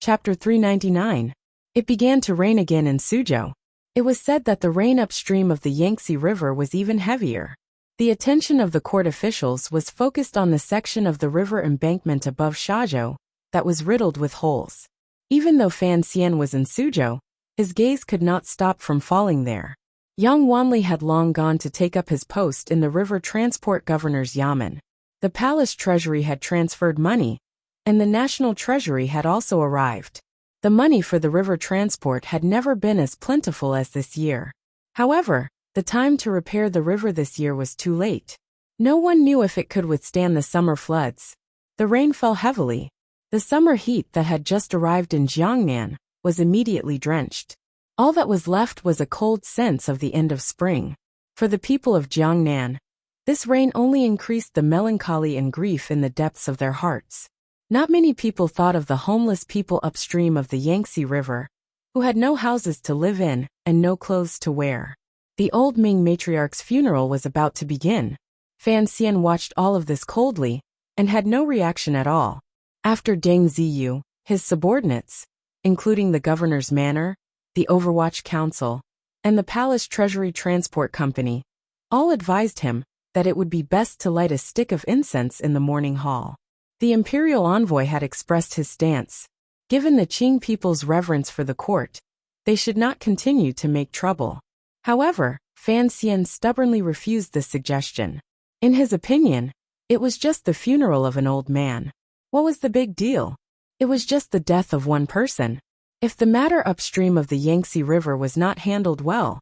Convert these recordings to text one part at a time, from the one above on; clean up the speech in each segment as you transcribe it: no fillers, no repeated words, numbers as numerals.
Chapter 399. It began to rain again in Suzhou. It was said that the rain upstream of the Yangtze River was even heavier. The attention of the court officials was focused on the section of the river embankment above Shazhou that was riddled with holes. Even though Fan Xian was in Suzhou, his gaze could not stop from falling there. Yang Wanli had long gone to take up his post in the river transport governor's yamen. The palace treasury had transferred money, and the national treasury had also arrived. The money for the river transport had never been as plentiful as this year. However, the time to repair the river this year was too late. No one knew if it could withstand the summer floods. The rain fell heavily. The summer heat that had just arrived in Jiangnan was immediately drenched. All that was left was a cold sense of the end of spring. For the people of Jiangnan, this rain only increased the melancholy and grief in the depths of their hearts. Not many people thought of the homeless people upstream of the Yangtze River, who had no houses to live in and no clothes to wear. The old Ming matriarch's funeral was about to begin. Fan Xian watched all of this coldly and had no reaction at all. After Deng Ziyu, his subordinates, including the governor's manor, the Overwatch Council, and the Palace Treasury Transport Company, all advised him that it would be best to light a stick of incense in the morning hall. The imperial envoy had expressed his stance. Given the Qing people's reverence for the court, they should not continue to make trouble. However, Fan Xian stubbornly refused this suggestion. In his opinion, it was just the funeral of an old man. What was the big deal? It was just the death of one person. If the matter upstream of the Yangtze River was not handled well,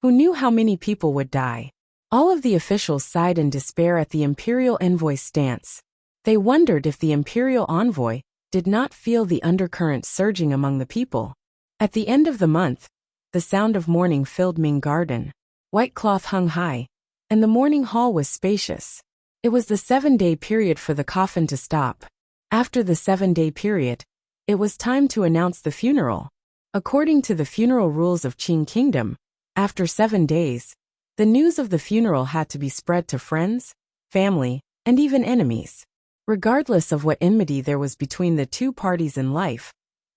who knew how many people would die? All of the officials sighed in despair at the imperial envoy's stance. They wondered if the imperial envoy did not feel the undercurrent surging among the people. At the end of the month, the sound of mourning filled Ming Garden. White cloth hung high, and the mourning hall was spacious. It was the 7-day period for the coffin to stop. After the 7-day period, it was time to announce the funeral. According to the funeral rules of Qing Kingdom, after 7 days, the news of the funeral had to be spread to friends, family, and even enemies. Regardless of what enmity there was between the two parties in life,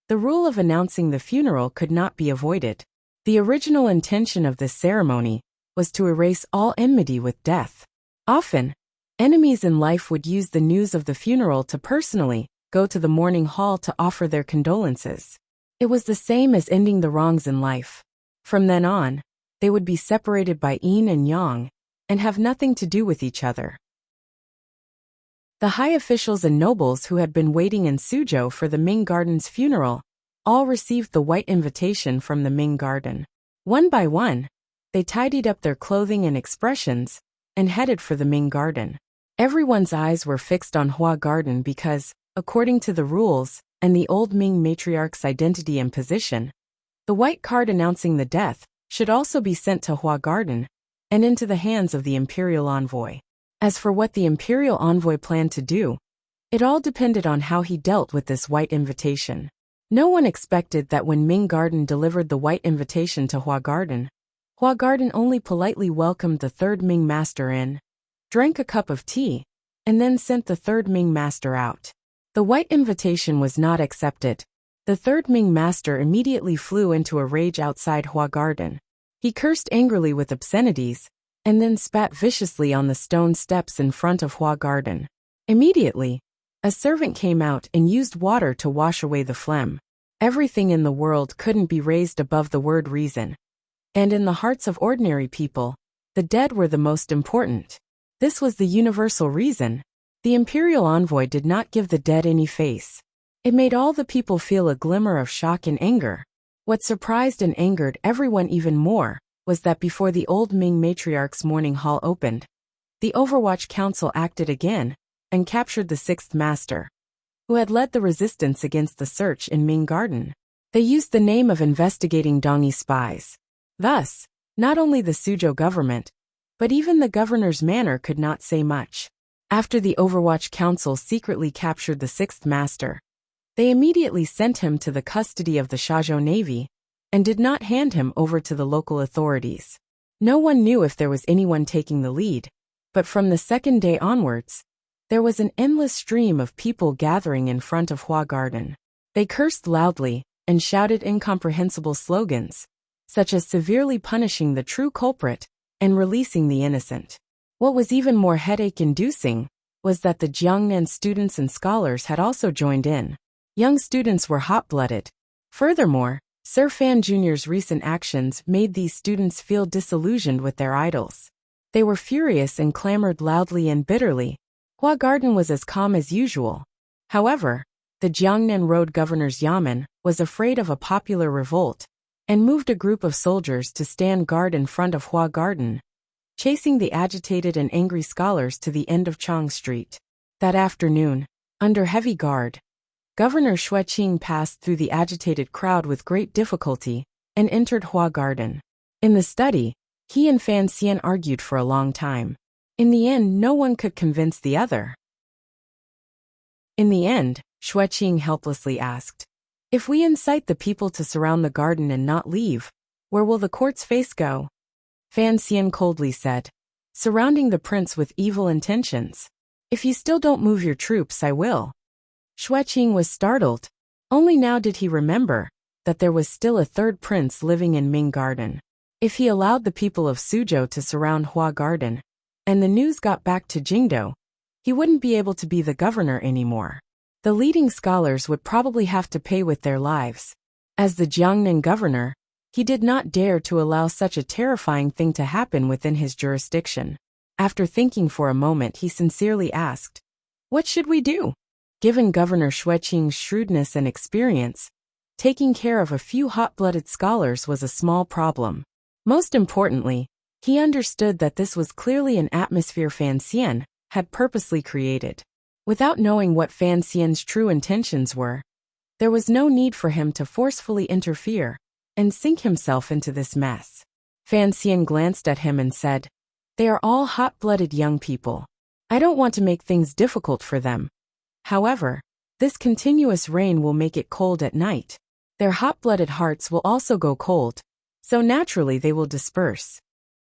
the rule of announcing the funeral could not be avoided. The original intention of this ceremony was to erase all enmity with death. Often, enemies in life would use the news of the funeral to personally go to the mourning hall to offer their condolences. It was the same as ending the wrongs in life. From then on, they would be separated by yin and yang and have nothing to do with each other. The high officials and nobles who had been waiting in Suzhou for the Ming Garden's funeral all received the white invitation from the Ming Garden. One by one, they tidied up their clothing and expressions and headed for the Ming Garden. Everyone's eyes were fixed on Hua Garden because, according to the rules and the old Ming matriarch's identity and position, the white card announcing the death should also be sent to Hua Garden and into the hands of the imperial envoy. As for what the imperial envoy planned to do, it all depended on how he dealt with this white invitation. No one expected that when Ming Garden delivered the white invitation to Hua Garden only politely welcomed the third Ming master in, drank a cup of tea, and then sent the third Ming master out. The white invitation was not accepted. The third Ming master immediately flew into a rage outside Hua Garden. He cursed angrily with obscenities, and then spat viciously on the stone steps in front of Hua Garden. Immediately, a servant came out and used water to wash away the phlegm. Everything in the world couldn't be raised above the word reason. And in the hearts of ordinary people, the dead were the most important. This was the universal reason. The imperial envoy did not give the dead any face. It made all the people feel a glimmer of shock and anger. What surprised and angered everyone even more was that before the old Ming matriarch's mourning hall opened, the Overwatch Council acted again and captured the sixth master, who had led the resistance against the search in Ming Garden. They used the name of investigating Dongyi spies. Thus, not only the Suzhou government, but even the governor's manor could not say much. After the Overwatch Council secretly captured the sixth master, they immediately sent him to the custody of the Shazhou Navy and did not hand him over to the local authorities. No one knew if there was anyone taking the lead, but from the second day onwards, there was an endless stream of people gathering in front of Hua Garden. They cursed loudly and shouted incomprehensible slogans, such as severely punishing the true culprit and releasing the innocent. What was even more headache-inducing was that the Jiangnan students and scholars had also joined in. Young students were hot-blooded. Furthermore, Sir Fan Jr.'s recent actions made these students feel disillusioned with their idols. They were furious and clamored loudly and bitterly. Hua Garden was as calm as usual. However, the Jiangnan Road Governor's Yamen was afraid of a popular revolt and moved a group of soldiers to stand guard in front of Hua Garden, chasing the agitated and angry scholars to the end of Chang Street. That afternoon, under heavy guard, Governor Xueqing passed through the agitated crowd with great difficulty and entered Hua Garden. In the study, he and Fan Xian argued for a long time. In the end, no one could convince the other. In the end, Xueqing helplessly asked, "If we incite the people to surround the garden and not leave, where will the court's face go?" Fan Xian coldly said, "Surrounding the prince with evil intentions. If you still don't move your troops, I will." Xueqing was startled. Only now did he remember that there was still a third prince living in Ming Garden. If he allowed the people of Suzhou to surround Hua Garden, and the news got back to Jingdou, he wouldn't be able to be the governor anymore. The leading scholars would probably have to pay with their lives. As the Jiangnan governor, he did not dare to allow such a terrifying thing to happen within his jurisdiction. After thinking for a moment, he sincerely asked, "What should we do?" Given Governor Xueqing's shrewdness and experience, taking care of a few hot-blooded scholars was a small problem. Most importantly, he understood that this was clearly an atmosphere Fan Xian had purposely created. Without knowing what Fan Xian's true intentions were, there was no need for him to forcefully interfere and sink himself into this mess. Fan Xian glanced at him and said, "They are all hot-blooded young people. I don't want to make things difficult for them. However, this continuous rain will make it cold at night. Their hot-blooded hearts will also go cold, so naturally they will disperse."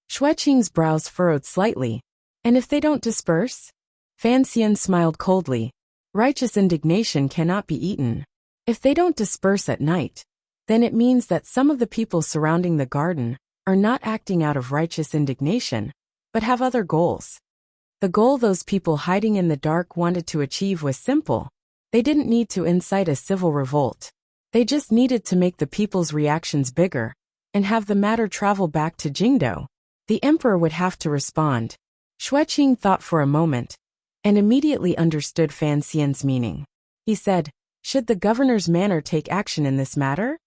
Xueqing's brows furrowed slightly. "And if they don't disperse?" Fan Xian smiled coldly. "Righteous indignation cannot be eaten. If they don't disperse at night, then it means that some of the people surrounding the garden are not acting out of righteous indignation, but have other goals. The goal those people hiding in the dark wanted to achieve was simple. They didn't need to incite a civil revolt. They just needed to make the people's reactions bigger and have the matter travel back to Jingdou. The emperor would have to respond." Xueqing thought for a moment and immediately understood Fan Xian's meaning. He said, "Should the governor's manor take action in this matter?"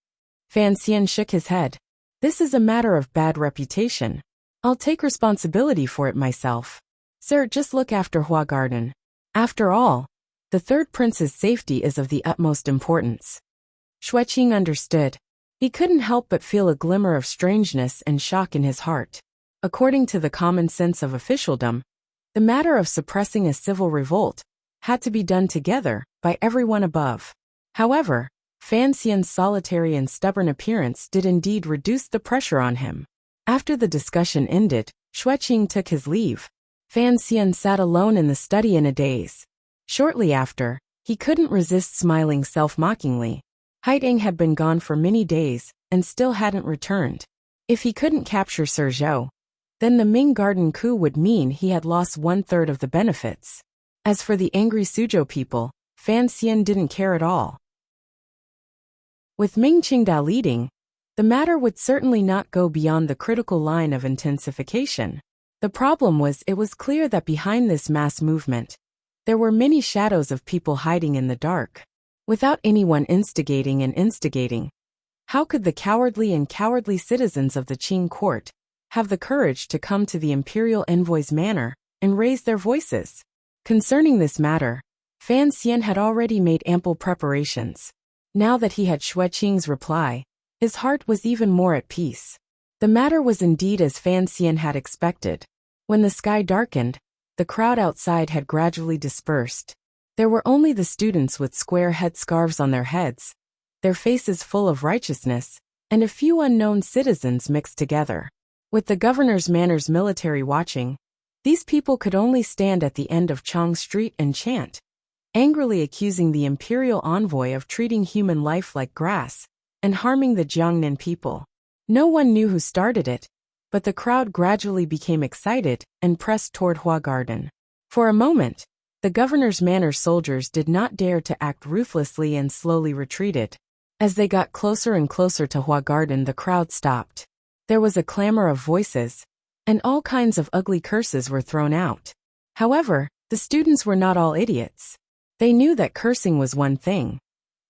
Fan Xian shook his head. "This is a matter of bad reputation. I'll take responsibility for it myself. Sir, just look after Hua Garden. After all, the third prince's safety is of the utmost importance." Xueqing understood. He couldn't help but feel a glimmer of strangeness and shock in his heart. According to the common sense of officialdom, the matter of suppressing a civil revolt had to be done together by everyone above. However, Fan Xian's solitary and stubborn appearance did indeed reduce the pressure on him. After the discussion ended, Xueqing took his leave. Fan Xian sat alone in the study in a daze. Shortly after, he couldn't resist smiling self-mockingly. Haiding had been gone for many days and still hadn't returned. If he couldn't capture Sir Zhou, then the Ming Garden coup would mean he had lost 1/3 of the benefits. As for the angry Suzhou people, Fan Xian didn't care at all. With Ming Qingdao leading, the matter would certainly not go beyond the critical line of intensification. The problem was it was clear that behind this mass movement, there were many shadows of people hiding in the dark. Without anyone instigating, how could the cowardly citizens of the Qing court have the courage to come to the imperial envoy's manor and raise their voices? Concerning this matter, Fan Xian had already made ample preparations. Now that he had Xueqing's reply, his heart was even more at peace. The matter was indeed as Fan Xian had expected. When the sky darkened, the crowd outside had gradually dispersed. There were only the students with square headscarves on their heads, their faces full of righteousness, and a few unknown citizens mixed together. With the governor's manor's military watching, these people could only stand at the end of Chang Street and chant, angrily accusing the imperial envoy of treating human life like grass and harming the Jiangnan people. No one knew who started it, but the crowd gradually became excited and pressed toward Hua Garden. For a moment, the governor's manor soldiers did not dare to act ruthlessly and slowly retreated. As they got closer and closer to Hua Garden, the crowd stopped. There was a clamor of voices, and all kinds of ugly curses were thrown out. However, the students were not all idiots. They knew that cursing was one thing,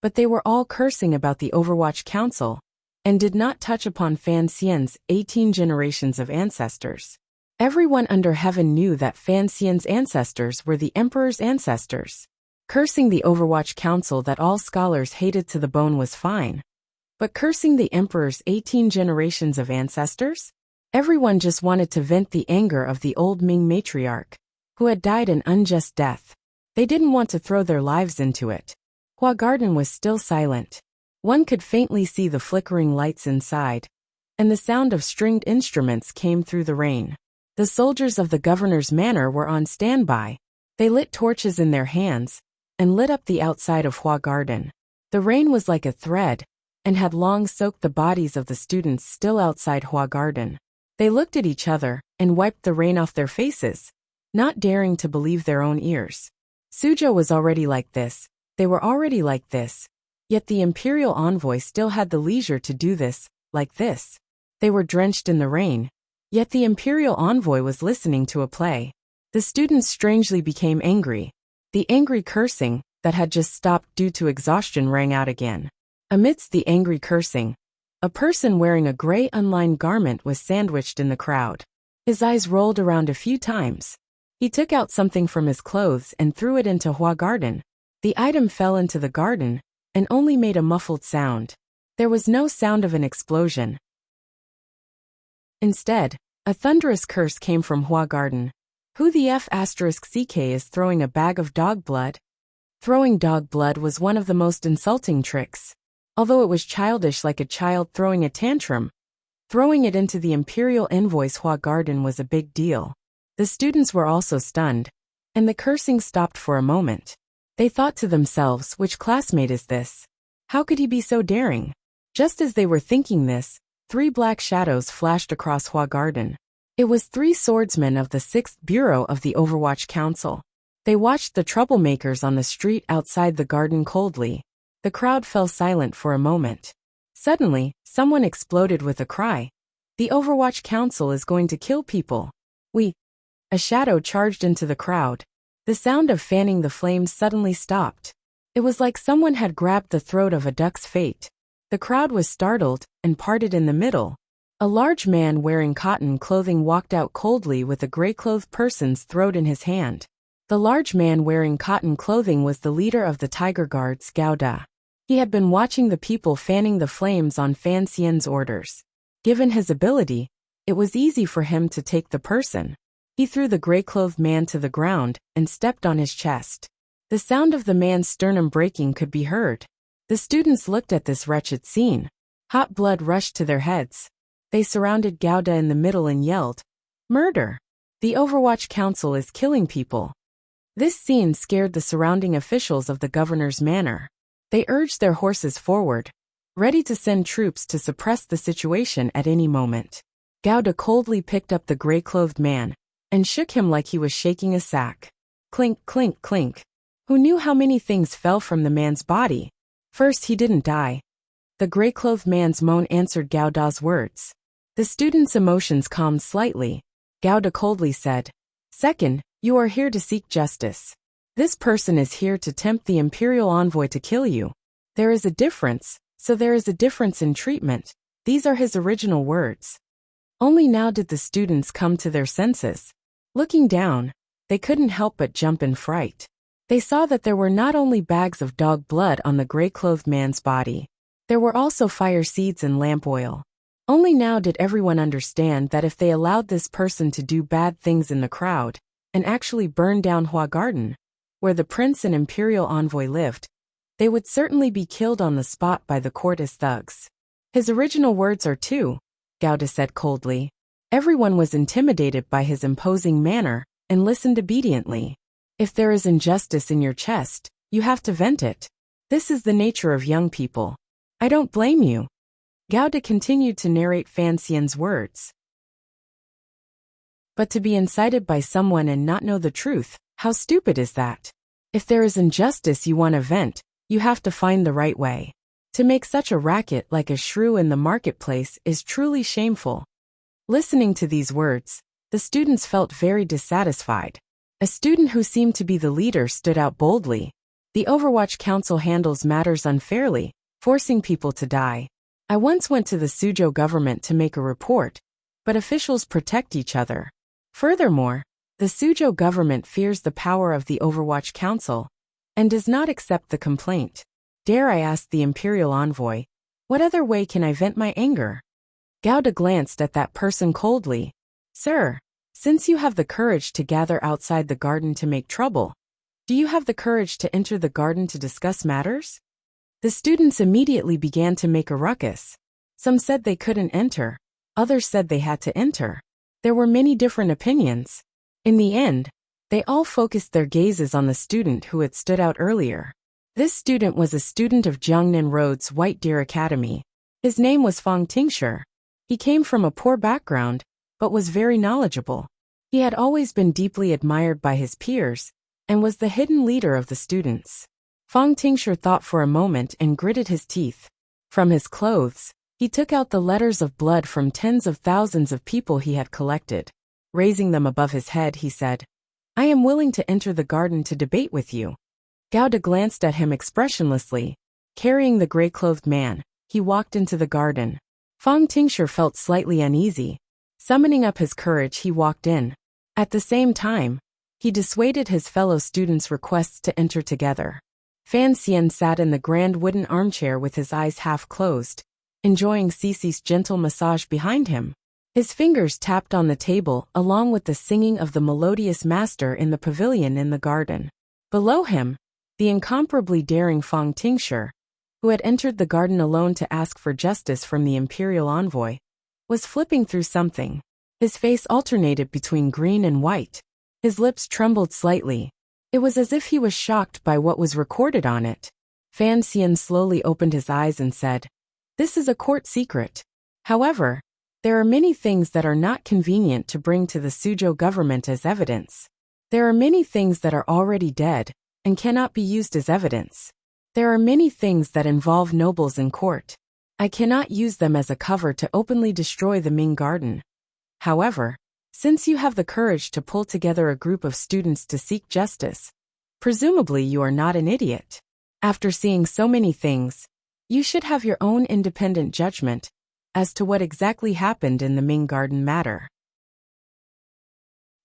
but they were all cursing about the Overwatch Council, and did not touch upon Fan Xian's 18 generations of ancestors. Everyone under heaven knew that Fan Xian's ancestors were the Emperor's ancestors. Cursing the Overwatch Council that all scholars hated to the bone was fine. But cursing the Emperor's 18 generations of ancestors? Everyone just wanted to vent the anger of the old Ming matriarch, who had died an unjust death. They didn't want to throw their lives into it. Hua Garden was still silent. One could faintly see the flickering lights inside, and the sound of stringed instruments came through the rain. The soldiers of the governor's manor were on standby. They lit torches in their hands and lit up the outside of Hua Garden. The rain was like a thread and had long soaked the bodies of the students still outside Hua Garden. They looked at each other and wiped the rain off their faces, not daring to believe their own ears. Suzhou was already like this. They were already like this. Yet the imperial envoy still had the leisure to do this, like this. They were drenched in the rain. Yet the imperial envoy was listening to a play. The students strangely became angry. The angry cursing that had just stopped due to exhaustion rang out again. Amidst the angry cursing, a person wearing a gray unlined garment was sandwiched in the crowd. His eyes rolled around a few times. He took out something from his clothes and threw it into Hua Garden. The item fell into the garden and only made a muffled sound. There was no sound of an explosion. Instead, a thunderous curse came from Hua Garden. Who the F***ck is throwing a bag of dog blood? Throwing dog blood was one of the most insulting tricks. Although it was childish like a child throwing a tantrum, throwing it into the imperial envoy's Hua Garden was a big deal. The students were also stunned, and the cursing stopped for a moment. They thought to themselves, which classmate is this? How could he be so daring? Just as they were thinking this, 3 black shadows flashed across Hua Garden. It was 3 swordsmen of the 6th Bureau of the Overwatch Council. They watched the troublemakers on the street outside the garden coldly. The crowd fell silent for a moment. Suddenly, someone exploded with a cry. The Overwatch Council is going to kill people. A shadow charged into the crowd. The sound of fanning the flames suddenly stopped. It was like someone had grabbed the throat of a duck's fate. The crowd was startled and parted in the middle. A large man wearing cotton clothing walked out coldly with a gray-clothed person's throat in his hand. The large man wearing cotton clothing was the leader of the Tiger Guards, Gao Da. He had been watching the people fanning the flames on Fan Xian's orders. Given his ability, it was easy for him to take the person. He threw the gray-clothed man to the ground and stepped on his chest. The sound of the man's sternum breaking could be heard. The students looked at this wretched scene. Hot blood rushed to their heads. They surrounded Gao Da in the middle and yelled, "Murder! The Overwatch Council is killing people." This scene scared the surrounding officials of the governor's manor. They urged their horses forward, ready to send troops to suppress the situation at any moment. Gao Da coldly picked up the gray-clothed man and shook him like he was shaking a sack. Clink, clink, clink. Who knew how many things fell from the man's body? First, he didn't die. The gray-clothed man's moan answered Gao Da's words. The students' emotions calmed slightly. Gao Da coldly said, "Second, you are here to seek justice. This person is here to tempt the imperial envoy to kill you. There is a difference, so there is a difference in treatment." These are his original words. Only now did the students come to their senses. Looking down, they couldn't help but jump in fright. They saw that there were not only bags of dog blood on the gray-clothed man's body. There were also fire seeds and lamp oil. Only now did everyone understand that if they allowed this person to do bad things in the crowd, and actually burn down Hua Garden, where the prince and imperial envoy lived, they would certainly be killed on the spot by the court as thugs. His original words are too, Gao Da said coldly. Everyone was intimidated by his imposing manner and listened obediently. If there is injustice in your chest, You have to vent it. This is the nature of young people. I don't blame you. Gao De continued to narrate Fan Xian's words. But to be incited by someone and not know the truth, how stupid is that? If there is injustice you want to vent, you have to find the right way. To make such a racket like a shrew in the marketplace is truly shameful. Listening to these words, the students felt very dissatisfied. A student who seemed to be the leader stood out boldly. The Overwatch Council handles matters unfairly, forcing people to die. I once went to the Suzhou government to make a report, but officials protect each other. Furthermore, the Suzhou government fears the power of the Overwatch Council and does not accept the complaint. Dare I ask the Imperial Envoy, what other way can I vent my anger? Gao De glanced at that person coldly. Sir, since you have the courage to gather outside the garden to make trouble, do you have the courage to enter the garden to discuss matters? The students immediately began to make a ruckus. Some said they couldn't enter, others said they had to enter. There were many different opinions. In the end, they all focused their gazes on the student who had stood out earlier. This student was a student of Jiangnan Road's White Deer Academy. His name was Fang Tingshi. He came from a poor background, but was very knowledgeable. He had always been deeply admired by his peers, and was the hidden leader of the students. Fang Tingshi thought for a moment and gritted his teeth. From his clothes, he took out the letters of blood from tens of thousands of people he had collected. Raising them above his head, he said, I am willing to enter the garden to debate with you. Gao De glanced at him expressionlessly. Carrying the gray-clothed man, he walked into the garden. Fang Tingshi felt slightly uneasy. Summoning up his courage, he walked in. At the same time, he dissuaded his fellow students' requests to enter together. Fan Xian sat in the grand wooden armchair with his eyes half closed, enjoying Cece's gentle massage behind him. His fingers tapped on the table along with the singing of the melodious master in the pavilion in the garden. Below him, the incomparably daring Fang Tingshi, who had entered the garden alone to ask for justice from the Imperial Envoy, was flipping through something. His face alternated between green and white. His lips trembled slightly. It was as if he was shocked by what was recorded on it. Fan Xian slowly opened his eyes and said, This is a court secret. However, there are many things that are not convenient to bring to the Suzhou government as evidence. There are many things that are already dead and cannot be used as evidence. There are many things that involve nobles in court. I cannot use them as a cover to openly destroy the Ming Garden. However, since you have the courage to pull together a group of students to seek justice, presumably you are not an idiot. After seeing so many things, you should have your own independent judgment as to what exactly happened in the Ming Garden matter.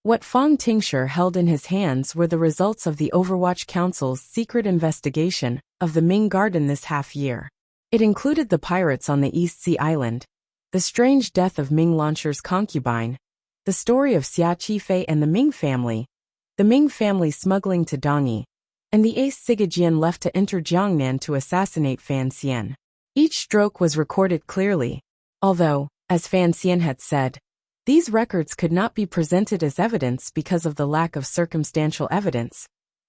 What Fang Tingshi held in his hands were the results of the Overwatch Council's secret investigation of the Ming Garden this half-year. It included the pirates on the East Sea Island, the strange death of Ming Launcher's concubine, the story of Xia Qifei and the Ming family smuggling to Dongyi, and the ace Sigajian left to enter Jiangnan to assassinate Fan Xian. Each stroke was recorded clearly, although, as Fan Xian had said, these records could not be presented as evidence because of the lack of circumstantial evidence.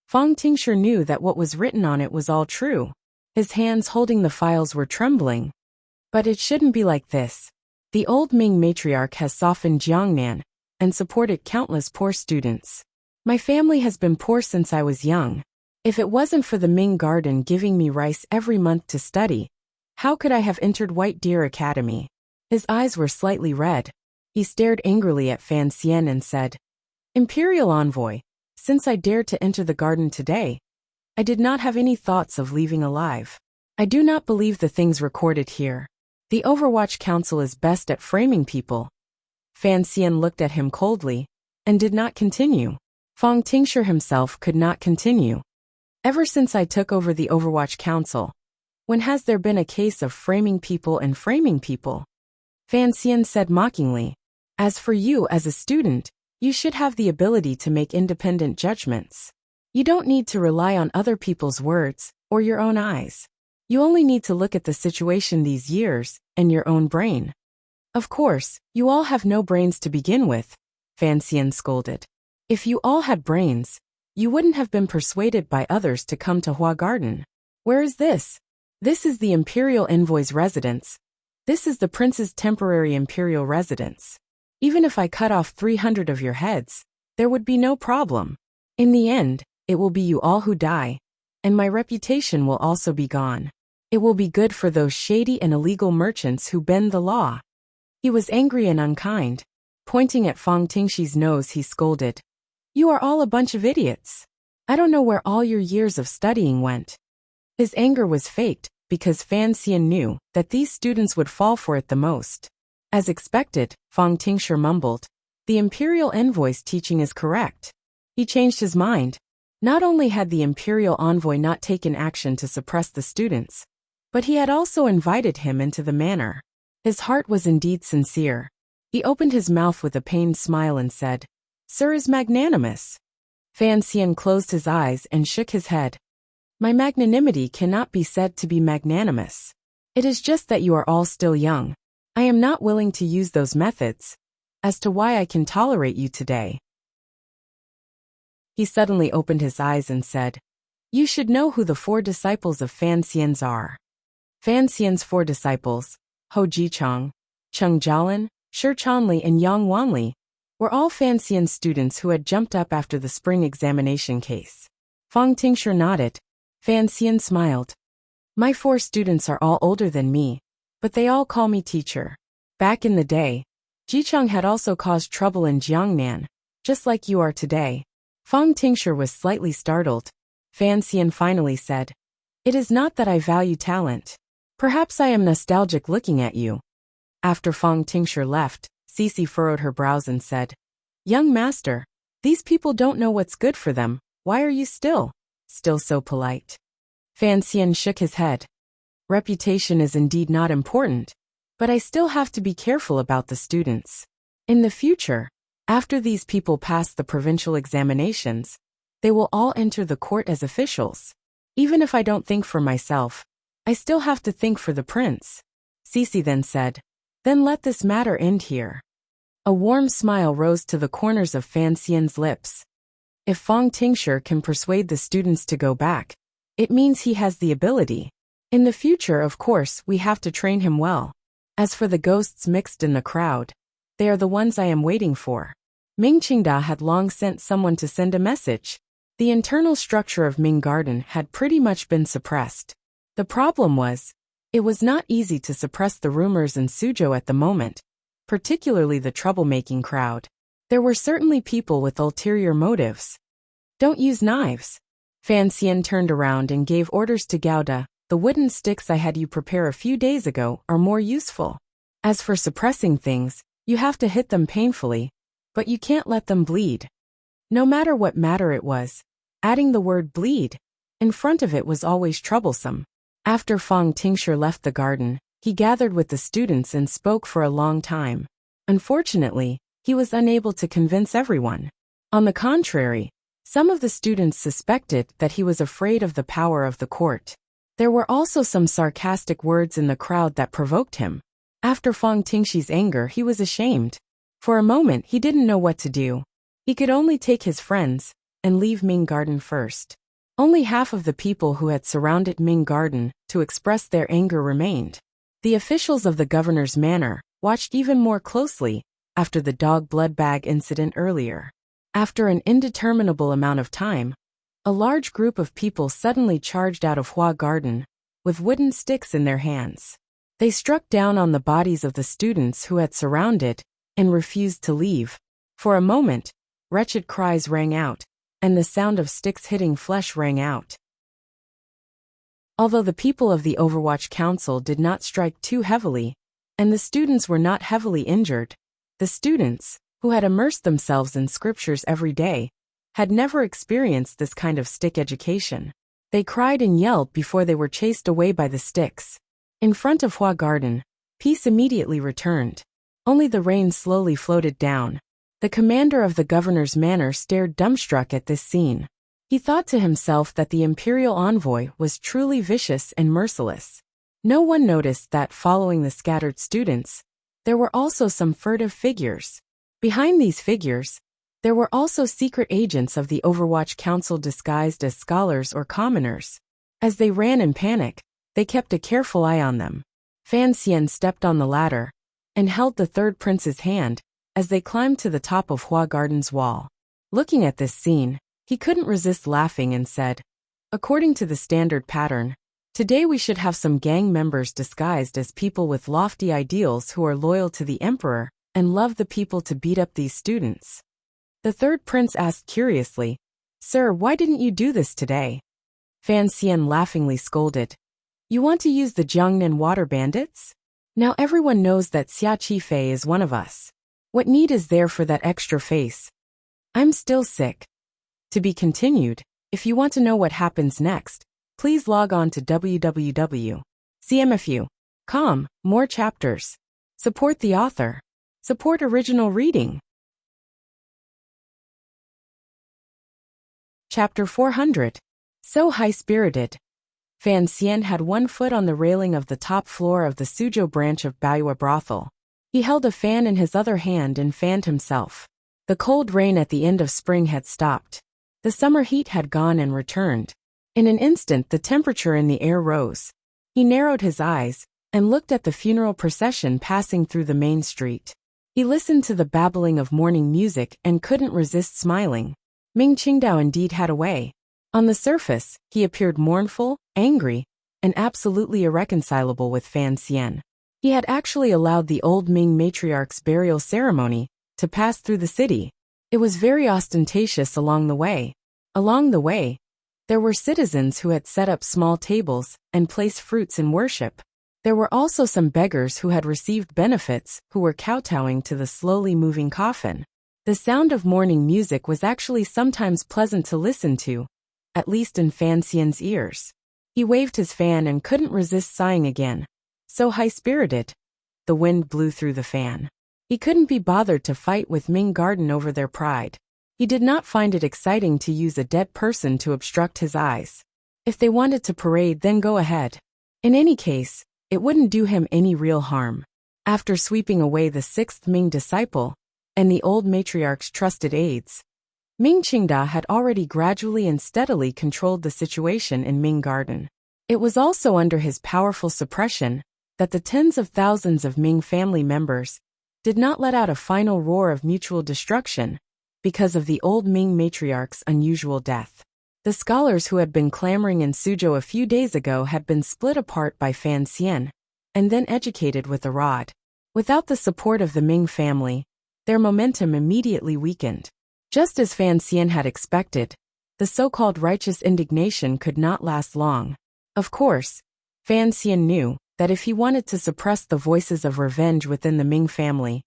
Fang Tingshi knew that what was written on it was all true. His hands holding the files were trembling. But it shouldn't be like this. The old Ming matriarch has softened Jiangnan and supported countless poor students. My family has been poor since I was young. If it wasn't for the Ming Garden giving me rice every month to study, how could I have entered White Deer Academy? His eyes were slightly red. He stared angrily at Fan Xian and said, Imperial Envoy, since I dared to enter the garden today, I did not have any thoughts of leaving alive. I do not believe the things recorded here. The Overwatch Council is best at framing people. Fan Xian looked at him coldly and did not continue. Fang Tingshi himself could not continue. Ever since I took over the Overwatch Council, when has there been a case of framing people and framing people? Fan Xian said mockingly, As for you as a student, you should have the ability to make independent judgments. You don't need to rely on other people's words or your own eyes. You only need to look at the situation these years and your own brain. Of course, you all have no brains to begin with, Fan Xian scolded. If you all had brains, You wouldn't have been persuaded by others to come to Hua Garden. Where is this? This is the imperial envoy's residence. This is the prince's temporary imperial residence. Even if I cut off 300 of your heads, there would be no problem. In the end, it will be you all who die, and my reputation will also be gone. It will be good for those shady and illegal merchants who bend the law. He was angry and unkind. Pointing at Fang Tingxi's nose, he scolded. You are all a bunch of idiots. I don't know where all your years of studying went. His anger was faked, because Fan Xian knew that these students would fall for it the most. As expected, Fang Tingshi mumbled, the imperial envoy's teaching is correct. He changed his mind. Not only had the imperial envoy not taken action to suppress the students, but he had also invited him into the manor. His heart was indeed sincere. He opened his mouth with a pained smile and said, Sir is magnanimous. Fan Xian closed his eyes and shook his head. My magnanimity cannot be said to be magnanimous. It is just that you are all still young. I am not willing to use those methods. As to why I can tolerate you today. He suddenly opened his eyes and said, You should know who the 4 disciples of Fan Xian's are. Fan Xian's 4 disciples, Ho Jichang, Cheng Jialan, Shi Chanli and Yang Wanli, were all Fan Xian's students who had jumped up after the spring examination case. Fang Tingshi nodded. Fan Xian smiled. My 4 students are all older than me, but they all call me teacher. Back in the day, Jichang had also caused trouble in Jiangnan, just like you are today. Fang Tingshi was slightly startled. Fan Xian finally said, It is not that I value talent. Perhaps I am nostalgic looking at you. After Fang Tingshi left, Cece furrowed her brows and said, Young master, these people don't know what's good for them. Why are you still so polite? Fan Xian shook his head. Reputation is indeed not important, but I still have to be careful about the students. In the future, after these people pass the provincial examinations, they will all enter the court as officials. Even if I don't think for myself, I still have to think for the prince. Cece then said, Then let this matter end here. A warm smile rose to the corners of Fan Xian's lips. If Fang Tingshi can persuade the students to go back, it means he has the ability. In the future, of course, we have to train him well. As for the ghosts mixed in the crowd, they are the ones I am waiting for. Ming Qingda had long sent someone to send a message. The internal structure of Ming Garden had pretty much been suppressed. The problem was, it was not easy to suppress the rumors in Suzhou at the moment, particularly the troublemaking crowd. There were certainly people with ulterior motives. Don't use knives. Fan Xian turned around and gave orders to Gauda. The wooden sticks I had you prepare a few days ago are more useful. As for suppressing things, you have to hit them painfully, but you can't let them bleed. No matter what matter it was, adding the word bleed in front of it was always troublesome. After Fang Tingshi left the garden, he gathered with the students and spoke for a long time. Unfortunately, he was unable to convince everyone. On the contrary, some of the students suspected that he was afraid of the power of the court. There were also some sarcastic words in the crowd that provoked him. After Fang Tingxi's anger, he was ashamed. For a moment, he didn't know what to do. He could only take his friends and leave Ming Garden first. Only half of the people who had surrounded Ming Garden to express their anger remained. The officials of the governor's manor watched even more closely after the dog blood bag incident earlier. After an indeterminable amount of time, a large group of people suddenly charged out of Hua Garden with wooden sticks in their hands. They struck down on the bodies of the students who had surrounded and refused to leave. For a moment, wretched cries rang out, and the sound of sticks hitting flesh rang out. Although the people of the Overwatch Council did not strike too heavily, and the students were not heavily injured, the students, who had immersed themselves in scriptures every day, had never experienced this kind of stick education. They cried and yelled before they were chased away by the sticks. In front of Hua Garden, peace immediately returned. Only the rain slowly floated down. The commander of the governor's manor stared dumbstruck at this scene. He thought to himself that the imperial envoy was truly vicious and merciless. No one noticed that following the scattered students, there were also some furtive figures. Behind these figures, There were also secret agents of the Overwatch Council disguised as scholars or commoners. As they ran in panic, they kept a careful eye on them. Fan Xian stepped on the ladder and held the third prince's hand as they climbed to the top of Hua Garden's wall. Looking at this scene, he couldn't resist laughing and said, "According to the standard pattern, today we should have some gang members disguised as people with lofty ideals who are loyal to the emperor and love the people to beat up these students." The third prince asked curiously, "Sir, why didn't you do this today?" Fan Xian laughingly scolded, "You want to use the Jiangnan water bandits? Now everyone knows that Xia Qifei is one of us. What need is there for that extra face? I'm still sick." To be continued. If you want to know what happens next, please log on to www.cmfu.com. More chapters. Support the author. Support original reading. Chapter 400. So high-spirited. Fan Xian had one foot on the railing of the top floor of the Suzhou branch of Baiyue brothel. He held a fan in his other hand and fanned himself. The cold rain at the end of spring had stopped. The summer heat had gone and returned. In an instant the temperature in the air rose. He narrowed his eyes and looked at the funeral procession passing through the main street. He listened to the babbling of morning music and couldn't resist smiling. Ming Qingdao indeed had a way. On the surface, he appeared mournful, angry, and absolutely irreconcilable with Fan Xian. He had actually allowed the old Ming matriarch's burial ceremony to pass through the city. It was very ostentatious along the way. Along the way, there were citizens who had set up small tables and placed fruits in worship. There were also some beggars who had received benefits who were kowtowing to the slowly moving coffin. The sound of morning music was actually sometimes pleasant to listen to, at least in Fan Xian's ears. He waved his fan and couldn't resist sighing again. So high-spirited. The wind blew through the fan. He couldn't be bothered to fight with Ming Garden over their pride. He did not find it exciting to use a dead person to obstruct his eyes. If they wanted to parade, then go ahead. In any case, it wouldn't do him any real harm. After sweeping away the sixth Ming disciple and the old matriarch's trusted aides, Ming Qingda had already gradually and steadily controlled the situation in Ming Garden. It was also under his powerful suppression that the tens of thousands of Ming family members did not let out a final roar of mutual destruction because of the old Ming matriarch's unusual death. The scholars who had been clamoring in Suzhou a few days ago had been split apart by Fan Xian and then educated with a rod. Without the support of the Ming family, their momentum immediately weakened. Just as Fan Xian had expected, the so-called righteous indignation could not last long. Of course, Fan Xian knew that if he wanted to suppress the voices of revenge within the Ming family,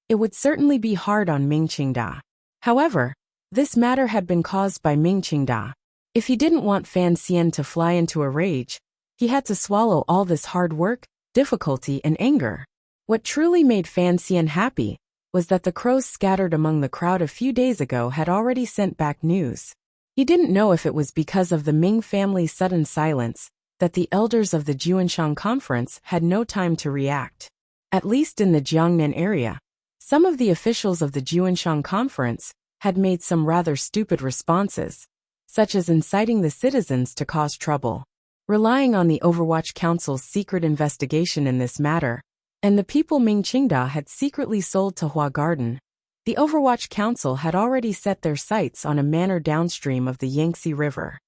it would certainly be hard on Ming Qingda. However, this matter had been caused by Ming Qingda. If he didn't want Fan Xian to fly into a rage, he had to swallow all this hard work, difficulty, and anger. What truly made Fan Xian happy was that the crows scattered among the crowd a few days ago had already sent back news. He didn't know if it was because of the Ming family's sudden silence that the elders of the Juanshan conference had no time to react. At least in the Jiangnan area, some of the officials of the Juanshan conference had made some rather stupid responses, such as inciting the citizens to cause trouble. Relying on the Overwatch Council's secret investigation in this matter, and the people Ming Qingda had secretly sold to Hua Garden, the Overwatch Council had already set their sights on a manor downstream of the Yangtze River.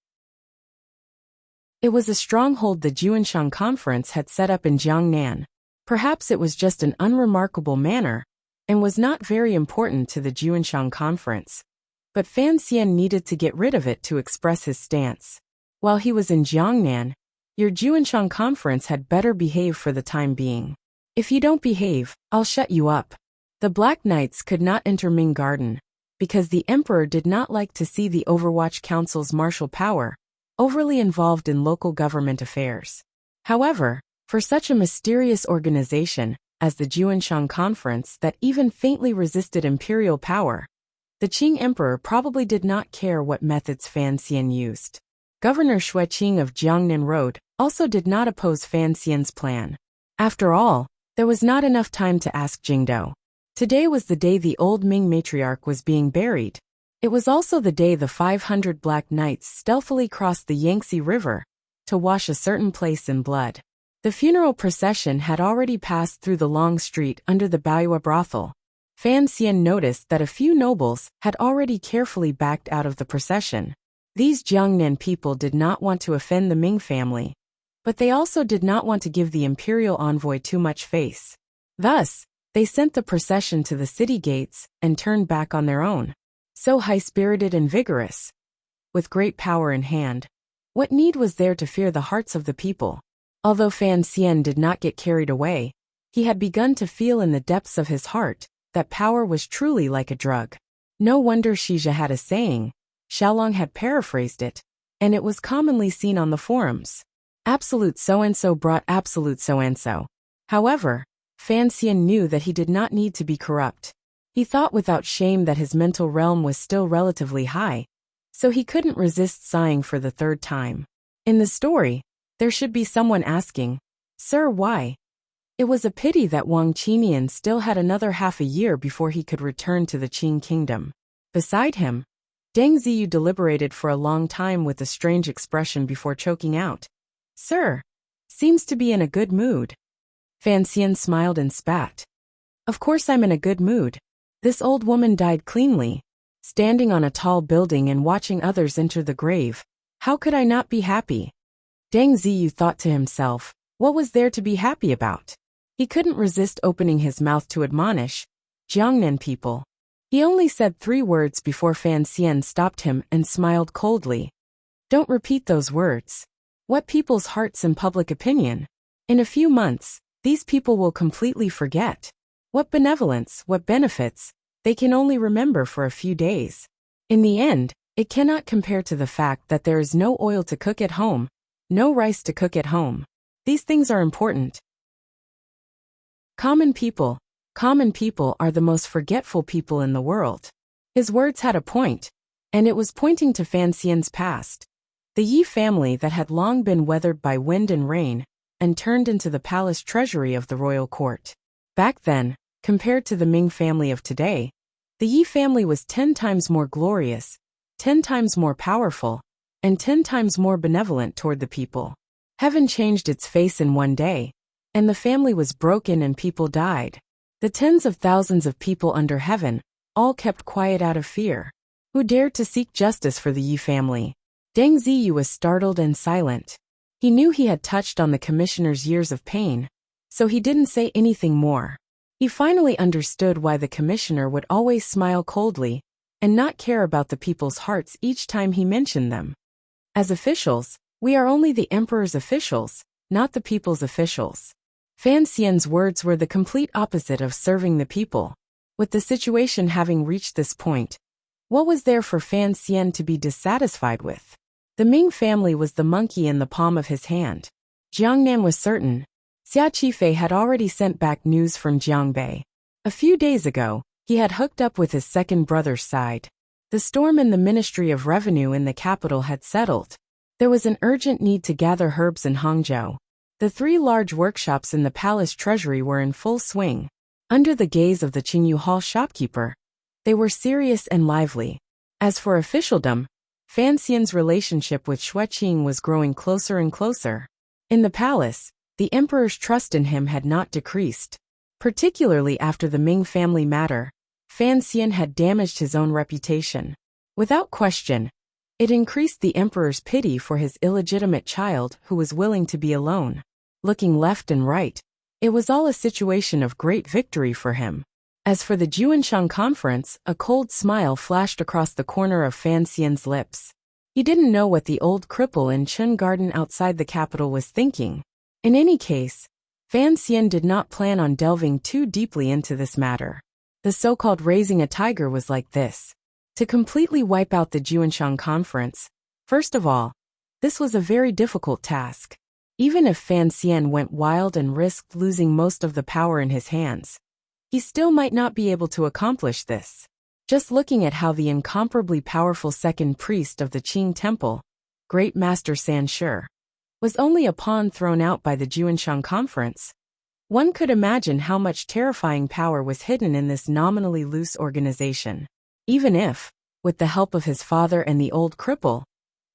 It was a stronghold the Juanshan Conference had set up in Jiangnan. Perhaps it was just an unremarkable manor, and was not very important to the Juanshan Conference. But Fan Xian needed to get rid of it to express his stance. While he was in Jiangnan, your Juanshan Conference had better behave for the time being. If you don't behave, I'll shut you up. The Black Knights could not enter Ming Garden, because the Emperor did not like to see the Overwatch Council's martial power overly involved in local government affairs. However, for such a mysterious organization as the Juanshan Conference that even faintly resisted imperial power, the Qing Emperor probably did not care what methods Fan Xian used. Governor Xue Qing of Jiangnan Road also did not oppose Fan Xian's plan. After all, there was not enough time to ask Jingdou. Today was the day the old Ming matriarch was being buried. It was also the day the 500 Black Knights stealthily crossed the Yangtze River to wash a certain place in blood. The funeral procession had already passed through the long street under the Baoyue brothel. Fan Xian noticed that a few nobles had already carefully backed out of the procession. These Jiangnan people did not want to offend the Ming family, but they also did not want to give the imperial envoy too much face. Thus, they sent the procession to the city gates and turned back on their own. So high-spirited and vigorous, with great power in hand, what need was there to fear the hearts of the people? Although Fan Xian did not get carried away, he had begun to feel in the depths of his heart that power was truly like a drug. No wonder Shizha had a saying, Xiaolong had paraphrased it, and it was commonly seen on the forums. Absolute so-and-so brought absolute so-and-so. However, Fan Xian knew that he did not need to be corrupt. He thought without shame that his mental realm was still relatively high, so he couldn't resist sighing for the third time. In the story, there should be someone asking, "Sir, why?" It was a pity that Wang Qinian still had another half a year before he could return to the Qing kingdom. Beside him, Deng Ziyu deliberated for a long time with a strange expression before choking out. "Sir, seems to be in a good mood." Fan Xian smiled and spat. "Of course I'm in a good mood. This old woman died cleanly, standing on a tall building and watching others enter the grave. How could I not be happy?" Deng Ziyu thought to himself, what was there to be happy about? He couldn't resist opening his mouth to admonish, "Jiangnan people." He only said 3 words before Fan Xian stopped him and smiled coldly. "Don't repeat those words. What people's hearts and public opinion? In a few months, these people will completely forget. What benevolence, what benefits, they can only remember for a few days. In the end, it cannot compare to the fact that there is no oil to cook at home, no rice to cook at home. These things are important. Common people are the most forgetful people in the world." His words had a point, and it was pointing to Fan Xian's past. The Yi family that had long been weathered by wind and rain and turned into the palace treasury of the royal court. Back then, compared to the Ming family of today, the Yi family was 10 times more glorious, 10 times more powerful, and 10 times more benevolent toward the people. Heaven changed its face in one day, and the family was broken and people died. The tens of thousands of people under heaven all kept quiet out of fear. Who dared to seek justice for the Yi family? Deng Ziyu was startled and silent. He knew he had touched on the commissioner's years of pain, so he didn't say anything more. He finally understood why the commissioner would always smile coldly and not care about the people's hearts each time he mentioned them. As officials, we are only the emperor's officials, not the people's officials. Fan Xian's words were the complete opposite of serving the people. With the situation having reached this point, what was there for Fan Xian to be dissatisfied with? The Ming family was the monkey in the palm of his hand. Jiangnan was certain. Xia Qifei had already sent back news from Jiangbei. A few days ago, he had hooked up with his second brother's side. The storm in the Ministry of Revenue in the capital had settled. There was an urgent need to gather herbs in Hangzhou. The 3 large workshops in the palace treasury were in full swing. Under the gaze of the Qingyu Hall shopkeeper, they were serious and lively. As for officialdom, Fan Xian's relationship with Xueqing was growing closer and closer. In the palace, the emperor's trust in him had not decreased. Particularly after the Ming family matter, Fan Xian had damaged his own reputation. Without question, it increased the emperor's pity for his illegitimate child who was willing to be alone. Looking left and right, it was all a situation of great victory for him. As for the Juanshan conference, a cold smile flashed across the corner of Fan Xian's lips. He didn't know what the old cripple in Chun Garden outside the capital was thinking. In any case, Fan Xian did not plan on delving too deeply into this matter. The so-called raising a tiger was like this. To completely wipe out the Juanshan conference, first of all, this was a very difficult task. Even if Fan Xian went wild and risked losing most of the power in his hands, he still might not be able to accomplish this. Just looking at how the incomparably powerful second priest of the Qing Temple, Great Master San Shi, was only a pawn thrown out by the Juanshan conference, One could imagine how much terrifying power was hidden in this nominally loose organization. Even if, with the help of his father and the old cripple,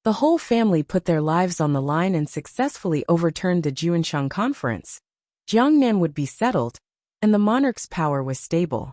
the whole family put their lives on the line and successfully overturned the Juanshang Conference, Jiangnan would be settled, and the monarch's power was stable.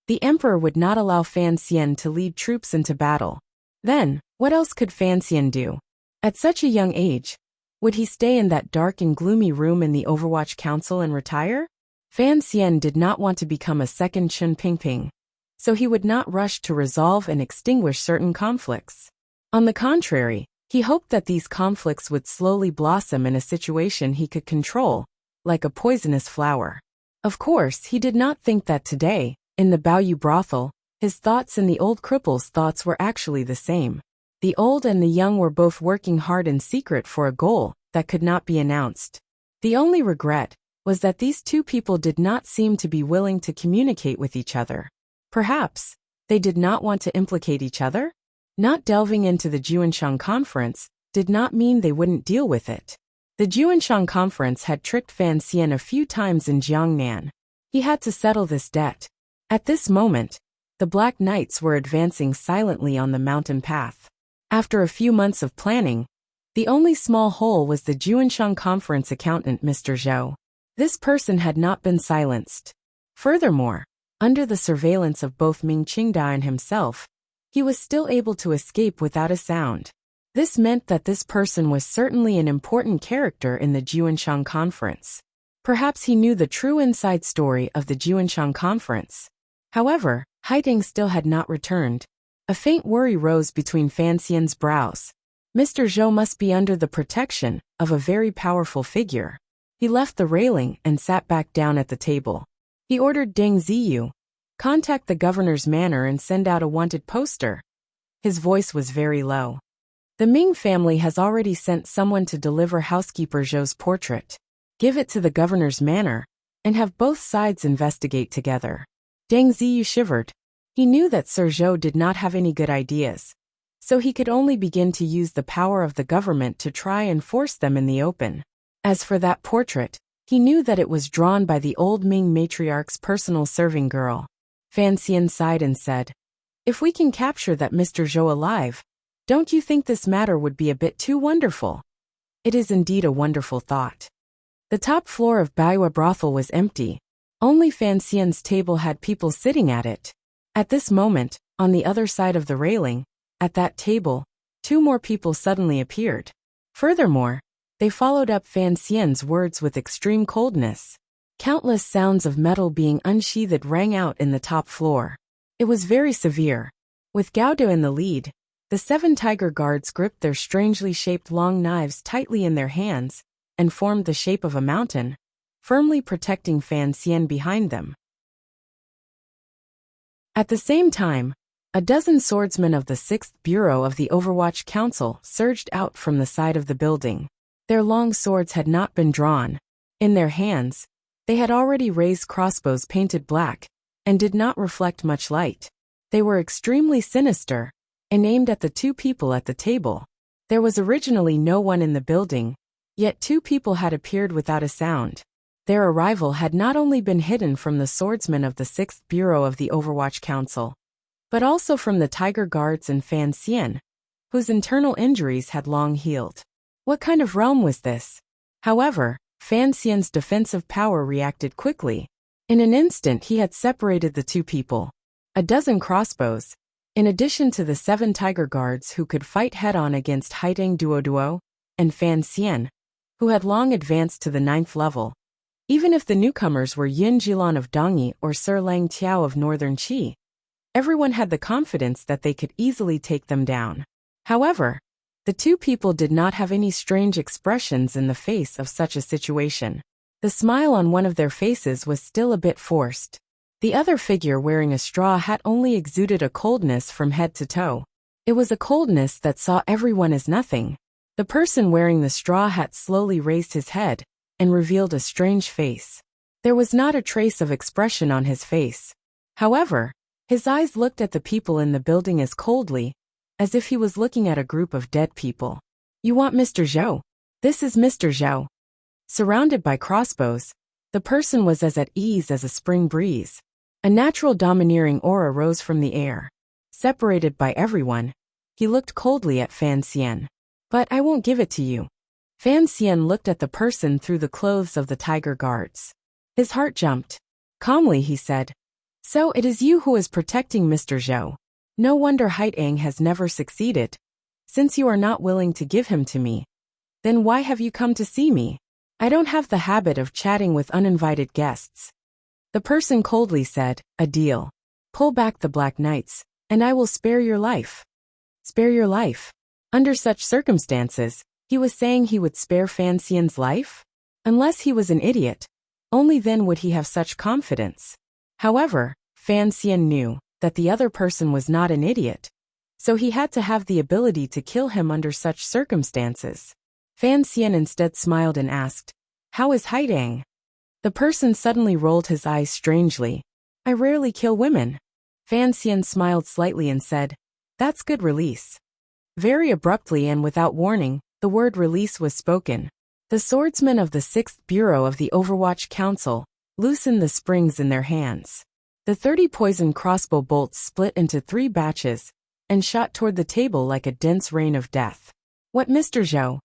The emperor would not allow Fan Xian to lead troops into battle. Then, what else could Fan Xian do? At such a young age, would he stay in that dark and gloomy room in the Overwatch Council and retire? Fan Xian did not want to become a second Chen Pingping, so he would not rush to resolve and extinguish certain conflicts. On the contrary, he hoped that these conflicts would slowly blossom in a situation he could control, like a poisonous flower. Of course, he did not think that today, in the Baoyu brothel, his thoughts and the old cripple's thoughts were actually the same. The old and the young were both working hard in secret for a goal that could not be announced. The only regret was that these two people did not seem to be willing to communicate with each other. Perhaps they did not want to implicate each other? Not delving into the Juanshang Conference did not mean they wouldn't deal with it. The Juanshang Conference had tricked Fan Xian a few times in Jiangnan. He had to settle this debt. At this moment, the Black Knights were advancing silently on the mountain path. After a few months of planning, the only small hole was the Juanshang Conference accountant Mr. Zhou. This person had not been silenced. Furthermore, under the surveillance of both Ming Qingda and himself, he was still able to escape without a sound. This meant that this person was certainly an important character in the Juanshang Conference. Perhaps he knew the true inside story of the Juanshang Conference. However, Haiding still had not returned. A faint worry rose between Fan Xian's brows. Mr. Zhou must be under the protection of a very powerful figure. He left the railing and sat back down at the table. He ordered Deng Ziyu, contact the governor's manor and send out a wanted poster. His voice was very low. The Ming family has already sent someone to deliver housekeeper Zhou's portrait. Give it to the governor's manor, and have both sides investigate together. Deng Ziyu shivered. He knew that Sir Zhou did not have any good ideas, so he could only begin to use the power of the government to try and force them in the open. As for that portrait, he knew that it was drawn by the old Ming matriarch's personal serving girl. Fan Xian sighed and said, "If we can capture that Mr. Zhou alive, don't you think this matter would be a bit too wonderful?" It is indeed a wonderful thought. The top floor of Baoyu brothel was empty. Only Fan Xian's table had people sitting at it. At this moment, on the other side of the railing, at that table, two more people suddenly appeared. Furthermore, they followed up Fan Xian's words with extreme coldness. Countless sounds of metal being unsheathed rang out in the top floor. It was very severe. With Gaudo in the lead, the 7 tiger guards gripped their strangely shaped long knives tightly in their hands and formed the shape of a mountain, firmly protecting Fan Xian behind them. At the same time, a dozen swordsmen of the 6th Bureau of the Overwatch Council surged out from the side of the building. Their long swords had not been drawn. In their hands, they had already raised crossbows painted black, and did not reflect much light. They were extremely sinister, and aimed at the two people at the table. There was originally no one in the building, yet two people had appeared without a sound. Their arrival had not only been hidden from the swordsmen of the 6th Bureau of the Overwatch Council, but also from the Tiger Guards and Fan Xian, whose internal injuries had long healed. What kind of realm was this? However, Fan Xian's defensive power reacted quickly. In an instant he had separated the two people. A dozen crossbows, in addition to the 7 Tiger Guards who could fight head-on against Haiding Duoduo and Fan Xian, who had long advanced to the 9th level. Even if the newcomers were Yin Jilan of Dongyi or Sir Lang Tiao of Northern Qi, everyone had the confidence that they could easily take them down. However, the two people did not have any strange expressions in the face of such a situation. The smile on one of their faces was still a bit forced. The other figure wearing a straw hat only exuded a coldness from head to toe. It was a coldness that saw everyone as nothing. The person wearing the straw hat slowly raised his head and revealed a strange face. There was not a trace of expression on his face. However, his eyes looked at the people in the building as coldly, as if he was looking at a group of dead people. "You want Mr. Zhou? This is Mr. Zhou." Surrounded by crossbows, the person was as at ease as a spring breeze. A natural domineering aura rose from the air. Separated by everyone, he looked coldly at Fan Xian. But I won't give it to you. Fan Xian looked at the person through the clothes of the tiger guards. His heart jumped. Calmly he said, "So it is you who is protecting Mr. Zhou. No wonder Haitang has never succeeded. Since you are not willing to give him to me, then why have you come to see me? I don't have the habit of chatting with uninvited guests." The person coldly said, "A deal. Pull back the Black Knights, and I will spare your life." Spare your life? Under such circumstances, he was saying he would spare Fan Xian's life? Unless he was an idiot. Only then would he have such confidence. However, Fan Xian knew that the other person was not an idiot. So he had to have the ability to kill him under such circumstances. Fan Xian instead smiled and asked, "How is Haitang?" The person suddenly rolled his eyes strangely. "I rarely kill women." Fan Xian smiled slightly and said, "That's good release." Very abruptly and without warning, the word release was spoken. The swordsmen of the 6th Bureau of the Overwatch Council loosened the springs in their hands. The 30 poison crossbow bolts split into 3 batches and shot toward the table like a dense rain of death. What Mr. Zhou?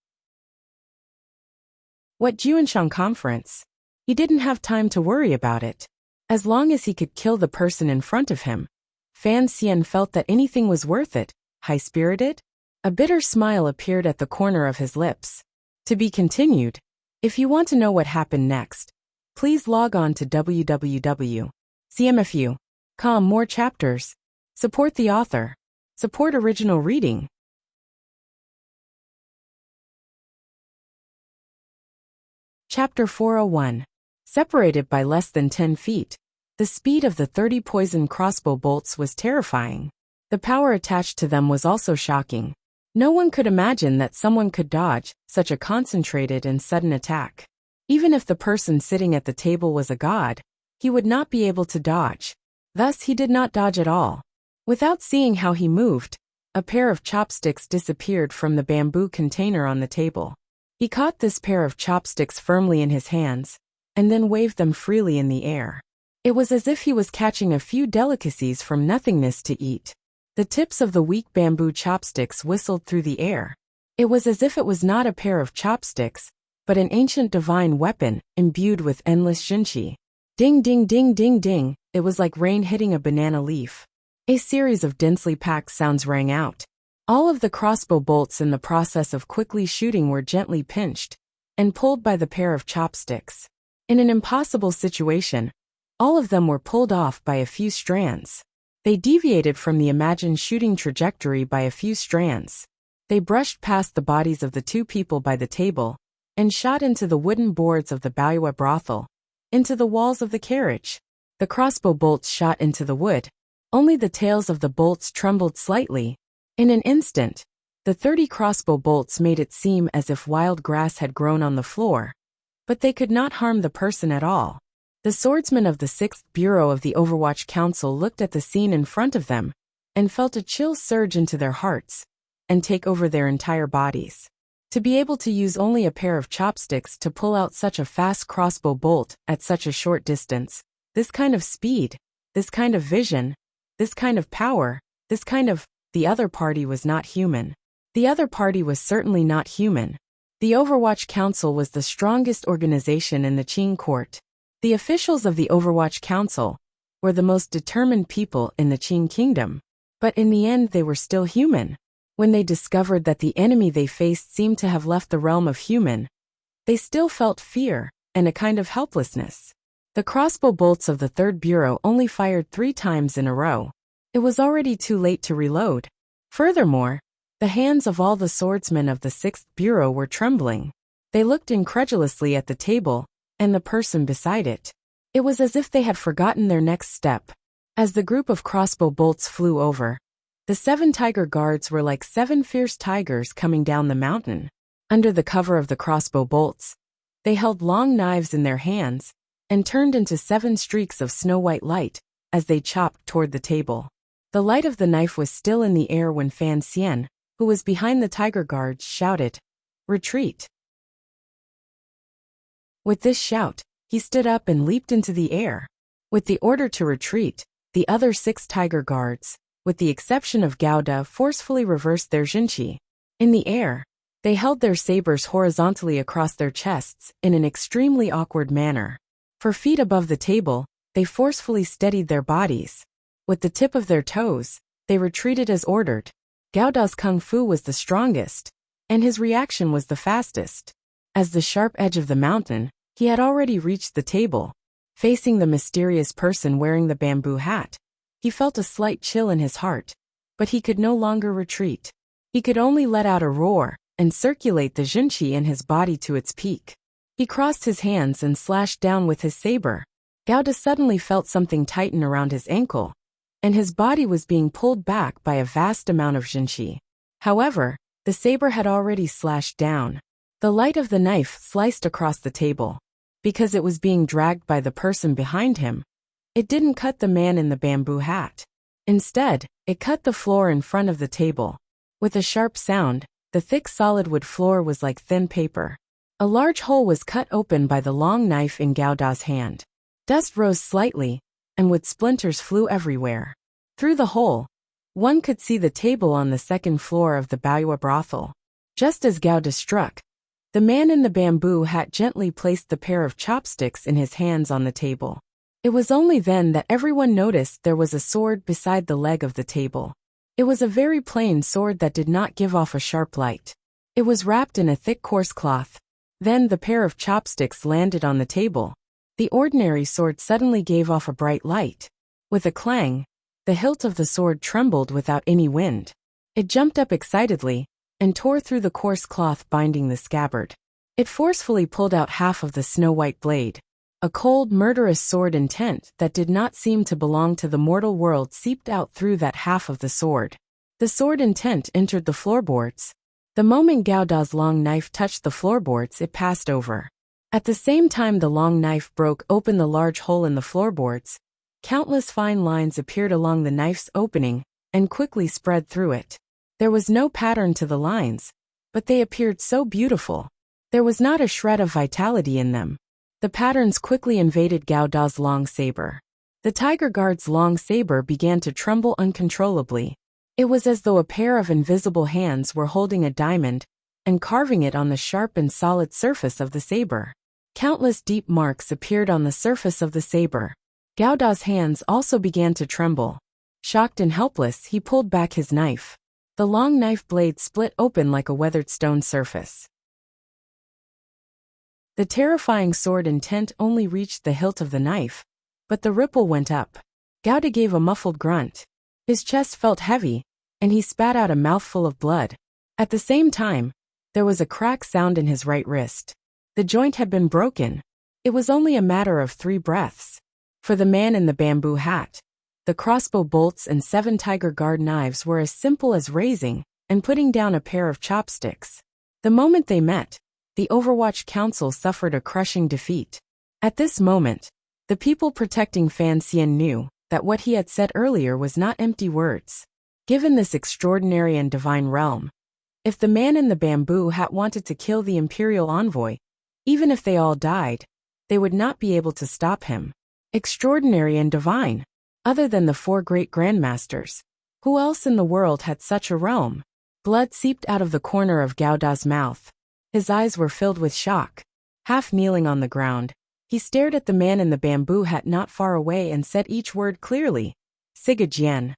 What Juanshang conference? He didn't have time to worry about it. As long as he could kill the person in front of him, Fan Xian felt that anything was worth it. High-spirited? A bitter smile appeared at the corner of his lips. To be continued. If you want to know what happened next, please log on to www.cmfu.com. More chapters. Support the author. Support original reading. Chapter 401. Separated by less than 10 feet, the speed of the 30 poison crossbow bolts was terrifying. The power attached to them was also shocking. No one could imagine that someone could dodge such a concentrated and sudden attack. Even if the person sitting at the table was a god, he would not be able to dodge. Thus he did not dodge at all. Without seeing how he moved, a pair of chopsticks disappeared from the bamboo container on the table. He caught this pair of chopsticks firmly in his hands, and then waved them freely in the air. It was as if he was catching a few delicacies from nothingness to eat. The tips of the weak bamboo chopsticks whistled through the air. It was as if it was not a pair of chopsticks, but an ancient divine weapon, imbued with endless xinqi. Ding ding ding ding ding, it was like rain hitting a banana leaf. A series of densely packed sounds rang out. All of the crossbow bolts in the process of quickly shooting were gently pinched and pulled by the pair of chopsticks. In an impossible situation, all of them were pulled off by a few strands. They deviated from the imagined shooting trajectory by a few strands. They brushed past the bodies of the 2 people by the table and shot into the wooden boards of the Baoyue brothel, into the walls of the carriage. The crossbow bolts shot into the wood. Only the tails of the bolts trembled slightly. In an instant, the 30 crossbow bolts made it seem as if wild grass had grown on the floor. But they could not harm the person at all. The swordsmen of the 6th Bureau of the Overwatch Council looked at the scene in front of them and felt a chill surge into their hearts and take over their entire bodies. To be able to use only a pair of chopsticks to pull out such a fast crossbow bolt at such a short distance, this kind of speed, this kind of vision, this kind of power, this kind of... The other party was not human. The other party was certainly not human. The Overwatch Council was the strongest organization in the Qing court. The officials of the Overwatch Council were the most determined people in the Qing kingdom. But in the end they were still human. When they discovered that the enemy they faced seemed to have left the realm of human, they still felt fear and a kind of helplessness. The crossbow bolts of the 3rd Bureau only fired 3 times in a row. It was already too late to reload. Furthermore, the hands of all the swordsmen of the 6th Bureau were trembling. They looked incredulously at the table and the person beside it. It was as if they had forgotten their next step. As the group of crossbow bolts flew over, the 7 tiger guards were like 7 fierce tigers coming down the mountain. Under the cover of the crossbow bolts, they held long knives in their hands and turned into 7 streaks of snow-white light as they chopped toward the table. The light of the knife was still in the air when Fan Xian, who was behind the tiger guards, shouted, "Retreat!" With this shout, he stood up and leaped into the air. With the order to retreat, the other 6 tiger guards, with the exception of Gao Da, forcefully reversed their jinqi. In the air, they held their sabers horizontally across their chests in an extremely awkward manner. 4 feet above the table, they forcefully steadied their bodies. With the tip of their toes, they retreated as ordered. Gao Da's kung fu was the strongest, and his reaction was the fastest. As the sharp edge of the mountain, he had already reached the table. Facing the mysterious person wearing the bamboo hat, he felt a slight chill in his heart, but he could no longer retreat. He could only let out a roar and circulate the jinqi in his body to its peak. He crossed his hands and slashed down with his saber. Gao Da suddenly felt something tighten around his ankle, and his body was being pulled back by a vast amount of jinqi. However, the saber had already slashed down. The light of the knife sliced across the table. Because it was being dragged by the person behind him, it didn't cut the man in the bamboo hat. Instead, it cut the floor in front of the table. With a sharp sound, the thick solid wood floor was like thin paper. A large hole was cut open by the long knife in Gao Da's hand. Dust rose slightly, and wood splinters flew everywhere. Through the hole, one could see the table on the second floor of the Baoyue brothel. Just as Gao Da struck, the man in the bamboo hat gently placed the pair of chopsticks in his hands on the table. It was only then that everyone noticed there was a sword beside the leg of the table. It was a very plain sword that did not give off a sharp light. It was wrapped in a thick coarse cloth. Then the pair of chopsticks landed on the table. The ordinary sword suddenly gave off a bright light. With a clang, the hilt of the sword trembled without any wind. It jumped up excitedly and tore through the coarse cloth binding the scabbard. It forcefully pulled out half of the snow-white blade. A cold, murderous sword intent that did not seem to belong to the mortal world seeped out through that half of the sword. The sword intent entered the floorboards. The moment Gao Da's long knife touched the floorboards, it passed over. At the same time the long knife broke open the large hole in the floorboards, countless fine lines appeared along the knife's opening and quickly spread through it. There was no pattern to the lines, but they appeared so beautiful. There was not a shred of vitality in them. The patterns quickly invaded Gao Da's long saber. The tiger guard's long saber began to tremble uncontrollably. It was as though a pair of invisible hands were holding a diamond and carving it on the sharp and solid surface of the saber. Countless deep marks appeared on the surface of the saber. Gao Da's hands also began to tremble. Shocked and helpless, he pulled back his knife. The long knife blade split open like a weathered stone surface. The terrifying sword intent only reached the hilt of the knife, but the ripple went up. Gao Da gave a muffled grunt. His chest felt heavy, and he spat out a mouthful of blood. At the same time, there was a crack sound in his right wrist. The joint had been broken. It was only a matter of 3 breaths. For the man in the bamboo hat, the crossbow bolts and 7 tiger guard knives were as simple as raising and putting down a pair of chopsticks. The moment they met, the Overwatch Council suffered a crushing defeat. At this moment, the people protecting Fan Xian knew that what he had said earlier was not empty words. Given this extraordinary and divine realm, if the man in the bamboo hat wanted to kill the imperial envoy, even if they all died, they would not be able to stop him. Extraordinary and divine. Other than the 4 great grandmasters, who else in the world had such a realm? Blood seeped out of the corner of Gao Da's mouth. His eyes were filled with shock. Half kneeling on the ground, he stared at the man in the bamboo hat not far away and said each word clearly. Siga Jian.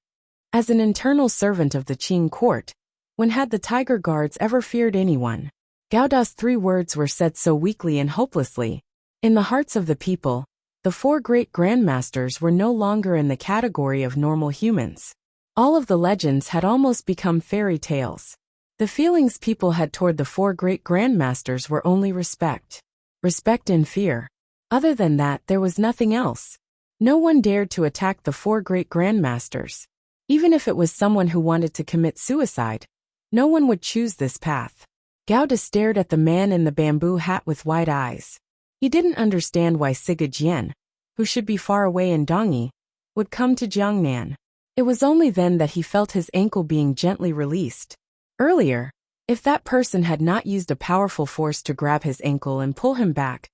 As an internal servant of the Qing court, when had the tiger guards ever feared anyone? Gao Da's 3 words were said so weakly and hopelessly. In the hearts of the people, the 4 great grandmasters were no longer in the category of normal humans. All of the legends had almost become fairy tales. The feelings people had toward the 4 great grandmasters were only respect. Respect and fear. Other than that, there was nothing else. No one dared to attack the 4 great grandmasters. Even if it was someone who wanted to commit suicide, no one would choose this path. Gao Da stared at the man in the bamboo hat with wide eyes. He didn't understand why Siga Jian, who should be far away in Dongyi, would come to Jiangnan. It was only then that he felt his ankle being gently released. Earlier, if that person had not used a powerful force to grab his ankle and pull him back,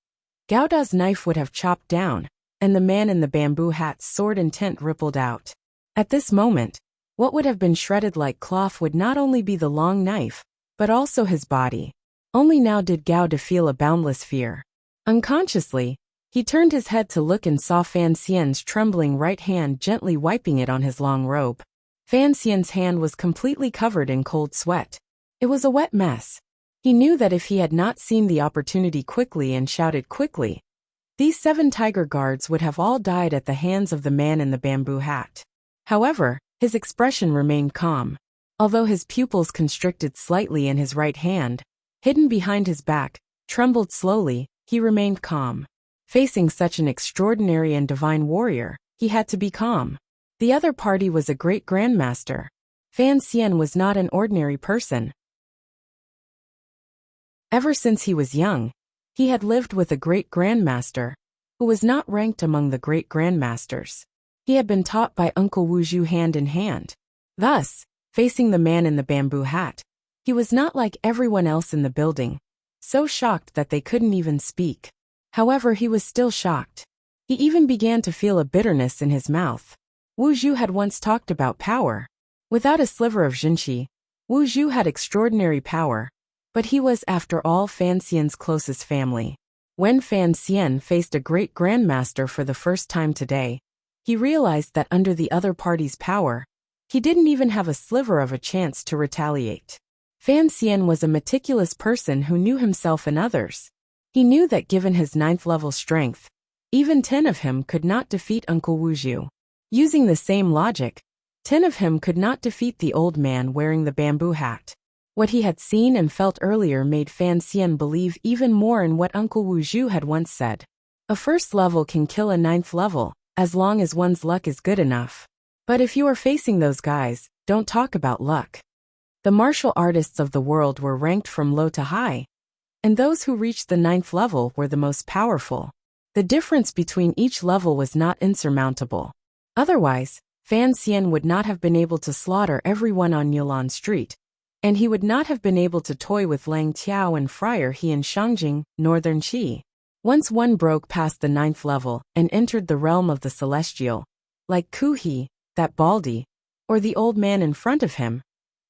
Gao Da's knife would have chopped down, and the man in the bamboo hat's sword intent rippled out. At this moment, what would have been shredded like cloth would not only be the long knife, but also his body. Only now did Gao Da feel a boundless fear. Unconsciously, he turned his head to look and saw Fan Xian's trembling right hand gently wiping it on his long robe. Fan Xian's hand was completely covered in cold sweat. It was a wet mess. He knew that if he had not seen the opportunity quickly and shouted quickly, these 7 tiger guards would have all died at the hands of the man in the bamboo hat. However, his expression remained calm. Although his pupils constricted slightly and his right hand, hidden behind his back, trembled slowly, he remained calm. Facing such an extraordinary and divine warrior, he had to be calm. The other party was a great grandmaster. Fan Xian was not an ordinary person. Ever since he was young, he had lived with a great grandmaster, who was not ranked among the great grandmasters. He had been taught by Uncle Wuxia hand in hand. Thus, facing the man in the bamboo hat, he was not like everyone else in the building, so shocked that they couldn't even speak. However, he was still shocked. He even began to feel a bitterness in his mouth. Wu Zhu had once talked about power. Without a sliver of Jinqi, Wu Zhu had extraordinary power, but he was, after all, Fan Xian's closest family. When Fan Xian faced a great grandmaster for the first time today, he realized that under the other party's power, he didn't even have a sliver of a chance to retaliate. Fan Xian was a meticulous person who knew himself and others. He knew that given his 9th level strength, even 10 of him could not defeat Uncle Wuxia. Using the same logic, 10 of him could not defeat the old man wearing the bamboo hat. What he had seen and felt earlier made Fan Xian believe even more in what Uncle Wuxia had once said. A 1st level can kill a 9th level, as long as one's luck is good enough. But if you are facing those guys, don't talk about luck. The martial artists of the world were ranked from low to high, and those who reached the 9th level were the most powerful. The difference between each level was not insurmountable. Otherwise, Fan Xian would not have been able to slaughter everyone on Yilan Street, and he would not have been able to toy with Lang Tiao and Friar He in Shangjing, Northern Qi. Once one broke past the 9th level and entered the realm of the celestial, like Ku He, that Baldi, or the old man in front of him,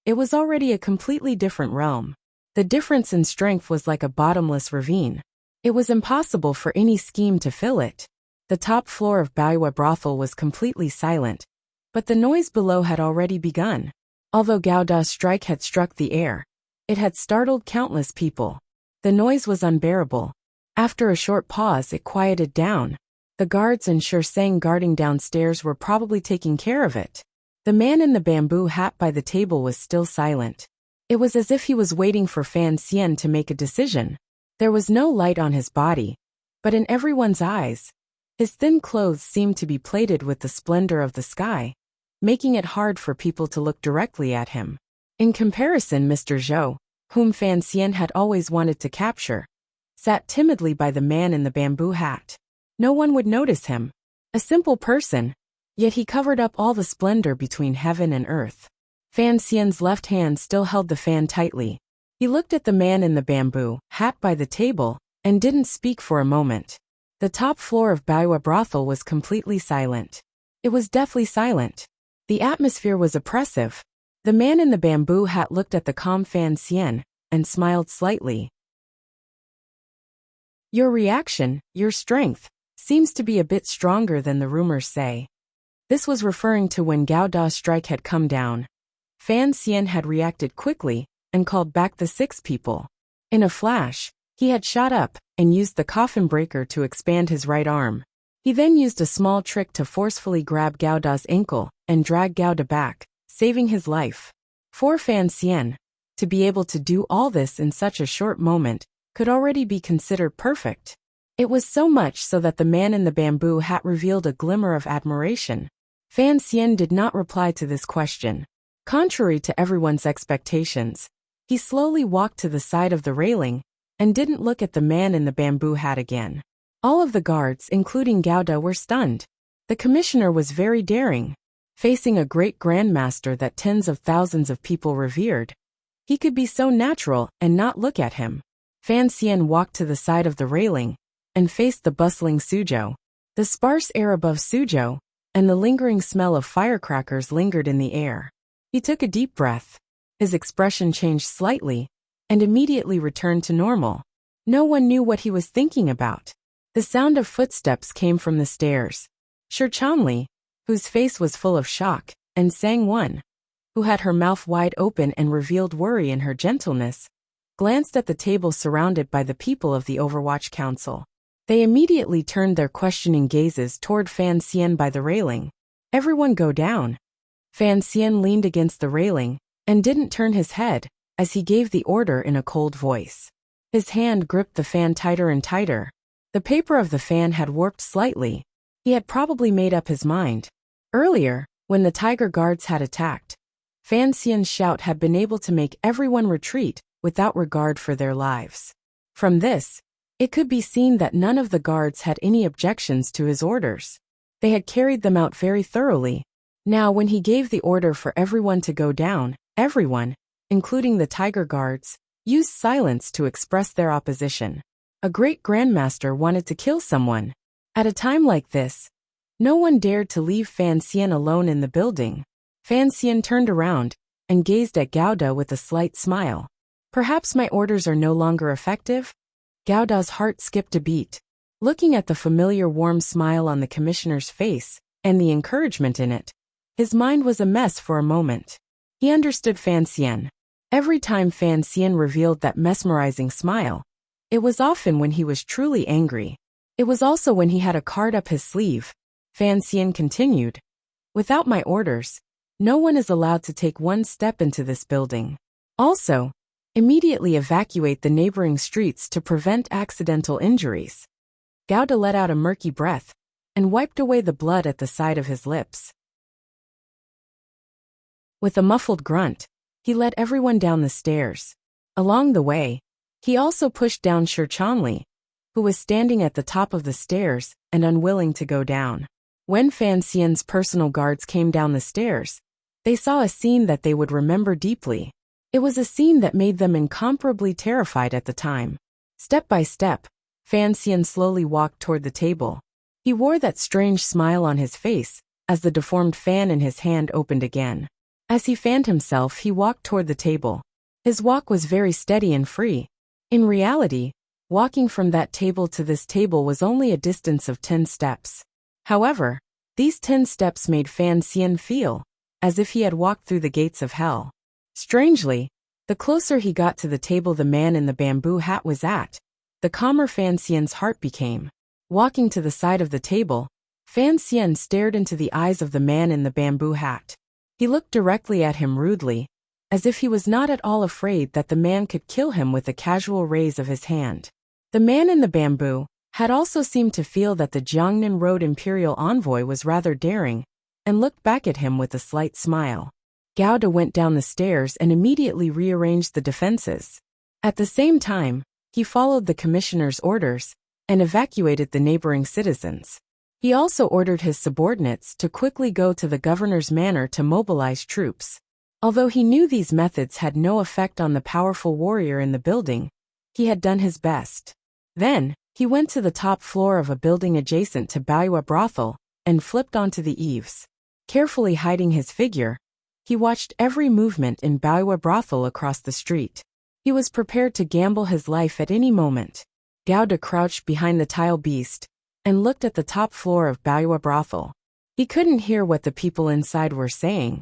it was already a completely different realm. The difference in strength was like a bottomless ravine. It was impossible for any scheme to fill it. The top floor of Baiwa brothel was completely silent, but the noise below had already begun. Although Gao Da's strike had struck the air, it had startled countless people. The noise was unbearable. After a short pause, it quieted down. The guards and Shursang guarding downstairs were probably taking care of it. The man in the bamboo hat by the table was still silent. It was as if he was waiting for Fan Xian to make a decision. There was no light on his body, but in everyone's eyes, his thin clothes seemed to be plated with the splendor of the sky, making it hard for people to look directly at him. In comparison, Mr. Zhou, whom Fan Xian had always wanted to capture, sat timidly by the man in the bamboo hat. No one would notice him. A simple person, yet he covered up all the splendor between heaven and earth. Fan Xian's left hand still held the fan tightly. He looked at the man in the bamboo hat by the table and didn't speak for a moment. The top floor of Baiwa brothel was completely silent. It was deathly silent. The atmosphere was oppressive. The man in the bamboo hat looked at the calm Fan Xian and smiled slightly. Your reaction, your strength, seems to be a bit stronger than the rumors say. This was referring to when Gao Da's strike had come down. Fan Xian had reacted quickly and called back the 6 people. In a flash, he had shot up and used the coffin breaker to expand his right arm. He then used a small trick to forcefully grab Gao Da's ankle and drag Gao Da back, saving his life. For Fan Xian, to be able to do all this in such a short moment could already be considered perfect. It was so much so that the man in the bamboo hat revealed a glimmer of admiration. Fan Xian did not reply to this question. Contrary to everyone's expectations, he slowly walked to the side of the railing and didn't look at the man in the bamboo hat again. All of the guards, including Gao Da, were stunned. The commissioner was very daring. Facing a great grandmaster that tens of thousands of people revered, he could be so natural and not look at him. Fan Xian walked to the side of the railing and faced the bustling Suzhou. The sparse air above Suzhou and the lingering smell of firecrackers lingered in the air. He took a deep breath. His expression changed slightly and immediately returned to normal. No one knew what he was thinking about. The sound of footsteps came from the stairs. Shirchanli, whose face was full of shock, and Sang-won, who had her mouth wide open and revealed worry in her gentleness, glanced at the table surrounded by the people of the Overwatch Council. They immediately turned their questioning gazes toward Fan Xian by the railing. Everyone go down. Fan Xian leaned against the railing and didn't turn his head as he gave the order in a cold voice. His hand gripped the fan tighter and tighter. The paper of the fan had warped slightly. He had probably made up his mind. Earlier, when the Tiger Guards had attacked, Fan Xian's shout had been able to make everyone retreat without regard for their lives. From this, it could be seen that none of the guards had any objections to his orders. They had carried them out very thoroughly. Now when he gave the order for everyone to go down, everyone, including the Tiger Guards, used silence to express their opposition. A great grandmaster wanted to kill someone. At a time like this, no one dared to leave Fan Xian alone in the building. Fan Xian turned around and gazed at Gouda with a slight smile. Perhaps my orders are no longer effective? Gouda's heart skipped a beat. Looking at the familiar warm smile on the commissioner's face and the encouragement in it, his mind was a mess for a moment. He understood Fan Xian. Every time Fan Xian revealed that mesmerizing smile, it was often when he was truly angry. It was also when he had a card up his sleeve. Fan Xian continued, "Without my orders, no one is allowed to take one step into this building. Also, immediately evacuate the neighboring streets to prevent accidental injuries." Gouda let out a murky breath and wiped away the blood at the side of his lips. With a muffled grunt, he led everyone down the stairs. Along the way, he also pushed down Shirchanli, who was standing at the top of the stairs and unwilling to go down. When Fan Xian's personal guards came down the stairs, they saw a scene that they would remember deeply. It was a scene that made them incomparably terrified at the time. Step by step, Fan Xian slowly walked toward the table. He wore that strange smile on his face as the deformed fan in his hand opened again. As he fanned himself, he walked toward the table. His walk was very steady and free. In reality, walking from that table to this table was only a distance of 10 steps. However, these 10 steps made Fan Xian feel as if he had walked through the gates of hell. Strangely, the closer he got to the table the man in the bamboo hat was at, the calmer Fan Xian's heart became. Walking to the side of the table, Fan Xian stared into the eyes of the man in the bamboo hat. He looked directly at him rudely, as if he was not at all afraid that the man could kill him with a casual raise of his hand. The man in the bamboo had also seemed to feel that the Jiangnan Road Imperial Envoy was rather daring, and looked back at him with a slight smile. Gouda went down the stairs and immediately rearranged the defenses. At the same time, he followed the commissioner's orders and evacuated the neighboring citizens. He also ordered his subordinates to quickly go to the governor's manor to mobilize troops. Although he knew these methods had no effect on the powerful warrior in the building, he had done his best. Then, he went to the top floor of a building adjacent to Baoyue Brothel and flipped onto the eaves. Carefully hiding his figure, he watched every movement in Baoyue Brothel across the street. He was prepared to gamble his life at any moment. Gouda crouched behind the tile beast and looked at the top floor of Baoyue Brothel. He couldn't hear what the people inside were saying,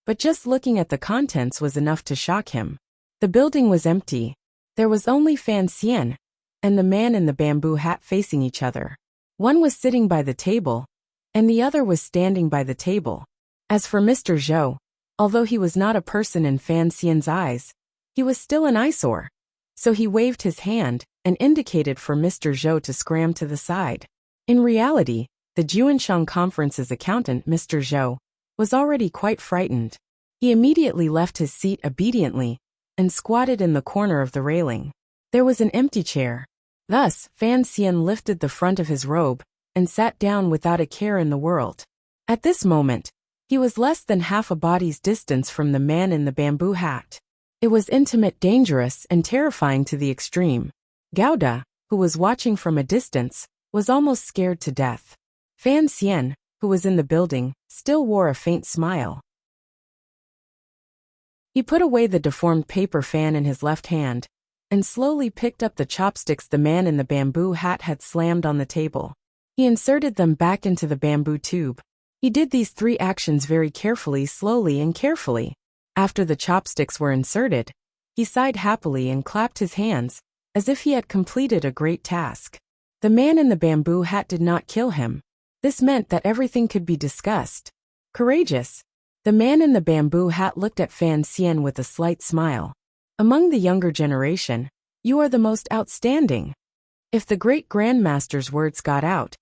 but just looking at the contents was enough to shock him. The building was empty. There was only Fan Xian and the man in the bamboo hat facing each other. One was sitting by the table, and the other was standing by the table. As for Mr. Zhou, although he was not a person in Fan Xian's eyes, he was still an eyesore. So he waved his hand and indicated for Mr. Zhou to scram to the side. In reality, the Juanshang Conference's accountant, Mr. Zhou, was already quite frightened. He immediately left his seat obediently and squatted in the corner of the railing. There was an empty chair. Thus, Fan Xian lifted the front of his robe and sat down without a care in the world. At this moment, he was less than half a body's distance from the man in the bamboo hat. It was intimate, dangerous, and terrifying to the extreme. Gouda, who was watching from a distance, was almost scared to death. Fan Xian, who was in the building, still wore a faint smile. He put away the deformed paper fan in his left hand, and slowly picked up the chopsticks the man in the bamboo hat had slammed on the table. He inserted them back into the bamboo tube. He did these 3 actions very carefully, slowly and carefully. After the chopsticks were inserted, he sighed happily and clapped his hands, as if he had completed a great task. The man in the bamboo hat did not kill him. This meant that everything could be discussed. Courageous. The man in the bamboo hat looked at Fan Xian with a slight smile. Among the younger generation, you are the most outstanding. If the great grandmaster's words got out,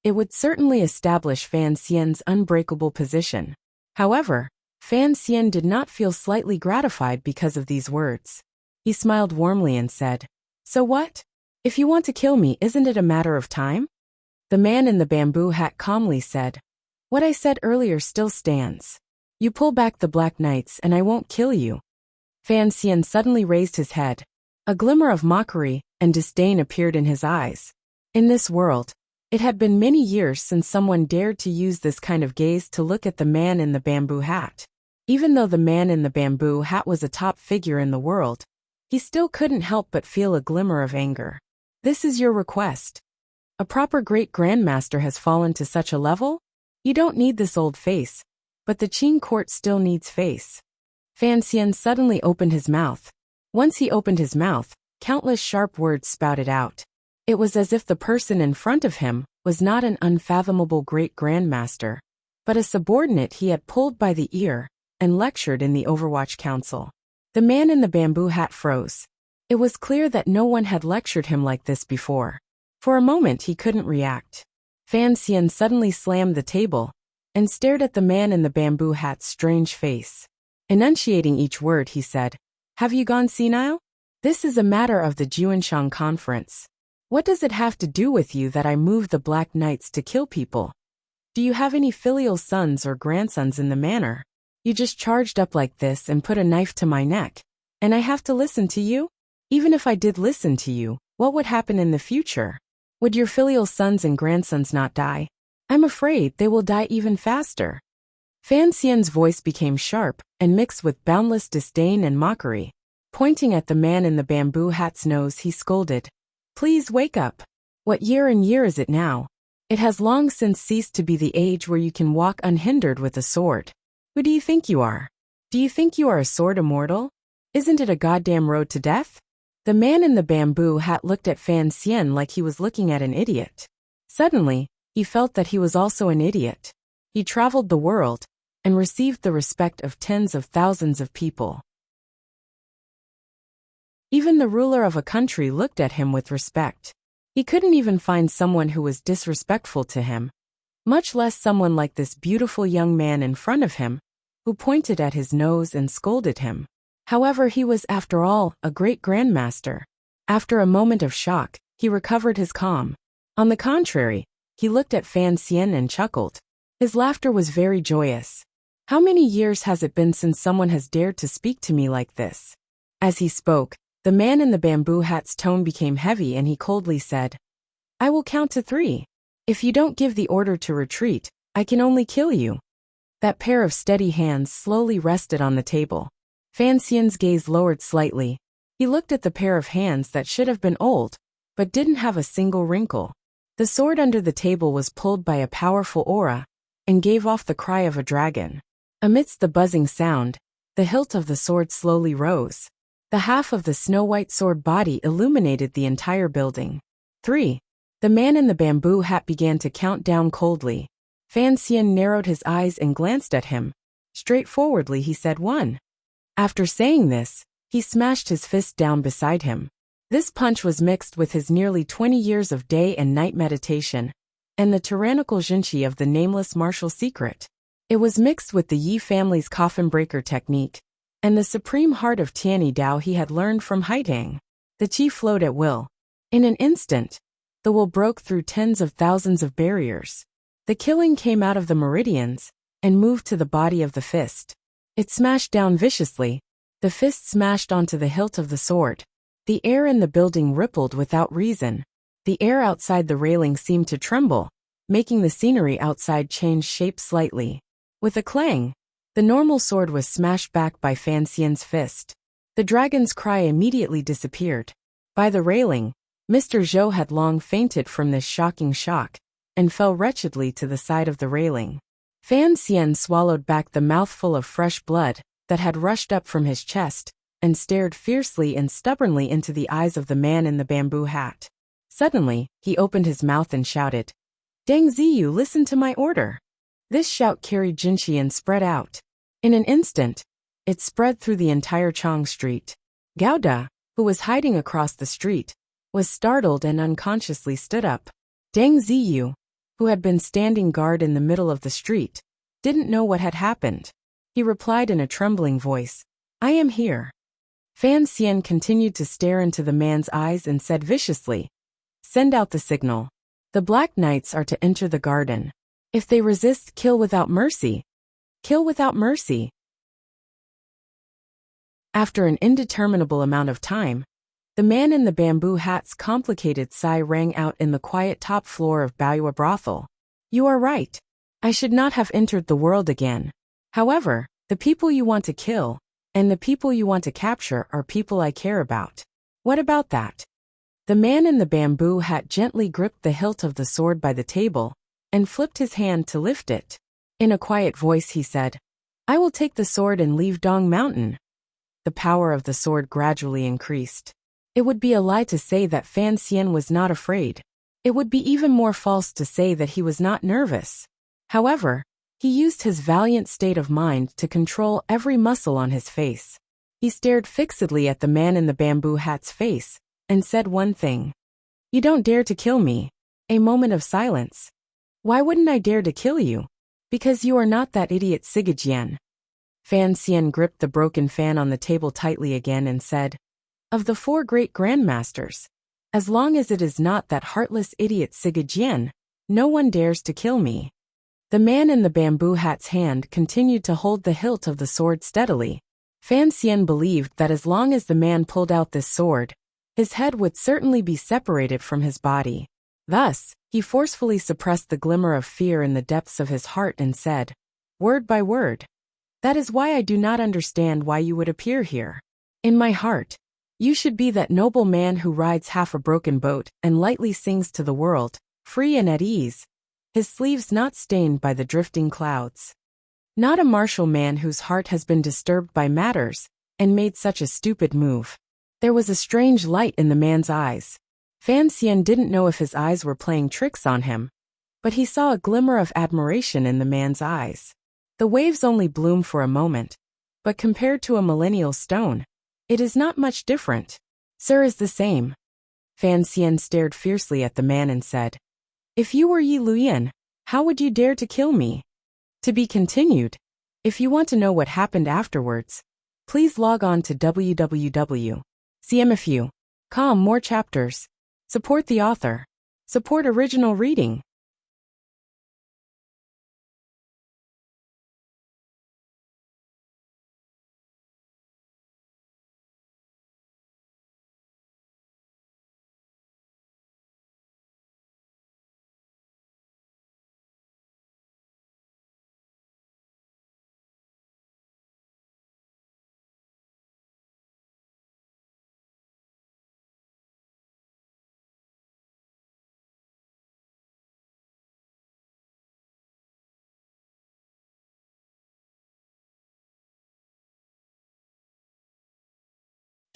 it would certainly establish Fan Xian's unbreakable position. However, Fan Xian did not feel slightly gratified because of these words. He smiled warmly and said, "So what? If you want to kill me, isn't it a matter of time?" The man in the bamboo hat calmly said, "What I said earlier still stands. You pull back the Black Knights and I won't kill you." Fan Xian suddenly raised his head. A glimmer of mockery and disdain appeared in his eyes. In this world, it had been many years since someone dared to use this kind of gaze to look at the man in the bamboo hat. Even though the man in the bamboo hat was a top figure in the world, he still couldn't help but feel a glimmer of anger. "This is your request. A proper great grandmaster has fallen to such a level? You don't need this old face, but the Qing court still needs face." Fan Xian suddenly opened his mouth. Once he opened his mouth, countless sharp words spouted out. It was as if the person in front of him was not an unfathomable great grandmaster, but a subordinate he had pulled by the ear and lectured in the Overwatch Council. The man in the bamboo hat froze. It was clear that no one had lectured him like this before. For a moment he couldn't react. Fan Xian suddenly slammed the table and stared at the man in the bamboo hat's strange face. Enunciating each word, he said, "Have you gone senile? This is a matter of the Juanshan Conference. What does it have to do with you that I moved the Black Knights to kill people? Do you have any filial sons or grandsons in the manor? You just charged up like this and put a knife to my neck, and I have to listen to you? Even if I did listen to you, what would happen in the future? Would your filial sons and grandsons not die? I'm afraid they will die even faster." Fan Xian's voice became sharp and mixed with boundless disdain and mockery. Pointing at the man in the bamboo hat's nose, he scolded, "Please wake up. What year and year is it now? It has long since ceased to be the age where you can walk unhindered with a sword. Who do you think you are? Do you think you are a sword immortal? Isn't it a goddamn road to death?" The man in the bamboo hat looked at Fan Xian like he was looking at an idiot. Suddenly, he felt that he was also an idiot. He traveled the world and received the respect of tens of thousands of people. Even the ruler of a country looked at him with respect. He couldn't even find someone who was disrespectful to him, much less someone like this beautiful young man in front of him, who pointed at his nose and scolded him. However, he was, after all, a great grandmaster. After a moment of shock, he recovered his calm. On the contrary, he looked at Fan Xian and chuckled. His laughter was very joyous. "How many years has it been since someone has dared to speak to me like this?" As he spoke, the man in the bamboo hat's tone became heavy and he coldly said, "I will count to 3. If you don't give the order to retreat, I can only kill you." That pair of steady hands slowly rested on the table. Fan Xian's gaze lowered slightly. He looked at the pair of hands that should have been old, but didn't have a single wrinkle. The sword under the table was pulled by a powerful aura and gave off the cry of a dragon. Amidst the buzzing sound, the hilt of the sword slowly rose. The half of the snow-white sword body illuminated the entire building. 3. The man in the bamboo hat began to count down coldly. Fan Xian narrowed his eyes and glanced at him. Straightforwardly he said 1. After saying this, he smashed his fist down beside him. This punch was mixed with his nearly 20 years of day and night meditation, and the tyrannical jinqi of the nameless martial secret. It was mixed with the Yi family's coffin breaker technique, and the supreme heart of Tianyi Dao he had learned from Haitang. The qi flowed at will. In an instant, the will broke through tens of thousands of barriers. The killing came out of the meridians and moved to the body of the fist. It smashed down viciously. The fist smashed onto the hilt of the sword. The air in the building rippled without reason. The air outside the railing seemed to tremble, making the scenery outside change shape slightly. With a clang, the normal sword was smashed back by Fan Xian's fist. The dragon's cry immediately disappeared. By the railing, Mr. Zhou had long fainted from this shocking shock, and fell wretchedly to the side of the railing. Fan Xian swallowed back the mouthful of fresh blood that had rushed up from his chest, and stared fiercely and stubbornly into the eyes of the man in the bamboo hat. Suddenly, he opened his mouth and shouted, "Deng Ziyu, listen to my order." This shout carried Jinxi and spread out. In an instant, it spread through the entire Chong Street. Gao Da, who was hiding across the street, was startled and unconsciously stood up. Deng Ziyu, who had been standing guard in the middle of the street, didn't know what had happened. He replied in a trembling voice, "I am here." Fan Xian continued to stare into the man's eyes and said viciously, "Send out the signal. The Black Knights are to enter the garden. If they resist, kill without mercy. Kill without mercy." After an indeterminable amount of time, the man in the bamboo hat's complicated sigh rang out in the quiet top floor of Baoyue brothel. "You are right. I should not have entered the world again. However, the people you want to kill, and the people you want to capture are people I care about. What about that?" The man in the bamboo hat gently gripped the hilt of the sword by the table, and flipped his hand to lift it. In a quiet voice he said, "I will take the sword and leave Dong Mountain." The power of the sword gradually increased. It would be a lie to say that Fan Xian was not afraid. It would be even more false to say that he was not nervous. However, he used his valiant state of mind to control every muscle on his face. He stared fixedly at the man in the bamboo hat's face, and said one thing. "You don't dare to kill me." A moment of silence. "Why wouldn't I dare to kill you? Because you are not that idiot Sigajian." Fan Xian gripped the broken fan on the table tightly again and said, "Of the 4 great grandmasters, as long as it is not that heartless idiot Sigajian, no one dares to kill me." The man in the bamboo hat's hand continued to hold the hilt of the sword steadily. Fan Xian believed that as long as the man pulled out this sword, his head would certainly be separated from his body. Thus, he forcefully suppressed the glimmer of fear in the depths of his heart and said, word by word, "That is why I do not understand why you would appear here. In my heart, you should be that noble man who rides half a broken boat and lightly sings to the world, free and at ease, his sleeves not stained by the drifting clouds. Not a martial man whose heart has been disturbed by matters and made such a stupid move." There was a strange light in the man's eyes. Fan Xian didn't know if his eyes were playing tricks on him, but he saw a glimmer of admiration in the man's eyes. The waves only bloom for a moment, but compared to a millennial stone, it is not much different. "Sir is the same." Fan Xian stared fiercely at the man and said, "If you were Yi Luyan, how would you dare to kill me?" To be continued. If you want to know what happened afterwards, please log on to www.cmfu.com. More chapters. Support the author. Support original reading.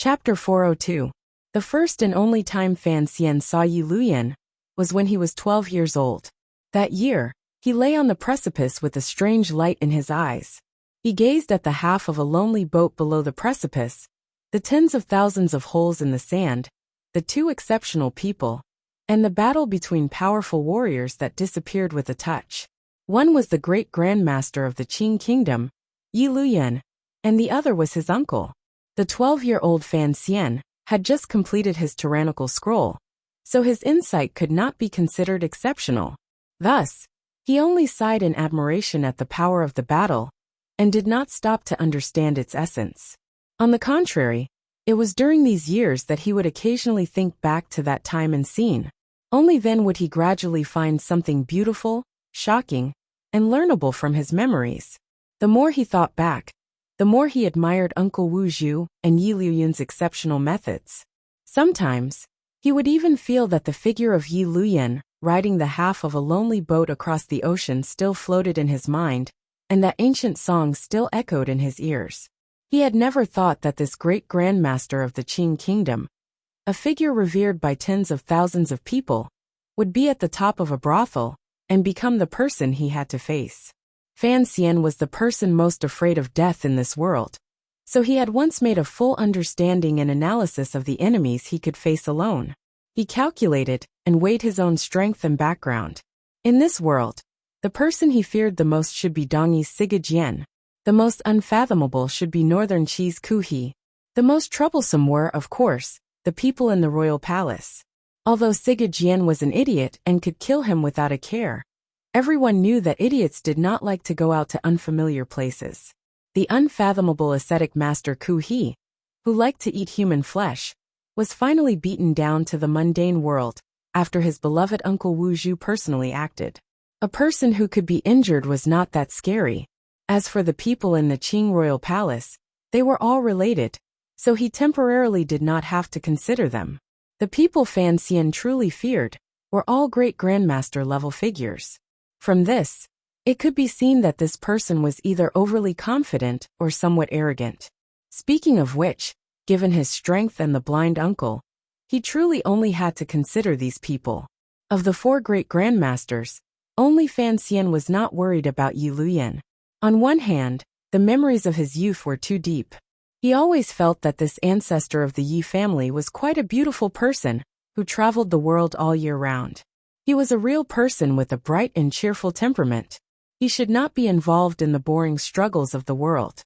Chapter 402. The first and only time Fan Xian saw Yi Luyan was when he was 12 years old. That year, he lay on the precipice with a strange light in his eyes. He gazed at the half of a lonely boat below the precipice, the tens of thousands of holes in the sand, the 2 exceptional people, and the battle between powerful warriors that disappeared with a touch. One was the great grandmaster of the Qing kingdom, Yi Luyan, and the other was his uncle. The 12-year-old Fan Xian had just completed his tyrannical scroll, so his insight could not be considered exceptional. Thus, he only sighed in admiration at the power of the battle, and did not stop to understand its essence. On the contrary, it was during these years that he would occasionally think back to that time and scene. Only then would he gradually find something beautiful, shocking, and learnable from his memories. The more he thought back, the more he admired Uncle Wu Zhu and Yi Luyun's exceptional methods. Sometimes, he would even feel that the figure of Yi Luyan, riding the half of a lonely boat across the ocean, still floated in his mind, and that ancient song still echoed in his ears. He had never thought that this great grandmaster of the Qing kingdom, a figure revered by tens of thousands of people, would be at the top of a brothel and become the person he had to face. Fan Xian was the person most afraid of death in this world, so he had once made a full understanding and analysis of the enemies he could face alone. He calculated and weighed his own strength and background. In this world, the person he feared the most should be Dongyi's Siga Jian. The most unfathomable should be Northern Qi's Ku He. The most troublesome were, of course, the people in the royal palace. Although Siga Jian was an idiot and could kill him without a care, everyone knew that idiots did not like to go out to unfamiliar places. The unfathomable ascetic master Ku He, who liked to eat human flesh, was finally beaten down to the mundane world after his beloved Uncle Wu Zhu personally acted. A person who could be injured was not that scary. As for the people in the Qing royal palace, they were all related, so he temporarily did not have to consider them. The people Fan Xian truly feared were all great grandmaster level figures. From this, it could be seen that this person was either overly confident or somewhat arrogant. Speaking of which, given his strength and the blind uncle, he truly only had to consider these people. Of the four great grandmasters, only Fan Xian was not worried about Yi Luyan. On one hand, the memories of his youth were too deep. He always felt that this ancestor of the Yi family was quite a beautiful person who traveled the world all year round. He was a real person with a bright and cheerful temperament. He should not be involved in the boring struggles of the world.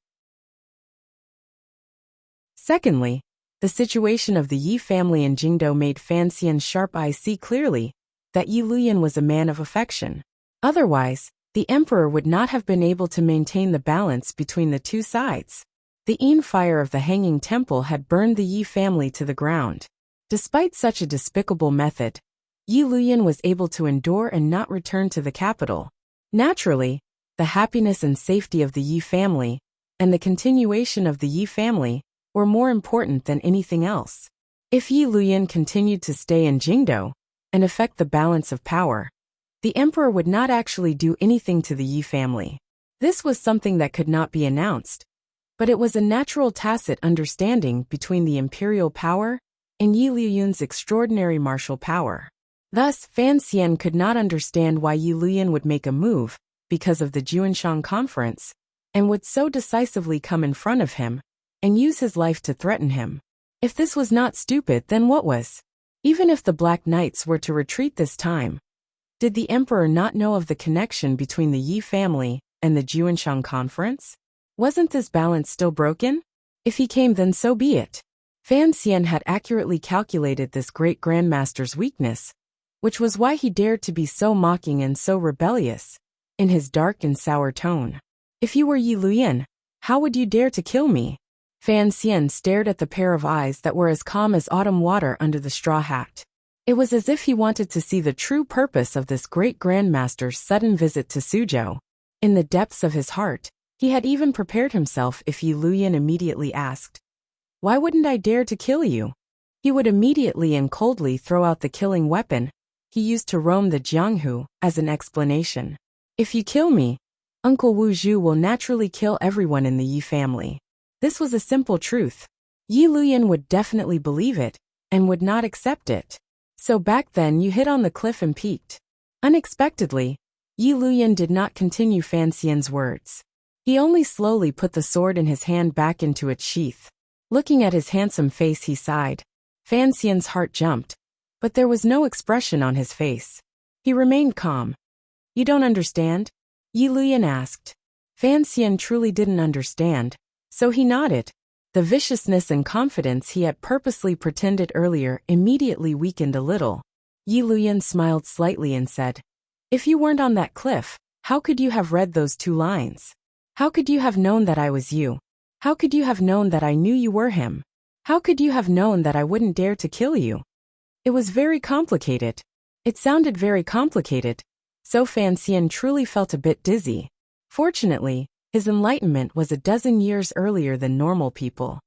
Secondly, the situation of the Yi family in Jingdou made Fan Xian's sharp eyes see clearly that Yi Luyan was a man of affection. Otherwise, the emperor would not have been able to maintain the balance between the two sides. The Yin fire of the Hanging Temple had burned the Yi family to the ground. Despite such a despicable method, Yi Luyan was able to endure and not return to the capital. Naturally, the happiness and safety of the Yi family and the continuation of the Yi family were more important than anything else. If Yi Luyan continued to stay in Jingdou and affect the balance of power, the emperor would not actually do anything to the Yi family. This was something that could not be announced, but it was a natural tacit understanding between the imperial power and Yi Luyan's extraordinary martial power. Thus, Fan Xian could not understand why Yi Luyan would make a move because of the Juanshan conference and would so decisively come in front of him and use his life to threaten him. If this was not stupid, then what was? Even if the Black Knights were to retreat this time, did the emperor not know of the connection between the Yi family and the Juanshan conference? Wasn't this balance still broken? If he came, then so be it. Fan Xian had accurately calculated this great grandmaster's weakness, which was why he dared to be so mocking and so rebellious in his dark and sour tone. If you were Yi Luyan, how would you dare to kill me? Fan Xian stared at the pair of eyes that were as calm as autumn water under the straw hat. It was as if he wanted to see the true purpose of this great grandmaster's sudden visit to Suzhou. In the depths of his heart, he had even prepared himself if Yi Luyan immediately asked, "Why wouldn't I dare to kill you?" He would immediately and coldly throw out the killing weapon he used to roam the Jianghu as an explanation. "If you kill me, Uncle Wu Zhu will naturally kill everyone in the Yi family." This was a simple truth. Yi Luyan would definitely believe it and would not accept it. So back then you hid on the cliff and peeked. Unexpectedly, Yi Luyan did not continue Fan Xian's words. He only slowly put the sword in his hand back into its sheath. Looking at his handsome face, he sighed. Fan Xian's heart jumped, but there was no expression on his face. He remained calm. "You don't understand?" Yi Luyan asked. Fan Xian truly didn't understand, so he nodded. The viciousness and confidence he had purposely pretended earlier immediately weakened a little. Yi Luyan smiled slightly and said, "If you weren't on that cliff, how could you have read those 2 lines? How could you have known that I was you? How could you have known that I knew you were him? How could you have known that I wouldn't dare to kill you?" It was very complicated. It sounded very complicated, so Fan Xian truly felt a bit dizzy. Fortunately, his enlightenment was a dozen years earlier than normal people.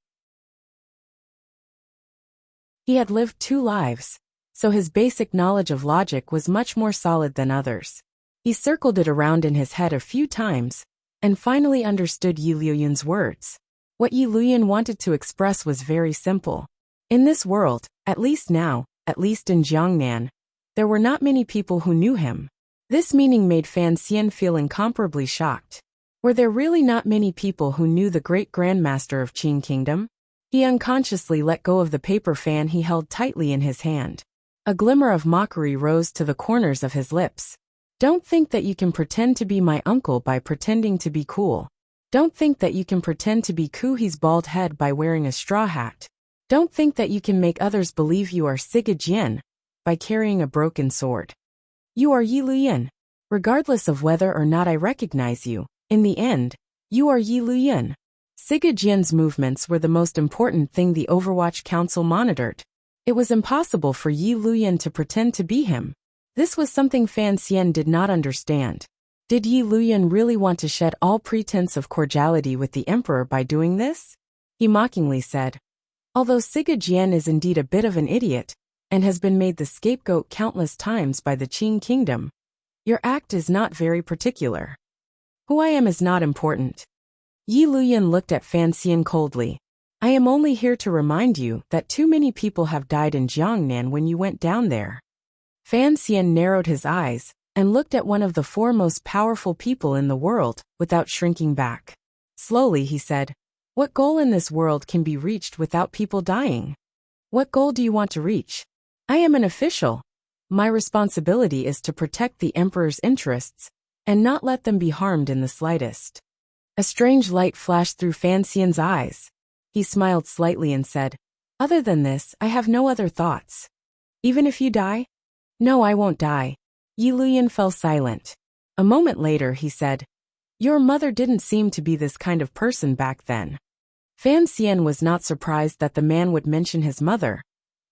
He had lived 2 lives, so his basic knowledge of logic was much more solid than others. He circled it around in his head a few times, and finally understood Yi Luoyun's words. What Yi Luoyun wanted to express was very simple. In this world, at least now, at least in Jiangnan, there were not many people who knew him. This meaning made Fan Xian feel incomparably shocked. Were there really not many people who knew the great grandmaster of Qin Kingdom? He unconsciously let go of the paper fan he held tightly in his hand. A glimmer of mockery rose to the corners of his lips. Don't think that you can pretend to be my uncle by pretending to be cool. Don't think that you can pretend to be Kuhi's bald head by wearing a straw hat. Don't think that you can make others believe you are Siga Jian by carrying a broken sword. You are Yi Luoyun. Regardless of whether or not I recognize you, in the end, you are Yi Luoyun. Siga Jian's movements were the most important thing the Overwatch Council monitored. It was impossible for Yi Luoyun to pretend to be him. This was something Fan Xian did not understand. Did Yi Luoyun really want to shed all pretense of cordiality with the emperor by doing this? He mockingly said, although Siga Jian is indeed a bit of an idiot, and has been made the scapegoat countless times by the Qin Kingdom, your act is not very particular. Who I am is not important. Yi Luoyun looked at Fan Xian coldly. I am only here to remind you that too many people have died in Jiangnan when you went down there. Fan Xian narrowed his eyes and looked at one of the 4 most powerful people in the world without shrinking back. Slowly he said, what goal in this world can be reached without people dying? What goal do you want to reach? I am an official. My responsibility is to protect the emperor's interests and not let them be harmed in the slightest. A strange light flashed through Fan Xian's eyes. He smiled slightly and said, other than this, I have no other thoughts. Even if you die? No, I won't die. Yi Luoyun fell silent. A moment later he said, your mother didn't seem to be this kind of person back then. Fan Xian was not surprised that the man would mention his mother,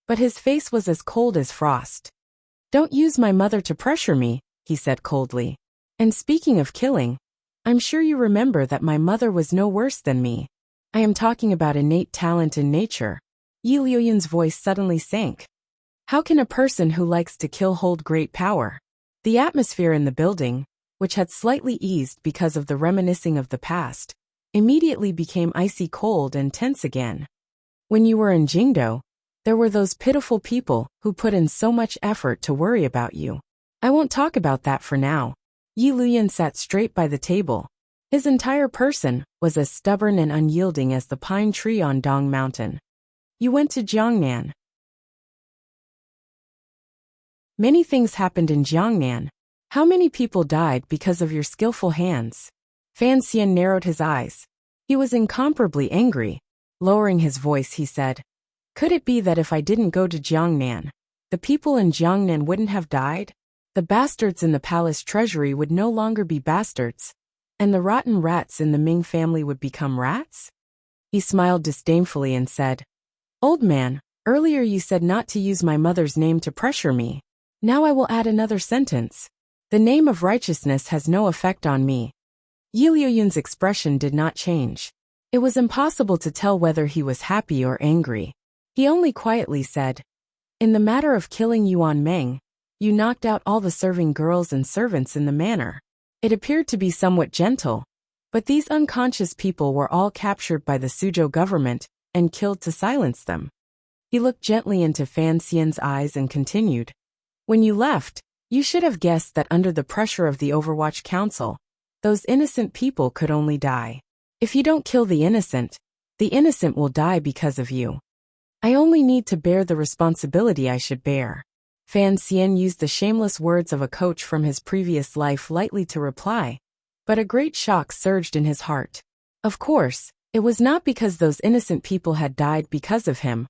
but his face was as cold as frost. Don't use my mother to pressure me, he said coldly. And speaking of killing, I'm sure you remember that my mother was no worse than me. I am talking about innate talent in nature. Yi Luoyun's voice suddenly sank. How can a person who likes to kill hold great power? The atmosphere in the building, which had slightly eased because of the reminiscing of the past, immediately became icy cold and tense again. When you were in Jingdo, there were those pitiful people who put in so much effort to worry about you. I won't talk about that for now. Yi Luoyun sat straight by the table. His entire person was as stubborn and unyielding as the pine tree on Dong Mountain. You went to Jiangnan. Many things happened in Jiangnan. How many people died because of your skillful hands? Fan Xian narrowed his eyes. He was incomparably angry. Lowering his voice, he said, could it be that if I didn't go to Jiangnan, the people in Jiangnan wouldn't have died? The bastards in the palace treasury would no longer be bastards, and the rotten rats in the Ming family would become rats? He smiled disdainfully and said, old man, earlier you said not to use my mother's name to pressure me. Now I will add another sentence. The name of righteousness has no effect on me. Yi Luoyun's expression did not change. It was impossible to tell whether he was happy or angry. He only quietly said, in the matter of killing Yuan Meng, you knocked out all the serving girls and servants in the manor. It appeared to be somewhat gentle, but these unconscious people were all captured by the Suzhou government and killed to silence them. He looked gently into Fan Xian's eyes and continued, when you left, you should have guessed that under the pressure of the Overwatch Council, those innocent people could only die. If you don't kill the innocent will die because of you. I only need to bear the responsibility I should bear. Fan Xian used the shameless words of a coach from his previous life lightly to reply, but a great shock surged in his heart. Of course, it was not because those innocent people had died because of him,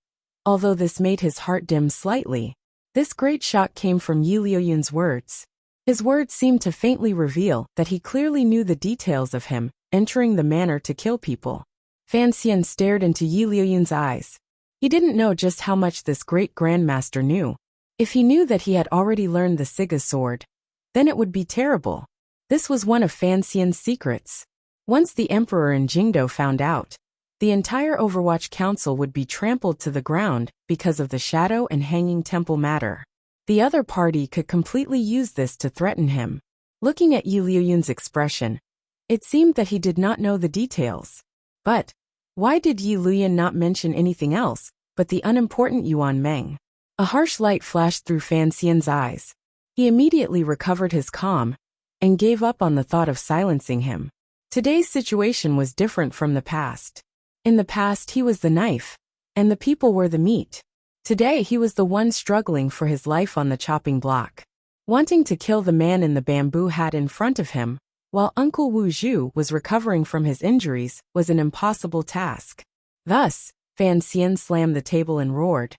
although this made his heart dim slightly. This great shock came from Yi Luoyun's words. His words seemed to faintly reveal that he clearly knew the details of him entering the manor to kill people. Fan Xian stared into Yi Luoyun's eyes. He didn't know just how much this great grandmaster knew, If he knew that he had already learned the Siga sword, then it would be terrible. This was one of Fan Xian's secrets. Once the Emperor and Jingdo found out, the entire Overwatch Council would be trampled to the ground because of the Shadow and Hanging Temple matter. The other party could completely use this to threaten him. Looking at Yi Liuyun's expression, it seemed that he did not know the details. But why did Yi Liuyun not mention anything else but the unimportant Yuan Meng? A harsh light flashed through Fan Xian's eyes. He immediately recovered his calm and gave up on the thought of silencing him. Today's situation was different from the past. In the past he was the knife, and the people were the meat. Today he was the one struggling for his life on the chopping block. Wanting to kill the man in the bamboo hat in front of him, while Uncle Wu Zhu was recovering from his injuries, was an impossible task. Thus, Fan Xian slammed the table and roared,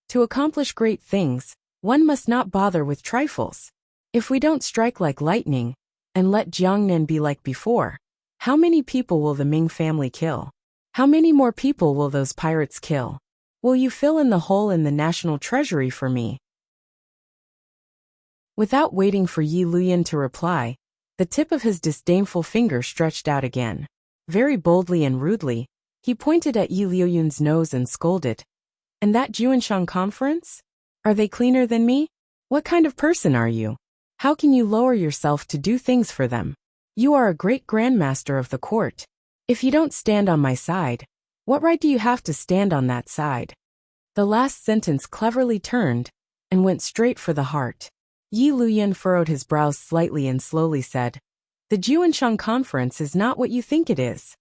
"To accomplish great things, one must not bother with trifles. If we don't strike like lightning, and let Jiangnan be like before, how many people will the Ming family kill? How many more people will those pirates kill? Will you fill in the hole in the national treasury for me?" Without waiting for Yi Liuyun to reply, the tip of his disdainful finger stretched out again. Very boldly and rudely, he pointed at Yi Liuyun's nose and scolded, "And that Juanshan conference? Are they cleaner than me? What kind of person are you? How can you lower yourself to do things for them? You are a great grandmaster of the court. If you don't stand on my side, what right do you have to stand on that side?" The last sentence cleverly turned and went straight for the heart. Yi Liuyun furrowed his brows slightly and slowly said, "The Juanshan conference is not what you think it is.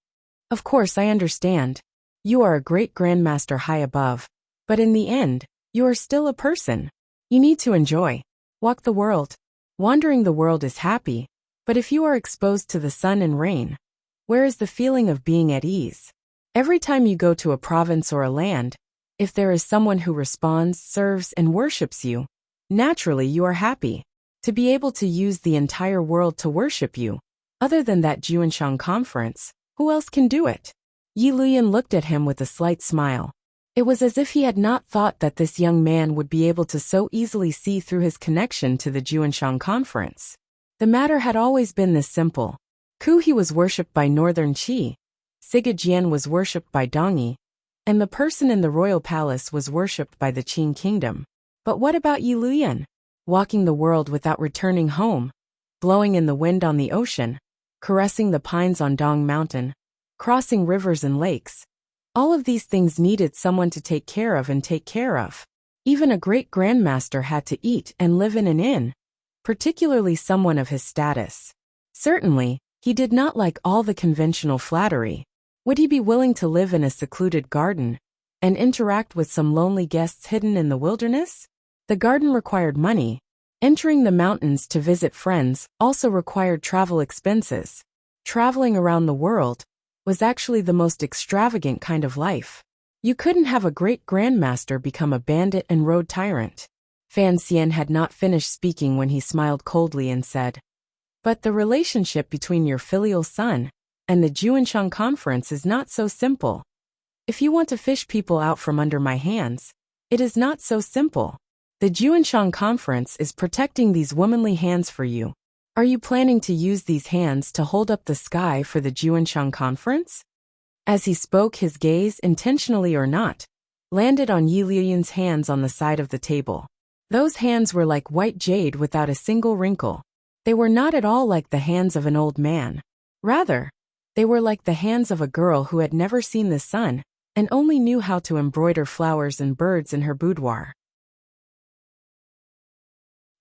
Of course I understand. You are a great grandmaster high above, but in the end, you are still a person. You need to enjoy. Walk the world. Wandering the world is happy, but if you are exposed to the sun and rain, where is the feeling of being at ease? Every time you go to a province or a land, if there is someone who responds, serves, and worships you, naturally you are happy. To be able to use the entire world to worship you, other than that Juanshan conference, who else can do it?" Yi Liuyun looked at him with a slight smile. It was as if he had not thought that this young man would be able to so easily see through his connection to the Juanshan conference. The matter had always been this simple. He was worshipped by Northern Qi, Siga Jian was worshipped by Dongyi, and the person in the royal palace was worshipped by the Qing kingdom. But what about Yi Liuyun? Walking the world without returning home, blowing in the wind on the ocean, caressing the pines on Dong Mountain, crossing rivers and lakes. All of these things needed someone to take care of and take care of. Even a great grandmaster had to eat and live in an inn, particularly someone of his status. Certainly, he did not like all the conventional flattery. Would he be willing to live in a secluded garden and interact with some lonely guests hidden in the wilderness? The garden required money. Entering the mountains to visit friends also required travel expenses. Traveling around the world was actually the most extravagant kind of life. You couldn't have a great grandmaster become a bandit and road tyrant. Fan Xian had not finished speaking when he smiled coldly and said, "But the relationship between your filial son and the Juanshan conference is not so simple. If you want to fish people out from under my hands, it is not so simple. The Juanshan conference is protecting these womanly hands for you. Are you planning to use these hands to hold up the sky for the Juanshan conference?" As he spoke, his gaze, intentionally or not, landed on Yi Liuyun's hands on the side of the table. Those hands were like white jade without a single wrinkle. They were not at all like the hands of an old man. Rather, they were like the hands of a girl who had never seen the sun and only knew how to embroider flowers and birds in her boudoir.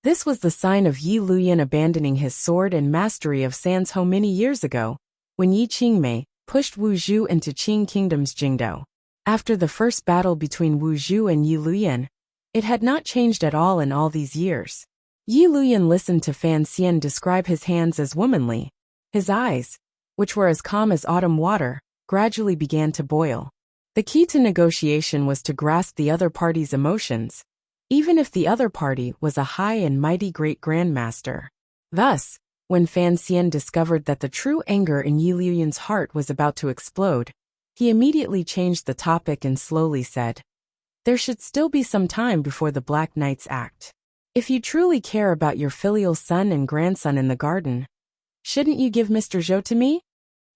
This was the sign of Yi Liuyun abandoning his sword and mastery of Sanzhou many years ago, when Yi Qingmei pushed Wu Zhu into Qing Kingdom's Jingdo. After the first battle between Wu Zhu and Yi Liuyun, it had not changed at all in all these years. Yi Liuyun listened to Fan Xian describe his hands as womanly. His eyes, which were as calm as autumn water, gradually began to boil. The key to negotiation was to grasp the other party's emotions, even if the other party was a high and mighty great grandmaster. Thus, when Fan Xian discovered that the true anger in Yi Liuyun's heart was about to explode, he immediately changed the topic and slowly said, There should still be some time before the Black Knight's act. If you truly care about your filial son and grandson in the garden, shouldn't you give Mr. Zhou to me?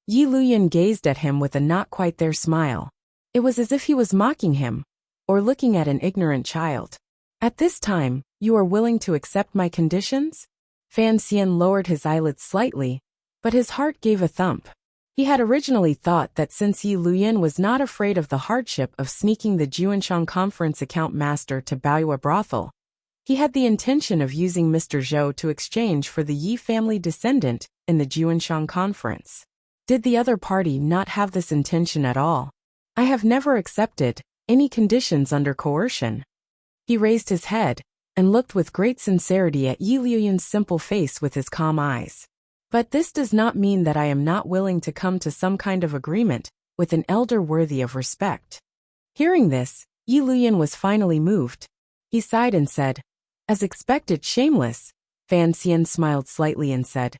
Yi Luyan gazed at him with a not-quite-there smile. It was as if he was mocking him, or looking at an ignorant child. At this time, you are willing to accept my conditions? Fan Xian lowered his eyelids slightly, but his heart gave a thump. He had originally thought that since Yi Luyan was not afraid of the hardship of sneaking the Juanshan Conference account master to Baoyue brothel, he had the intention of using Mr. Zhou to exchange for the Yi family descendant in the Juanshan Conference. Did the other party not have this intention at all? I have never accepted any conditions under coercion. He raised his head and looked with great sincerity at Yi Luyan's simple face with his calm eyes. But this does not mean that I am not willing to come to some kind of agreement with an elder worthy of respect. Hearing this, Yi Luyan was finally moved. He sighed and said, "As expected, shameless." Fan Xian smiled slightly and said,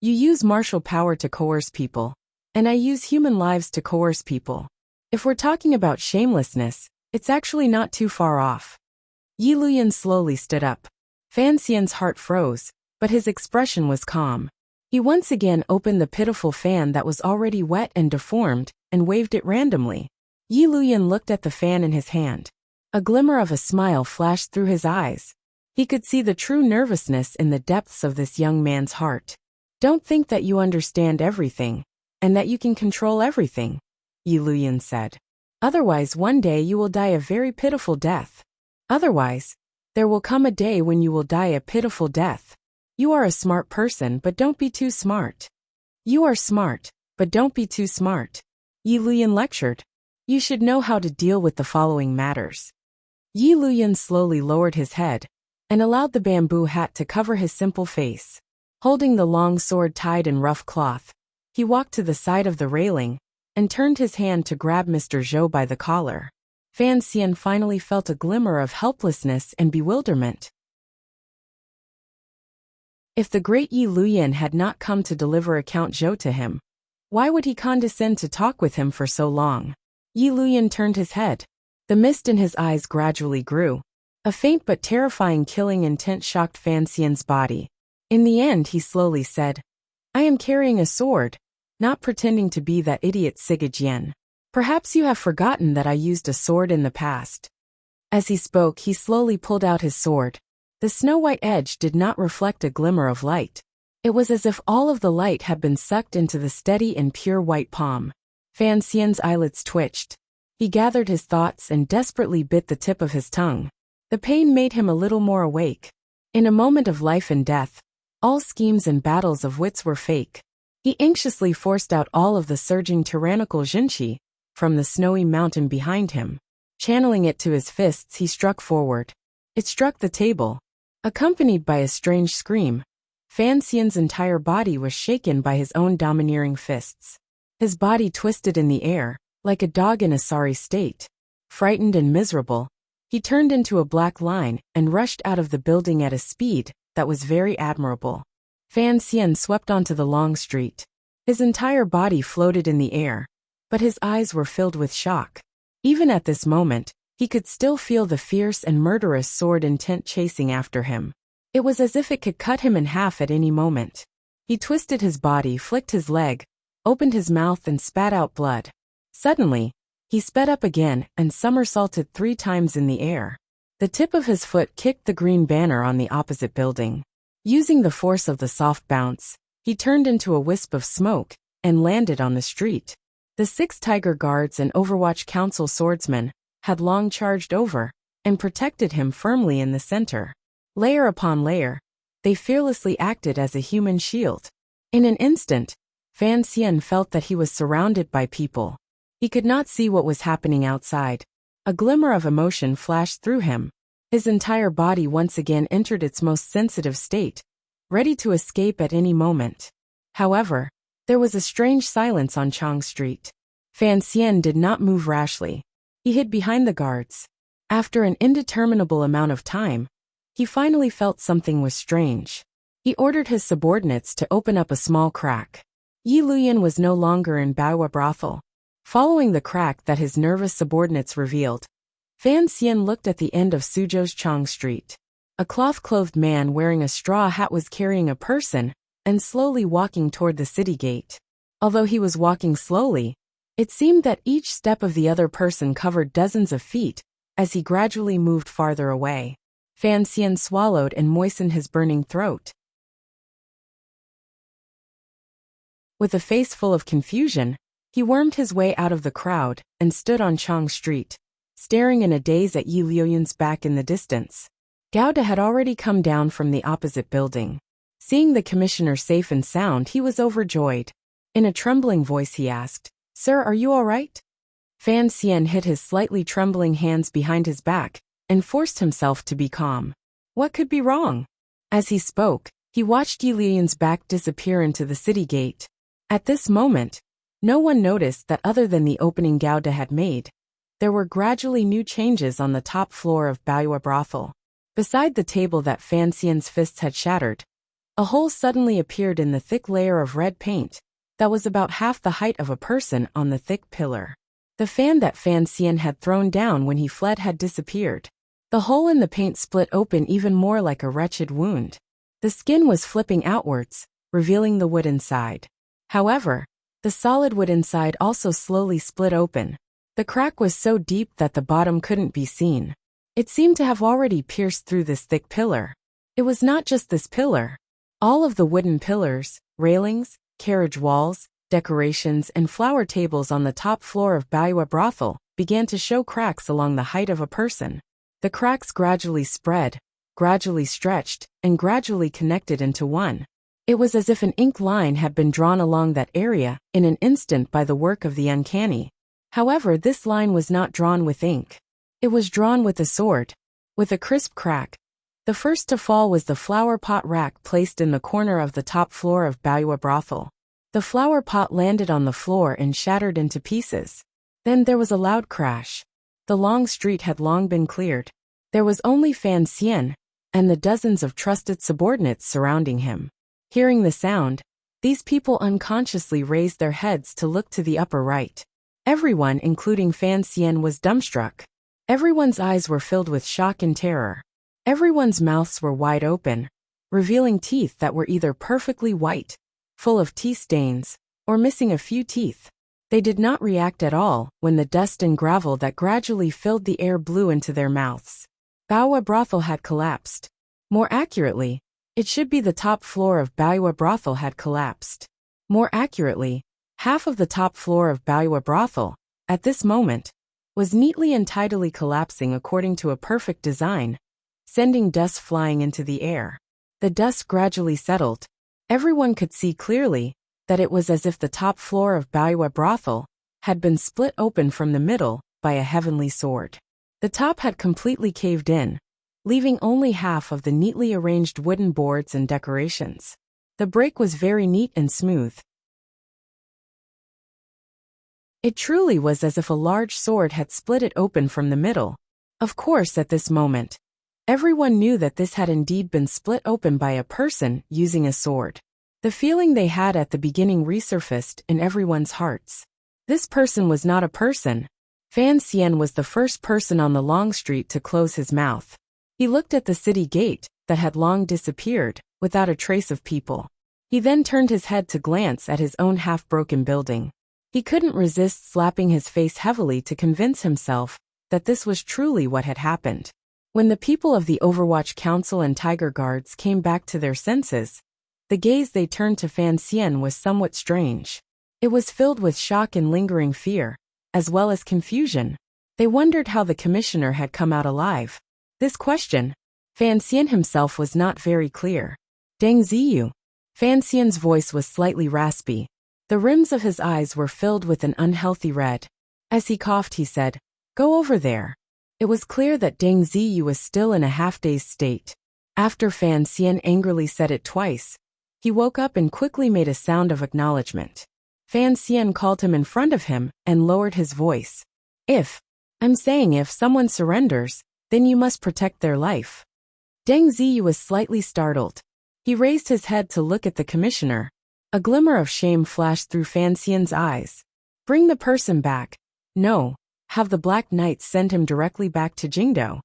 "You use martial power to coerce people, and I use human lives to coerce people. If we're talking about shamelessness, it's actually not too far off." Yi Luyan slowly stood up. Fan Xian's heart froze, but his expression was calm. He once again opened the pitiful fan that was already wet and deformed, and waved it randomly. Yi Luyan looked at the fan in his hand. A glimmer of a smile flashed through his eyes. He could see the true nervousness in the depths of this young man's heart. "Don't think that you understand everything, and that you can control everything," Yi Luyan said. "Otherwise one day you will die a very pitiful death. Otherwise, there will come a day when you will die a pitiful death. You are a smart person, but don't be too smart. You are smart, but don't be too smart," Yi Luyan lectured. "You should know how to deal with the following matters." Yi Luyan slowly lowered his head and allowed the bamboo hat to cover his simple face. Holding the long sword tied in rough cloth, he walked to the side of the railing and turned his hand to grab Mr. Zhou by the collar. Fan Xian finally felt a glimmer of helplessness and bewilderment. If the great Yi Luyan had not come to deliver Count Zhou to him, why would he condescend to talk with him for so long? Yi Luyan turned his head. The mist in his eyes gradually grew. A faint but terrifying killing intent shocked Fan Xian's body. In the end he slowly said, "I am carrying a sword, not pretending to be that idiot Siga Jian. Perhaps you have forgotten that I used a sword in the past." As he spoke, he slowly pulled out his sword. The snow-white edge did not reflect a glimmer of light. It was as if all of the light had been sucked into the steady and pure white palm. Fan Xian's eyelids twitched. He gathered his thoughts and desperately bit the tip of his tongue. The pain made him a little more awake. In a moment of life and death, all schemes and battles of wits were fake. He anxiously forced out all of the surging tyrannical Jinqi from the snowy mountain behind him. Channeling it to his fists, he struck forward. It struck the table. Accompanied by a strange scream, Fan Xian's entire body was shaken by his own domineering fists. His body twisted in the air, like a dog in a sorry state. Frightened and miserable, he turned into a black line and rushed out of the building at a speed that was very admirable. Fan Xian swept onto the long street. His entire body floated in the air, but his eyes were filled with shock. Even at this moment, he could still feel the fierce and murderous sword intent chasing after him. It was as if it could cut him in half at any moment. He twisted his body, flicked his leg, opened his mouth and spat out blood. Suddenly, he sped up again and somersaulted 3 times in the air. The tip of his foot kicked the green banner on the opposite building. Using the force of the soft bounce, he turned into a wisp of smoke and landed on the street. The 6 Tiger Guards and Overwatch Council swordsmen had long charged over and protected him firmly in the center. Layer upon layer, they fearlessly acted as a human shield. In an instant, Fan Xian felt that he was surrounded by people. He could not see what was happening outside. A glimmer of emotion flashed through him. His entire body once again entered its most sensitive state, ready to escape at any moment. However, there was a strange silence on Chang Street. Fan Xian did not move rashly. He hid behind the guards. After an indeterminable amount of time, he finally felt something was strange. He ordered his subordinates to open up a small crack. Yi Luyan was no longer in Baoyue brothel. Following the crack that his nervous subordinates revealed, Fan Xian looked at the end of Suzhou's Chang Street. A cloth-clothed man wearing a straw hat was carrying a person and slowly walking toward the city gate. Although he was walking slowly, it seemed that each step of the other person covered dozens of feet as he gradually moved farther away. Fan Xian swallowed and moistened his burning throat. With a face full of confusion, he wormed his way out of the crowd and stood on Chang Street, staring in a daze at Yi Liuyun's back in the distance. Gao De had already come down from the opposite building. Seeing the commissioner safe and sound, he was overjoyed. In a trembling voice he asked, "Sir, are you all right?" Fan Xian hid his slightly trembling hands behind his back and forced himself to be calm. What could be wrong? As he spoke, he watched Yi Liuyun's back disappear into the city gate. At this moment, no one noticed that other than the opening Gao De had made, there were gradually new changes on the top floor of Baoyue brothel. Beside the table that Fan Xian's fists had shattered, a hole suddenly appeared in the thick layer of red paint that was about half the height of a person on the thick pillar. The fan that Fan Xian had thrown down when he fled had disappeared. The hole in the paint split open even more like a wretched wound. The skin was flipping outwards, revealing the wood inside. However, the solid wood inside also slowly split open. The crack was so deep that the bottom couldn't be seen. It seemed to have already pierced through this thick pillar. It was not just this pillar. All of the wooden pillars, railings, carriage walls, decorations, and flower tables on the top floor of Baoyue brothel began to show cracks along the height of a person. The cracks gradually spread, gradually stretched, and gradually connected into one. It was as if an ink line had been drawn along that area in an instant by the work of the uncanny. However, this line was not drawn with ink. It was drawn with a sword. With a crisp crack, the first to fall was the flower pot rack placed in the corner of the top floor of Baoyue brothel. The flower pot landed on the floor and shattered into pieces. Then there was a loud crash. The long street had long been cleared. There was only Fan Xian and the dozens of trusted subordinates surrounding him. Hearing the sound, these people unconsciously raised their heads to look to the upper right. Everyone, including Fan Xian, was dumbstruck. Everyone's eyes were filled with shock and terror. Everyone's mouths were wide open, revealing teeth that were either perfectly white, full of tea stains, or missing a few teeth. They did not react at all when the dust and gravel that gradually filled the air blew into their mouths. Baoyue brothel had collapsed. More accurately, it should be the top floor of Baoyue brothel had collapsed. More accurately, half of the top floor of Baoyue brothel, at this moment, was neatly and tidily collapsing according to a perfect design, sending dust flying into the air. The dust gradually settled. Everyone could see clearly that it was as if the top floor of Baoyue brothel had been split open from the middle by a heavenly sword. The top had completely caved in, leaving only half of the neatly arranged wooden boards and decorations. The break was very neat and smooth. It truly was as if a large sword had split it open from the middle. Of course, at this moment, everyone knew that this had indeed been split open by a person using a sword. The feeling they had at the beginning resurfaced in everyone's hearts. This person was not a person. Fan Xian was the first person on the long street to close his mouth. He looked at the city gate that had long disappeared, without a trace of people. He then turned his head to glance at his own half-broken building. He couldn't resist slapping his face heavily to convince himself that this was truly what had happened. When the people of the Overwatch Council and Tiger Guards came back to their senses, the gaze they turned to Fan Xian was somewhat strange. It was filled with shock and lingering fear, as well as confusion. They wondered how the commissioner had come out alive. This question, Fan Xian himself was not very clear. Deng Ziyu. Fan Xian's voice was slightly raspy. The rims of his eyes were filled with an unhealthy red. As he coughed, he said, "Go over there." It was clear that Deng Ziyu was still in a half-dazed state. After Fan Xian angrily said it twice, he woke up and quickly made a sound of acknowledgement. Fan Xian called him in front of him and lowered his voice. If someone surrenders, then you must protect their life." Deng Ziyu was slightly startled. He raised his head to look at the commissioner. A glimmer of shame flashed through Fan Xian's eyes. "Bring the person back." "No. Have the Black Knights send him directly back to Jingdo?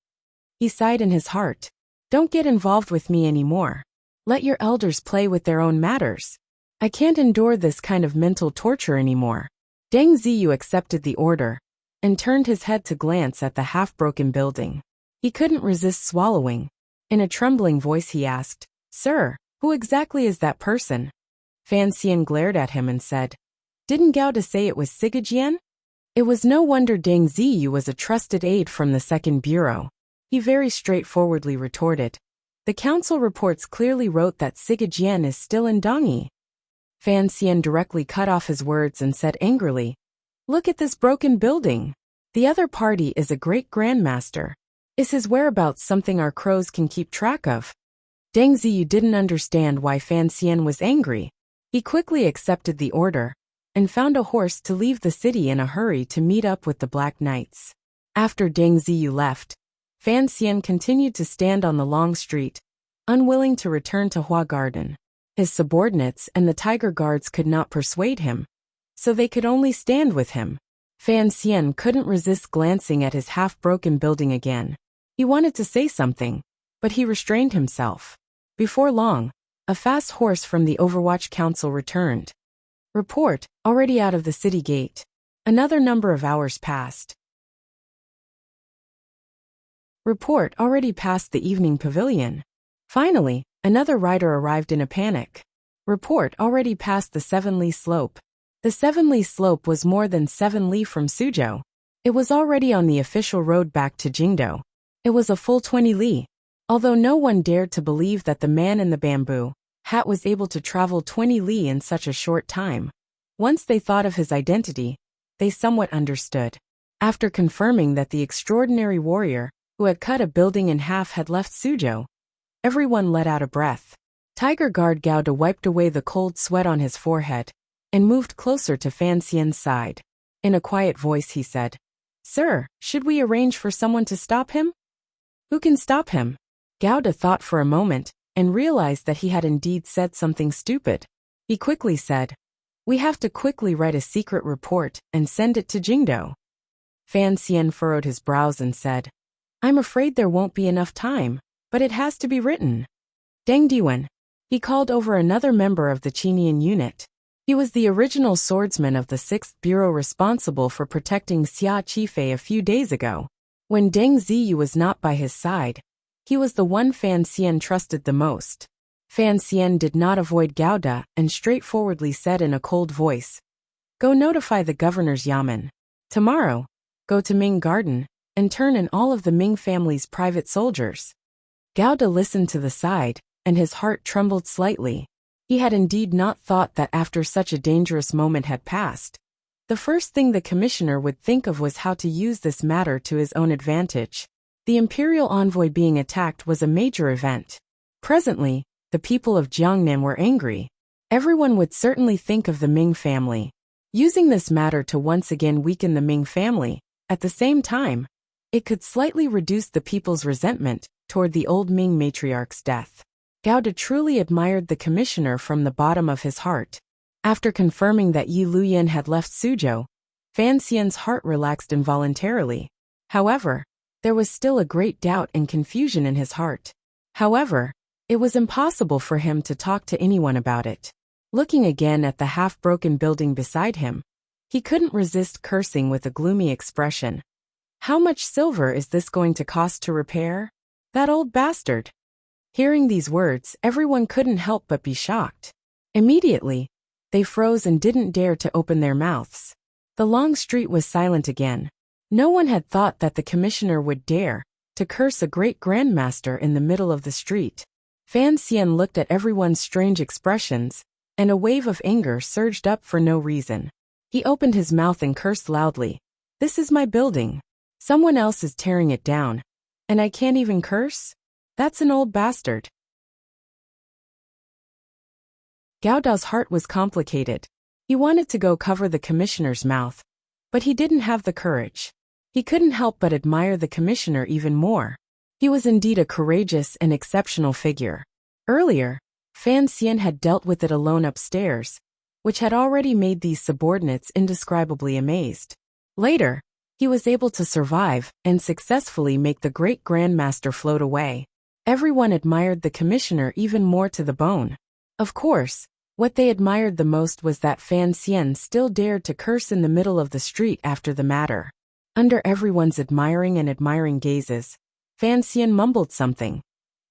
He sighed in his heart. Don't get involved with me anymore. Let your elders play with their own matters. I can't endure this kind of mental torture anymore. Deng Ziyu accepted the order and turned his head to glance at the half-broken building. He couldn't resist swallowing. In a trembling voice he asked, Sir, who exactly is that person? Fan Xian glared at him and said, Didn't Gao De say it was Sigajian? It was no wonder Deng Ziyu was a trusted aide from the Second Bureau. He very straightforwardly retorted, The council reports clearly wrote that Sigajian is still in Dongyi. Fan Xian directly cut off his words and said angrily, Look at this broken building. The other party is a great grandmaster. Is his whereabouts something our crows can keep track of? Deng Ziyu didn't understand why Fan Xian was angry. He quickly accepted the order and found a horse to leave the city in a hurry to meet up with the Black Knights. After Deng Ziyu left, Fan Xian continued to stand on the long street, unwilling to return to Hua Garden. His subordinates and the Tiger Guards could not persuade him, so they could only stand with him. Fan Xian couldn't resist glancing at his half-broken building again. He wanted to say something, but he restrained himself. Before long, a fast horse from the Overwatch Council returned. Report, already out of the city gate. Another number of hours passed. Report, already past the evening pavilion. Finally, another rider arrived in a panic. Report, already past the 7 Li slope. The 7 Li slope was more than 7 Li from Suzhou. It was already on the official road back to Jingdo. It was a full 20 Li. Although no one dared to believe that the man in the bamboo hat was able to travel 20 Li in such a short time. Once they thought of his identity, they somewhat understood. After confirming that the extraordinary warrior who had cut a building in half had left Suzhou, everyone let out a breath. Tiger Guard Gao De wiped away the cold sweat on his forehead and moved closer to Fan Xian's side. In a quiet voice he said, Sir, should we arrange for someone to stop him? Who can stop him? Gao De thought for a moment and realized that he had indeed said something stupid. He quickly said, We have to quickly write a secret report and send it to Jingdo. Fan Xian furrowed his brows and said, I'm afraid there won't be enough time, but it has to be written. Deng Diwen. He called over another member of the Qinian unit. He was the original swordsman of the 6th Bureau responsible for protecting Xia Qifei a few days ago. When Deng Ziyu was not by his side, he was the one Fan Xian trusted the most. Fan Xian did not avoid Gao De and straightforwardly said in a cold voice, Go notify the governor's yamen. Tomorrow, go to Ming Garden and turn in all of the Ming family's private soldiers. Gao De listened to the side, and his heart trembled slightly. He had indeed not thought that after such a dangerous moment had passed, the first thing the commissioner would think of was how to use this matter to his own advantage. The imperial envoy being attacked was a major event. Presently, the people of Jiangnan were angry. Everyone would certainly think of the Ming family. Using this matter to once again weaken the Ming family, at the same time, it could slightly reduce the people's resentment toward the old Ming matriarch's death. Gao De truly admired the commissioner from the bottom of his heart. After confirming that Yi Luyan had left Suzhou, Fan Xian's heart relaxed involuntarily. However, there was still a great doubt and confusion in his heart. However, it was impossible for him to talk to anyone about it. Looking again at the half-broken building beside him, he couldn't resist cursing with a gloomy expression. How much silver is this going to cost to repair? That old bastard! Hearing these words, everyone couldn't help but be shocked. Immediately, they froze and didn't dare to open their mouths. The long street was silent again. No one had thought that the commissioner would dare to curse a great grandmaster in the middle of the street. Fan Xian looked at everyone's strange expressions, and a wave of anger surged up for no reason. He opened his mouth and cursed loudly. This is my building. Someone else is tearing it down. And I can't even curse? That's an old bastard. Gao Da's heart was complicated. He wanted to go cover the commissioner's mouth, but he didn't have the courage. He couldn't help but admire the commissioner even more. He was indeed a courageous and exceptional figure. Earlier, Fan Xian had dealt with it alone upstairs, which had already made these subordinates indescribably amazed. Later, He was able to survive and successfully make the great grandmaster float away. Everyone admired the commissioner even more to the bone. Of course, what they admired the most was that Fan Xian still dared to curse in the middle of the street after the matter. Under everyone's admiring gazes, Fan Xian mumbled something,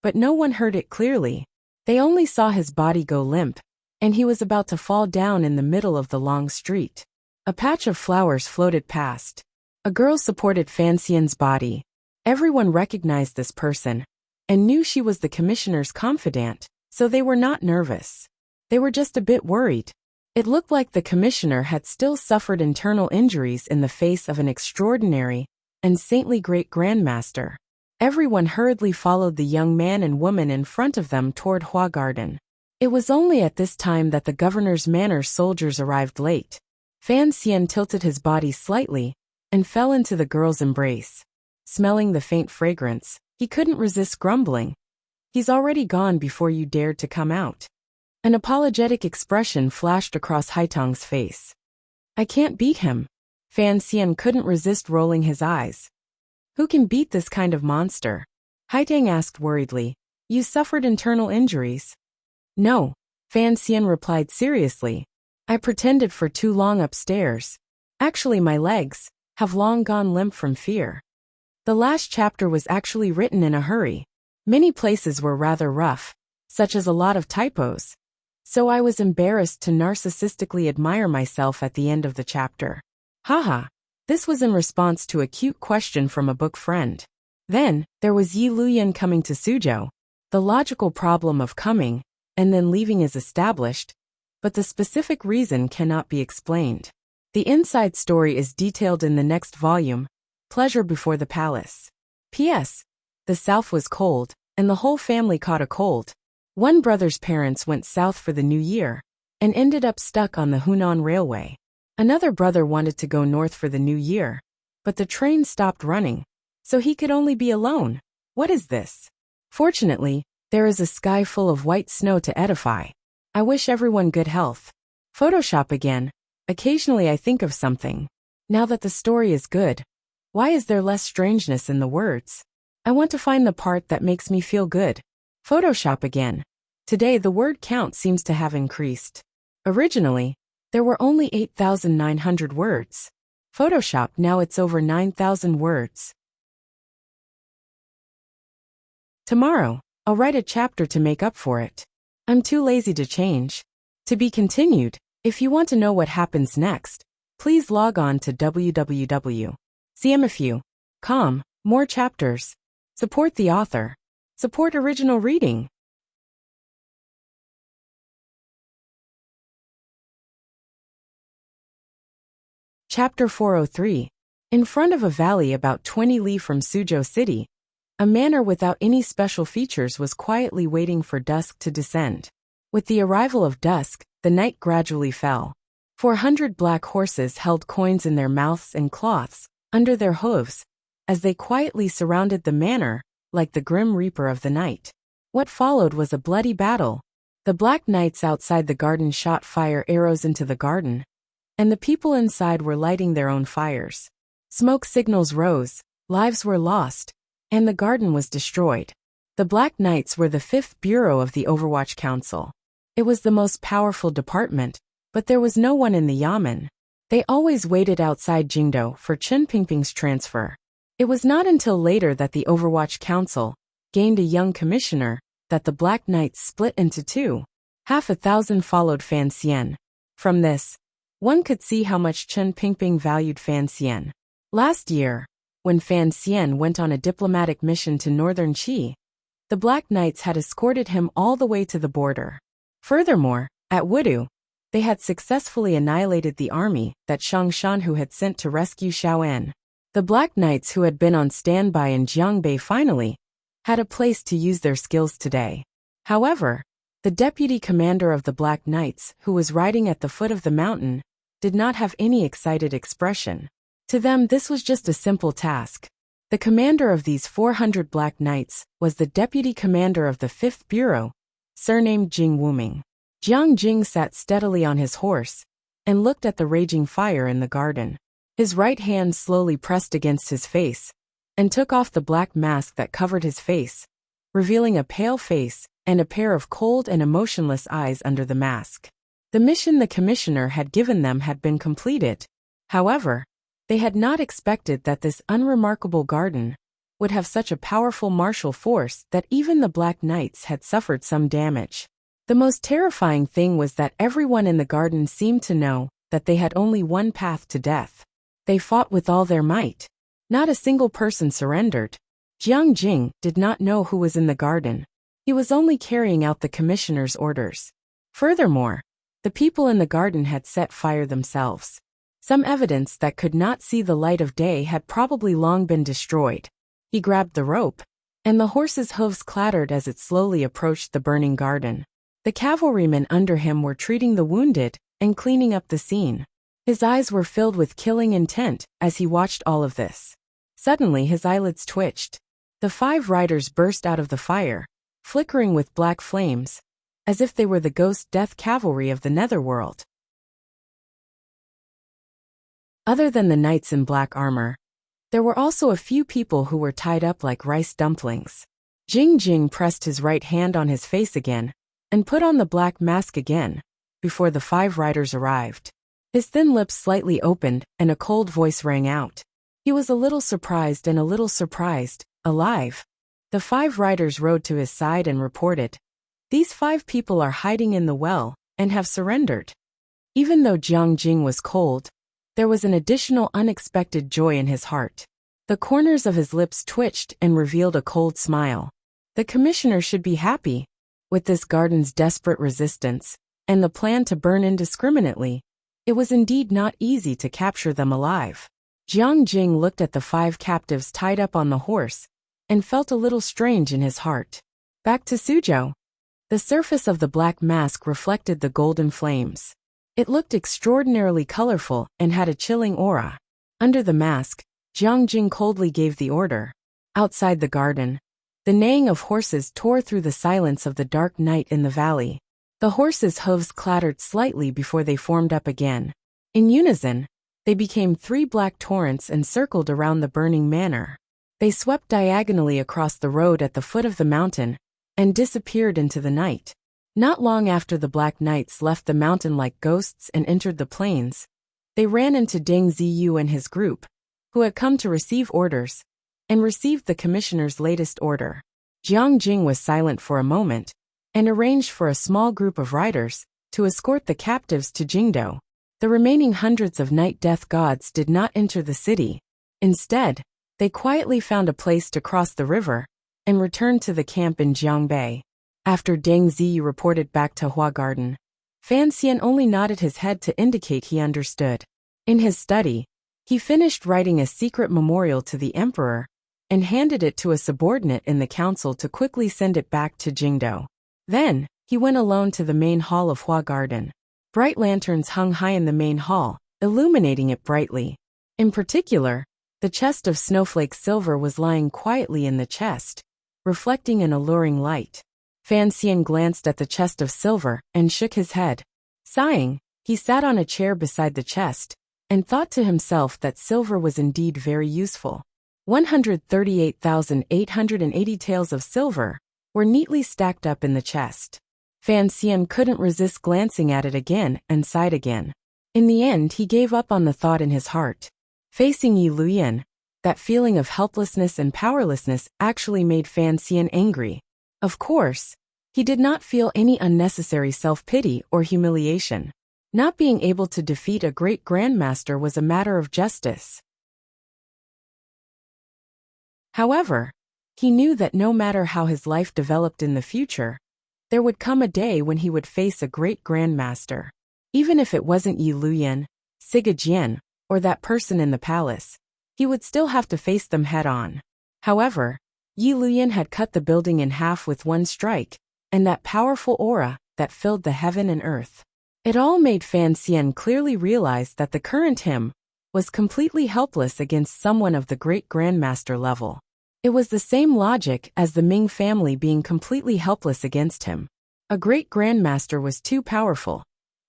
but no one heard it clearly. They only saw his body go limp, and he was about to fall down in the middle of the long street. A patch of flowers floated past. A girl supported Fan Xian's body. Everyone recognized this person and knew she was the commissioner's confidant, so they were not nervous. They were just a bit worried. It looked like the commissioner had still suffered internal injuries in the face of an extraordinary and saintly great grandmaster. Everyone hurriedly followed the young man and woman in front of them toward Hua Garden. It was only at this time that the governor's manor soldiers arrived late. Fan Xian tilted his body slightly and fell into the girl's embrace. Smelling the faint fragrance, he couldn't resist grumbling. "He's already gone before you dared to come out." An apologetic expression flashed across Haitang's face. "I can't beat him." Fan Xian couldn't resist rolling his eyes. "Who can beat this kind of monster?" Haitang asked worriedly. "You suffered internal injuries?" "No," Fan Xian replied seriously. "I pretended for too long upstairs. Actually, my legs have long gone limp from fear." The last chapter was actually written in a hurry. Many places were rather rough, such as a lot of typos. So I was embarrassed to narcissistically admire myself at the end of the chapter. Haha. This was in response to a cute question from a book friend. Then, there was Yi Luyan coming to Suzhou. The logical problem of coming and then leaving is established, but the specific reason cannot be explained. The inside story is detailed in the next volume, Pleasure Before the Palace. P.S. The south was cold, and the whole family caught a cold. One brother's parents went south for the new year and ended up stuck on the Hunan Railway. Another brother wanted to go north for the new year, but the train stopped running, so he could only be alone. What is this? Fortunately, there is a sky full of white snow to edify. I wish everyone good health. Photoshop again. Occasionally I think of something. Now that the story is good, why is there less strangeness in the words? I want to find the part that makes me feel good. Photoshop again. Today the word count seems to have increased. Originally, there were only 8,900 words. Photoshop, now it's over 9,000 words. Tomorrow, I'll write a chapter to make up for it. I'm too lazy to change. To be continued. If you want to know what happens next, please log on to www.cmfu.com. More chapters. Support the author. Support original reading. Chapter 403. In front of a valley about 20 li from Suzhou City, a manor without any special features was quietly waiting for dusk to descend. With the arrival of dusk, the night gradually fell. 400 black horses held coins in their mouths and cloths under their hooves as they quietly surrounded the manor like the grim reaper of the night. What followed was a bloody battle. The black knights outside the garden shot fire arrows into the garden, and the people inside were lighting their own fires. Smoke signals rose, lives were lost, and the garden was destroyed. The Black Knights were the 5th Bureau of the Overwatch Council. It was the most powerful department, but there was no one in the Yamen. They always waited outside Jingdo for Chen Pingping's transfer. It was not until later that the Overwatch Council gained a young commissioner that the Black Knights split into two. 1,000 followed Fan Xian. From this, one could see how much Chen Pingping valued Fan Xian. Last year, when Fan Xian went on a diplomatic mission to northern Qi, the Black Knights had escorted him all the way to the border. Furthermore, at Wudu, they had successfully annihilated the army that Shang Shanhu had sent to rescue Xiaoan. The Black Knights who had been on standby in Jiangbei finally had a place to use their skills today. However, the deputy commander of the Black Knights, who was riding at the foot of the mountain, did not have any excited expression. To them this was just a simple task. The commander of these 400 Black Knights was the deputy commander of the 5th Bureau, surnamed Jing Wuming. Jiang Jing sat steadily on his horse and looked at the raging fire in the garden. His right hand slowly pressed against his face and took off the black mask that covered his face, revealing a pale face and a pair of cold and emotionless eyes under the mask. The mission the commissioner had given them had been completed. However, they had not expected that this unremarkable garden would have such a powerful martial force that even the Black Knights had suffered some damage. The most terrifying thing was that everyone in the garden seemed to know that they had only one path to death. They fought with all their might. Not a single person surrendered. Jiang Jing did not know who was in the garden. He was only carrying out the commissioner's orders. Furthermore, the people in the garden had set fire themselves. Some evidence that could not see the light of day had probably long been destroyed. He grabbed the rope, and the horse's hooves clattered as it slowly approached the burning garden. The cavalrymen under him were treating the wounded and cleaning up the scene. His eyes were filled with killing intent as he watched all of this. Suddenly his eyelids twitched. The 5 riders burst out of the fire, flickering with black flames, as if they were the ghost death cavalry of the netherworld. Other than the knights in black armor, there were also a few people who were tied up like rice dumplings. Jing Jing pressed his right hand on his face again and put on the black mask again before the 5 riders arrived. His thin lips slightly opened and a cold voice rang out. He was a little surprised and a little surprised. Alive. The 5 riders rode to his side and reported, "These 5 people are hiding in the well and have surrendered." Even though Jiang Jing was cold, there was an additional unexpected joy in his heart. The corners of his lips twitched and revealed a cold smile. The commissioner should be happy. With this garden's desperate resistance and the plan to burn indiscriminately, it was indeed not easy to capture them alive. Jiang Jing looked at the 5 captives tied up on the horse and felt a little strange in his heart. Back to Suzhou. The surface of the black mask reflected the golden flames. It looked extraordinarily colorful and had a chilling aura. Under the mask, Jiang Jing coldly gave the order. Outside the garden, the neighing of horses tore through the silence of the dark night in the valley. The horses' hooves clattered slightly before they formed up again. In unison, they became 3 black torrents and circled around the burning manor. They swept diagonally across the road at the foot of the mountain and disappeared into the night. Not long after the Black Knights left the mountain like ghosts and entered the plains, they ran into Deng Ziyu and his group, who had come to receive orders, and received the commissioner's latest order. Jiang Jing was silent for a moment, and arranged for a small group of riders to escort the captives to Jingdou. The remaining hundreds of night death gods did not enter the city. Instead, they quietly found a place to cross the river and returned to the camp in Jiangbei. After Deng Ziyu reported back to Hua Garden, Fan Xian only nodded his head to indicate he understood. In his study, he finished writing a secret memorial to the emperor and handed it to a subordinate in the council to quickly send it back to Jingdou. Then, he went alone to the main hall of Hua Garden. Bright lanterns hung high in the main hall, illuminating it brightly. In particular, the chest of snowflake silver was lying quietly in the chest, reflecting an alluring light. Fan Xian glanced at the chest of silver and shook his head. Sighing, he sat on a chair beside the chest and thought to himself that silver was indeed very useful. 138,880 taels of silver were neatly stacked up in the chest. Fan Xian couldn't resist glancing at it again and sighed again. In the end, he gave up on the thought in his heart. Facing Yi Luyan, that feeling of helplessness and powerlessness actually made Fan Xian angry. Of course, he did not feel any unnecessary self-pity or humiliation. Not being able to defeat a great grandmaster was a matter of justice. However, he knew that no matter how his life developed in the future, there would come a day when he would face a great grandmaster. Even if it wasn't Yi Luyan, Siga Jian, or that person in the palace, he would still have to face them head-on. However, Yi Luyan had cut the building in half with one strike, and that powerful aura that filled the heaven and earth. It all made Fan Xian clearly realize that the current him was completely helpless against someone of the great grandmaster level. It was the same logic as the Ming family being completely helpless against him. A great grandmaster was too powerful.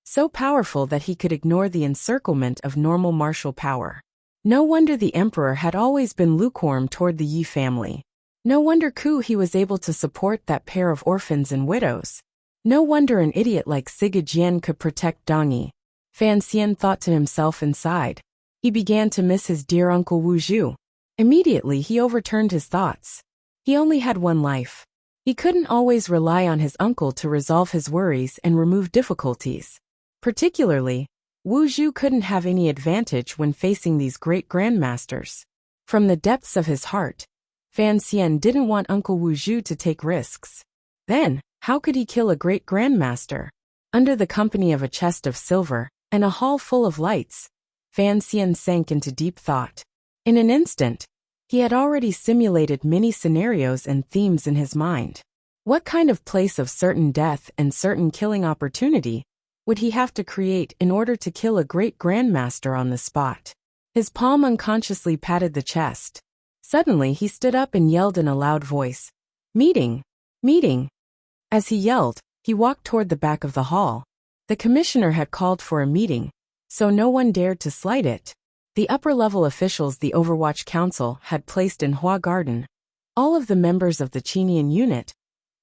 So powerful that he could ignore the encirclement of normal martial power. No wonder the emperor had always been lukewarm toward the Yi family. No wonder he was able to support that pair of orphans and widows. No wonder an idiot like Siga Jian could protect Dongyi. Fan Xian thought to himself inside. He began to miss his dear uncle Wu Zhu. Immediately he overturned his thoughts. He only had one life. He couldn't always rely on his uncle to resolve his worries and remove difficulties. Particularly, Wu Zhu couldn't have any advantage when facing these great grandmasters. From the depths of his heart, Fan Xian didn't want Uncle Wu Zhu to take risks. Then, how could he kill a great grandmaster? Under the company of a chest of silver and a hall full of lights, Fan Xian sank into deep thought. In an instant, he had already simulated many scenarios and themes in his mind. What kind of place of certain death and certain killing opportunity would he have to create in order to kill a great grandmaster on the spot? His palm unconsciously patted the chest. Suddenly he stood up and yelled in a loud voice, "Meeting! Meeting!" As he yelled, he walked toward the back of the hall. The commissioner had called for a meeting, so no one dared to slight it. The upper-level officials the Overwatch Council had placed in Hua Garden, all of the members of the Qinian unit,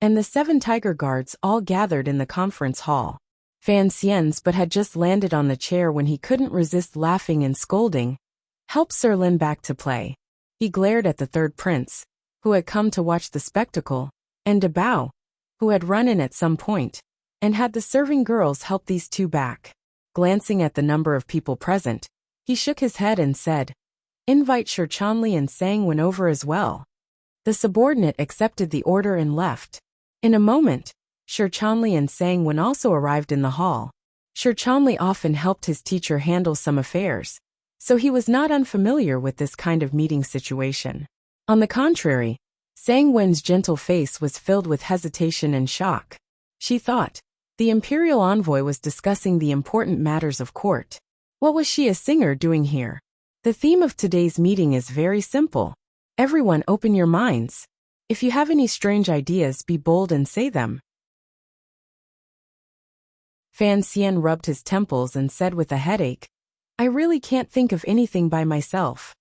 and the 7 Tiger Guards all gathered in the conference hall. Fan Xian's but had just landed on the chair when he couldn't resist laughing and scolding. "Help Sir Lin back to play." He glared at the third prince, who had come to watch the spectacle, and De Bao, who had run in at some point, and had the serving girls help these two back. Glancing at the number of people present, he shook his head and said, "Invite Shi Chanli and Sang Wen over as well." The subordinate accepted the order and left. In a moment, Shi Chanli and Sang Wen also arrived in the hall. Shi Chanli often helped his teacher handle some affairs, so he was not unfamiliar with this kind of meeting situation. On the contrary, Sang Wen's gentle face was filled with hesitation and shock. She thought the imperial envoy was discussing the important matters of court. What was she, a singer, doing here? The theme of today's meeting is very simple. Everyone open your minds. If you have any strange ideas, be bold and say them. Fan Xian rubbed his temples and said with a headache, "I really can't think of anything by myself."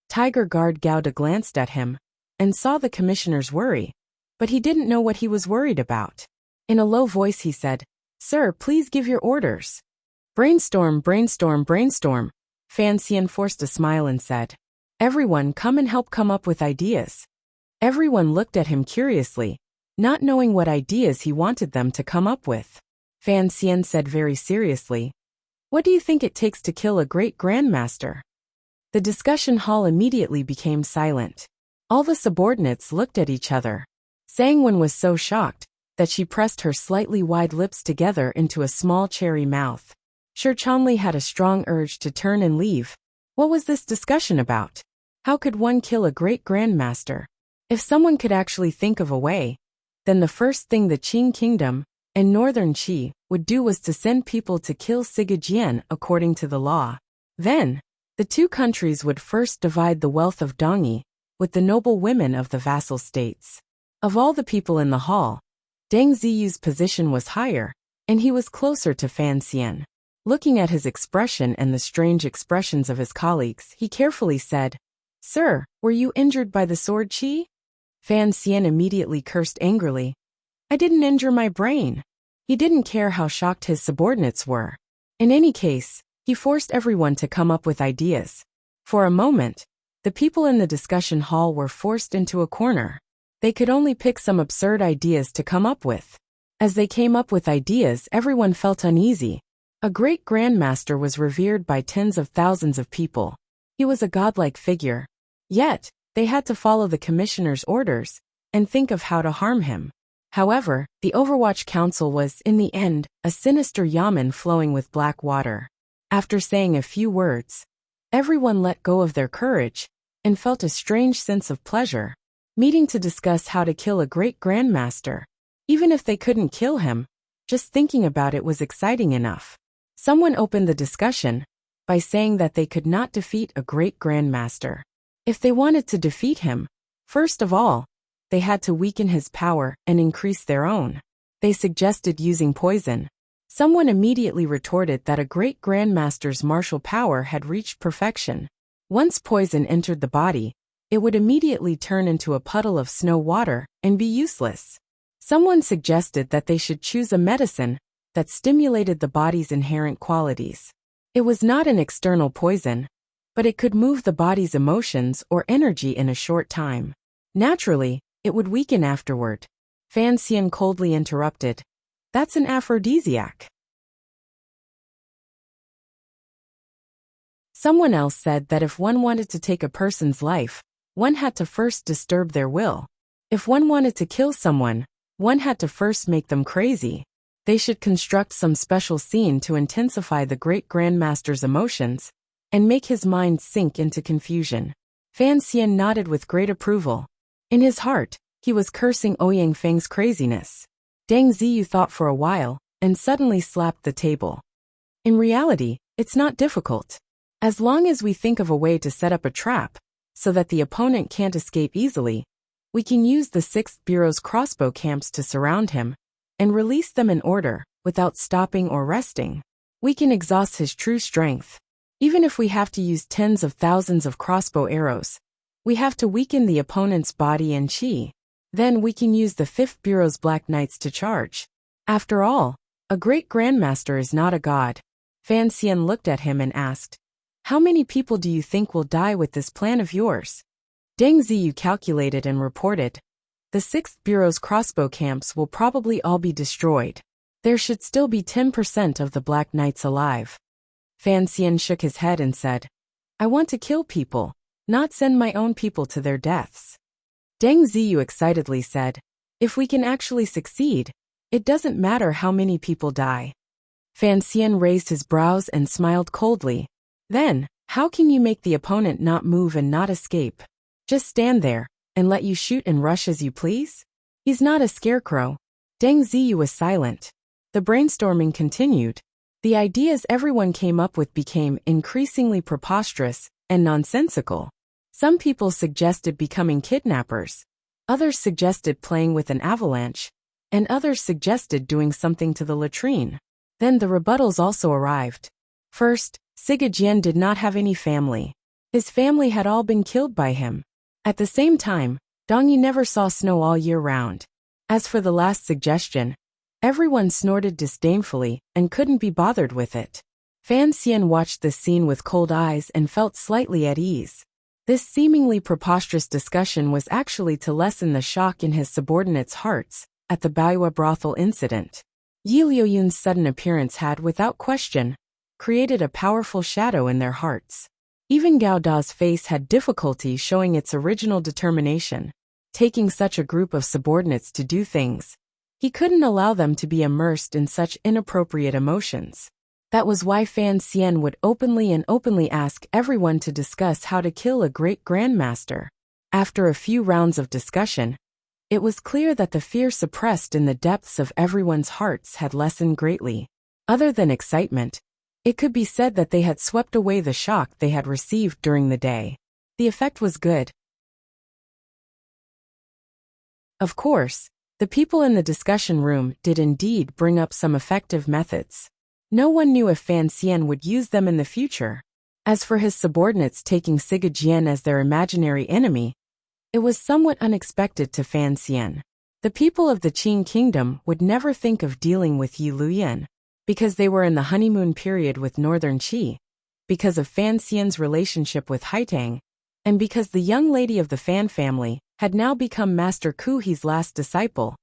Tiger Guard Gauda glanced at him and saw the commissioner's worry, but he didn't know what he was worried about. In a low voice he said, "Sir, please give your orders." "Brainstorm, brainstorm, brainstorm." Fan Xian forced a smile and said, "Everyone come and help come up with ideas." Everyone looked at him curiously, not knowing what ideas he wanted them to come up with. Fan Xian said very seriously, "What do you think it takes to kill a great grandmaster?" The discussion hall immediately became silent. All the subordinates looked at each other. Sang Wen was so shocked that she pressed her slightly wide lips together into a small cherry mouth. Shi Chanli had a strong urge to turn and leave. What was this discussion about? How could one kill a great grandmaster? If someone could actually think of a way, then the first thing the Qing kingdom and northern Qi would do was to send people to kill Siga Jian according to the law. Then, the two countries would first divide the wealth of Dongyi with the noble women of the vassal states. Of all the people in the hall, Deng Ziyu's position was higher, and he was closer to Fan Xian. Looking at his expression and the strange expressions of his colleagues, he carefully said, "Sir, were you injured by the sword qi?" Fan Xian immediately cursed angrily. "I didn't injure my brain." He didn't care how shocked his subordinates were. In any case, he forced everyone to come up with ideas. For a moment, the people in the discussion hall were forced into a corner. They could only pick some absurd ideas to come up with. As they came up with ideas, everyone felt uneasy. A great grandmaster was revered by tens of thousands of people. He was a godlike figure. Yet, they had to follow the commissioner's orders and think of how to harm him. However, the Overwatch Council was, in the end, a sinister yamen flowing with black water. After saying a few words, everyone let go of their courage and felt a strange sense of pleasure. Meeting to discuss how to kill a great grandmaster. Even if they couldn't kill him, just thinking about it was exciting enough. Someone opened the discussion by saying that they could not defeat a great grandmaster. If they wanted to defeat him, first of all, they had to weaken his power and increase their own. They suggested using poison. Someone immediately retorted that a great grandmaster's martial power had reached perfection. Once poison entered the body, it would immediately turn into a puddle of snow water and be useless. Someone suggested that they should choose a medicine that stimulated the body's inherent qualities. It was not an external poison, but it could move the body's emotions or energy in a short time. Naturally, it would weaken afterward. Fan Xian coldly interrupted. That's an aphrodisiac. Someone else said that if one wanted to take a person's life, one had to first disturb their will. If one wanted to kill someone, one had to first make them crazy. They should construct some special scene to intensify the great grandmaster's emotions and make his mind sink into confusion. Fan Xian nodded with great approval. In his heart, he was cursing Ouyang Feng's craziness. Deng Ziyu thought for a while and suddenly slapped the table. In reality, it's not difficult. As long as we think of a way to set up a trap so that the opponent can't escape easily, we can use the 6th Bureau's crossbow camps to surround him and release them in order, without stopping or resting. We can exhaust his true strength. Even if we have to use tens of thousands of crossbow arrows, we have to weaken the opponent's body and chi. Then we can use the 5th Bureau's Black Knights to charge. After all, a great grandmaster is not a god. Fan Xian looked at him and asked, "How many people do you think will die with this plan of yours?" Deng Ziyu calculated and reported, "The 6th Bureau's crossbow camps will probably all be destroyed. There should still be 10% of the Black Knights alive." Fan Xian shook his head and said, "I want to kill people, not send my own people to their deaths." Deng Ziyu excitedly said, "If we can actually succeed, it doesn't matter how many people die." Fan Xian raised his brows and smiled coldly. "Then, how can you make the opponent not move and not escape? Just stand there and let you shoot and rush as you please? He's not a scarecrow." Deng Ziyu was silent. The brainstorming continued. The ideas everyone came up with became increasingly preposterous and nonsensical. Some people suggested becoming kidnappers. Others suggested playing with an avalanche. And others suggested doing something to the latrine. Then the rebuttals also arrived. First, Sigajian did not have any family. His family had all been killed by him. At the same time, Dongyi never saw snow all year round. As for the last suggestion, everyone snorted disdainfully and couldn't be bothered with it. Fan Xian watched this scene with cold eyes and felt slightly at ease. This seemingly preposterous discussion was actually to lessen the shock in his subordinates' hearts at the Baiwa brothel incident. Yi Liuyun's sudden appearance had, without question, created a powerful shadow in their hearts. Even Gao Da's face had difficulty showing its original determination. Taking such a group of subordinates to do things, he couldn't allow them to be immersed in such inappropriate emotions. That was why Fan Xian would openly ask everyone to discuss how to kill a great grandmaster. After a few rounds of discussion, it was clear that the fear suppressed in the depths of everyone's hearts had lessened greatly. Other than excitement, it could be said that they had swept away the shock they had received during the day. The effect was good. Of course, the people in the discussion room did indeed bring up some effective methods. No one knew if Fan Xian would use them in the future. As for his subordinates taking Sigajian as their imaginary enemy, it was somewhat unexpected to Fan Xian. The people of the Qing kingdom would never think of dealing with Yi Luyan, because they were in the honeymoon period with Northern Qi, because of Fan Xian's relationship with Haitang, and because the young lady of the Fan family had now become Master Ku He's last disciple.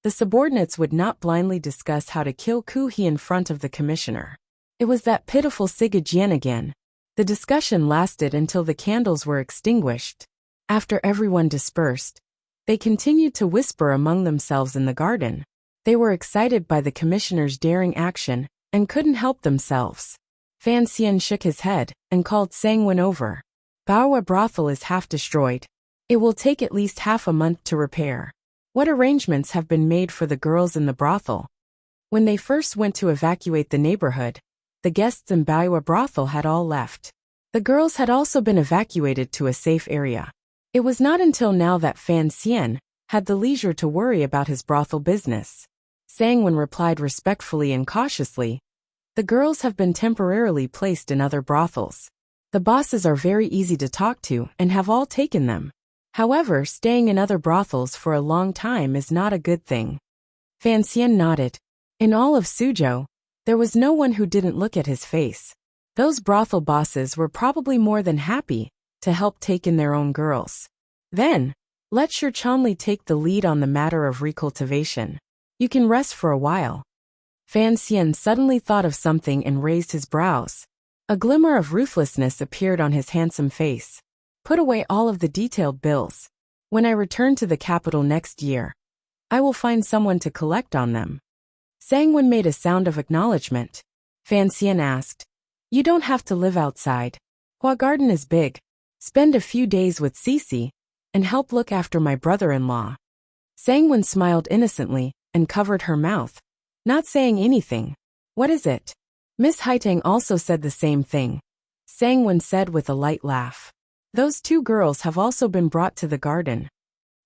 The subordinates would not blindly discuss how to kill Ku He in front of the commissioner. It was that pitiful Sigajian again. The discussion lasted until the candles were extinguished. After everyone dispersed, they continued to whisper among themselves in the garden. They were excited by the commissioner's daring action and couldn't help themselves. Fan Xian shook his head and called Sangwen over. Baowa brothel is half destroyed. It will take at least half a month to repair. What arrangements have been made for the girls in the brothel? When they first went to evacuate the neighborhood, the guests in Baiwa brothel had all left. The girls had also been evacuated to a safe area. It was not until now that Fan Xian had the leisure to worry about his brothel business. Sangwen replied respectfully and cautiously, "The girls have been temporarily placed in other brothels. The bosses are very easy to talk to and have all taken them. However, staying in other brothels for a long time is not a good thing. Fan Xian nodded. In all of Suzhou, there was no one who didn't look at his face. Those brothel bosses were probably more than happy to help take in their own girls. Then, let Shi Chonli take the lead on the matter of recultivation. You can rest for a while. Fan Xian suddenly thought of something and raised his brows. A glimmer of ruthlessness appeared on his handsome face. Put away all of the detailed bills. When I return to the capital next year, I will find someone to collect on them. Sangwon made a sound of acknowledgement. Fan Xian asked, You don't have to live outside. Hua Garden is big. Spend a few days with Cici and help look after my brother-in-law. Sangwon smiled innocently and covered her mouth, not saying anything. What is it? Miss Haitang also said the same thing. Sangwon said with a light laugh. Those two girls have also been brought to the garden.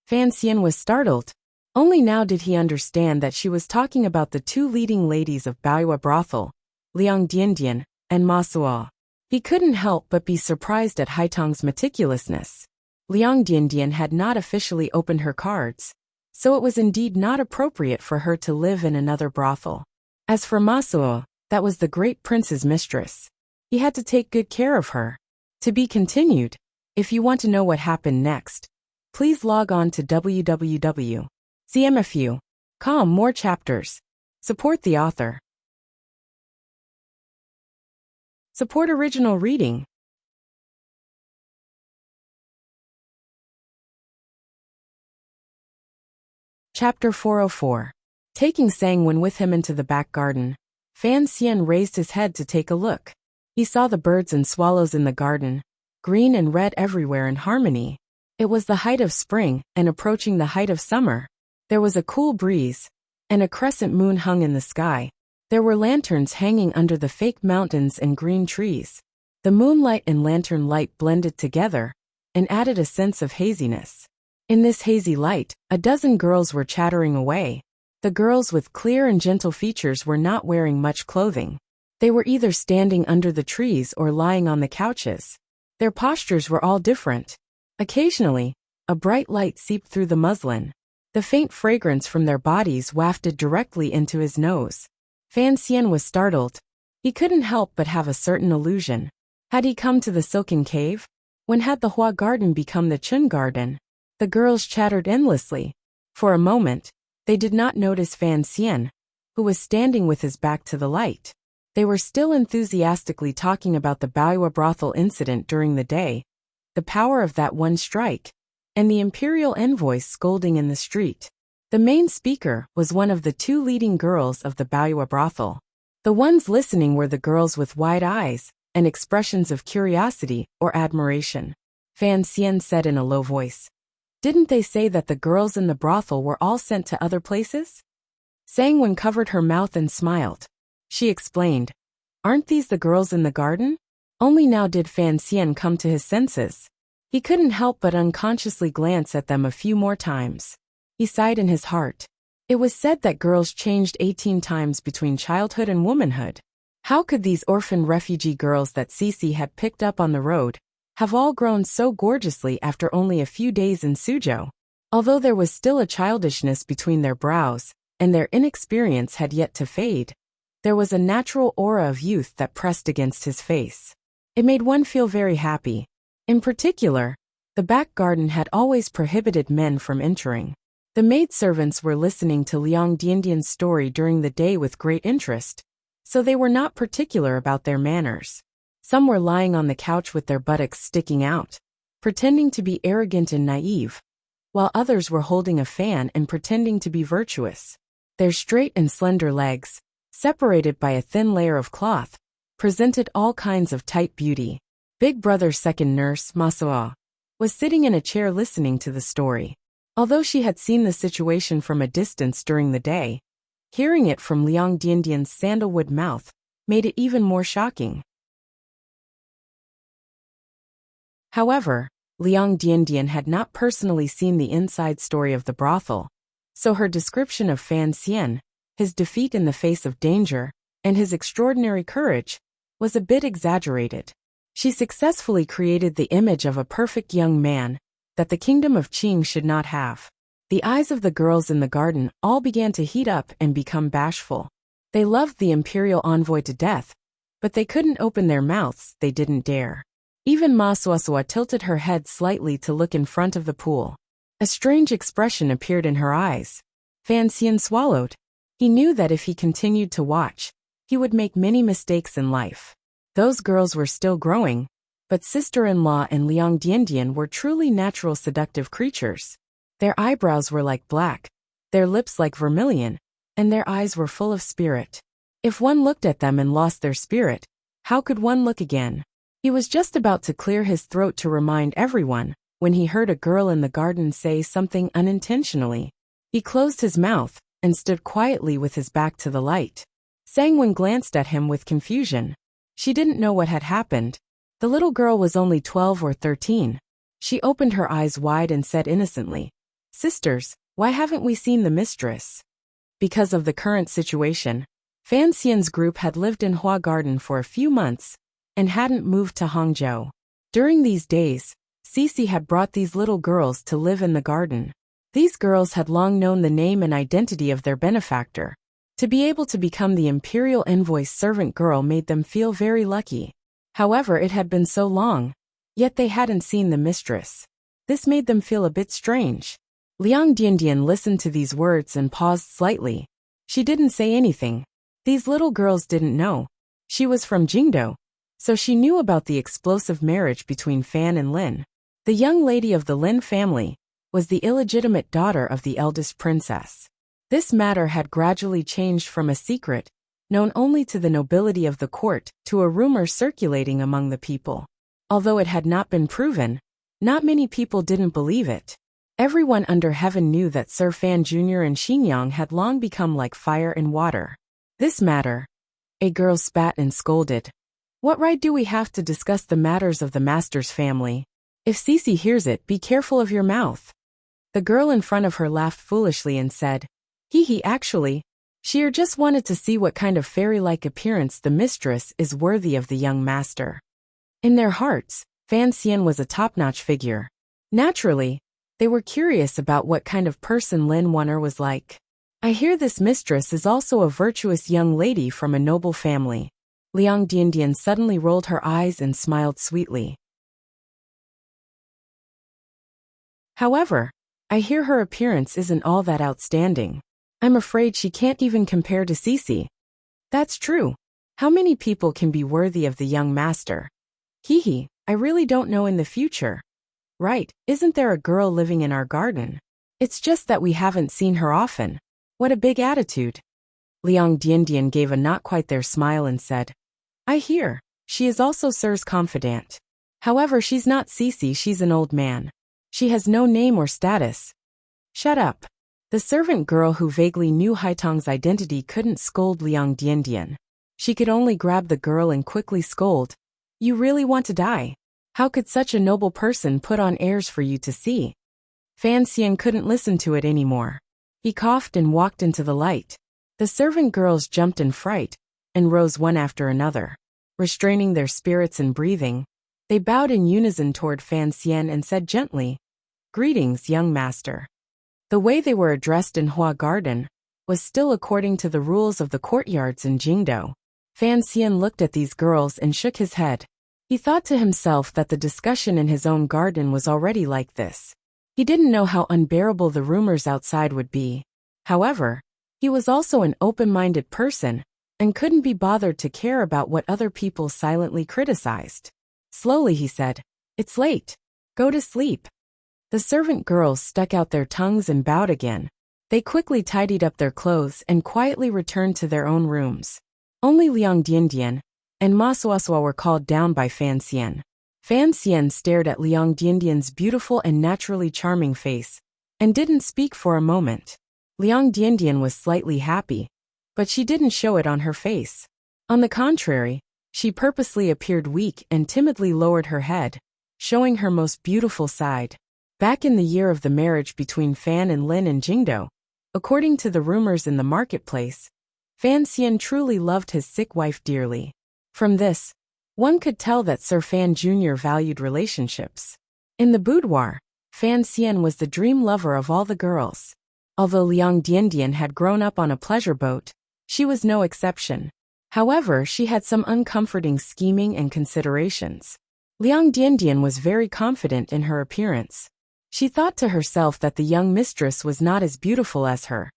Fan Xian was startled. Only now did he understand that she was talking about the two leading ladies of Baoyue brothel, Liang Diandian and Ma Suo. He couldn't help but be surprised at Haitang's meticulousness. Liang Diandian had not officially opened her cards, so it was indeed not appropriate for her to live in another brothel. As for Ma Suo, that was the great prince's mistress. He had to take good care of her. To be continued. If you want to know what happened next, please log on to www.cmfu.com. More chapters. Support the author. Support original reading. Chapter 404. Taking Sangwon with him into the back garden, Fan Xian raised his head to take a look. He saw the birds and swallows in the garden, green and red everywhere in harmony. It was the height of spring and approaching the height of summer. There was a cool breeze, and a crescent moon hung in the sky. There were lanterns hanging under the fake mountains and green trees. The moonlight and lantern light blended together and added a sense of haziness. In this hazy light, a dozen girls were chattering away. The girls with clear and gentle features were not wearing much clothing. They were either standing under the trees or lying on the couches. Their postures were all different. Occasionally, a bright light seeped through the muslin. The faint fragrance from their bodies wafted directly into his nose. Fan Xian was startled. He couldn't help but have a certain illusion. Had he come to the silken cave? When had the Hua Garden become the Chun Garden? The girls chattered endlessly. For a moment, they did not notice Fan Xian, who was standing with his back to the light. They were still enthusiastically talking about the Baoyue brothel incident during the day, the power of that one strike, and the imperial envoys scolding in the street. The main speaker was one of the two leading girls of the Baoyue brothel. The ones listening were the girls with wide eyes and expressions of curiosity or admiration. Fan Xian said in a low voice. Didn't they say that the girls in the brothel were all sent to other places? Sangwon covered her mouth and smiled. She explained, Aren't these the girls in the garden? Only now did Fan Xian come to his senses. He couldn't help but unconsciously glance at them a few more times. He sighed in his heart. It was said that girls changed 18 times between childhood and womanhood. How could these orphan refugee girls that Cici had picked up on the road have all grown so gorgeously after only a few days in Suzhou? Although there was still a childishness between their brows, and their inexperience had yet to fade, there was a natural aura of youth that pressed against his face. It made one feel very happy. In particular, the back garden had always prohibited men from entering. The maidservants were listening to Liang Diandian's story during the day with great interest, so they were not particular about their manners. Some were lying on the couch with their buttocks sticking out, pretending to be arrogant and naive, while others were holding a fan and pretending to be virtuous. Their straight and slender legs, separated by a thin layer of cloth, presented all kinds of tight beauty. Big Brother's second nurse, Ma Suo, was sitting in a chair listening to the story. Although she had seen the situation from a distance during the day, hearing it from Liang Diandian's sandalwood mouth made it even more shocking. However, Liang Diandian had not personally seen the inside story of the brothel, so her description of Fan Xian, his defeat in the face of danger, and his extraordinary courage, was a bit exaggerated. She successfully created the image of a perfect young man that the kingdom of Qing should not have. The eyes of the girls in the garden all began to heat up and become bashful. They loved the imperial envoy to death, but they couldn't open their mouths, they didn't dare. Even Ma Suasua tilted her head slightly to look in front of the pool. A strange expression appeared in her eyes. Fan Xian swallowed. He knew that if he continued to watch, he would make many mistakes in life. Those girls were still growing, but sister-in-law and Liang Diandian were truly natural seductive creatures. Their eyebrows were like black, their lips like vermilion, and their eyes were full of spirit. If one looked at them and lost their spirit, how could one look again? He was just about to clear his throat to remind everyone, when he heard a girl in the garden say something unintentionally. He closed his mouth and stood quietly with his back to the light. Sangwen glanced at him with confusion. She didn't know what had happened. The little girl was only 12 or 13. She opened her eyes wide and said innocently, "Sisters, why haven't we seen the mistress?" Because of the current situation, Fan Xian's group had lived in Hua Garden for a few months and hadn't moved to Hangzhou. During these days, Cici had brought these little girls to live in the garden. These girls had long known the name and identity of their benefactor. To be able to become the imperial envoy's servant girl made them feel very lucky. However, it had been so long, yet they hadn't seen the mistress. This made them feel a bit strange. Liang Diandian listened to these words and paused slightly. She didn't say anything. These little girls didn't know. She was from Jingdou, so she knew about the explosive marriage between Fan and Lin. The young lady of the Lin family was the illegitimate daughter of the eldest princess. This matter had gradually changed from a secret, known only to the nobility of the court, to a rumor circulating among the people. Although it had not been proven, not many people didn't believe it. Everyone under heaven knew that Sir Fan Jr. and Xingyang had long become like fire and water. This matter. A girl spat and scolded. What right do we have to discuss the matters of the master's family? If Cici hears it, be careful of your mouth. The girl in front of her laughed foolishly and said, He actually, she just wanted to see what kind of fairy-like appearance the mistress is worthy of the young master. In their hearts, Fan Xian was a top-notch figure. Naturally, they were curious about what kind of person Lin Wanner was like. I hear this mistress is also a virtuous young lady from a noble family. Liang Diandian suddenly rolled her eyes and smiled sweetly. However, I hear her appearance isn't all that outstanding. I'm afraid she can't even compare to Cici. That's true. How many people can be worthy of the young master? I really don't know in the future. Right, isn't there a girl living in our garden? It's just that we haven't seen her often. What a big attitude. Liang Diandian gave a not quite there smile and said, I hear. She is also Sir's confidant. However, she's not Cici, she's an old man. She has no name or status. Shut up. The servant girl who vaguely knew Haitong's identity couldn't scold Liang Diandian. She could only grab the girl and quickly scold. You really want to die? How could such a noble person put on airs for you to see? Fan Xian couldn't listen to it anymore. He coughed and walked into the light. The servant girls jumped in fright and rose one after another. Restraining their spirits and breathing, they bowed in unison toward Fan Xian and said gently, Greetings, young master. The way they were addressed in Hua Garden was still according to the rules of the courtyards in Jingdou. Fan Xian looked at these girls and shook his head. He thought to himself that the discussion in his own garden was already like this. He didn't know how unbearable the rumors outside would be. However, he was also an open-minded person and couldn't be bothered to care about what other people silently criticized. Slowly he said, It's late. Go to sleep. The servant girls stuck out their tongues and bowed again. They quickly tidied up their clothes and quietly returned to their own rooms. Only Liang Diandian and Ma Suasua were called down by Fan Xian. Fan Xian stared at Liang Diandian's beautiful and naturally charming face and didn't speak for a moment. Liang Diandian was slightly happy, but she didn't show it on her face. On the contrary, she purposely appeared weak and timidly lowered her head, showing her most beautiful side. Back in the year of the marriage between Fan and Lin in Jingdou, according to the rumors in the marketplace, Fan Xian truly loved his sick wife dearly. From this, One could tell that Sir Fan Jr. valued relationships. In the boudoir, Fan Xian was the dream lover of all the girls. Although Liang Diandian had grown up on a pleasure boat, she was no exception. However, she had some uncomforting scheming and considerations. Liang Diandian was very confident in her appearance. She thought to herself that the young mistress was not as beautiful as her.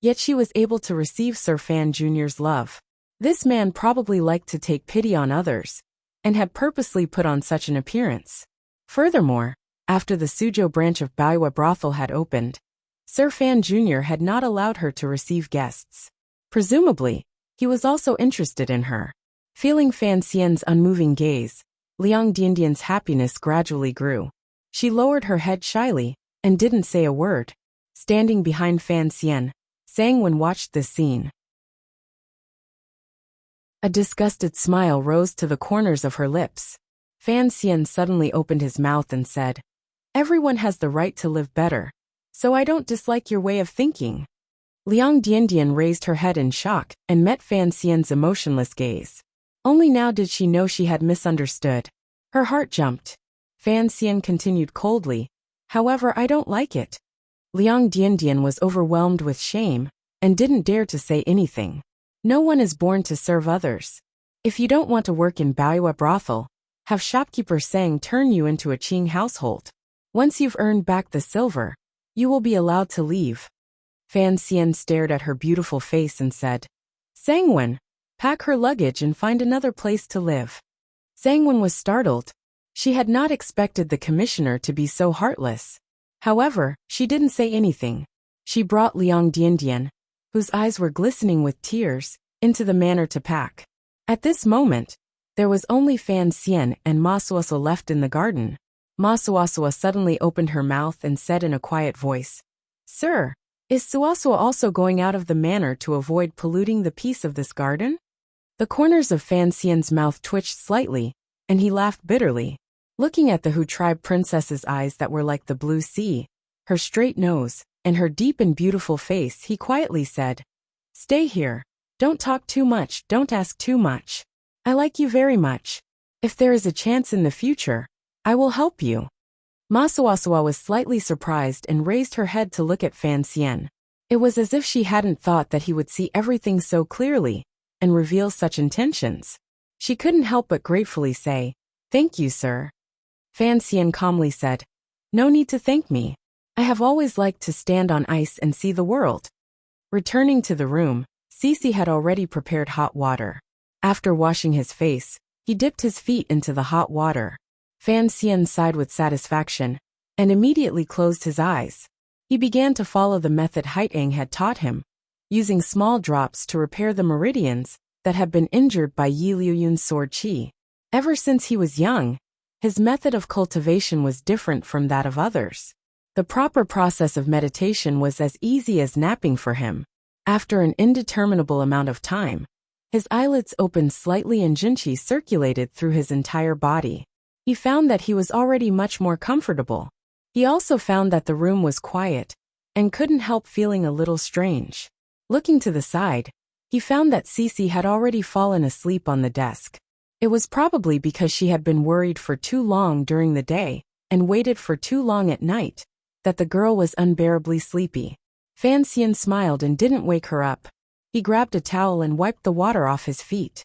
Yet she was able to receive Sir Fan Jr.'s love. This man probably liked to take pity on others, and had purposely put on such an appearance. Furthermore, after the Suzhou branch of Baiwa brothel had opened, Sir Fan Jr. had not allowed her to receive guests. Presumably, he was also interested in her. Feeling Fan Xian's unmoving gaze, Liang Diandian's happiness gradually grew. She lowered her head shyly, and didn't say a word. Standing behind Fan Xian, Sang Wen watched this scene. A disgusted smile rose to the corners of her lips. Fan Xian suddenly opened his mouth and said, "Everyone has the right to live better, so I don't dislike your way of thinking." Liang Diandian raised her head in shock and met Fan Xian's emotionless gaze. Only now did she know she had misunderstood. Her heart jumped. Fan Xian continued coldly, "However, I don't like it." Liang Diandian was overwhelmed with shame and didn't dare to say anything. No one is born to serve others. If you don't want to work in Baiwa brothel, have shopkeeper Sang turn you into a Qing household. Once you've earned back the silver, you will be allowed to leave. Fan Xian stared at her beautiful face and said, "Sang Wen, pack her luggage and find another place to live." Sang Wen was startled. She had not expected the commissioner to be so heartless. However, she didn't say anything. She brought Liang Diandian, whose eyes were glistening with tears, into the manor to pack. At this moment, there was only Fan Xian and Ma Suosua left in the garden. Ma Suosua suddenly opened her mouth and said in a quiet voice, "Sir, is Suosua also going out of the manor to avoid polluting the peace of this garden?" The corners of Fan Xian's mouth twitched slightly, and he laughed bitterly. Looking at the Hu tribe princess's eyes that were like the blue sea, her straight nose, and her deep and beautiful face, he quietly said, "Stay here. Don't talk too much, don't ask too much. I like you very much. If there is a chance in the future, I will help you." Ma Suosua was slightly surprised and raised her head to look at Fan Xian. It was as if she hadn't thought that he would see everything so clearly and reveal such intentions. She couldn't help but gratefully say, "Thank you, sir." Fan Xian calmly said, "No need to thank me. I have always liked to stand on ice and see the world." Returning to the room, Cici had already prepared hot water. After washing his face, he dipped his feet into the hot water. Fan Xian sighed with satisfaction, and immediately closed his eyes. He began to follow the method Haitang had taught him, using small drops to repair the meridians that had been injured by Yi Liuyun's sword qi. Ever since he was young, his method of cultivation was different from that of others. The proper process of meditation was as easy as napping for him. After an indeterminable amount of time, his eyelids opened slightly and jinqi circulated through his entire body. He found that he was already much more comfortable. He also found that the room was quiet, and couldn't help feeling a little strange. Looking to the side, he found that Cici had already fallen asleep on the desk. It was probably because she had been worried for too long during the day, and waited for too long at night, that the girl was unbearably sleepy. Fan Xian smiled and didn't wake her up. He grabbed a towel and wiped the water off his feet.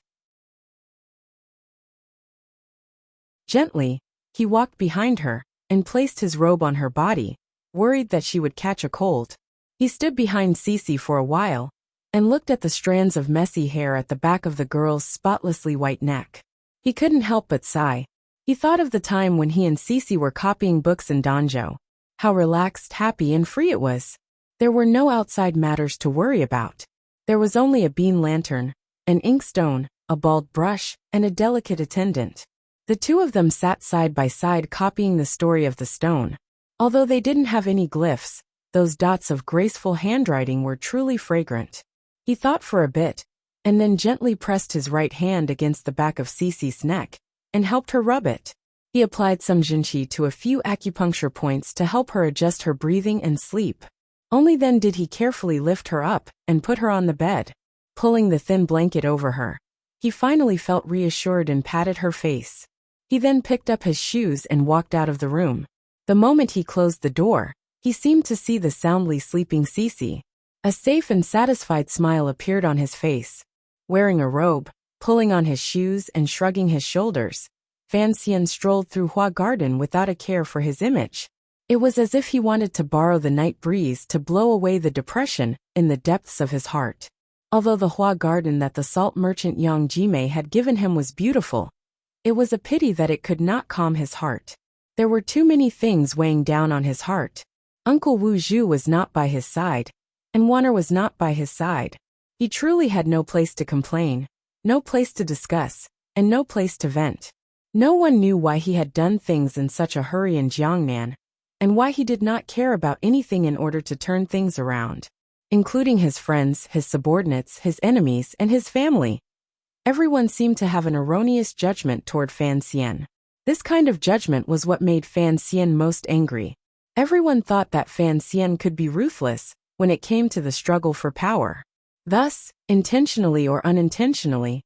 Gently, he walked behind her, and placed his robe on her body, worried that she would catch a cold. He stood behind Cici for a while, and looked at the strands of messy hair at the back of the girl's spotlessly white neck. He couldn't help but sigh. He thought of the time when he and Cici were copying books in Danzhou. How relaxed, happy, and free it was. There were no outside matters to worry about. There was only a bean lantern, an inkstone, a bald brush, and a delicate attendant. The two of them sat side by side copying the story of the stone. Although they didn't have any glyphs, those dots of graceful handwriting were truly fragrant. He thought for a bit, and then gently pressed his right hand against the back of Cici's neck, and helped her rub it. He applied some jinqi to a few acupuncture points to help her adjust her breathing and sleep. Only then did he carefully lift her up and put her on the bed. Pulling the thin blanket over her, He finally felt reassured and patted her face. He then picked up his shoes and walked out of the room. The moment he closed the door, he seemed to see the soundly sleeping Cece. A safe and satisfied smile appeared on his face. Wearing a robe, pulling on his shoes and shrugging his shoulders, Fan Xian strolled through Hua Garden without a care for his image. It was as if he wanted to borrow the night breeze to blow away the depression in the depths of his heart. Although the Hua Garden that the salt merchant Yang Jimei had given him was beautiful, it was a pity that it could not calm his heart. There were too many things weighing down on his heart. Uncle Wu Zhu was not by his side, and Wan'er was not by his side. He truly had no place to complain, no place to discuss, and no place to vent. No one knew why he had done things in such a hurry in Jiangnan, and why he did not care about anything in order to turn things around, including his friends, his subordinates, his enemies, and his family. Everyone seemed to have an erroneous judgment toward Fan Xian. This kind of judgment was what made Fan Xian most angry. Everyone thought that Fan Xian could be ruthless when it came to the struggle for power. Thus, intentionally or unintentionally,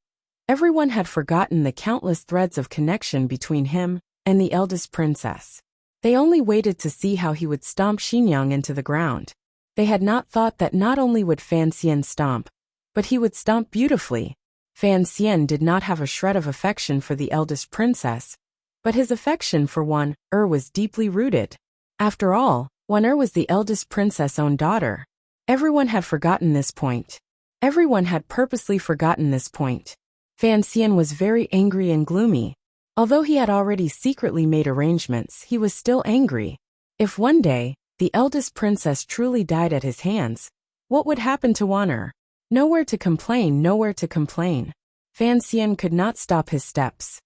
everyone had forgotten the countless threads of connection between him and the eldest princess. They only waited to see how he would stomp Xinjiang into the ground. They had not thought that not only would Fan Xian stomp, but he would stomp beautifully. Fan Xian did not have a shred of affection for the eldest princess, but his affection for Wan'er was deeply rooted. After all, Wan'er was the eldest princess' own daughter. Everyone had forgotten this point. Everyone had purposely forgotten this point. Fan Xian was very angry and gloomy. Although he had already secretly made arrangements, he was still angry. If one day, the eldest princess truly died at his hands, what would happen to Wan'er? Nowhere to complain, nowhere to complain. Fan Xian could not stop his steps.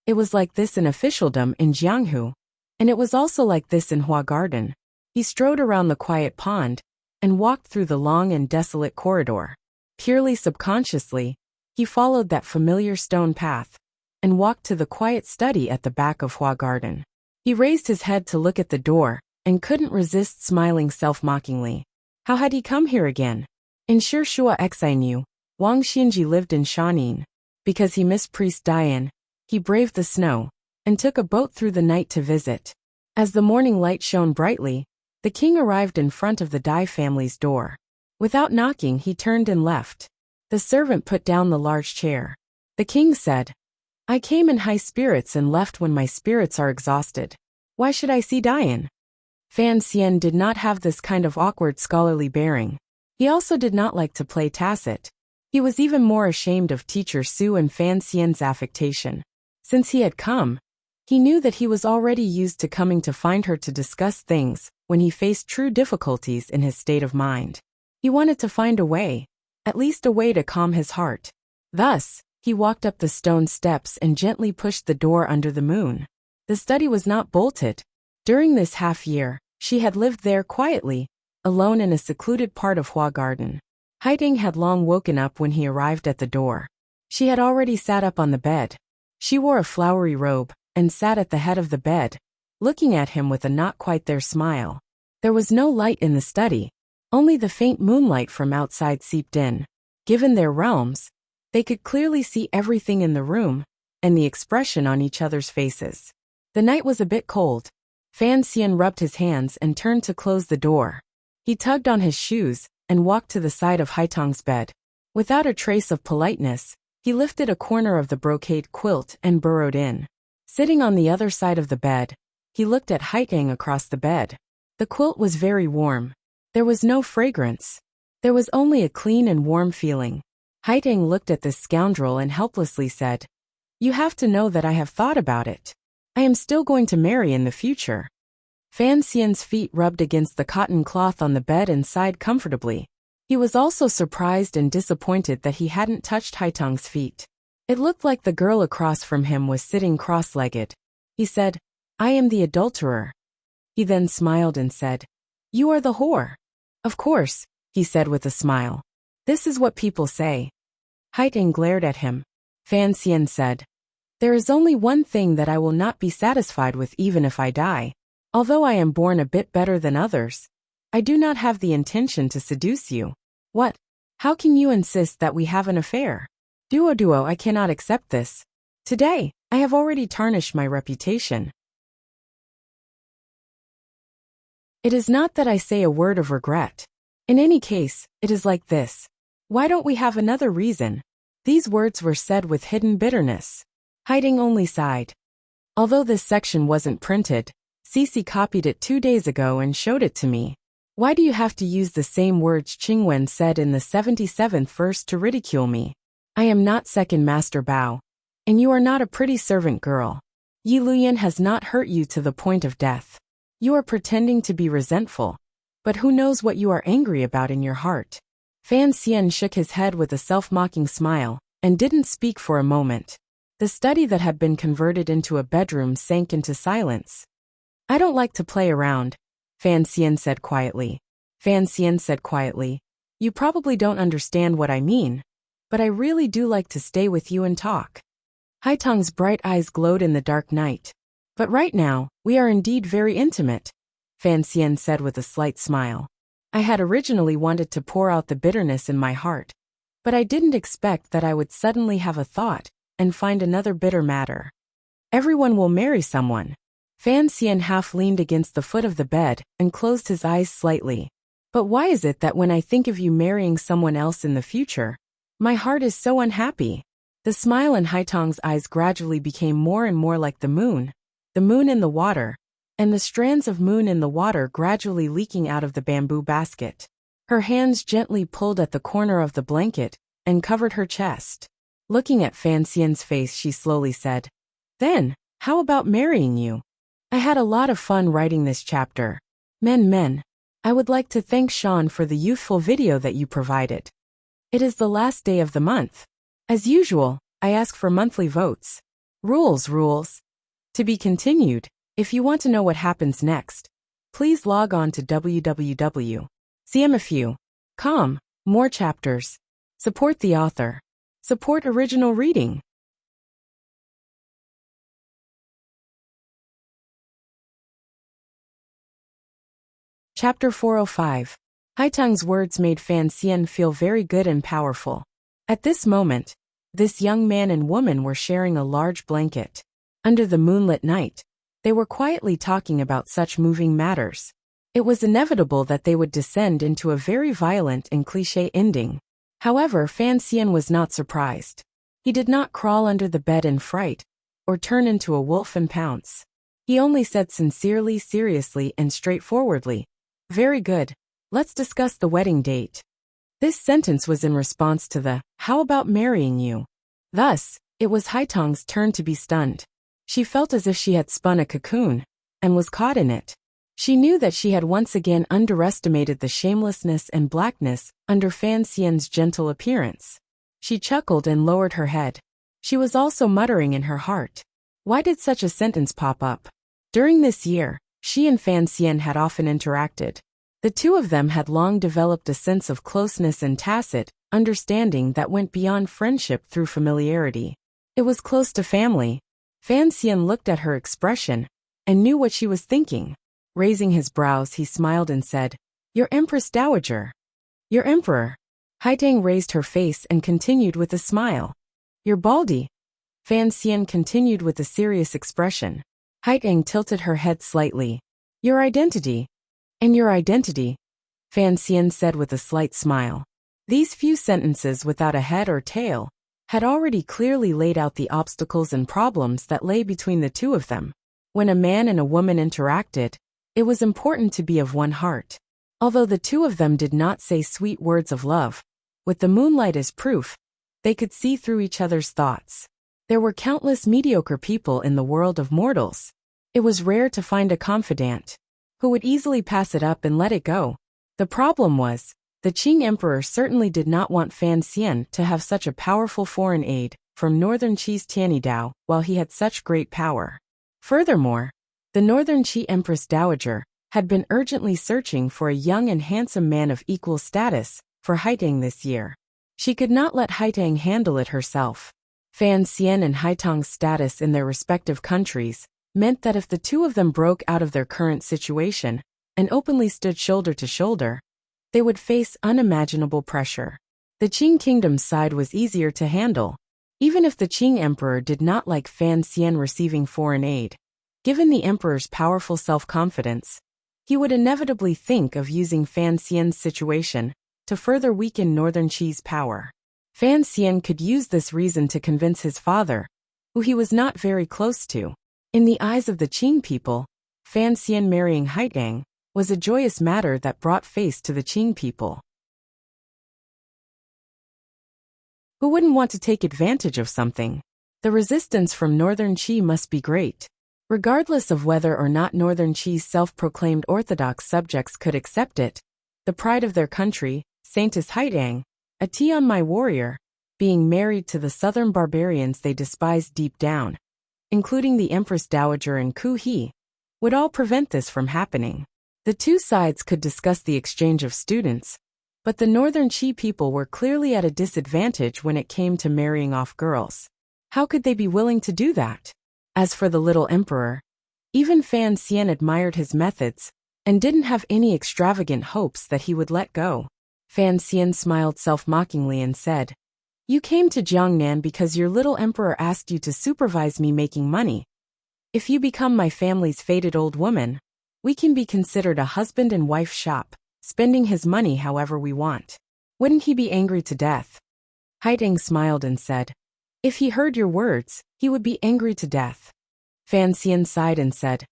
It was like this in officialdom in Jianghu, and it was also like this in Hua Garden. He strode around the quiet pond and walked through the long and desolate corridor. Purely subconsciously, he followed that familiar stone path and walked to the quiet study at the back of Hua Garden. He raised his head to look at the door and couldn't resist smiling self-mockingly. How had he come here again? In Shishua Xi knew, Wang Xinji lived in Shanin. Because he missed Priest Dian, he braved the snow and took a boat through the night to visit. As the morning light shone brightly, the king arrived in front of the Dai family's door. Without knocking, he turned and left. The servant put down the large chair. The king said, "I came in high spirits and left when my spirits are exhausted. Why should I see Dian?" Fan Xian did not have this kind of awkward scholarly bearing. He also did not like to play tacit. He was even more ashamed of teacher Su and Fan Xian's affectation. Since he had come, he knew that he was already used to coming to find her to discuss things when he faced true difficulties in his state of mind. He wanted to find a way, at least a way to calm his heart. Thus, he walked up the stone steps and gently pushed the door under the moon. The study was not bolted. During this half year, she had lived there quietly, alone in a secluded part of Hua Garden. Haiding had long woken up when he arrived at the door. She had already sat up on the bed. She wore a flowery robe and sat at the head of the bed, looking at him with a not quite there smile. There was no light in the study. Only the faint moonlight from outside seeped in. Given their realms, they could clearly see everything in the room and the expression on each other's faces. The night was a bit cold. Fan Xian rubbed his hands and turned to close the door. He tugged on his shoes and walked to the side of Haitong's bed. Without a trace of politeness, he lifted a corner of the brocade quilt and burrowed in. Sitting on the other side of the bed, he looked at Haitong across the bed. The quilt was very warm. There was no fragrance. There was only a clean and warm feeling. Haitong looked at this scoundrel and helplessly said, "You have to know that I have thought about it. I am still going to marry in the future." Fan Xian's feet rubbed against the cotton cloth on the bed and sighed comfortably. He was also surprised and disappointed that he hadn't touched Haitong's feet. It looked like the girl across from him was sitting cross-legged. He said, "I am the adulterer." He then smiled and said, "You are the whore." "Of course," he said with a smile. "This is what people say." Haitong glared at him. Fan Xian said, "There is only one thing that I will not be satisfied with even if I die. Although I am born a bit better than others, I do not have the intention to seduce you." "What? How can you insist that we have an affair? Duo, I cannot accept this. Today, I have already tarnished my reputation. It is not that I say a word of regret. In any case, it is like this. Why don't we have another reason? These words were said with hidden bitterness. Hiding only sighed. Although this section wasn't printed, Cece copied it 2 days ago and showed it to me. Why do you have to use the same words Qingwen said in the 77th verse to ridicule me? I am not second master Bao. And you are not a pretty servant girl. Yi Luyan has not hurt you to the point of death. You are pretending to be resentful. But who knows what you are angry about in your heart? Fan Xian shook his head with a self-mocking smile, and didn't speak for a moment. The study that had been converted into a bedroom sank into silence. I don't like to play around, Fan Xian said quietly. You probably don't understand what I mean, but I really do like to stay with you and talk. Haitang's bright eyes glowed in the dark night. But right now, we are indeed very intimate, Fan Xian said with a slight smile. I had originally wanted to pour out the bitterness in my heart, but I didn't expect that I would suddenly have a thought and find another bitter matter. Everyone will marry someone. Fan Xian half leaned against the foot of the bed and closed his eyes slightly. But why is it that when I think of you marrying someone else in the future, my heart is so unhappy? The smile in Haitang's eyes gradually became more and more like the moon in the water, and the strands of moon in the water gradually leaking out of the bamboo basket. Her hands gently pulled at the corner of the blanket and covered her chest. Looking at Fan Xian's face, she slowly said, "Then, how about marrying you? I had a lot of fun writing this chapter. Men, I would like to thank Sean for the youthful video that you provided. It is the last day of the month. As usual, I ask for monthly votes. Rules. To be continued. If you want to know what happens next, please log on to www.cmfu.com. More chapters. Support the author. Support original reading." Chapter 405. Haitang's words made Fan Xian feel very good and powerful. At this moment, this young man and woman were sharing a large blanket. Under the moonlit night, they were quietly talking about such moving matters. It was inevitable that they would descend into a very violent and cliché ending. However, Fan Xian was not surprised. He did not crawl under the bed in fright, or turn into a wolf and pounce. He only said sincerely, seriously, and straightforwardly, "Very good. Let's discuss the wedding date." This sentence was in response to the, "How about marrying you?" Thus, it was Haitang's turn to be stunned. She felt as if she had spun a cocoon, and was caught in it. She knew that she had once again underestimated the shamelessness and blackness under Fan Xian's gentle appearance. She chuckled and lowered her head. She was also muttering in her heart. Why did such a sentence pop up? During this year, she and Fan Xian had often interacted. The two of them had long developed a sense of closeness and tacit understanding that went beyond friendship through familiarity. It was close to family. Fan Xian looked at her expression and knew what she was thinking. Raising his brows, he smiled and said, "Your Empress Dowager." "Your Emperor." Haitang raised her face and continued with a smile. "Your Baldy." Fan Xian continued with a serious expression. Haitang tilted her head slightly. "Your identity." "And your identity," Fan Xian said with a slight smile. These few sentences without a head or tail had already clearly laid out the obstacles and problems that lay between the two of them. When a man and a woman interacted, it was important to be of one heart. Although the two of them did not say sweet words of love, with the moonlight as proof, they could see through each other's thoughts. There were countless mediocre people in the world of mortals. It was rare to find a confidant who would easily pass it up and let it go. The problem was, the Qing Emperor certainly did not want Fan Xian to have such a powerful foreign aid from northern Qi's Tianidao while he had such great power. Furthermore, the northern Qi Empress Dowager had been urgently searching for a young and handsome man of equal status for Haitang this year. She could not let Haitang handle it herself. Fan Xian and Haitang's status in their respective countries meant that if the two of them broke out of their current situation and openly stood shoulder to shoulder, they would face unimaginable pressure. The Qing kingdom's side was easier to handle, even if the Qing emperor did not like Fan Xian receiving foreign aid. Given the emperor's powerful self-confidence, he would inevitably think of using Fan Xian's situation to further weaken Northern Qi's power. Fan Xian could use this reason to convince his father, who he was not very close to. In the eyes of the Qing people, Fan Xian marrying Haitang was a joyous matter that brought face to the Qing people. Who wouldn't want to take advantage of something? The resistance from Northern Qi must be great. Regardless of whether or not Northern Qi's self-proclaimed orthodox subjects could accept it, the pride of their country, Saintess Haitang, a Tianmai warrior, being married to the southern barbarians they despised deep down, including the Empress Dowager and Ku He, would all prevent this from happening. The two sides could discuss the exchange of students, but the Northern Qi people were clearly at a disadvantage when it came to marrying off girls. How could they be willing to do that? As for the little emperor, even Fan Xian admired his methods and didn't have any extravagant hopes that he would let go. Fan Xian smiled self-mockingly and said, "You came to Jiangnan because your little emperor asked you to supervise me making money. If you become my family's fated old woman, we can be considered a husband and wife shop, spending his money however we want. Wouldn't he be angry to death?" Haitang smiled and said, "If he heard your words, he would be angry to death." Fan Xian sighed and said,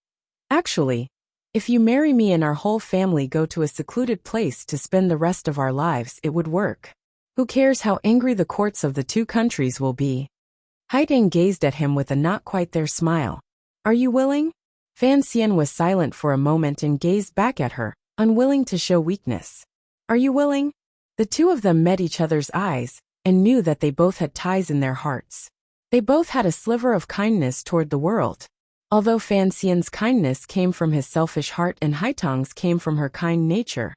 "Actually, if you marry me and our whole family go to a secluded place to spend the rest of our lives, it would work. Who cares how angry the courts of the two countries will be?" Haitang gazed at him with a not quite there smile. "Are you willing?" Fan Xian was silent for a moment and gazed back at her, unwilling to show weakness. "Are you willing?" The two of them met each other's eyes and knew that they both had ties in their hearts. They both had a sliver of kindness toward the world. Although Fan Xian's kindness came from his selfish heart and Haitang's came from her kind nature,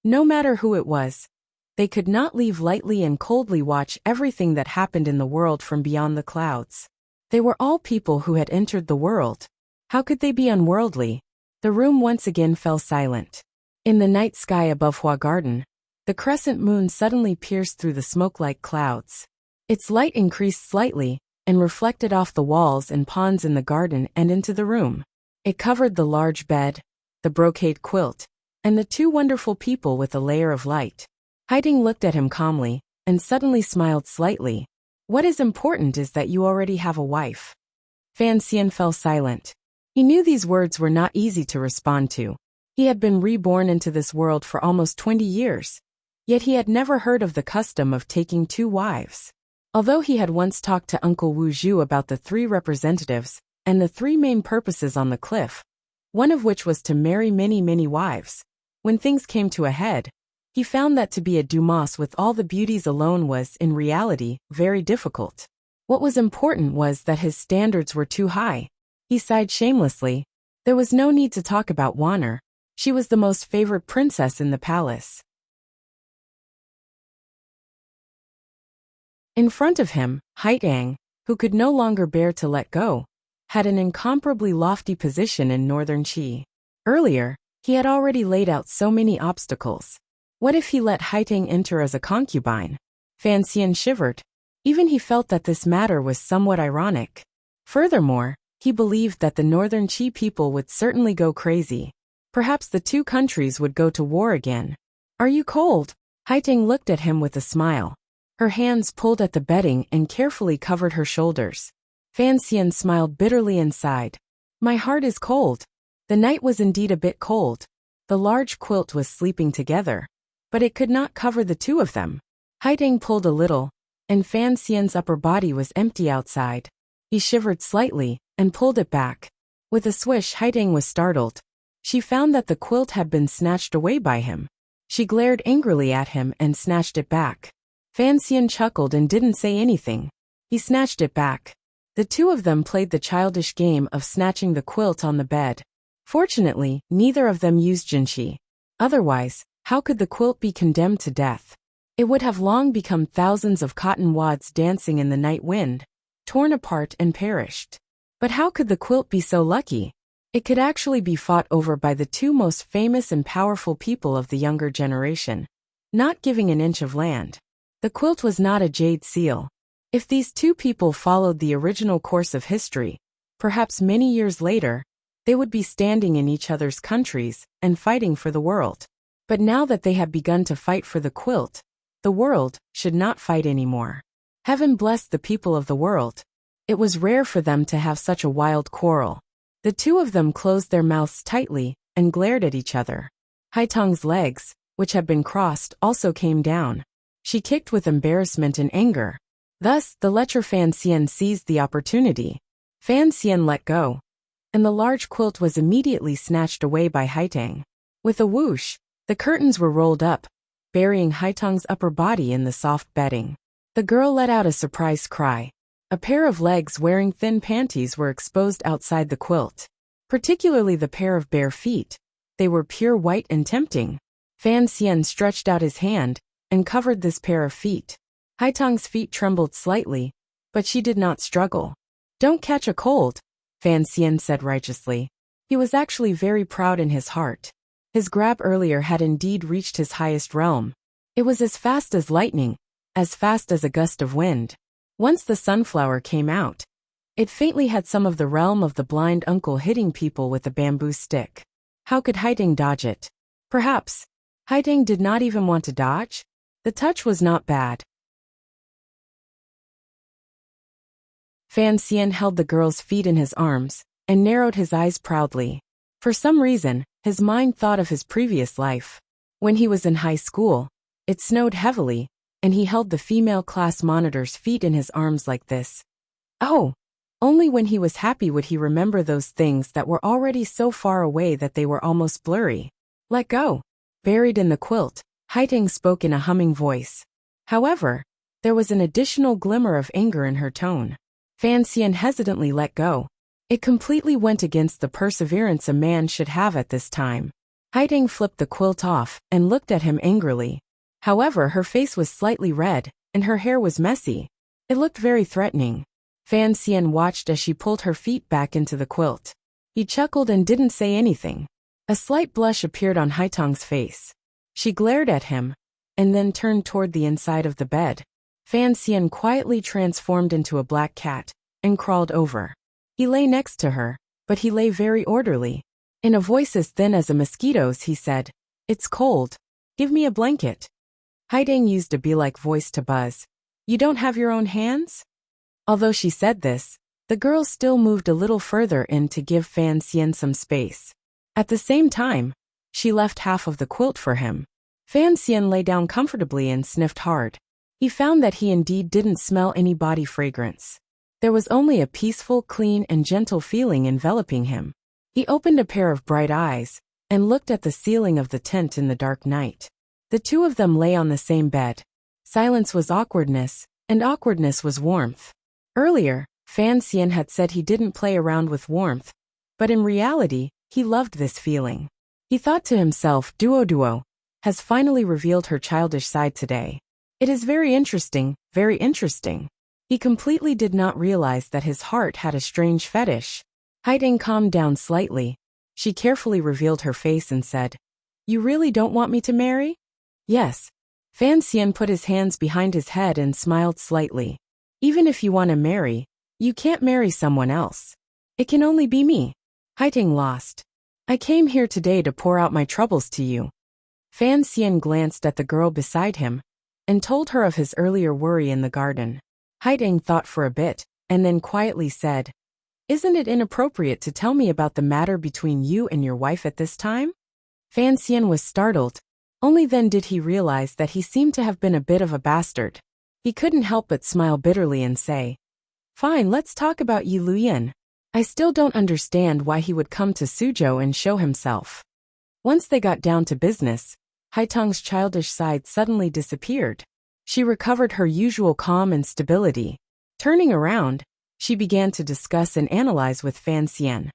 no matter who it was, they could not leave lightly and coldly watch everything that happened in the world from beyond the clouds. They were all people who had entered the world. How could they be unworldly? The room once again fell silent. In the night sky above Hua Garden, the crescent moon suddenly pierced through the smoke-like clouds. Its light increased slightly and reflected off the walls and ponds in the garden and into the room. It covered the large bed, the brocade quilt, and the two wonderful people with a layer of light. Haitang looked at him calmly and suddenly smiled slightly. "What is important is that you already have a wife." Fan Xian fell silent. He knew these words were not easy to respond to. He had been reborn into this world for almost 20 years, yet he had never heard of the custom of taking two wives. Although he had once talked to Uncle Wu Zhu about the three representatives and the three main purposes on the cliff, one of which was to marry many wives, when things came to a head, he found that to be a Dumas with all the beauties alone was, in reality, very difficult. What was important was that his standards were too high. He sighed shamelessly. There was no need to talk about Wanner. She was the most favored princess in the palace. In front of him, Haitang, who could no longer bear to let go, had an incomparably lofty position in Northern Qi. Earlier, he had already laid out so many obstacles. What if he let Haitang enter as a concubine? Fan Xian shivered. Even he felt that this matter was somewhat ironic. Furthermore, he believed that the Northern Qi people would certainly go crazy. Perhaps the two countries would go to war again. "Are you cold?" Haitang looked at him with a smile. Her hands pulled at the bedding and carefully covered her shoulders. Fan Xian smiled bitterly and sighed. "My heart is cold." The night was indeed a bit cold. The large quilt was sleeping together, but it could not cover the two of them. Haitang pulled a little, and Fan Xian's upper body was empty outside. He shivered slightly and pulled it back. With a swish, Haitang was startled. She found that the quilt had been snatched away by him. She glared angrily at him and snatched it back. Fan Xian chuckled and didn't say anything. He snatched it back. The two of them played the childish game of snatching the quilt on the bed. Fortunately, neither of them used jinshi. Otherwise, how could the quilt be condemned to death? It would have long become thousands of cotton wads dancing in the night wind, torn apart and perished. But how could the quilt be so lucky? It could actually be fought over by the two most famous and powerful people of the younger generation, not giving an inch of land. The quilt was not a jade seal. If these two people followed the original course of history, perhaps many years later, they would be standing in each other's countries and fighting for the world. But now that they have begun to fight for the quilt, the world should not fight anymore. Heaven bless the people of the world. It was rare for them to have such a wild quarrel. The two of them closed their mouths tightly and glared at each other. Haitong's legs, which had been crossed, also came down. She kicked with embarrassment and anger. Thus, the lecher Fan Xian seized the opportunity. Fan Xian let go, and the large quilt was immediately snatched away by Haitong. With a whoosh, the curtains were rolled up, burying Haitong's upper body in the soft bedding. The girl let out a surprised cry. A pair of legs wearing thin panties were exposed outside the quilt. Particularly the pair of bare feet. They were pure white and tempting. Fan Xian stretched out his hand and covered this pair of feet. Haitong's feet trembled slightly, but she did not struggle. "Don't catch a cold," Fan Xian said righteously. He was actually very proud in his heart. His grab earlier had indeed reached his highest realm. It was as fast as lightning, as fast as a gust of wind. Once the sunflower came out, it faintly had some of the realm of the blind uncle hitting people with a bamboo stick. How could Haitong dodge it? Perhaps Haitong did not even want to dodge? The touch was not bad. Fan Xian held the girl's feet in his arms and narrowed his eyes proudly. For some reason, his mind thought of his previous life. When he was in high school, it snowed heavily, and he held the female class monitor's feet in his arms like this. Oh! Only when he was happy would he remember those things that were already so far away that they were almost blurry. "Let go." Buried in the quilt, Haitong spoke in a humming voice. However, there was an additional glimmer of anger in her tone. Fan Xian hesitantly let go. It completely went against the perseverance a man should have at this time. Haitong flipped the quilt off and looked at him angrily. However, her face was slightly red, and her hair was messy. It looked very threatening. Fan Xian watched as she pulled her feet back into the quilt. He chuckled and didn't say anything. A slight blush appeared on Haitong's face. She glared at him, and then turned toward the inside of the bed. Fan Xian quietly transformed into a black cat, and crawled over. He lay next to her, but he lay very orderly. In a voice as thin as a mosquito's, he said, "It's cold. Give me a blanket." Haitong used a bee-like voice to buzz. "You don't have your own hands?" Although she said this, the girl still moved a little further in to give Fan Xian some space. At the same time, she left half of the quilt for him. Fan Xian lay down comfortably and sniffed hard. He found that he indeed didn't smell any body fragrance. There was only a peaceful, clean, and gentle feeling enveloping him. He opened a pair of bright eyes and looked at the ceiling of the tent in the dark night. The two of them lay on the same bed. Silence was awkwardness, and awkwardness was warmth. Earlier, Fan Xian had said he didn't play around with warmth, but in reality, he loved this feeling. He thought to himself, Duo has finally revealed her childish side today. It is very interesting, very interesting. He completely did not realize that his heart had a strange fetish. Haitong calmed down slightly. She carefully revealed her face and said, "You really don't want me to marry?" "Yes." Fan Xian put his hands behind his head and smiled slightly. "Even if you want to marry, you can't marry someone else. It can only be me." Haitong lost. "I came here today to pour out my troubles to you." Fan Xian glanced at the girl beside him and told her of his earlier worry in the garden. Haitong thought for a bit and then quietly said, "Isn't it inappropriate to tell me about the matter between you and your wife at this time?" Fan Xian was startled. Only then did he realize that he seemed to have been a bit of a bastard. He couldn't help but smile bitterly and say, "Fine, let's talk about Yi Luyan. I still don't understand why he would come to Suzhou and show himself." Once they got down to business, Haitong's childish side suddenly disappeared. She recovered her usual calm and stability. Turning around, she began to discuss and analyze with Fan Xian.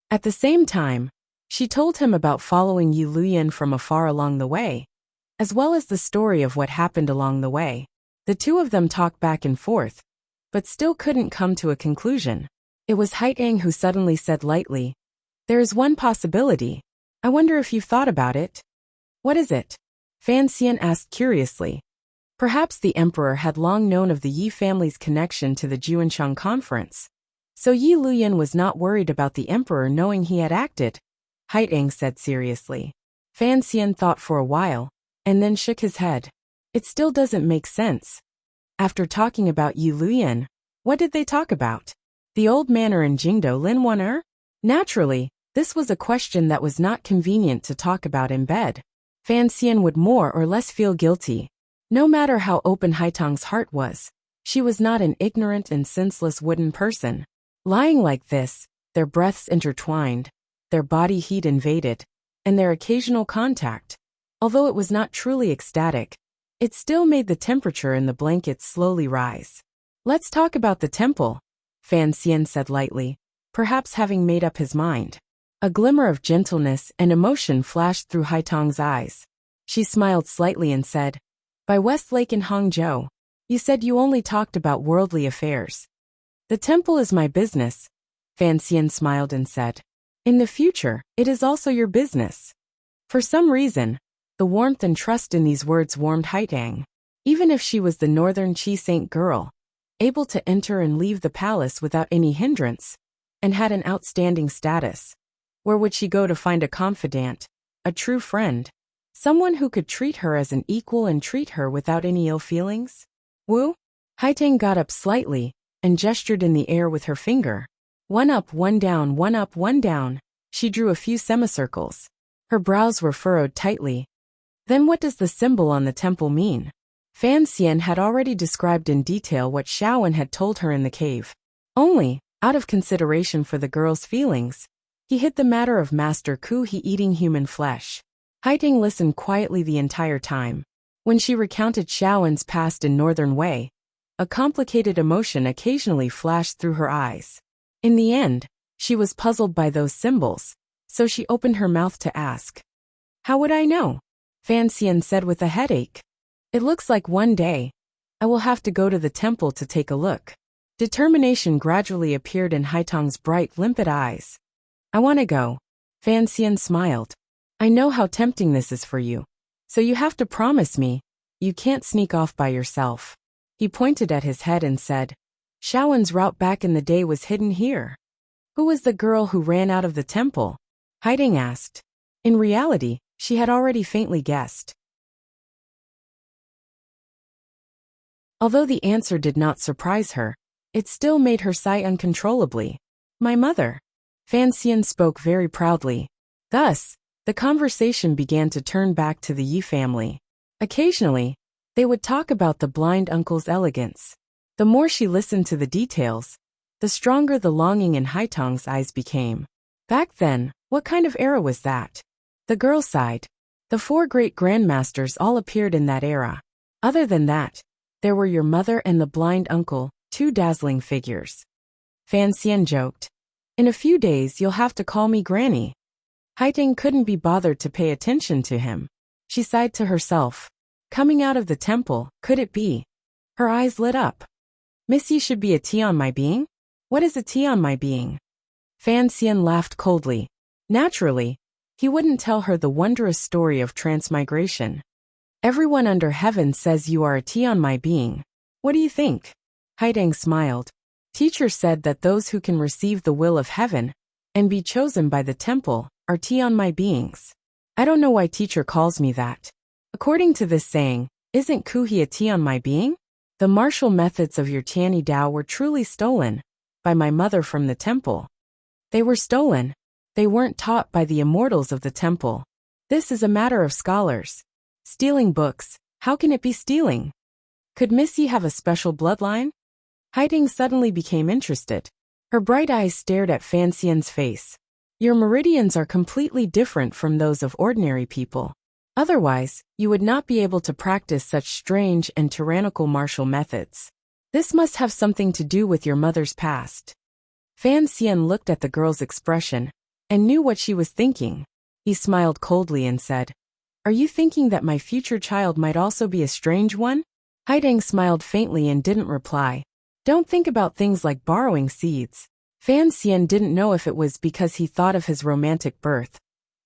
At the same time, she told him about following Yi Luyan from afar along the way, as well as the story of what happened along the way. The two of them talked back and forth, but still couldn't come to a conclusion. It was Haitong who suddenly said lightly, "There is one possibility. I wonder if you've thought about it." "What is it?" Fan Xian asked curiously. Perhaps the emperor had long known of the Yi family's connection to the Juancheng conference. So Yi Luyan was not worried about the emperor knowing he had acted, Haiteng said seriously. Fan Xian thought for a while, and then shook his head. It still doesn't make sense. After talking about Yi Luyan, what did they talk about? The old manor in Jingdo Lin Wan? Naturally, this was a question that was not convenient to talk about in bed. Fan Xian would more or less feel guilty. No matter how open Haiteng's heart was, she was not an ignorant and senseless wooden person. Lying like this, their breaths intertwined, their body heat invaded, and their occasional contact, although it was not truly ecstatic, it still made the temperature in the blankets slowly rise. Let's talk about the temple, Fan Xian said lightly, perhaps having made up his mind. A glimmer of gentleness and emotion flashed through Haiteng's eyes. She smiled slightly and said, by West Lake in Hangzhou, you said you only talked about worldly affairs. The temple is my business, Fan Xian smiled and said. In the future, it is also your business. For some reason, the warmth and trust in these words warmed Haiteng. Even if she was the northern Qi Saint girl, able to enter and leave the palace without any hindrance, and had an outstanding status, where would she go to find a confidant, a true friend, someone who could treat her as an equal and treat her without any ill feelings? Wu? Haiteng got up slightly and gestured in the air with her finger. One up, one down, one up, one down. She drew a few semicircles. Her brows were furrowed tightly. Then what does the symbol on the temple mean? Fan Xian had already described in detail what Xiaowen had told her in the cave. Only, out of consideration for the girl's feelings, he hid the matter of Master Ku He eating human flesh. Haiteng listened quietly the entire time. When she recounted Xiaowen's past in Northern Wei, a complicated emotion occasionally flashed through her eyes. In the end, she was puzzled by those symbols, so she opened her mouth to ask. How would I know? Fan Xian said with a headache. It looks like one day, I will have to go to the temple to take a look. Determination gradually appeared in Haiteng's bright, limpid eyes. I want to go. Fan Xian smiled. I know how tempting this is for you. So you have to promise me, you can't sneak off by yourself. He pointed at his head and said, Xiaowen's route back in the day was hidden here. Who was the girl who ran out of the temple? Haiteng asked. In reality, she had already faintly guessed. Although the answer did not surprise her, it still made her sigh uncontrollably. My mother. Fan Xian spoke very proudly. Thus, the conversation began to turn back to the Yi family. Occasionally, they would talk about the blind uncle's elegance. The more she listened to the details, the stronger the longing in Haiteng's eyes became. Back then, what kind of era was that? The girl sighed. The 4 great grandmasters all appeared in that era. Other than that, there were your mother and the blind uncle, 2 dazzling figures. Fan Xian joked. In a few days you'll have to call me Granny. Haiteng couldn't be bothered to pay attention to him. She sighed to herself. Coming out of the temple, could it be? Her eyes lit up. Missy should be a tea on my being? What is a tea on my being? Fan Xian laughed coldly. Naturally, he wouldn't tell her the wondrous story of transmigration. Everyone under heaven says you are a tea on my being. What do you think? Haiteng smiled. Teacher said that those who can receive the will of heaven and be chosen by the temple are tea on my beings. I don't know why teacher calls me that. According to this saying, isn't Ku He a tea on my being? The martial methods of your Tianyi Dao were truly stolen by my mother from the temple. They were stolen. They weren't taught by the immortals of the temple. This is a matter of scholars. Stealing books, how can it be stealing? Could Missy have a special bloodline? Haiteng suddenly became interested. Her bright eyes stared at Fan Xian's face. Your meridians are completely different from those of ordinary people. Otherwise, you would not be able to practice such strange and tyrannical martial methods. This must have something to do with your mother's past. Fan Xian looked at the girl's expression and knew what she was thinking. He smiled coldly and said, Are you thinking that my future child might also be a strange one? Haiteng smiled faintly and didn't reply. Don't think about things like borrowing seeds. Fan Xian didn't know if it was because he thought of his romantic birth.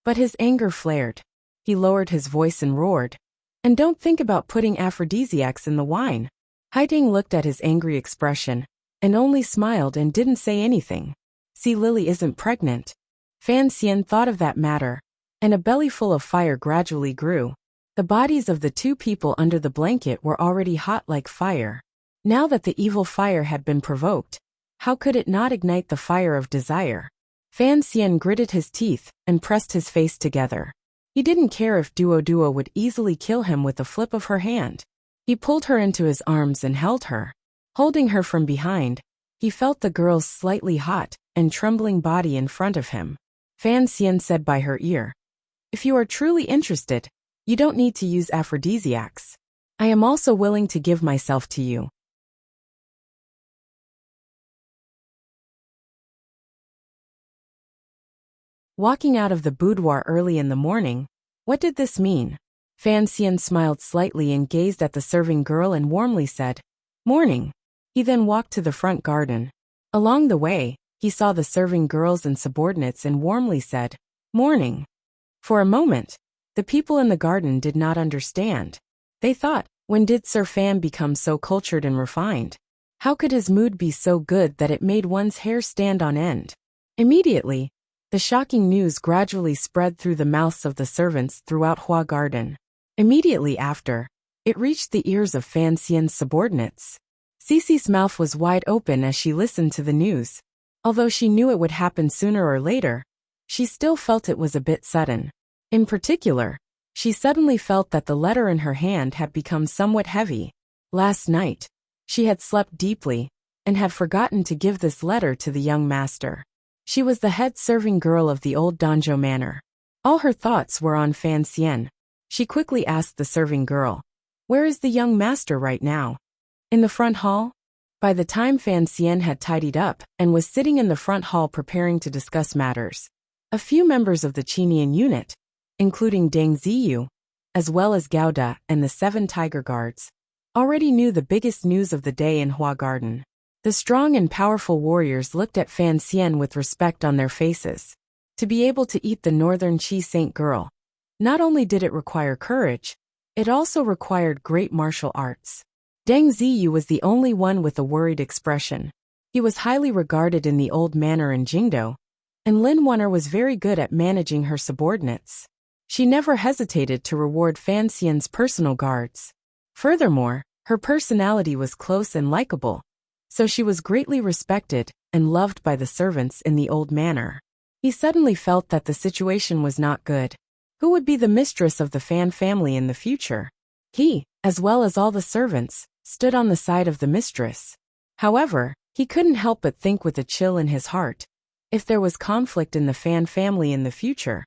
But his anger flared. He lowered his voice and roared. And don't think about putting aphrodisiacs in the wine. Haiding looked at his angry expression, and only smiled and didn't say anything. See, Lily isn't pregnant. Fan Xian thought of that matter, and a belly full of fire gradually grew. The bodies of the two people under the blanket were already hot like fire. Now that the evil fire had been provoked, how could it not ignite the fire of desire? Fan Xian gritted his teeth and pressed his face together. He didn't care if Duo would easily kill him with a flip of her hand. He pulled her into his arms and held her. Holding her from behind, he felt the girl's slightly hot and trembling body in front of him. Fan Xian said by her ear, "If you are truly interested, you don't need to use aphrodisiacs. I am also willing to give myself to you." Walking out of the boudoir early in the morning, what did this mean? Fan Xian smiled slightly and gazed at the serving girl and warmly said, "Morning." He then walked to the front garden. Along the way, he saw the serving girls and subordinates and warmly said, "Morning." For a moment, the people in the garden did not understand. They thought, when did Sir Fan become so cultured and refined? How could his mood be so good that it made one's hair stand on end? Immediately, the shocking news gradually spread through the mouths of the servants throughout Hua Garden. Immediately after, it reached the ears of Fan Xian's subordinates. Cece's mouth was wide open as she listened to the news. Although she knew it would happen sooner or later, she still felt it was a bit sudden. In particular, she suddenly felt that the letter in her hand had become somewhat heavy. Last night, she had slept deeply, and had forgotten to give this letter to the young master. She was the head serving girl of the old Danzhou manor. All her thoughts were on Fan Xian. She quickly asked the serving girl, "Where is the young master right now?" "In the front hall?" By the time Fan Xian had tidied up and was sitting in the front hall preparing to discuss matters, a few members of the Qinian unit, including Deng Ziyu, as well as Gao Da and the 7 Tiger Guards, already knew the biggest news of the day in Hua Garden. The strong and powerful warriors looked at Fan Xian with respect on their faces. To be able to eat the northern Qi Saint girl, not only did it require courage, it also required great martial arts. Deng Ziyu was the only one with a worried expression. He was highly regarded in the old manor in Jingdo, and Lin Wen'er was very good at managing her subordinates. She never hesitated to reward Fan Xian's personal guards. Furthermore, her personality was close and likable, so she was greatly respected and loved by the servants in the old manor. He suddenly felt that the situation was not good. Who would be the mistress of the Fan family in the future? He, as well as all the servants, stood on the side of the mistress. However, he couldn't help but think with a chill in his heart, if there was conflict in the Fan family in the future,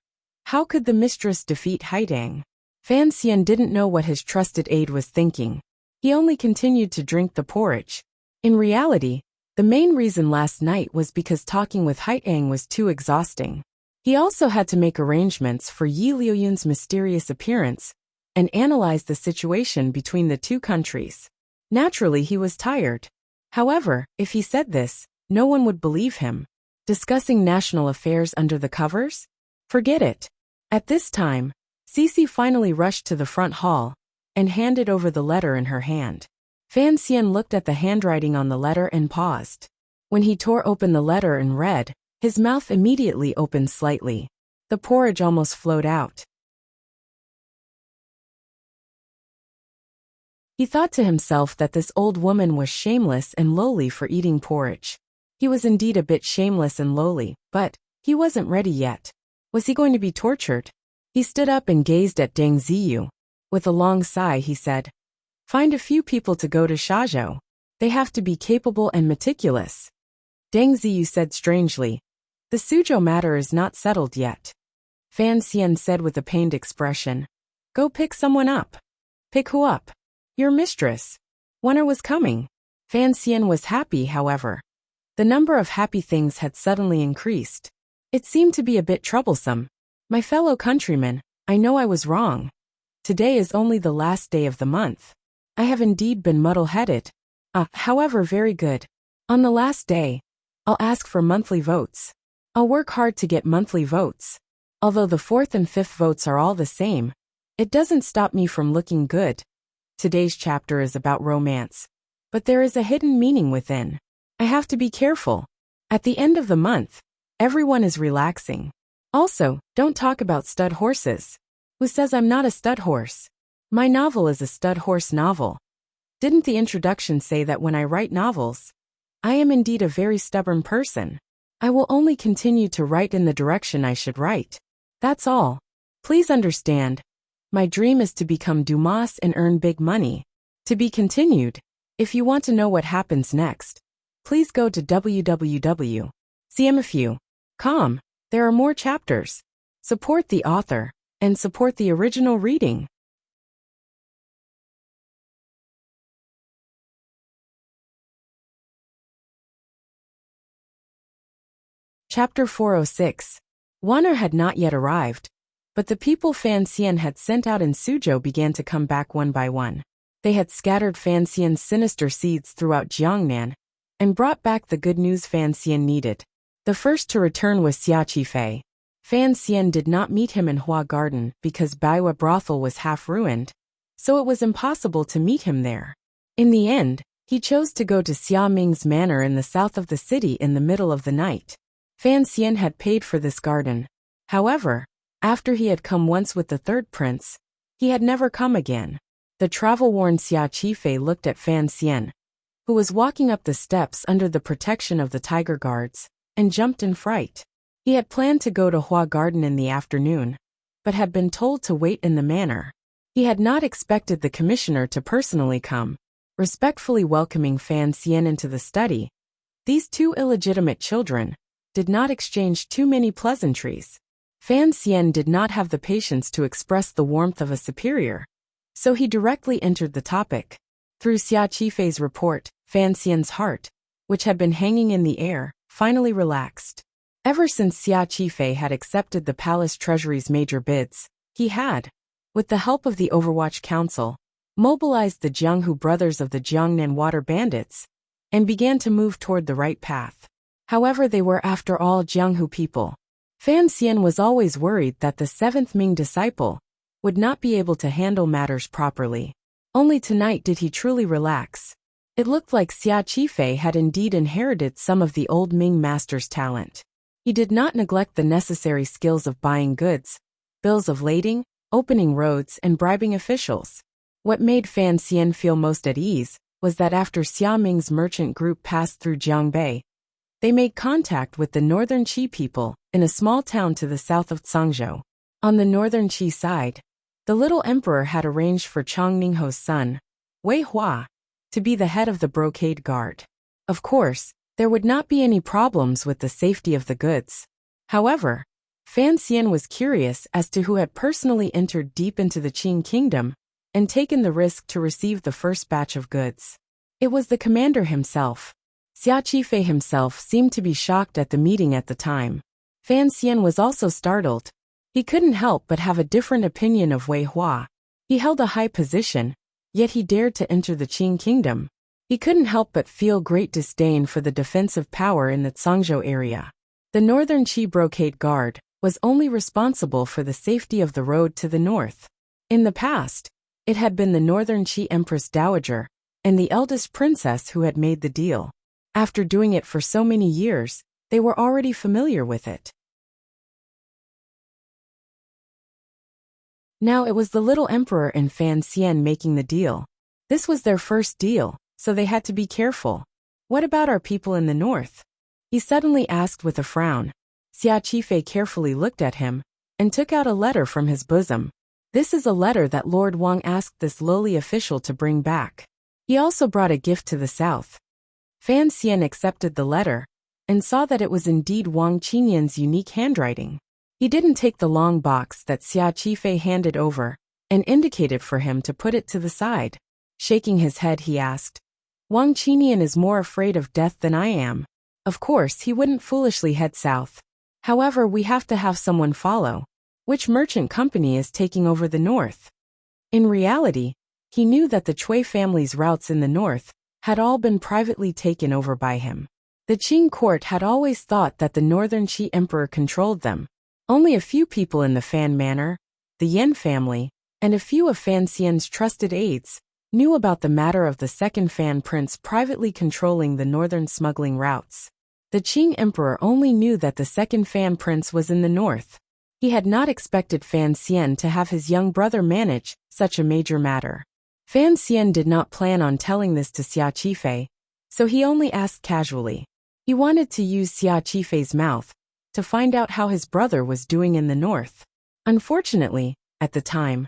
how could the mistress defeat Haidang? Fan Xian didn't know what his trusted aide was thinking. He only continued to drink the porridge. In reality, the main reason last night was because talking with Haidang was too exhausting. He also had to make arrangements for Yi Liuyun's mysterious appearance and analyze the situation between the two countries. Naturally, he was tired. However, if he said this, no one would believe him. Discussing national affairs under the covers? Forget it. At this time, Cece finally rushed to the front hall and handed over the letter in her hand. Fan Xian looked at the handwriting on the letter and paused. When he tore open the letter and read, his mouth immediately opened slightly. The porridge almost flowed out. He thought to himself that this old woman was shameless and lowly for eating porridge. He was indeed a bit shameless and lowly, but he wasn't ready yet. Was he going to be tortured? He stood up and gazed at Deng Ziyu. With a long sigh, he said, "Find a few people to go to Shazhou. They have to be capable and meticulous." Deng Ziyu said strangely, "The Suzhou matter is not settled yet." Fan Xian said with a pained expression, "Go pick someone up." "Pick who up?" "Your mistress." Wen'er was coming. Fan Xian was happy, however. The number of happy things had suddenly increased. It seemed to be a bit troublesome. "My fellow countrymen, I know I was wrong. Today is only the last day of the month. I have indeed been muddle-headed. However, very good. On the last day, I'll ask for monthly votes. I'll work hard to get monthly votes. Although the 4th and 5th votes are all the same, It doesn't stop me from looking good. Today's chapter is about romance. But there is a hidden meaning within. I have to be careful. At the end of the month, everyone is relaxing. Also, don't talk about stud horses. Who says I'm not a stud horse? My novel is a stud horse novel. Didn't the introduction say that when I write novels, I am indeed a very stubborn person? I will only continue to write in the direction I should write. That's all. Please understand. My dream is to become Dumas and earn big money. To be continued. If you want to know what happens next, please go to www.cmfu.com. There are more chapters. Support the author and support the original reading. Chapter 406. Wanner had not yet arrived, but the people Fan Xian had sent out in Suzhou began to come back one by one. They had scattered Fan Xian's sinister seeds throughout Jiangnan and brought back the good news Fan Xian needed. The first to return was Xia Qifei. Fan Xian did not meet him in Hua Garden because Baiwa brothel was half ruined, so it was impossible to meet him there. In the end, he chose to go to Xia Ming's manor in the south of the city in the middle of the night. Fan Xian had paid for this garden. However, after he had come once with the third prince, he had never come again. The travel-worn Xia Qifei looked at Fan Xian, who was walking up the steps under the protection of the tiger guards, and jumped in fright. He had planned to go to Hua Garden in the afternoon, but had been told to wait in the manor. He had not expected the commissioner to personally come, respectfully welcoming Fan Xian into the study. These two illegitimate children did not exchange too many pleasantries. Fan Xian did not have the patience to express the warmth of a superior, so he directly entered the topic. Through Xia Qifei's report, Fan Xian's heart, which had been hanging in the air, finally relaxed. Ever since Xia Qifei had accepted the palace treasury's major bids, he had, with the help of the Overwatch Council, mobilized the Jianghu brothers of the Jiangnan water bandits, and began to move toward the right path. However, they were after all Jianghu people. Fan Xian was always worried that the 7th Ming disciple would not be able to handle matters properly. Only tonight did he truly relax. It looked like Xia Qifei had indeed inherited some of the old Ming master's talent. He did not neglect the necessary skills of buying goods, bills of lading, opening roads, and bribing officials. What made Fan Xian feel most at ease was that after Xia Ming's merchant group passed through Jiangbei, they made contact with the northern Qi people in a small town to the south of Cangzhou. On the northern Qi side, the little emperor had arranged for Chang Ningho's son, Wei Hua, to be the head of the brocade guard. Of course, there would not be any problems with the safety of the goods. However, Fan Xian was curious as to who had personally entered deep into the Qing kingdom and taken the risk to receive the first batch of goods. It was the commander himself. Xia Qifei himself seemed to be shocked at the meeting at the time. Fan Xian was also startled. He couldn't help but have a different opinion of Wei Hua. He held a high position, yet he dared to enter the Qing kingdom. He couldn't help but feel great disdain for the defensive power in the Cangzhou area. The northern Qi brocade guard was only responsible for the safety of the road to the north. In the past, it had been the northern Qi Empress Dowager and the eldest princess who had made the deal. After doing it for so many years, they were already familiar with it. Now it was the little emperor and Fan Xian making the deal. This was their first deal, so they had to be careful. What about our people in the north? He suddenly asked with a frown. Xia Qifei carefully looked at him and took out a letter from his bosom. This is a letter that Lord Wang asked this lowly official to bring back. He also brought a gift to the south. Fan Xian accepted the letter and saw that it was indeed Wang Qinyan's unique handwriting. He didn't take the long box that Xia Qifei handed over and indicated for him to put it to the side. Shaking his head, he asked, "Wang Qinyan is more afraid of death than I am. Of course, he wouldn't foolishly head south. However, we have to have someone follow. Which merchant company is taking over the north?" In reality, he knew that the Cui family's routes in the north had all been privately taken over by him. The Qing court had always thought that the northern Qi emperor controlled them. Only a few people in the Fan manor, the Yan family, and a few of Fan Xian's trusted aides knew about the matter of the second Fan prince privately controlling the northern smuggling routes. The Qing emperor only knew that the second Fan prince was in the north. He had not expected Fan Xian to have his young brother manage such a major matter. Fan Xian did not plan on telling this to Xia Qifei, so he only asked casually. He wanted to use Xia Qifei's mouth to find out how his brother was doing in the north. Unfortunately, at the time,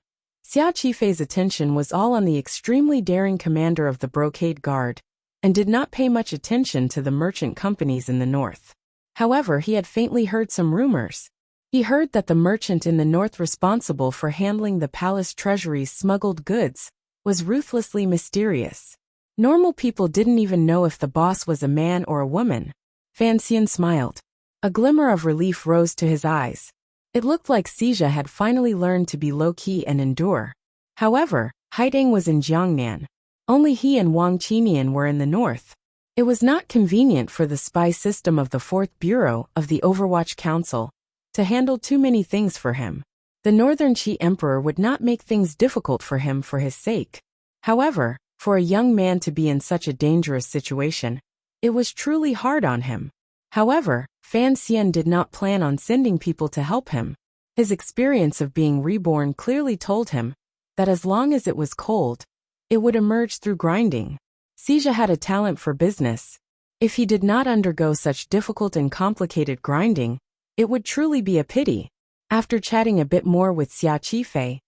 Xia Qifei's attention was all on the extremely daring commander of the Brocade Guard, and did not pay much attention to the merchant companies in the north. However, he had faintly heard some rumors. He heard that the merchant in the north responsible for handling the palace treasury's smuggled goods was ruthlessly mysterious. Normal people didn't even know if the boss was a man or a woman. Fan Xian smiled. A glimmer of relief rose to his eyes. It looked like Xia had finally learned to be low-key and endure. However, Haiding was in Jiangnan. Only he and Wang Qinian were in the north. It was not convenient for the spy system of the 4th Bureau of the Overwatch Council to handle too many things for him. The Northern Qi Emperor would not make things difficult for him for his sake. However, for a young man to be in such a dangerous situation, it was truly hard on him. However, Fan Xian did not plan on sending people to help him. His experience of being reborn clearly told him that as long as it was cold, it would emerge through grinding. Xia had a talent for business. If he did not undergo such difficult and complicated grinding, it would truly be a pity. After chatting a bit more with Xia Qifei,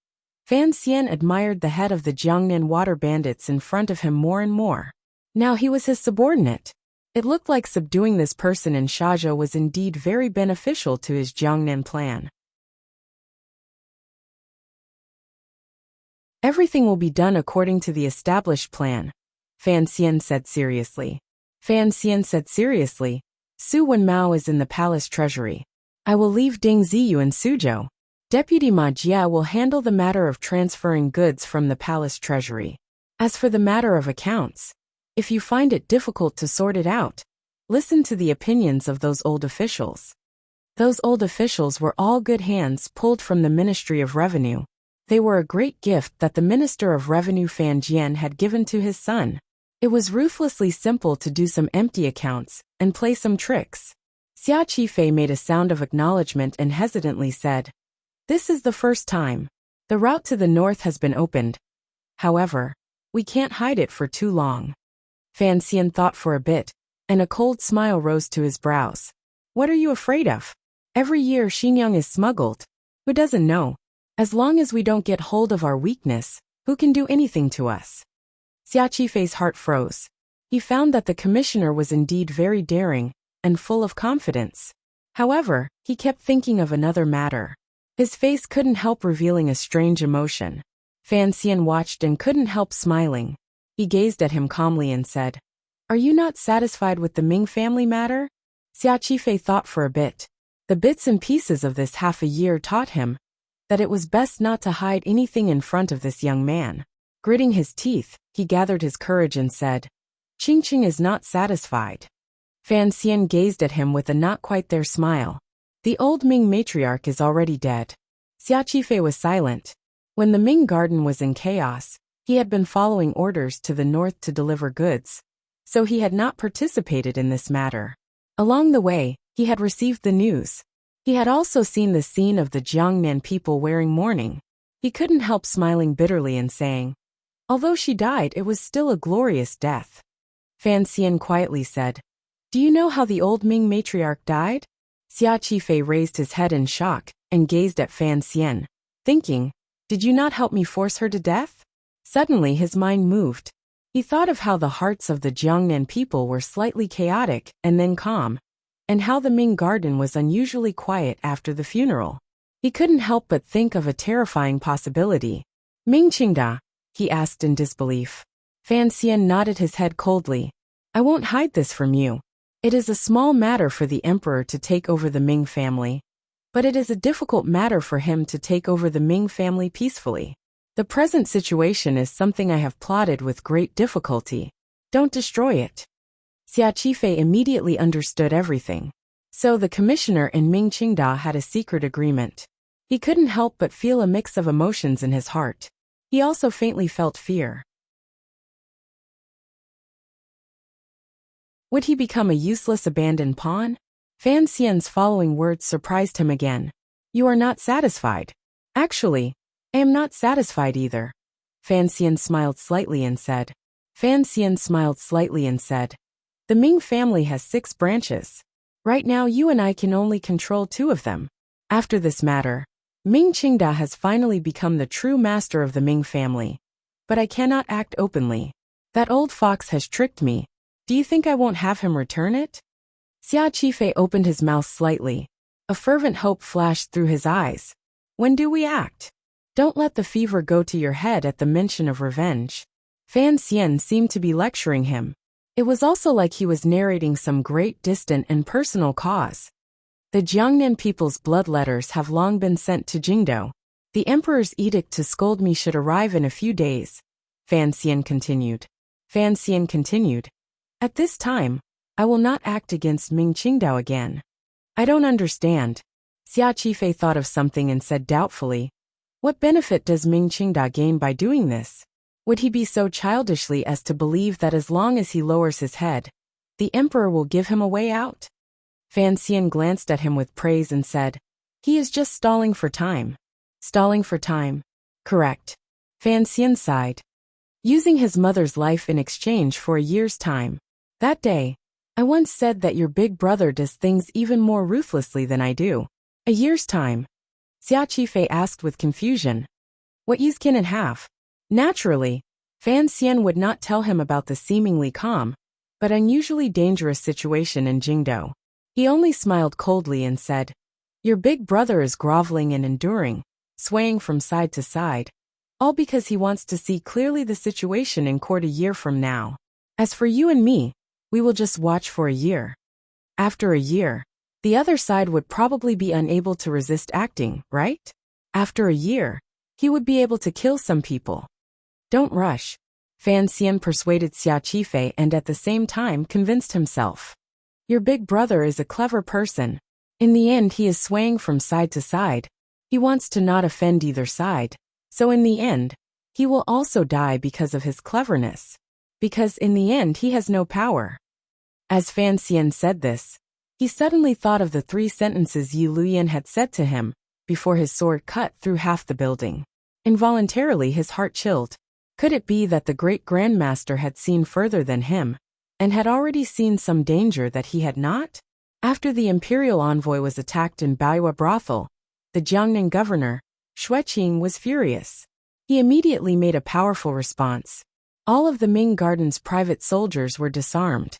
Fan Xian admired the head of the Jiangnan water bandits in front of him more and more. Now he was his subordinate. It looked like subduing this person in Shazhou was indeed very beneficial to his Jiangnan plan. Everything will be done according to the established plan, Fan Xian said seriously. Fan Xian said seriously, Su Wenmao is in the palace treasury. I will leave Ding Ziyu in Suzhou. Deputy Ma Jia will handle the matter of transferring goods from the palace treasury. As for the matter of accounts, if you find it difficult to sort it out, listen to the opinions of those old officials. Those old officials were all good hands pulled from the Ministry of Revenue. They were a great gift that the Minister of Revenue Fan Jian had given to his son. It was ruthlessly simple to do some empty accounts and play some tricks. Xia Qifei made a sound of acknowledgement and hesitantly said, This is the first time. The route to the north has been opened. However, we can't hide it for too long. Fan Xian thought for a bit, and a cold smile rose to his brows. What are you afraid of? Every year Xinjiang is smuggled. Who doesn't know? As long as we don't get hold of our weakness, who can do anything to us? Xia Qifei's heart froze. He found that the commissioner was indeed very daring and full of confidence. However, he kept thinking of another matter. His face couldn't help revealing a strange emotion. Fan Xian watched and couldn't help smiling. He gazed at him calmly and said, Are you not satisfied with the Ming family matter? Xia Qifei thought for a bit. The bits and pieces of this half a year taught him that it was best not to hide anything in front of this young man. Gritting his teeth, he gathered his courage and said, Qingqing is not satisfied. Fan Xian gazed at him with a not-quite-there smile. The old Ming matriarch is already dead. Xia Qifei was silent. When the Ming garden was in chaos, he had been following orders to the north to deliver goods, so he had not participated in this matter. Along the way, he had received the news. He had also seen the scene of the Jiangnan people wearing mourning. He couldn't help smiling bitterly and saying, Although she died, it was still a glorious death. Fan Xian quietly said, Do you know how the old Ming matriarch died? Xia Qifei raised his head in shock and gazed at Fan Xian, thinking, Did you not help me force her to death? Suddenly his mind moved. He thought of how the hearts of the Jiangnan people were slightly chaotic and then calm, and how the Ming garden was unusually quiet after the funeral. He couldn't help but think of a terrifying possibility. Ming Qingda? He asked in disbelief. Fan Xian nodded his head coldly. I won't hide this from you. It is a small matter for the emperor to take over the Ming family, but it is a difficult matter for him to take over the Ming family peacefully. The present situation is something I have plotted with great difficulty. Don't destroy it. Xia Qifei immediately understood everything. So the commissioner and Ming Qingda had a secret agreement. He couldn't help but feel a mix of emotions in his heart. He also faintly felt fear. Would he become a useless abandoned pawn? Fan Xian's following words surprised him again. You are not satisfied. Actually, I am not satisfied either. Fan Xian smiled slightly and said. The Ming family has 6 branches. Right now you and I can only control 2 of them. After this matter, Ming Qingda has finally become the true master of the Ming family. But I cannot act openly. That old fox has tricked me. Do you think I won't have him return it? Xia Qifei opened his mouth slightly. A fervent hope flashed through his eyes. When do we act? Don't let the fever go to your head at the mention of revenge. Fan Xian seemed to be lecturing him. It was also like he was narrating some great distant and personal cause. The Jiangnan people's blood letters have long been sent to Jingdou. The emperor's edict to scold me should arrive in a few days. Fan Xian continued. At this time, I will not act against Ming Qingdao again. I don't understand. Xia Qifei thought of something and said doubtfully. What benefit does Ming Qingda gain by doing this? Would he be so childishly as to believe that as long as he lowers his head, the emperor will give him a way out? Fan Xian glanced at him with praise and said, he is just stalling for time. Stalling for time. Correct. Fan Xian sighed. Using his mother's life in exchange for a year's time. That day, I once said that your big brother does things even more ruthlessly than I do. A year's time. Xia Qifei asked with confusion. What use can it have? Naturally, Fan Xian would not tell him about the seemingly calm, but unusually dangerous situation in Jingdou. He only smiled coldly and said, your big brother is groveling and enduring, swaying from side to side, all because he wants to see clearly the situation in court a year from now. As for you and me, we will just watch for a year. After a year, the other side would probably be unable to resist acting, right? After a year, he would be able to kill some people. Don't rush. Fan Xian persuaded Xia Qifei and at the same time convinced himself. Your big brother is a clever person. In the end he is swaying from side to side. He wants to not offend either side. So in the end, he will also die because of his cleverness. Because in the end he has no power. As Fan Xian said this, he suddenly thought of the 3 sentences Yi Luyan had said to him, before his sword cut through half the building. Involuntarily his heart chilled. Could it be that the great grandmaster had seen further than him, and had already seen some danger that he had not? After the imperial envoy was attacked in Baiyue brothel, the Jiangnan governor, Xueqing, was furious. He immediately made a powerful response. All of the Ming Garden's private soldiers were disarmed.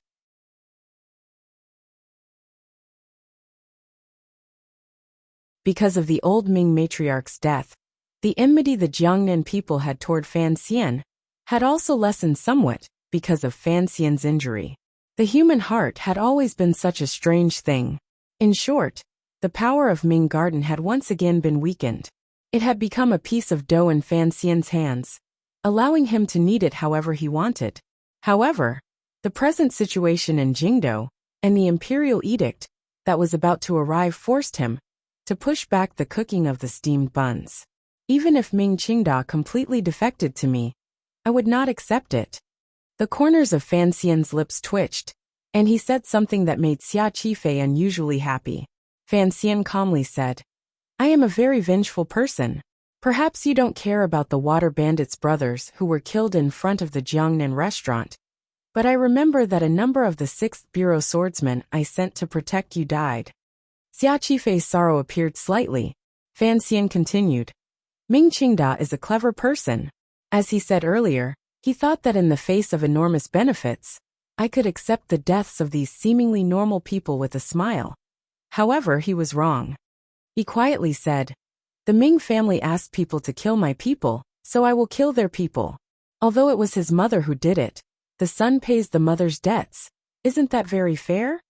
Because of the old Ming matriarch's death, the enmity the Jiangnan people had toward Fan Xian had also lessened somewhat because of Fan Xian's injury. The human heart had always been such a strange thing. In short, the power of Ming Garden had once again been weakened. It had become a piece of dough in Fan Xian's hands, allowing him to knead it however he wanted. However, the present situation in Jingdou and the imperial edict that was about to arrive forced him to push back the cooking of the steamed buns. Even if Ming Qingda completely defected to me, I would not accept it. The corners of Fan Xian's lips twitched, and he said something that made Xia Qifei unusually happy. Fan Xian calmly said, I am a very vengeful person. Perhaps you don't care about the water bandits' brothers who were killed in front of the Jiangnan restaurant, but I remember that a number of the 6th Bureau swordsmen I sent to protect you died. Xia Qifei's sorrow appeared slightly. Fan Xian continued, Ming Qingda is a clever person. As he said earlier, he thought that in the face of enormous benefits, I could accept the deaths of these seemingly normal people with a smile. However, he was wrong. He quietly said, the Ming family asked people to kill my people, so I will kill their people. Although it was his mother who did it, the son pays the mother's debts. Isn't that very fair?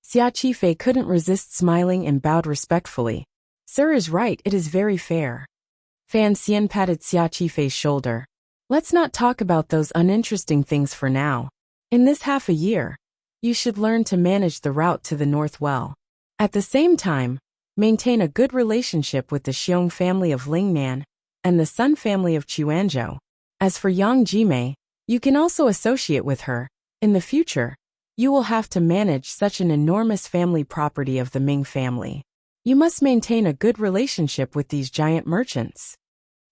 Xia Qifei couldn't resist smiling and bowed respectfully. Sir is right, it is very fair. Fan Xian patted Xia Qifei's shoulder. Let's not talk about those uninteresting things for now. In this half a year, you should learn to manage the route to the north well. At the same time, Maintain a good relationship with the Xiong family of Lingnan and the Sun family of Quanzhou. As for Yang Jimei, you can also associate with her. In the future, you will have to manage such an enormous family property of the Ming family. You must maintain a good relationship with these giant merchants.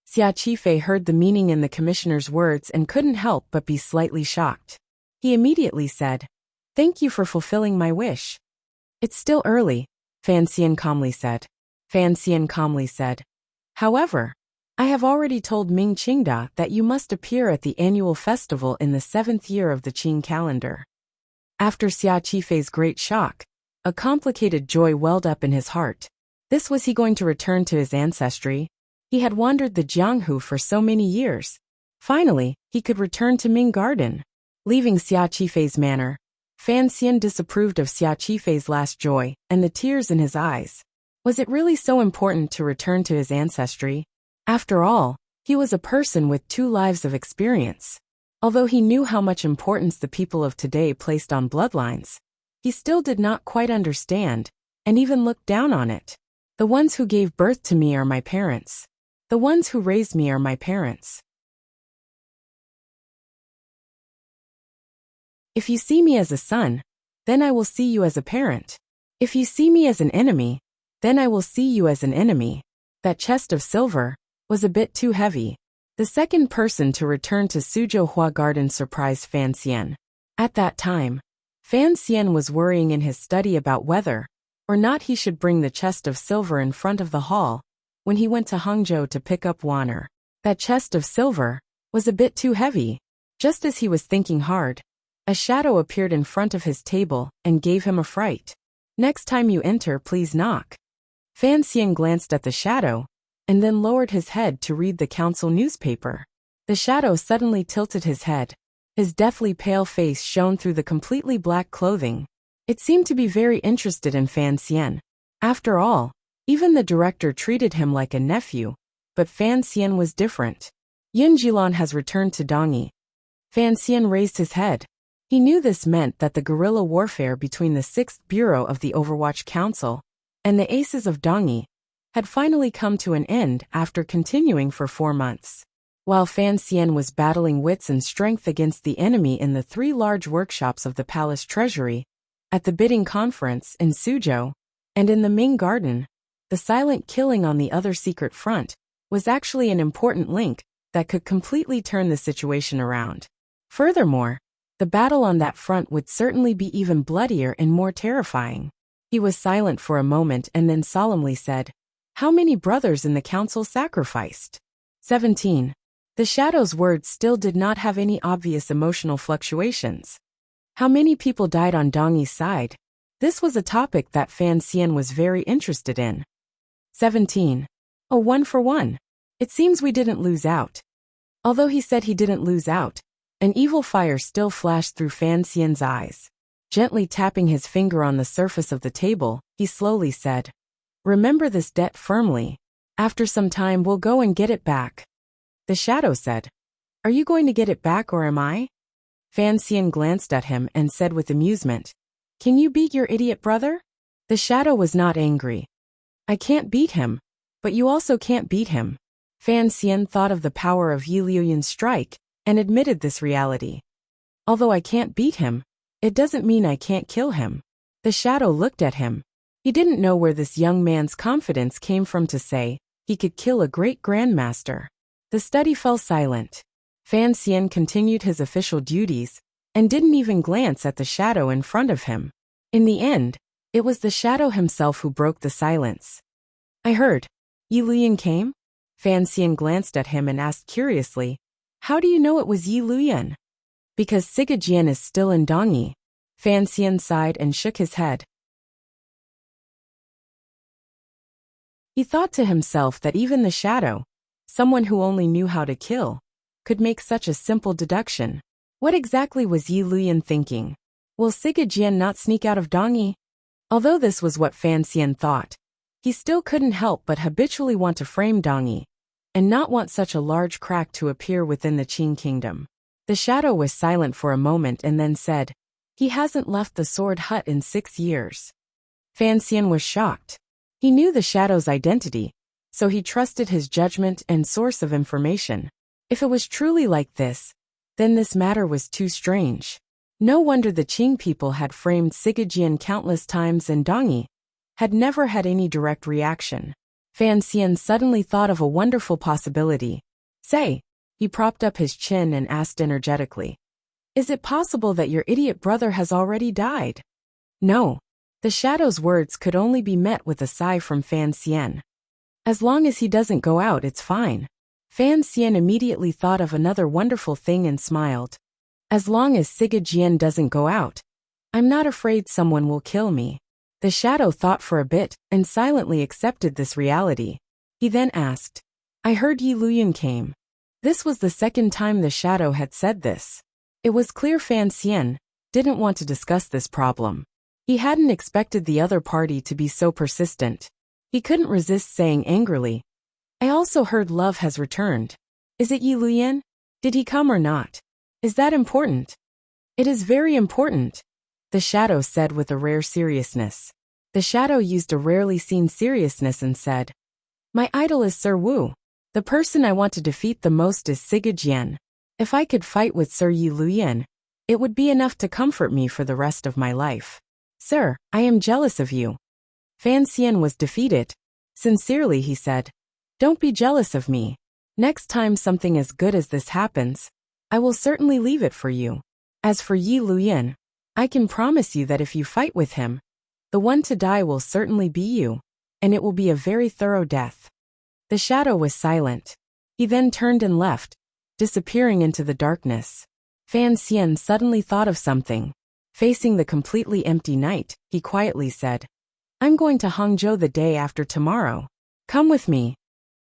Xia Qifei heard the meaning in the commissioner's words and couldn't help but be slightly shocked. He immediately said, "Thank you for fulfilling my wish." "It's still early," Fan Xian calmly said. "However, I have already told Ming Qingda that you must appear at the annual festival in the 7th year of the Qing calendar." After Xia Qifei's great shock, a complicated joy welled up in his heart. Was he going to return to his ancestry? He had wandered the Jianghu for so many years. Finally, he could return to Ming Garden. Leaving Xia Qifei's manor, Fan Xian disapproved of Xia Qifei's last joy and the tears in his eyes. Was it really so important to return to his ancestry? After all, he was a person with 2 lives of experience. Although he knew how much importance the people of today placed on bloodlines, he still did not quite understand, and even looked down on it. The ones who gave birth to me are my parents. The ones who raised me are my parents. If you see me as a son, then I will see you as a parent. If you see me as an enemy, then I will see you as an enemy. That chest of silver was a bit too heavy. The second person to return to Suzhou Hua Garden surprised Fan Xian. At that time, Fan Xian was worrying in his study about whether or not he should bring the chest of silver in front of the hall when he went to Hangzhou to pick up Wan'er. That chest of silver was a bit too heavy. Just as he was thinking hard, a shadow appeared in front of his table and gave him a fright. "Next time you enter, please knock." Fan Xian glanced at the shadow and then lowered his head to read the council newspaper. The shadow suddenly tilted his head. His deathly pale face shone through the completely black clothing. It seemed to be very interested in Fan Xian. After all, even the director treated him like a nephew, but Fan Xian was different. "Yin Jilan has returned to Dongyi." Fan Xian raised his head. He knew this meant that the guerrilla warfare between the 6th Bureau of the Overwatch Council and the Aces of Dongyi had finally come to an end after continuing for 4 months. While Fan Xian was battling wits and strength against the enemy in the 3 large workshops of the palace treasury, at the bidding conference in Suzhou, and in the Ming Garden, the silent killing on the other secret front was actually an important link that could completely turn the situation around. Furthermore, the battle on that front would certainly be even bloodier and more terrifying. He was silent for a moment and then solemnly said, "How many brothers in the council sacrificed?" 17. The shadow's words still did not have any obvious emotional fluctuations. How many people died on Dongyi's side? This was a topic that Fan Xian was very interested in. 17. "Oh, 1 for 1. It seems we didn't lose out." Although he said he didn't lose out, an evil fire still flashed through Fan Xian's eyes. Gently tapping his finger on the surface of the table, he slowly said, "Remember this debt firmly. After some time we'll go and get it back." The shadow said, "Are you going to get it back or am I?" Fan Xian glanced at him and said with amusement, "Can you beat your idiot brother?" The shadow was not angry. "I can't beat him, but you also can't beat him." Fan Xian thought of the power of Yi Liuyan's strike and admitted this reality. "Although I can't beat him, it doesn't mean I can't kill him." The shadow looked at him. He didn't know where this young man's confidence came from to say he could kill a great grandmaster. The study fell silent. Fan Xian continued his official duties and didn't even glance at the shadow in front of him. In the end, it was the shadow himself who broke the silence. "I heard. Yi Luyan came?" Fan Xian glanced at him and asked curiously, "How do you know it was Yi Luyan?" "Because Siga Jian is still in Dongyi." Fan Xian sighed and shook his head. He thought to himself that even the shadow, someone who only knew how to kill, could make such a simple deduction. What exactly was Yi Luyan thinking? Will Siga Jian not sneak out of Dongyi? Although this was what Fan Xian thought, he still couldn't help but habitually want to frame Dongyi, and not want such a large crack to appear within the Qing kingdom. The shadow was silent for a moment and then said, "He hasn't left the sword hut in 6 years." Fan Xian was shocked. He knew the shadow's identity, so he trusted his judgment and source of information. If it was truly like this, then this matter was too strange. No wonder the Qing people had framed Sigejian countless times and Dongyi had never had any direct reaction. Fan Xian suddenly thought of a wonderful possibility. Say, he propped up his chin and asked energetically. Is it possible that your idiot brother has already died? No. The shadow's words could only be met with a sigh from Fan Xian. As long as he doesn't go out, it's fine. Fan Xian immediately thought of another wonderful thing and smiled. As long as Sigejian doesn't go out, I'm not afraid someone will kill me. The shadow thought for a bit and silently accepted this reality. He then asked, I heard Yi Luyan came. This was the second time the shadow had said this. It was clear Fan Xian didn't want to discuss this problem. He hadn't expected the other party to be so persistent. He couldn't resist saying angrily, I also heard love has returned. Is it Yi Luyan? Did he come or not? Is that important? It is very important, the shadow said with a rare seriousness. The shadow used a rarely seen seriousness and said, My idol is Sir Wu. The person I want to defeat the most is Sigejian. If I could fight with Sir Yi Luyan, it would be enough to comfort me for the rest of my life. Sir, I am jealous of you. Fan Xian was defeated. Sincerely, he said, Don't be jealous of me. Next time something as good as this happens, I will certainly leave it for you. As for Yi Luyan, I can promise you that if you fight with him, the one to die will certainly be you, and it will be a very thorough death. The shadow was silent. He then turned and left, disappearing into the darkness. Fan Xian suddenly thought of something. Facing the completely empty night, he quietly said, I'm going to Hangzhou the day after tomorrow. Come with me.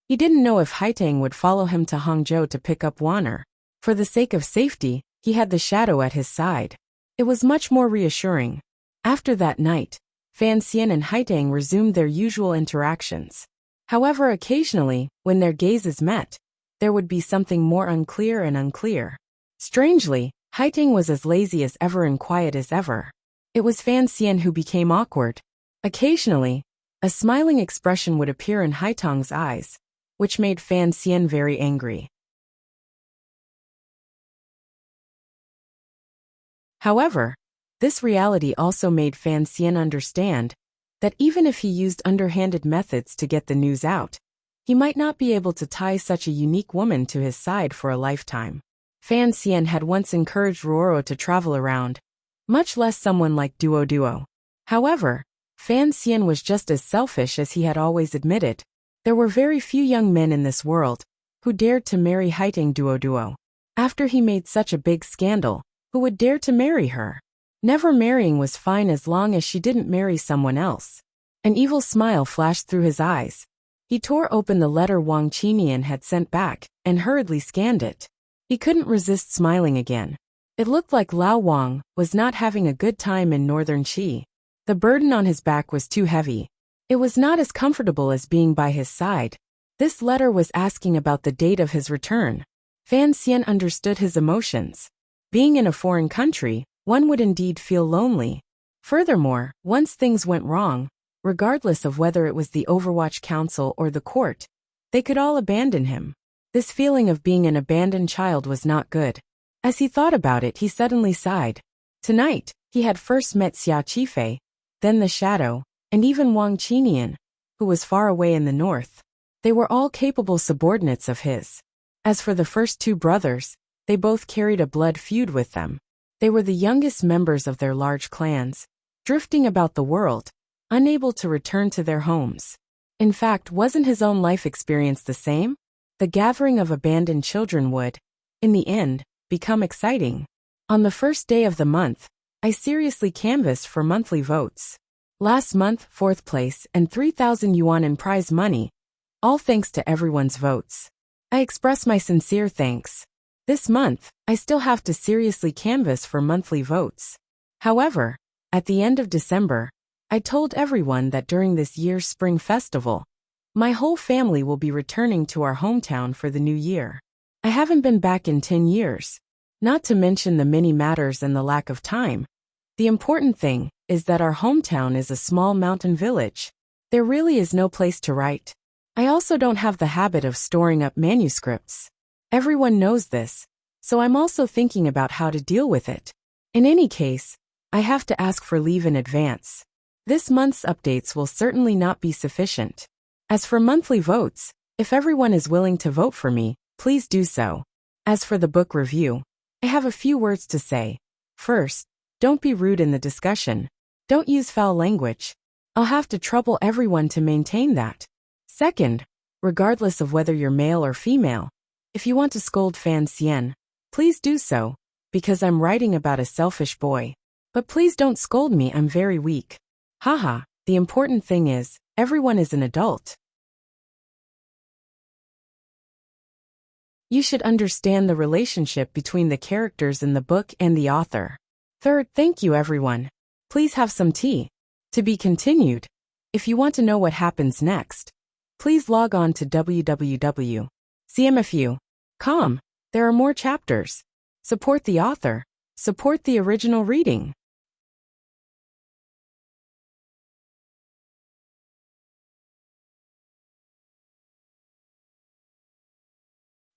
He didn't know if Haitang would follow him to Hangzhou to pick up Wanner. For the sake of safety, he had the shadow at his side. It was much more reassuring. After that night, Fan Xian and Haitang resumed their usual interactions. However, occasionally, when their gazes met, there would be something more unclear. Strangely, Haitang was as lazy as ever and quiet as ever. It was Fan Xian who became awkward. Occasionally, a smiling expression would appear in Haitang's eyes, which made Fan Xian very angry. However, this reality also made Fan Xian understand that even if he used underhanded methods to get the news out, he might not be able to tie such a unique woman to his side for a lifetime. Fan Xian had once encouraged Ruoro to travel around, much less someone like Duo. However, Fan Xian was just as selfish as he had always admitted. There were very few young men in this world who dared to marry Haitang Duo. After he made such a big scandal, who would dare to marry her? Never marrying was fine as long as she didn't marry someone else. An evil smile flashed through his eyes. He tore open the letter Wang Qinian had sent back and hurriedly scanned it. He couldn't resist smiling again. It looked like Lao Wang was not having a good time in northern Qi. The burden on his back was too heavy. It was not as comfortable as being by his side. This letter was asking about the date of his return. Fan Xian understood his emotions. Being in a foreign country, one would indeed feel lonely. Furthermore, once things went wrong, regardless of whether it was the Overwatch Council or the court, they could all abandon him. This feeling of being an abandoned child was not good. As he thought about it, he suddenly sighed. Tonight, he had first met Xia Qifei, then the Shadow, and even Wang Qinian, who was far away in the north. They were all capable subordinates of his. As for the first two brothers, they both carried a blood feud with them. They were the youngest members of their large clans, drifting about the world, unable to return to their homes. In fact, wasn't his own life experience the same? The gathering of abandoned children would, in the end, become exciting. On the first day of the month, I seriously canvassed for monthly votes. Last month, 4th place and 3,000 yuan in prize money, all thanks to everyone's votes. I express my sincere thanks. This month, I still have to seriously canvass for monthly votes. However, at the end of December, I told everyone that during this year's spring festival, my whole family will be returning to our hometown for the new year. I haven't been back in 10 years. Not to mention the many matters and the lack of time. The important thing is that our hometown is a small mountain village. There really is no place to write. I also don't have the habit of storing up manuscripts. Everyone knows this, so I'm also thinking about how to deal with it. In any case, I have to ask for leave in advance. This month's updates will certainly not be sufficient. As for monthly votes, if everyone is willing to vote for me, please do so. As for the book review, I have a few words to say. First, don't be rude in the discussion. Don't use foul language. I'll have to trouble everyone to maintain that. Second, regardless of whether you're male or female, if you want to scold Fan Xian, please do so, because I'm writing about a selfish boy. But please don't scold me, I'm very weak. Haha, the important thing is, everyone is an adult. You should understand the relationship between the characters in the book and the author. Third, thank you everyone. Please have some tea. To be continued. If you want to know what happens next, please log on to www.cmfu.com. There are more chapters. Support the author. Support the original reading.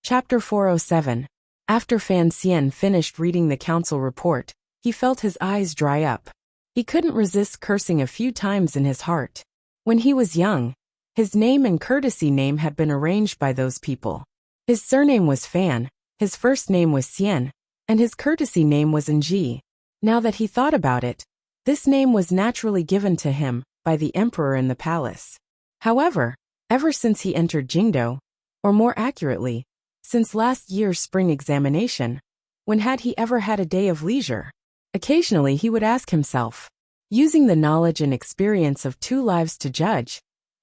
Chapter 407. After Fan Xian finished reading the council report, he felt his eyes dry up. He couldn't resist cursing a few times in his heart. When he was young, his name and courtesy name had been arranged by those people. His surname was Fan, his first name was Xian, and his courtesy name was Nji. Now that he thought about it, this name was naturally given to him by the emperor in the palace. However, ever since he entered Jingdo, or more accurately, since last year's spring examination, when had he ever had a day of leisure? Occasionally he would ask himself, using the knowledge and experience of 2 lives to judge,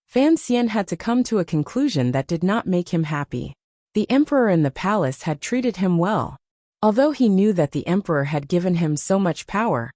Fan Xian had to come to a conclusion that did not make him happy. The emperor in the palace had treated him well. Although he knew that the emperor had given him so much power,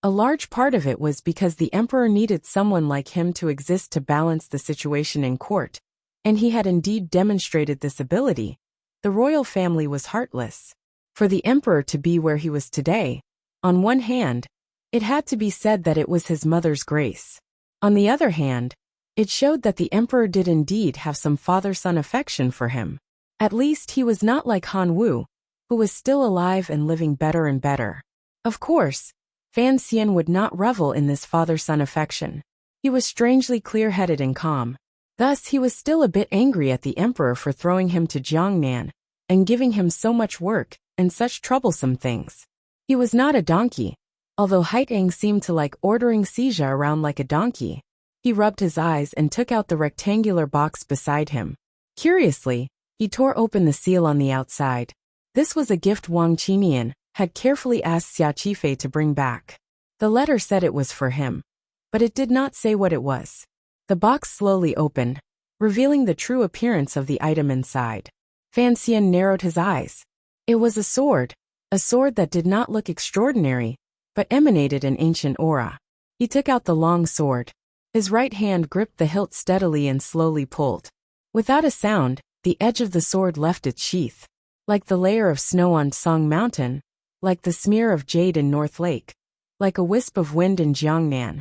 a large part of it was because the emperor needed someone like him to exist to balance the situation in court, and he had indeed demonstrated this ability. The royal family was heartless. For the emperor to be where he was today, on one hand, it had to be said that it was his mother's grace. On the other hand, it showed that the emperor did indeed have some father-son affection for him. At least he was not like Han Wu, who was still alive and living better and better. Of course, Fan Xian would not revel in this father-son affection. He was strangely clear-headed and calm. Thus he was still a bit angry at the emperor for throwing him to Jiangnan and giving him so much work and such troublesome things. He was not a donkey, although Haitang seemed to like ordering Xija around like a donkey. He rubbed his eyes and took out the rectangular box beside him. Curiously, he tore open the seal on the outside. This was a gift Wang Qinian had carefully asked Xia Qifei to bring back. The letter said it was for him, but it did not say what it was. The box slowly opened, revealing the true appearance of the item inside. Fan Xian narrowed his eyes. It was a sword that did not look extraordinary, but emanated an ancient aura. He took out the long sword. His right hand gripped the hilt steadily and slowly pulled. Without a sound, the edge of the sword left its sheath. Like the layer of snow on Song Mountain, like the smear of jade in North Lake, like a wisp of wind in Jiangnan.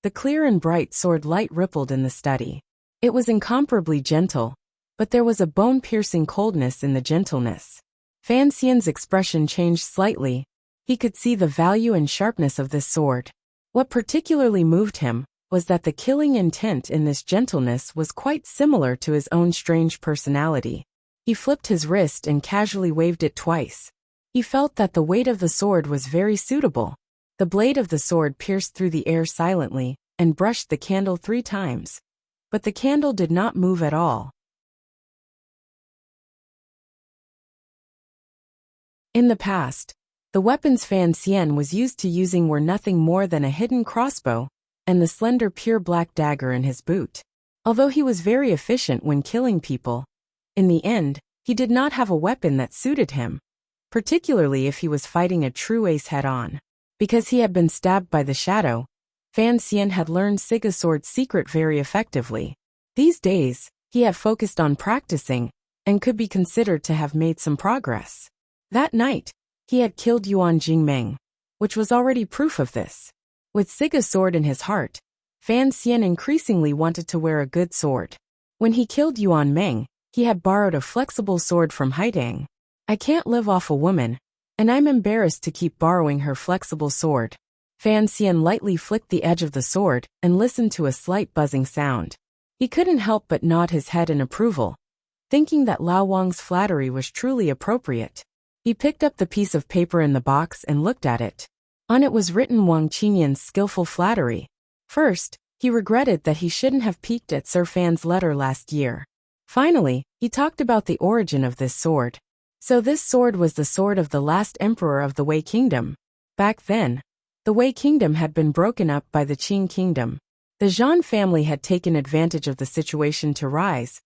The clear and bright sword light rippled in the study. It was incomparably gentle, but there was a bone-piercing coldness in the gentleness. Fan Xian's expression changed slightly. He could see the value and sharpness of this sword. What particularly moved him was that the killing intent in this gentleness was quite similar to his own strange personality. He flipped his wrist and casually waved it twice. He felt that the weight of the sword was very suitable. The blade of the sword pierced through the air silently and brushed the candle 3 times. But the candle did not move at all. In the past, the weapons Fan Xian was used to using were nothing more than a hidden crossbow and the slender pure black dagger in his boot. Although he was very efficient when killing people, in the end, he did not have a weapon that suited him, particularly if he was fighting a true ace head-on. Because he had been stabbed by the shadow, Fan Xian had learned Siga Sword's secret very effectively. These days, he had focused on practicing and could be considered to have made some progress. That night, he had killed Yuan Jingmeng, which was already proof of this. With Siga's sword in his heart, Fan Xian increasingly wanted to wear a good sword. When he killed Yuan Meng, he had borrowed a flexible sword from Haidang. I can't live off a woman, and I'm embarrassed to keep borrowing her flexible sword. Fan Xian lightly flicked the edge of the sword and listened to a slight buzzing sound. He couldn't help but nod his head in approval, thinking that Lao Wang's flattery was truly appropriate. He picked up the piece of paper in the box and looked at it. On it was written Wang Qinyan's skillful flattery. First, he regretted that he shouldn't have peeked at Sir Fan's letter last year. Finally, he talked about the origin of this sword. So this sword was the sword of the last emperor of the Wei Kingdom. Back then, the Wei Kingdom had been broken up by the Qing Kingdom. The Zhan family had taken advantage of the situation to rise,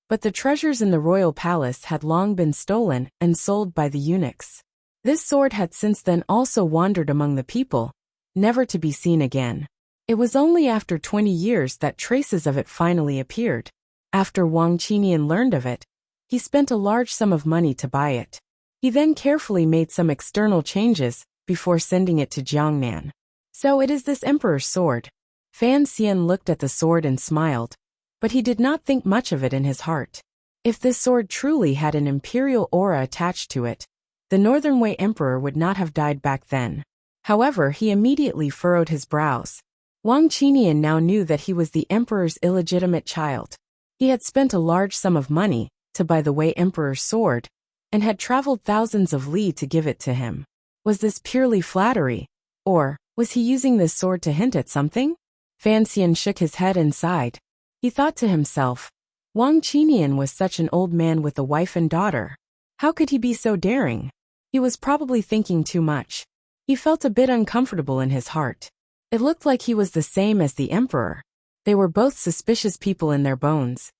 but the treasures in the royal palace had long been stolen and sold by the eunuchs. This sword had since then also wandered among the people, never to be seen again. It was only after 20 years that traces of it finally appeared. After Wang Qinyan learned of it, he spent a large sum of money to buy it. He then carefully made some external changes before sending it to Jiangnan. So it is this emperor's sword. Fan Xian looked at the sword and smiled, but he did not think much of it in his heart. If this sword truly had an imperial aura attached to it, the Northern Wei emperor would not have died back then. However, he immediately furrowed his brows. Wang Qinyan now knew that he was the emperor's illegitimate child. He had spent a large sum of money to buy the Wei emperor's sword, and had traveled thousands of li to give it to him. Was this purely flattery, or was he using this sword to hint at something? Fan Xian shook his head and sighed. He thought to himself, Wang Qinyan was such an old man with a wife and daughter. How could he be so daring? He was probably thinking too much. He felt a bit uncomfortable in his heart. It looked like he was the same as the emperor. They were both suspicious people in their bones.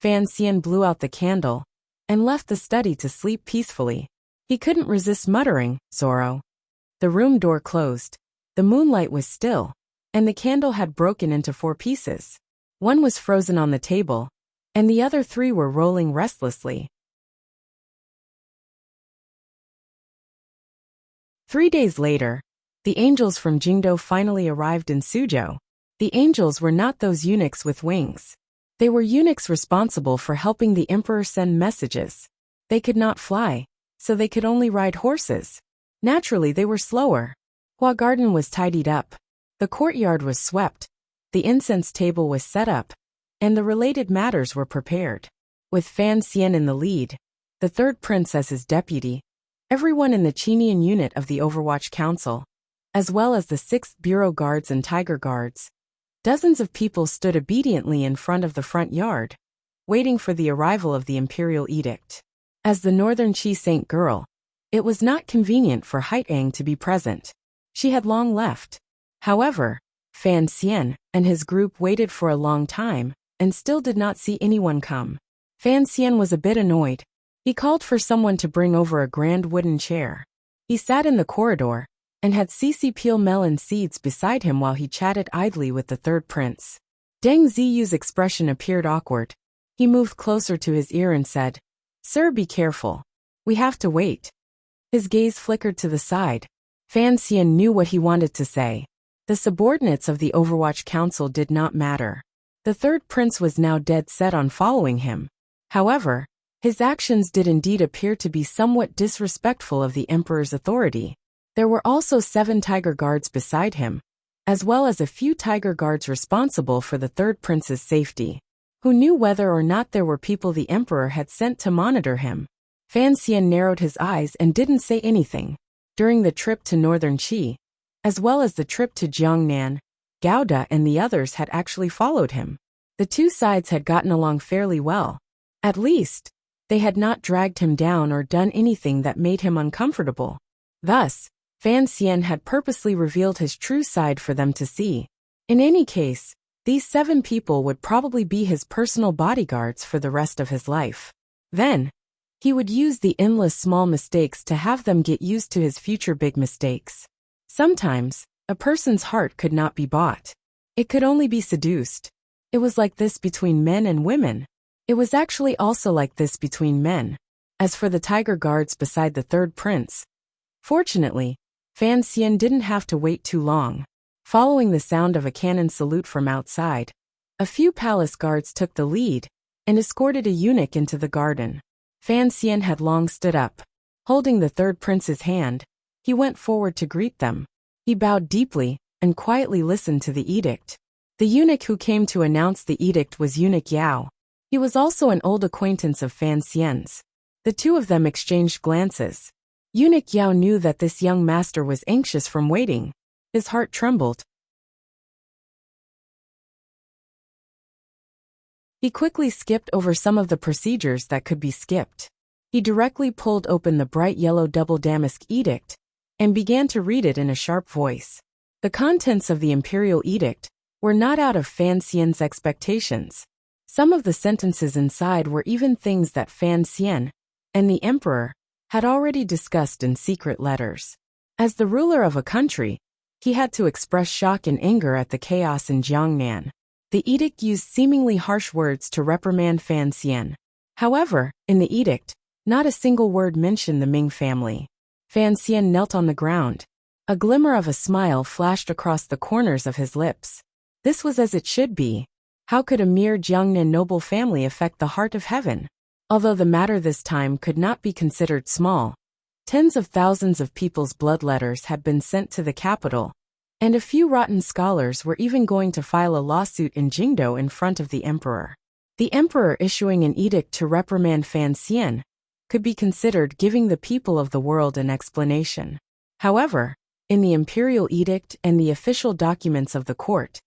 Fan Xian blew out the candle and left the study to sleep peacefully. He couldn't resist muttering, Zorro. The room door closed. The moonlight was still, and the candle had broken into 4 pieces. One was frozen on the table, and the other 3 were rolling restlessly. 3 days later, the angels from Jingdo finally arrived in Suzhou. The angels were not those eunuchs with wings. They were eunuchs responsible for helping the emperor send messages. They could not fly, so they could only ride horses. Naturally, they were slower. Hua Garden was tidied up. The courtyard was swept. The incense table was set up, and the related matters were prepared. With Fan Xian in the lead, the 3rd prince as his deputy, everyone in the Qinian unit of the Overwatch Council, as well as the 6th Bureau Guards and Tiger Guards, dozens of people stood obediently in front of the front yard, waiting for the arrival of the imperial edict. As the Northern Qi Saint girl, it was not convenient for Haitang to be present. She had long left. However, Fan Xian and his group waited for a long time and still did not see anyone come. Fan Xian was a bit annoyed. He called for someone to bring over a grand wooden chair. He sat in the corridor and had Cici peel melon seeds beside him while he chatted idly with the 3rd prince. Deng Ziyu's expression appeared awkward. He moved closer to his ear and said, Sir, be careful. We have to wait. His gaze flickered to the side. Fan Xian knew what he wanted to say. The subordinates of the Overwatch Council did not matter. The 3rd prince was now dead set on following him. However, his actions did indeed appear to be somewhat disrespectful of the emperor's authority. There were also 7 tiger guards beside him, as well as a few tiger guards responsible for the 3rd prince's safety, who knew whether or not there were people the emperor had sent to monitor him. Fan Xian narrowed his eyes and didn't say anything. During the trip to Northern Qi, as well as the trip to Jiangnan, Gouda and the others had actually followed him. The 2 sides had gotten along fairly well. At least, they had not dragged him down or done anything that made him uncomfortable. Thus, Fan Xian had purposely revealed his true side for them to see. In any case, these 7 people would probably be his personal bodyguards for the rest of his life. Then, he would use the endless small mistakes to have them get used to his future big mistakes. Sometimes, a person's heart could not be bought. It could only be seduced. It was like this between men and women. It was actually also like this between men. As for the tiger guards beside the 3rd prince, fortunately, Fan Xian didn't have to wait too long. Following the sound of a cannon salute from outside, a few palace guards took the lead and escorted a eunuch into the garden. Fan Xian had long stood up. Holding the third prince's hand, he went forward to greet them. He bowed deeply and quietly listened to the edict. The eunuch who came to announce the edict was Eunuch Yao. He was also an old acquaintance of Fan Xian's. The two of them exchanged glances. Eunuch Yao knew that this young master was anxious from waiting. His heart trembled. He quickly skipped over some of the procedures that could be skipped. He directly pulled open the bright yellow double damask edict and began to read it in a sharp voice. The contents of the imperial edict were not out of Fan Xian's expectations. Some of the sentences inside were even things that Fan Xian and the emperor had already discussed in secret letters. As the ruler of a country, he had to express shock and anger at the chaos in Jiangnan. The edict used seemingly harsh words to reprimand Fan Xian. However, in the edict, not a single word mentioned the Ming family. Fan Xian knelt on the ground. A glimmer of a smile flashed across the corners of his lips. This was as it should be. How could a mere Jiangnan noble family affect the heart of heaven? Although the matter this time could not be considered small, tens of thousands of people's blood letters had been sent to the capital, and a few rotten scholars were even going to file a lawsuit in Jingdo in front of the emperor. The emperor issuing an edict to reprimand Fan Xian could be considered giving the people of the world an explanation. However, in the imperial edict and the official documents of the court,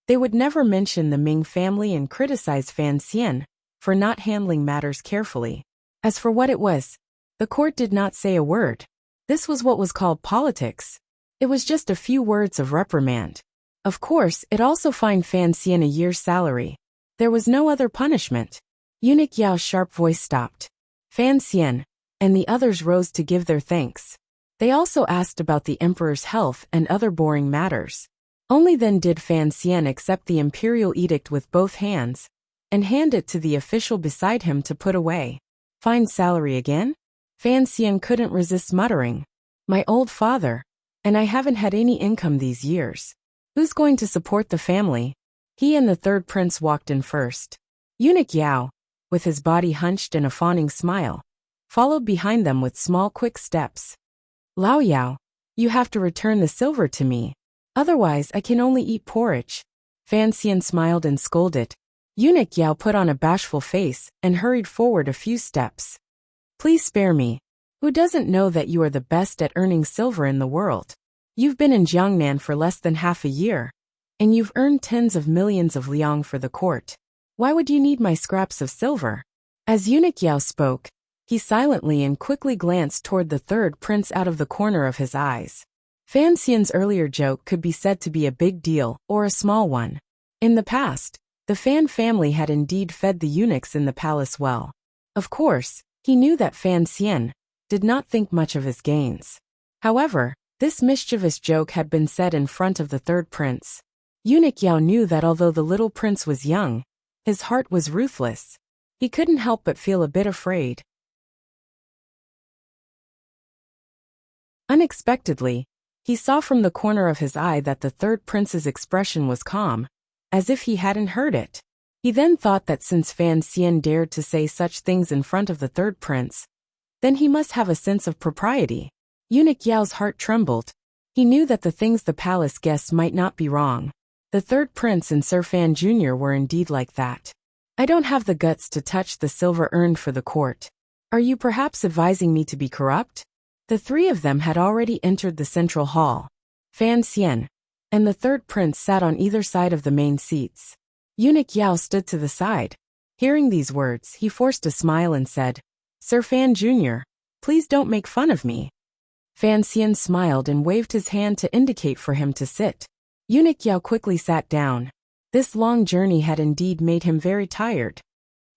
they would never mention the Ming family and criticize Fan Xian for not handling matters carefully. As for what it was, the court did not say a word. This was what was called politics. It was just a few words of reprimand. Of course, it also fined Fan Xian a year's salary. There was no other punishment. Eunuch Yao's sharp voice stopped. Fan Xian and the others rose to give their thanks. They also asked about the emperor's health and other boring matters. Only then did Fan Xian accept the imperial edict with both hands and hand it to the official beside him to put away. Fine salary again? Fan Xian couldn't resist muttering. My old father, and I haven't had any income these years. Who's going to support the family? He and the third prince walked in first. Eunuch Yao, with his body hunched and a fawning smile, followed behind them with small quick steps. Lao Yao, you have to return the silver to me. Otherwise I can only eat porridge. Fan Xian smiled and scolded. Eunuch Yao put on a bashful face and hurried forward a few steps. Please spare me. Who doesn't know that you are the best at earning silver in the world? You've been in Jiangnan for less than half a year, and you've earned tens of millions of liang for the court. Why would you need my scraps of silver? As Eunuch Yao spoke, he silently and quickly glanced toward the third prince out of the corner of his eyes. Fan Xian's earlier joke could be said to be a big deal or a small one. In the past, the Fan family had indeed fed the eunuchs in the palace well. Of course, he knew that Fan Xian did not think much of his gains. However, this mischievous joke had been said in front of the third prince. Eunuch Yao knew that although the little prince was young, his heart was ruthless. He couldn't help but feel a bit afraid. Unexpectedly, he saw from the corner of his eye that the third prince's expression was calm, as if he hadn't heard it. He then thought that since Fan Xian dared to say such things in front of the third prince, then he must have a sense of propriety. Eunuch Yao's heart trembled. He knew that the things the palace guessed might not be wrong. The third prince and Sir Fan Jr. were indeed like that. I don't have the guts to touch the silver earned for the court. Are you perhaps advising me to be corrupt? The three of them had already entered the central hall. Fan Xian and the third prince sat on either side of the main seats. Eunuch Yao stood to the side. Hearing these words, he forced a smile and said, Sir Fan Jr., please don't make fun of me. Fan Xian smiled and waved his hand to indicate for him to sit. Eunuch Yao quickly sat down. This long journey had indeed made him very tired.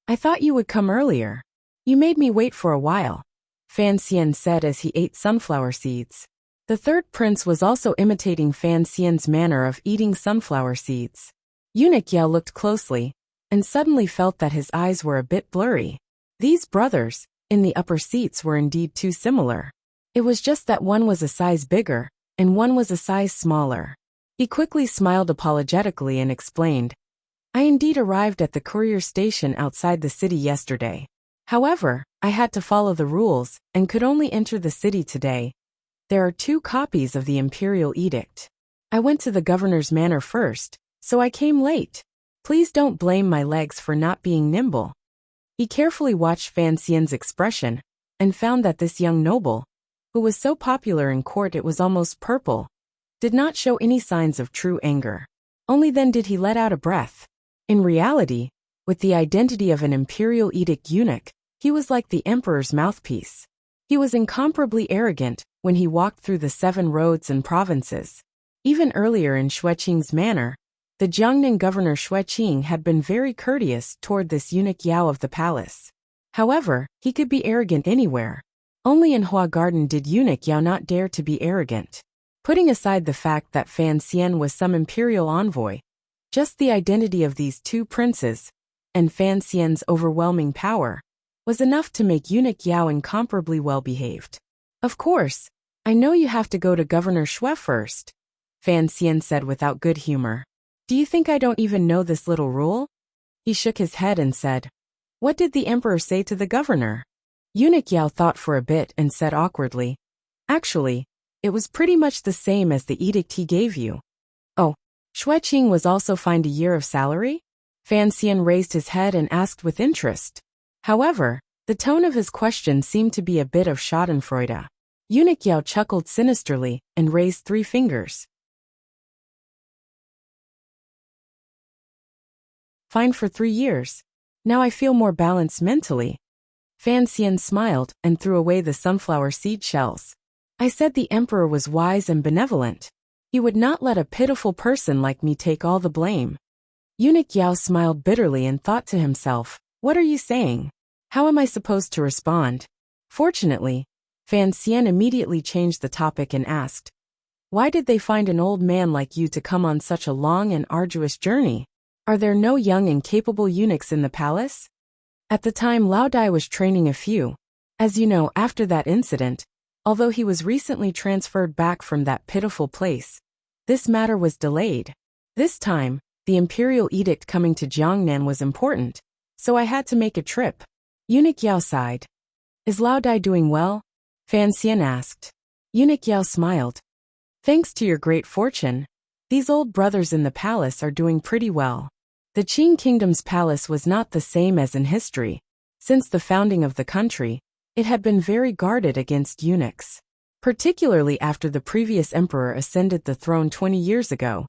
I thought you would come earlier. You made me wait for a while, Fan Xian said as he ate sunflower seeds. The third prince was also imitating Fan Xian's manner of eating sunflower seeds. Eunuch Yao looked closely, and suddenly felt that his eyes were a bit blurry. These brothers, in the upper seats, were indeed too similar. It was just that one was a size bigger, and one was a size smaller. He quickly smiled apologetically and explained, I indeed arrived at the courier station outside the city yesterday. However, I had to follow the rules and could only enter the city today. There are 2 copies of the imperial edict. I went to the governor's manor first, so I came late. Please don't blame my legs for not being nimble. He carefully watched Fan Xian's expression and found that this young noble, who was so popular in court it was almost purple, did not show any signs of true anger. Only then did he let out a breath. In reality, with the identity of an imperial edict eunuch, he was like the emperor's mouthpiece. He was incomparably arrogant when he walked through the 7 roads and provinces. Even earlier in Xueqing's manor, the Jiangnan governor Xueqing had been very courteous toward this eunuch Yao of the palace. However, he could be arrogant anywhere. Only in Hua Garden did eunuch Yao not dare to be arrogant. Putting aside the fact that Fan Xian was some imperial envoy, just the identity of these 2 princes, and Fan Xian's overwhelming power, was enough to make eunuch Yao incomparably well-behaved. Of course, I know you have to go to Governor Xue first, Fan Xian said without good humor. Do you think I don't even know this little rule? He shook his head and said, What did the emperor say to the governor? Eunuch Yao thought for a bit and said awkwardly, Actually, it was pretty much the same as the edict he gave you. Oh, Xueqing was also fined a year of salary? Fan Xian raised his head and asked with interest. However, the tone of his question seemed to be a bit of schadenfreude. Eunuch Yao chuckled sinisterly and raised 3 fingers. Fine for 3 years. Now I feel more balanced mentally. Fan Xian smiled and threw away the sunflower seed shells. I said the emperor was wise and benevolent. He would not let a pitiful person like me take all the blame. Eunuch Yao smiled bitterly and thought to himself, What are you saying? How am I supposed to respond? Fortunately, Fan Xian immediately changed the topic and asked, Why did they find an old man like you to come on such a long and arduous journey? Are there no young and capable eunuchs in the palace? At the time Lao Dai was training a few. As you know, after that incident, although he was recently transferred back from that pitiful place, this matter was delayed. This time, the imperial edict coming to Jiangnan was important, so I had to make a trip. Eunuch Yao sighed. Is Lao Dai doing well? Fan Xian asked. Eunuch Yao smiled. Thanks to your great fortune, these old brothers in the palace are doing pretty well. The Qing kingdom's palace was not the same as in history. Since the founding of the country, it had been very guarded against eunuchs. Particularly after the previous emperor ascended the throne 20 years ago.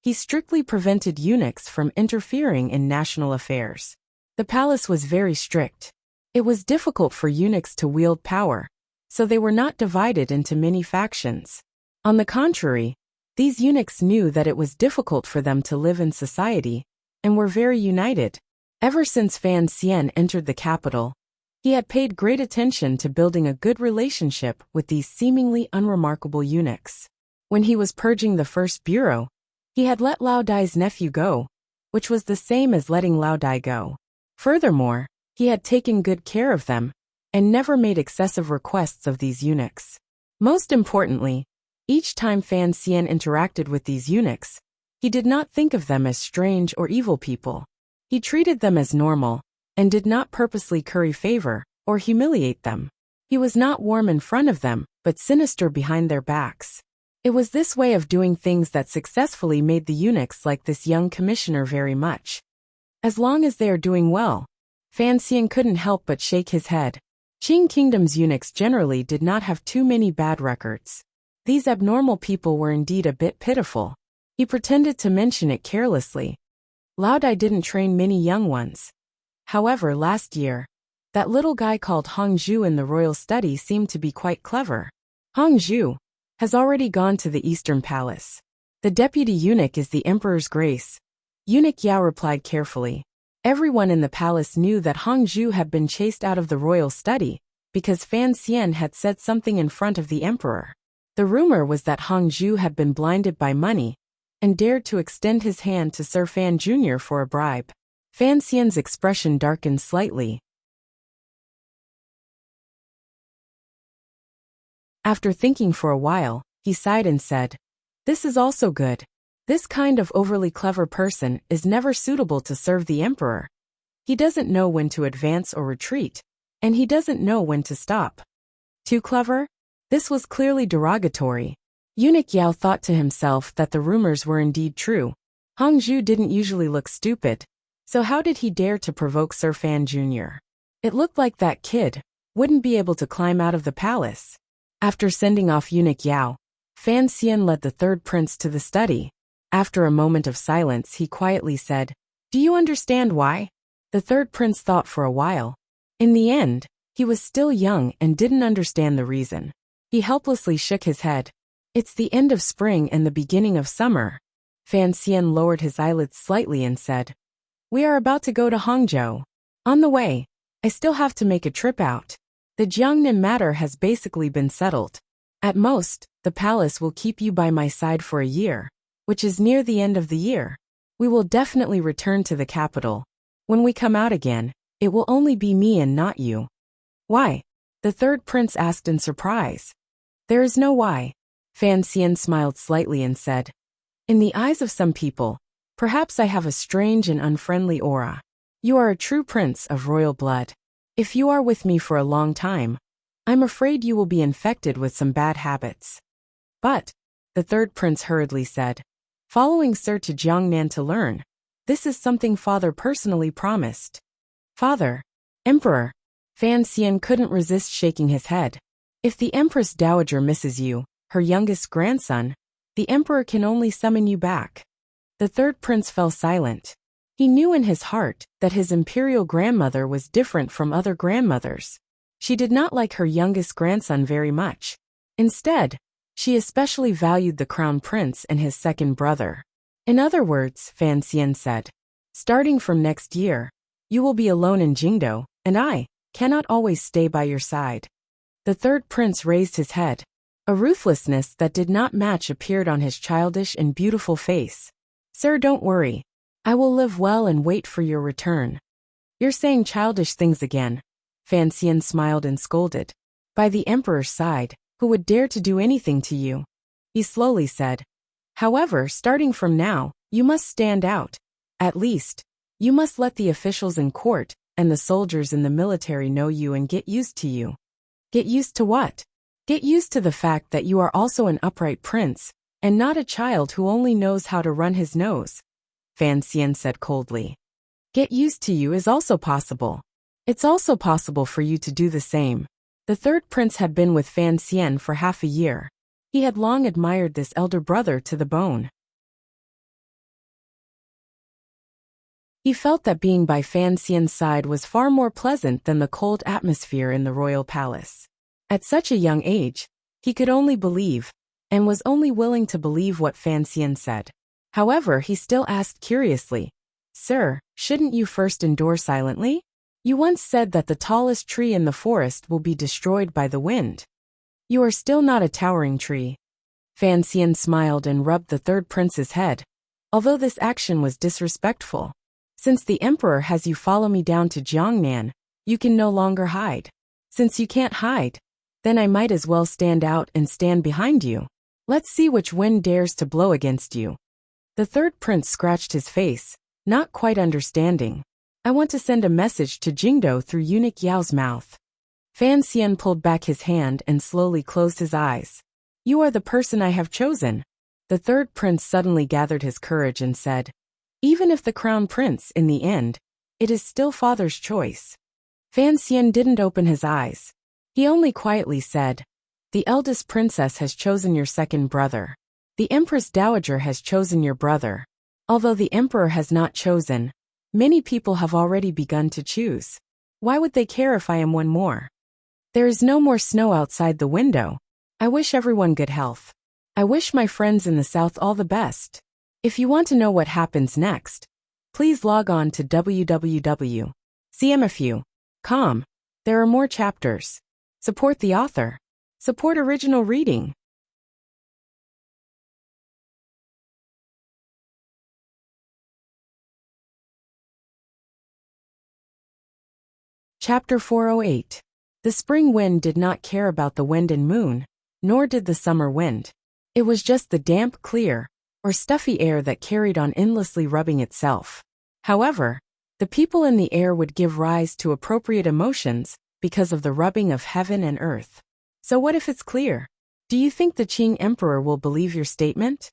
He strictly prevented eunuchs from interfering in national affairs. The palace was very strict. It was difficult for eunuchs to wield power, so they were not divided into many factions. On the contrary, these eunuchs knew that it was difficult for them to live in society, and were very united. Ever since Fan Xian entered the capital, he had paid great attention to building a good relationship with these seemingly unremarkable eunuchs. When he was purging the first bureau, he had let Lao Dai's nephew go, which was the same as letting Lao Dai go. Furthermore, he had taken good care of them, and never made excessive requests of these eunuchs. Most importantly, each time Fan Xian interacted with these eunuchs, he did not think of them as strange or evil people. He treated them as normal, and did not purposely curry favor or humiliate them. He was not warm in front of them, but sinister behind their backs. It was this way of doing things that successfully made the eunuchs like this young commissioner very much. As long as they are doing well, Fan Xian couldn't help but shake his head. Qing Kingdom's eunuchs generally did not have too many bad records. These abnormal people were indeed a bit pitiful. He pretended to mention it carelessly. Lao Dai didn't train many young ones. However, last year, that little guy called Hong Zhu in the royal study seemed to be quite clever. Hong Zhu has already gone to the Eastern Palace. The deputy eunuch is the Emperor's Grace. Eunuch Yao replied carefully. Everyone in the palace knew that Hong Zhu had been chased out of the royal study because Fan Xian had said something in front of the emperor. The rumor was that Hong Zhu had been blinded by money and dared to extend his hand to Sir Fan Jr. for a bribe. Fan Xian's expression darkened slightly. After thinking for a while, he sighed and said, "This is also good. This kind of overly clever person is never suitable to serve the emperor. He doesn't know when to advance or retreat, and he doesn't know when to stop. Too clever? This was clearly derogatory. Eunuch Yao thought to himself that the rumors were indeed true. Hongzhu didn't usually look stupid, so how did he dare to provoke Sir Fan Jr.? It looked like that kid wouldn't be able to climb out of the palace. After sending off Eunuch Yao, Fan Xian led the third prince to the study. After a moment of silence, he quietly said, "Do you understand why?" The third prince thought for a while. In the end, he was still young and didn't understand the reason. He helplessly shook his head. "It's the end of spring and the beginning of summer." Fan Xian lowered his eyelids slightly and said, "We are about to go to Hangzhou. On the way, I still have to make a trip out. The Jiangnan matter has basically been settled. At most, the palace will keep you by my side for a year, which is near the end of the year. We will definitely return to the capital. When we come out again, it will only be me and not you." "Why?" the third prince asked in surprise. "There is no why." Fan Xian smiled slightly and said, "In the eyes of some people, perhaps I have a strange and unfriendly aura. You are a true prince of royal blood. If you are with me for a long time, I'm afraid you will be infected with some bad habits." "But," the third prince hurriedly said, "following Sir to Jiangnan to learn. This is something father personally promised." "Father? Emperor?" Fan Xian couldn't resist shaking his head. "If the Empress Dowager misses you, her youngest grandson, the emperor can only summon you back." The third prince fell silent. He knew in his heart that his imperial grandmother was different from other grandmothers. She did not like her youngest grandson very much. Instead, she especially valued the crown prince and his second brother. "In other words," Fan Xian said, "starting from next year, you will be alone in Jingdo, and I cannot always stay by your side." The third prince raised his head. A ruthlessness that did not match appeared on his childish and beautiful face. "Sir, don't worry. I will live well and wait for your return." "You're saying childish things again." Fan Xian smiled and scolded. "By the emperor's side, who would dare to do anything to you?" He slowly said, "However, starting from now, you must stand out. At least, you must let the officials in court and the soldiers in the military know you and get used to you." "Get used to what?" "Get used to the fact that you are also an upright prince, and not a child who only knows how to run his nose," Fan Xian said coldly. "Get used to you is also possible. It's also possible for you to do the same." The third prince had been with Fan Xian for half a year. He had long admired this elder brother to the bone. He felt that being by Fan Xian's side was far more pleasant than the cold atmosphere in the royal palace. At such a young age, he could only believe, and was only willing to believe what Fan Xian said. However, he still asked curiously, "Sir, shouldn't you first endure silently? You once said that the tallest tree in the forest will be destroyed by the wind. You are still not a towering tree." Fan Xian smiled and rubbed the third prince's head, although this action was disrespectful. "Since the emperor has you follow me down to Jiangnan, you can no longer hide. Since you can't hide, then I might as well stand out and stand behind you. Let's see which wind dares to blow against you." The third prince scratched his face, not quite understanding. "I want to send a message to Jingdo through Eunuch Yao's mouth." Fan Xian pulled back his hand and slowly closed his eyes. "You are the person I have chosen." The third prince suddenly gathered his courage and said, "Even if the crown prince, in the end, it is still father's choice." Fan Xian didn't open his eyes. He only quietly said, "The eldest princess has chosen your second brother. The Empress Dowager has chosen your brother. Although the emperor has not chosen, many people have already begun to choose. Why would they care if I am one more? There is no more snow outside the window. I wish everyone good health. I wish my friends in the south all the best. If you want to know what happens next, please log on to www.cmfu.com. There are more chapters. Support the author. Support original reading. Chapter 408. The spring wind did not care about the wind and moon, nor did the summer wind. It was just the damp, clear, or stuffy air that carried on endlessly rubbing itself. However, the people in the air would give rise to appropriate emotions because of the rubbing of heaven and earth. So what if it's clear? Do you think the Qing emperor will believe your statement?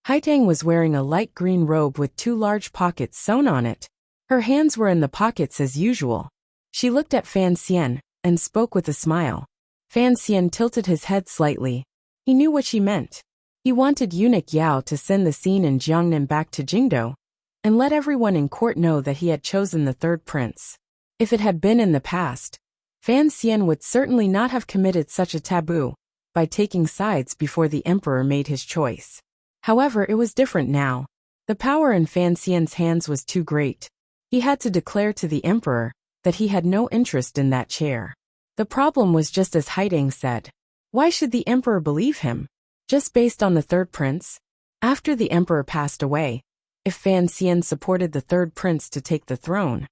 Haitang was wearing a light green robe with 2 large pockets sewn on it. Her hands were in the pockets as usual. She looked at Fan Xian and spoke with a smile. Fan Xian tilted his head slightly. He knew what she meant. He wanted eunuch Yao to send the scene in Jiangnan back to Jingdo and let everyone in court know that he had chosen the 3rd prince. If it had been in the past, Fan Xian would certainly not have committed such a taboo by taking sides before the emperor made his choice. However, it was different now. The power in Fan Xian's hands was too great. He had to declare to the emperor that he had no interest in that chair. The problem was just as Haitang said. Why should the emperor believe him? Just based on the 3rd prince? After the emperor passed away, if Fan Xian supported the 3rd prince to take the throne,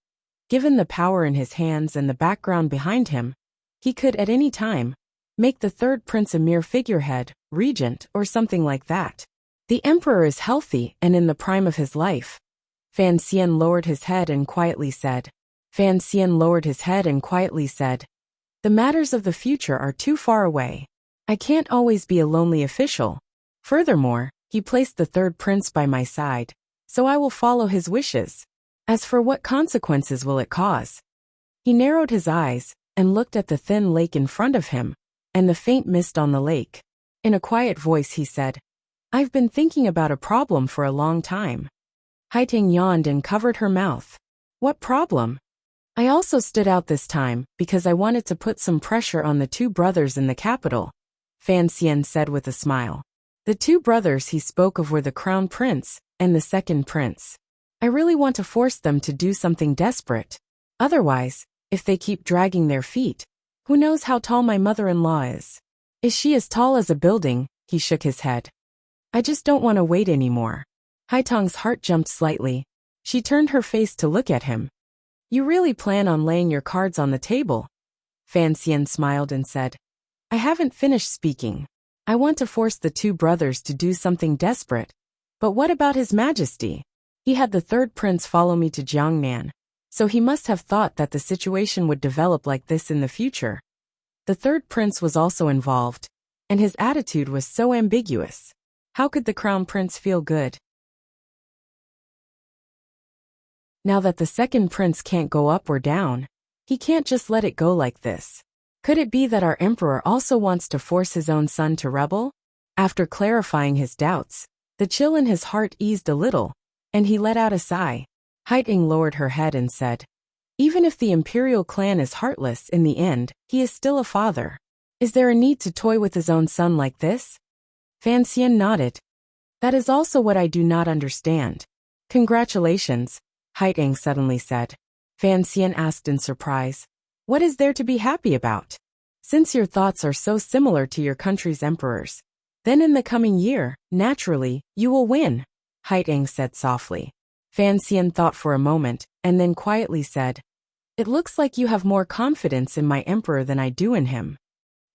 given the power in his hands and the background behind him, he could at any time make the 3rd prince a mere figurehead, regent, or something like that. The emperor is healthy and in the prime of his life. Fan Xian lowered his head and quietly said. The matters of the future are too far away. I can't always be a lonely official. Furthermore, he placed the 3rd prince by my side, so I will follow his wishes. As for what consequences will it cause? He narrowed his eyes and looked at the thin lake in front of him and the faint mist on the lake. In a quiet voice he said, I've been thinking about a problem for a long time. Haitang yawned and covered her mouth. What problem? I also stood out this time because I wanted to put some pressure on the 2 brothers in the capital, Fan Xian said with a smile. The 2 brothers he spoke of were the crown prince and the 2nd prince. I really want to force them to do something desperate. Otherwise, if they keep dragging their feet, who knows how tall my mother-in-law is? Is she as tall as a building? He shook his head. I just don't want to wait anymore. Haitang's heart jumped slightly. She turned her face to look at him. You really plan on laying your cards on the table? Fan Xian smiled and said, I haven't finished speaking. I want to force the 2 brothers to do something desperate. But what about His Majesty? He had the 3rd prince follow me to Jiangnan, so he must have thought that the situation would develop like this in the future. The 3rd prince was also involved, and his attitude was so ambiguous. How could the crown prince feel good? Now that the 2nd prince can't go up or down, he can't just let it go like this. Could it be that our emperor also wants to force his own son to rebel? After clarifying his doubts, the chill in his heart eased a little, and he let out a sigh. Haitang lowered her head and said, Even if the imperial clan is heartless in the end, he is still a father. Is there a need to toy with his own son like this? Fan Xian nodded. That is also what I do not understand. Congratulations, Haitang suddenly said. Fan Xian asked in surprise. What is there to be happy about? Since your thoughts are so similar to your country's emperors, then in the coming year, naturally, you will win, Haitang said softly. Fan Xian thought for a moment, and then quietly said, It looks like you have more confidence in my emperor than I do in him.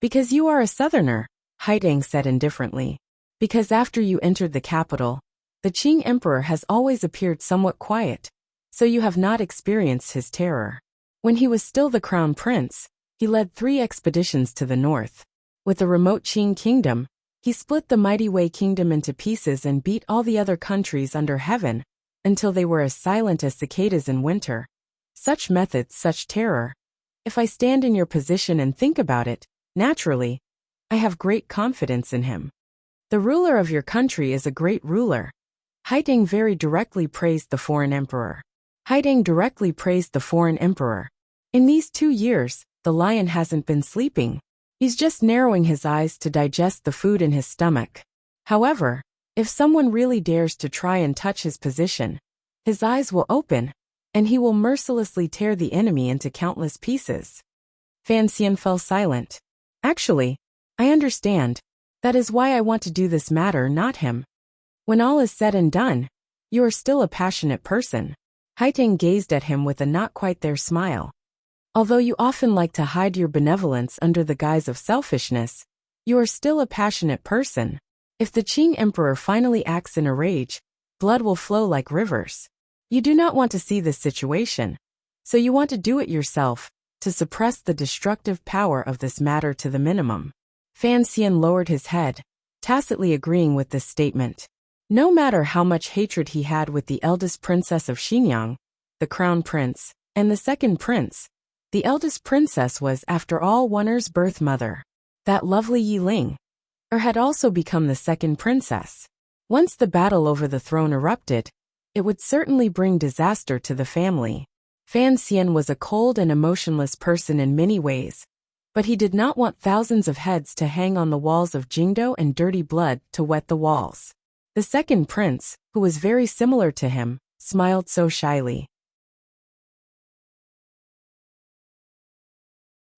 Because you are a southerner, Haitang said indifferently. Because after you entered the capital, the Qing emperor has always appeared somewhat quiet, so you have not experienced his terror. When he was still the crown prince, he led 3 expeditions to the north. With the remote Qing kingdom, he split the mighty Wei kingdom into pieces and beat all the other countries under heaven, until they were as silent as cicadas in winter. Such methods, such terror. If I stand in your position and think about it, naturally, I have great confidence in him. The ruler of your country is a great ruler. Haitang very directly praised the foreign emperor. In these 2 years, the lion hasn't been sleeping. He's just narrowing his eyes to digest the food in his stomach. However, if someone really dares to try and touch his position, his eyes will open, and he will mercilessly tear the enemy into countless pieces. Fan Xian fell silent. Actually, I understand. That is why I want to do this matter, not him. When all is said and done, you are still a passionate person. Haitang gazed at him with a not quite there smile. Although you often like to hide your benevolence under the guise of selfishness, you are still a passionate person. If the Qing emperor finally acts in a rage, blood will flow like rivers. You do not want to see this situation, so you want to do it yourself, to suppress the destructive power of this matter to the minimum. Fan Xian lowered his head, tacitly agreeing with this statement. No matter how much hatred he had with the eldest princess of Xinjiang, the crown prince, and the second prince, the eldest princess was, after all, Wen'er's birth mother. That lovely Yi Ling had also become the second princess. Once the battle over the throne erupted, it would certainly bring disaster to the family. Fan Xian was a cold and emotionless person in many ways, but he did not want thousands of heads to hang on the walls of Jingdo and dirty blood to wet the walls. The second prince, who was very similar to him, smiled so shyly.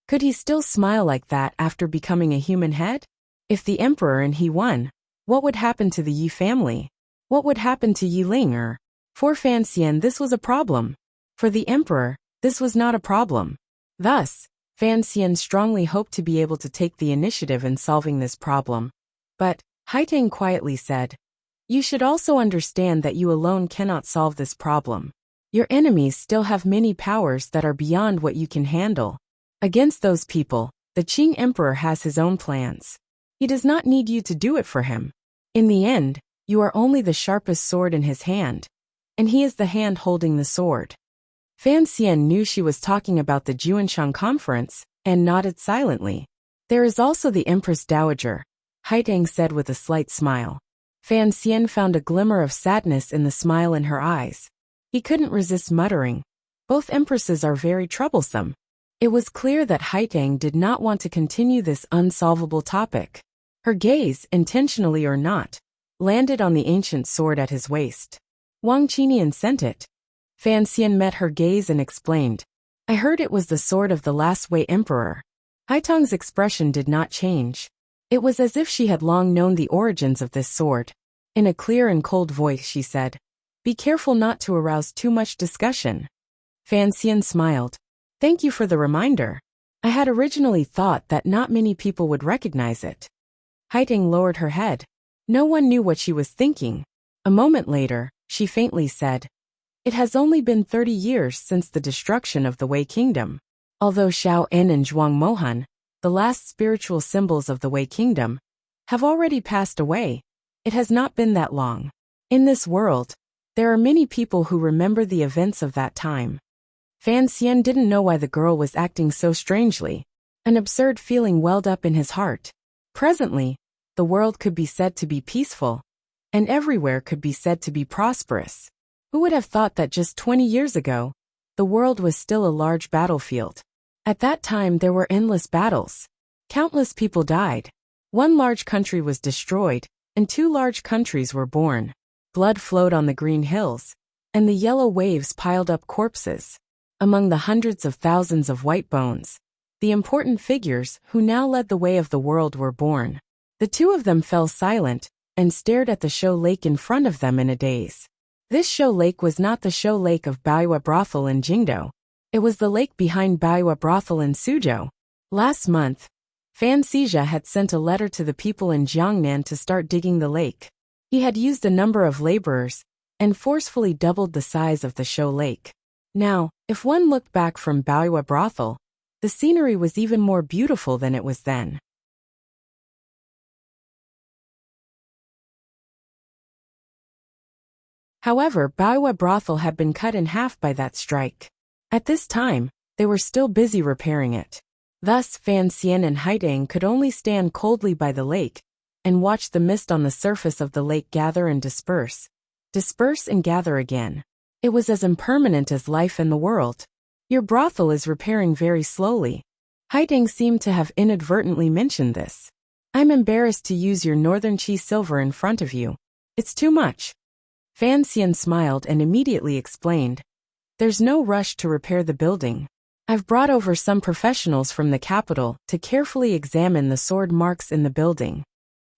Could he still smile like that after becoming a human head? If the emperor and he won, what would happen to the Yi family? What would happen to Yi Ling? For Fan Xian, this was a problem. For the emperor, this was not a problem. Thus, Fan Xian strongly hoped to be able to take the initiative in solving this problem. But, Haitang quietly said, "You should also understand that you alone cannot solve this problem. Your enemies still have many powers that are beyond what you can handle. Against those people, the Qing emperor has his own plans. He does not need you to do it for him. In the end, you are only the sharpest sword in his hand, and he is the hand holding the sword." Fan Xian knew she was talking about the Juanshan conference, and nodded silently. "There is also the Empress Dowager," Haitang said with a slight smile. Fan Xian found a glimmer of sadness in the smile in her eyes. He couldn't resist muttering, "Both empresses are very troublesome." It was clear that Haitang did not want to continue this unsolvable topic. Her gaze, intentionally or not, landed on the ancient sword at his waist. Wang Qinian sent it. Fan Xian met her gaze and explained, "I heard it was the sword of the last Wei emperor." Haitang's expression did not change. It was as if she had long known the origins of this sword. In a clear and cold voice she said, "Be careful not to arouse too much discussion." Fan Xian smiled. "Thank you for the reminder. I had originally thought that not many people would recognize it." Haitang lowered her head. No one knew what she was thinking. A moment later, she faintly said, "It has only been 30 years since the destruction of the Wei kingdom. Although Shao En and Zhuang Mohan, the last spiritual symbols of the Wei kingdom, have already passed away, it has not been that long. In this world, there are many people who remember the events of that time." Fan Xian didn't know why the girl was acting so strangely. An absurd feeling welled up in his heart. Presently, the world could be said to be peaceful, and everywhere could be said to be prosperous. Who would have thought that just 20 years ago, the world was still a large battlefield? At that time there were endless battles. Countless people died. One large country was destroyed, and two large countries were born. Blood flowed on the green hills, and the yellow waves piled up corpses. Among the hundreds of thousands of white bones, the important figures who now led the way of the world were born. The two of them fell silent and stared at the show lake in front of them in a daze. This show lake was not the show lake of Baiyue Brothel in Jingdo. It was the lake behind Baiyue Brothel in Suzhou. Last month, Fan Xizha had sent a letter to the people in Jiangnan to start digging the lake. He had used a number of laborers and forcefully doubled the size of the show lake. Now, if one looked back from Baiyue Brothel, the scenery was even more beautiful than it was then. However, Baiyue Brothel had been cut in half by that strike. At this time, they were still busy repairing it. Thus, Fan Xian and Haitang could only stand coldly by the lake and watch the mist on the surface of the lake gather and disperse and gather again. It was as impermanent as life in the world. "Your brothel is repairing very slowly." Haitang seemed to have inadvertently mentioned this. "I'm embarrassed to use your northern chi silver in front of you. It's too much." Fan Xian smiled and immediately explained, "There's no rush to repair the building. I've brought over some professionals from the capital to carefully examine the sword marks in the building."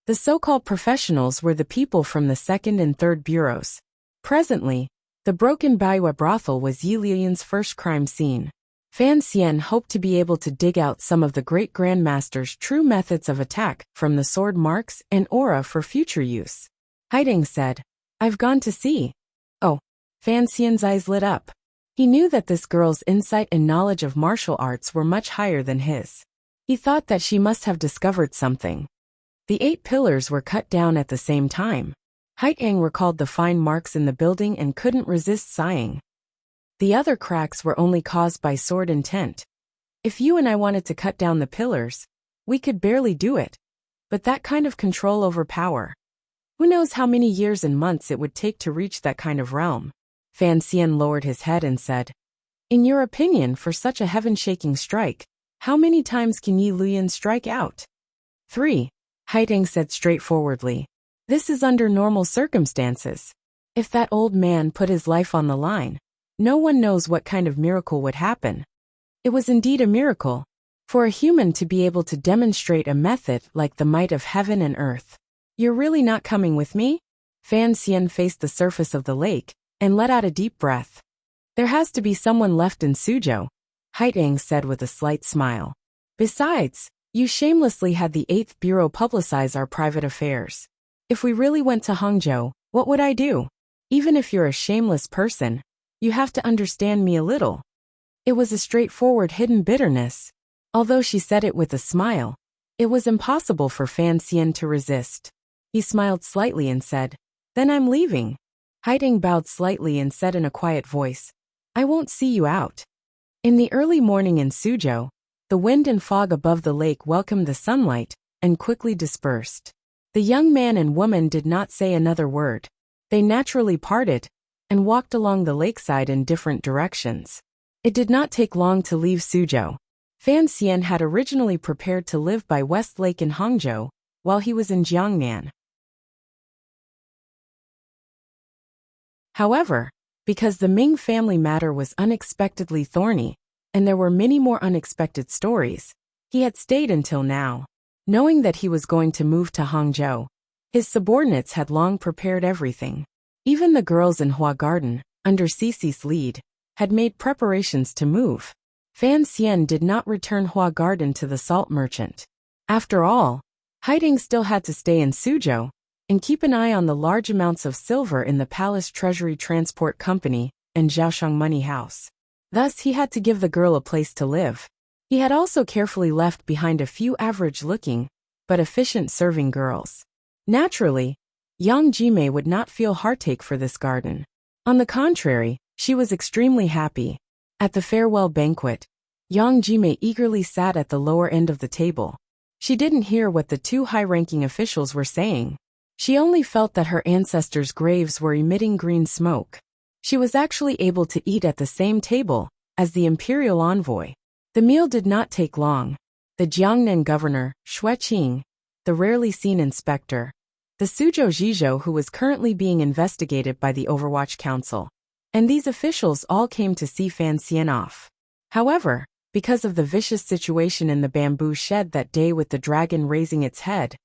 The so-called professionals were the people from the second and third bureaus. Presently, the broken Baiyue brothel was Yi Lian's first crime scene. Fan Xian hoped to be able to dig out some of the great grandmaster's true methods of attack from the sword marks and aura for future use. Haiding said, "I've gone to see." Oh, Fan Xian's eyes lit up. He knew that this girl's insight and knowledge of martial arts were much higher than his. He thought that she must have discovered something. The 8 pillars were cut down at the same time. Haiding recalled the fine marks in the building and couldn't resist sighing. The other cracks were only caused by sword intent. If you and I wanted to cut down the pillars, we could barely do it. But that kind of control over power. Who knows how many years and months it would take to reach that kind of realm? Fan Xian lowered his head and said, "In your opinion, for such a heaven-shaking strike, how many times can Yi Luyan strike out?" 3. Haiding said straightforwardly. "This is under normal circumstances. If that old man put his life on the line, no one knows what kind of miracle would happen." It was indeed a miracle, for a human to be able to demonstrate a method like the might of heaven and earth. "You're really not coming with me?" Fan Xian faced the surface of the lake and let out a deep breath. "There has to be someone left in Suzhou," Haiding said with a slight smile. "Besides, you shamelessly had the 8th Bureau publicize our private affairs. If we really went to Hangzhou, what would I do? Even if you're a shameless person, you have to understand me a little." It was a straightforward hidden bitterness. Although she said it with a smile, it was impossible for Fan Xian to resist. He smiled slightly and said, "Then I'm leaving." Haiding bowed slightly and said in a quiet voice, "I won't see you out." In the early morning in Suzhou, the wind and fog above the lake welcomed the sunlight and quickly dispersed. The young man and woman did not say another word. They naturally parted and walked along the lakeside in different directions. It did not take long to leave Suzhou. Fan Xian had originally prepared to live by West Lake in Hangzhou while he was in Jiangnan. However, because the Ming family matter was unexpectedly thorny, and there were many more unexpected stories, he had stayed until now. Knowing that he was going to move to Hangzhou, his subordinates had long prepared everything. Even the girls in Hua Garden, under Cici's lead, had made preparations to move. Fan Xian did not return Hua Garden to the salt merchant. After all, Haiding still had to stay in Suzhou and keep an eye on the large amounts of silver in the Palace Treasury Transport Company and Zhaoshang Money House. Thus he had to give the girl a place to live. He had also carefully left behind a few average-looking, but efficient serving girls. Naturally, Yang Jimei would not feel heartache for this garden. On the contrary, she was extremely happy. At the farewell banquet, Yang Jimei eagerly sat at the lower end of the table. She didn't hear what the 2 high-ranking officials were saying. She only felt that her ancestors' graves were emitting green smoke. She was actually able to eat at the same table as the imperial envoy. The meal did not take long. The Jiangnan governor, Xue Qing, the rarely seen inspector, the Suzhou Zhizhou who was currently being investigated by the Overwatch Council, and these officials all came to see Fan Xian off. However, because of the vicious situation in the bamboo shed that day with the dragon raising its head,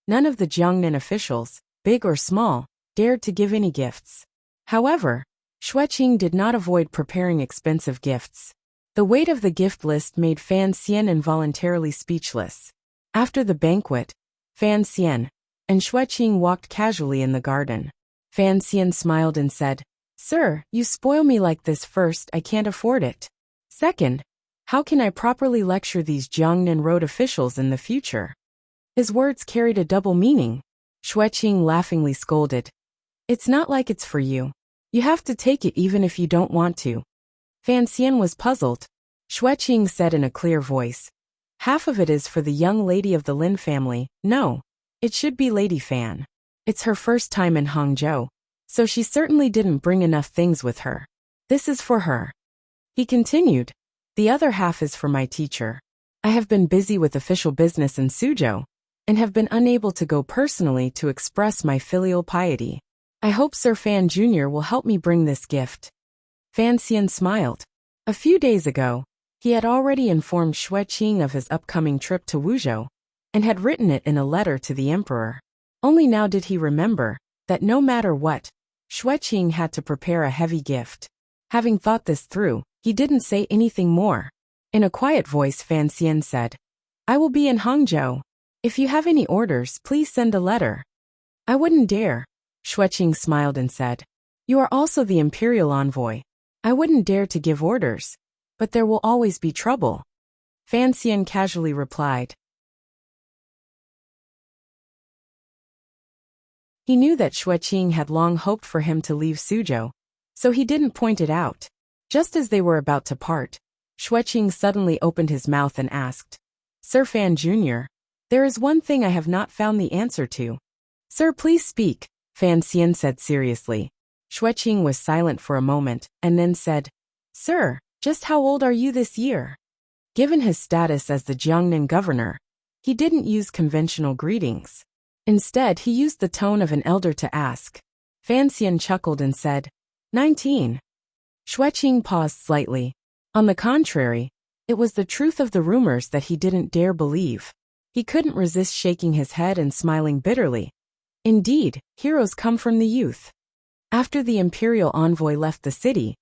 none of the Jiangnan officials, big or small, dared to give any gifts. However, Xue Qing did not avoid preparing expensive gifts. The weight of the gift list made Fan Xian involuntarily speechless. After the banquet, Fan Xian and Xue Qing walked casually in the garden. Fan Xian smiled and said, "Sir, you spoil me like this. First, I can't afford it. Second, how can I properly lecture these Jiangnan road officials in the future?" His words carried a double meaning. Xue Qing laughingly scolded, "It's not like it's for you. You have to take it even if you don't want to." Fan Xian was puzzled. Xue Qing said in a clear voice, "Half of it is for the young lady of the Lin family. No, it should be Lady Fan. It's her first time in Hangzhou, so she certainly didn't bring enough things with her. This is for her." He continued, "The other half is for my teacher. I have been busy with official business in Suzhou, and have been unable to go personally to express my filial piety. I hope Sir Fan Jr. will help me bring this gift." Fan Xian smiled. A few days ago, he had already informed Xue Qing of his upcoming trip to Wuzhou, and had written it in a letter to the emperor. Only now did he remember that no matter what, Xue Qing had to prepare a heavy gift. Having thought this through, he didn't say anything more. In a quiet voice, Fan Xian said, I will be in Hangzhou. If you have any orders, please send a letter. I wouldn't dare. Xueqing smiled and said, You are also the imperial envoy. I wouldn't dare to give orders, but there will always be trouble. Fan Xian casually replied. He knew that Xueqing had long hoped for him to leave Suzhou, so he didn't point it out. Just as they were about to part, Xueqing suddenly opened his mouth and asked, Sir Fan Jr., there is one thing I have not found the answer to. Sir, please speak, Fan Xian said seriously. Xueqing was silent for a moment, and then said, Sir, just how old are you this year? Given his status as the Jiangnan governor, he didn't use conventional greetings. Instead, he used the tone of an elder to ask. Fan Xian chuckled and said, 19. Xueqing paused slightly. On the contrary, it was the truth of the rumors that he didn't dare believe. He couldn't resist shaking his head and smiling bitterly. Indeed, heroes come from the youth. After the imperial envoy left the city,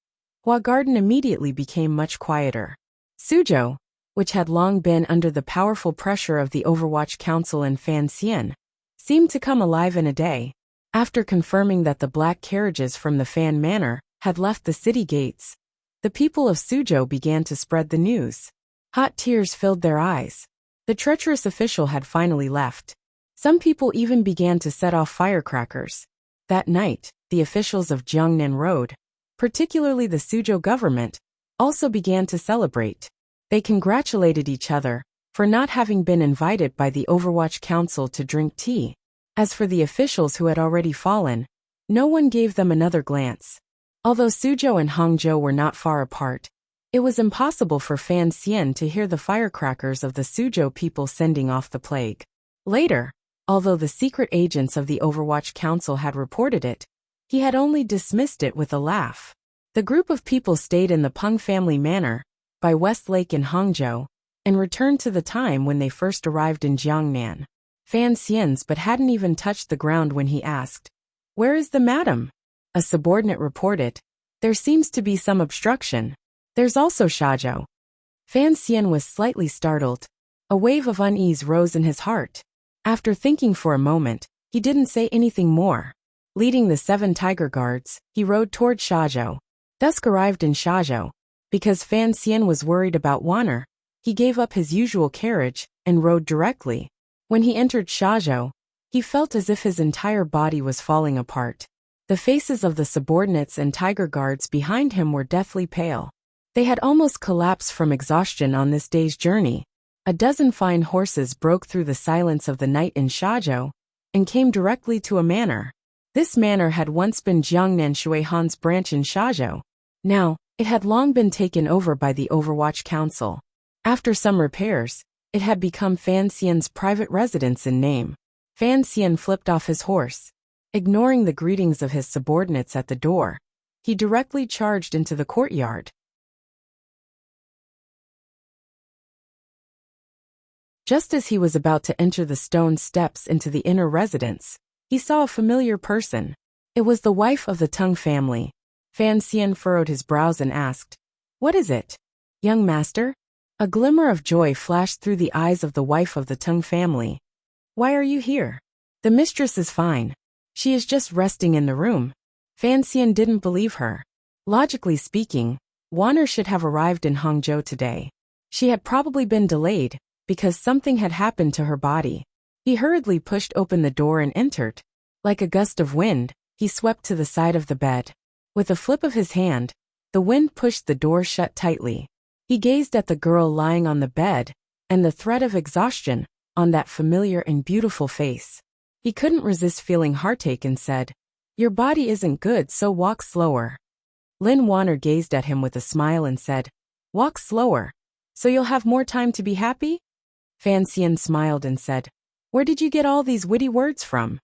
Hua Garden immediately became much quieter. Suzhou, which had long been under the powerful pressure of the Overwatch Council and Fan Xian, seemed to come alive in a day. After confirming that the black carriages from the Fan Manor had left the city gates, the people of Suzhou began to spread the news. Hot tears filled their eyes. The treacherous official had finally left. Some people even began to set off firecrackers. That night, the officials of Jiangnan Road, particularly the Suzhou government, also began to celebrate. They congratulated each other for not having been invited by the Overwatch Council to drink tea. As for the officials who had already fallen, no one gave them another glance. Although Suzhou and Hangzhou were not far apart, it was impossible for Fan Xian to hear the firecrackers of the Suzhou people sending off the plague. Later, although the secret agents of the Overwatch Council had reported it, he had only dismissed it with a laugh. The group of people stayed in the Peng family manor by West Lake in Hangzhou and returned to the time when they first arrived in Jiangnan. Fan Xian's but hadn't even touched the ground when he asked, Where is the madam? A subordinate reported, There seems to be some obstruction. There's also Shazhou. Fan Xian was slightly startled. A wave of unease rose in his heart. After thinking for a moment, he didn't say anything more. Leading the 7 tiger guards, he rode toward Shazhou. Dusk arrived in Shazhou. Because Fan Xian was worried about Wanner, he gave up his usual carriage and rode directly. When he entered Shazhou, he felt as if his entire body was falling apart. The faces of the subordinates and tiger guards behind him were deathly pale. They had almost collapsed from exhaustion on this day's journey. A dozen fine horses broke through the silence of the night in Shazhou and came directly to a manor. This manor had once been Jiangnan Shui Han's branch in Shazhou. Now, it had long been taken over by the Overwatch Council. After some repairs, it had become Fan Xian's private residence in name. Fan Xian flipped off his horse. Ignoring the greetings of his subordinates at the door, he directly charged into the courtyard. Just as he was about to enter the stone steps into the inner residence, he saw a familiar person. It was the wife of the Teng family. Fan Xian furrowed his brows and asked, What is it, young master? A glimmer of joy flashed through the eyes of the wife of the Teng family. Why are you here? The mistress is fine. She is just resting in the room. Fan Xian didn't believe her. Logically speaking, Wanner should have arrived in Hangzhou today. She had probably been delayed because something had happened to her body. He hurriedly pushed open the door and entered. Like a gust of wind, he swept to the side of the bed. With a flip of his hand, the wind pushed the door shut tightly. He gazed at the girl lying on the bed, and the threat of exhaustion on that familiar and beautiful face. He couldn't resist feeling heartache and said, Your body isn't good, so walk slower. Lin Wanner gazed at him with a smile and said, Walk slower, so you'll have more time to be happy? Fan Xian smiled and said, Where did you get all these witty words from?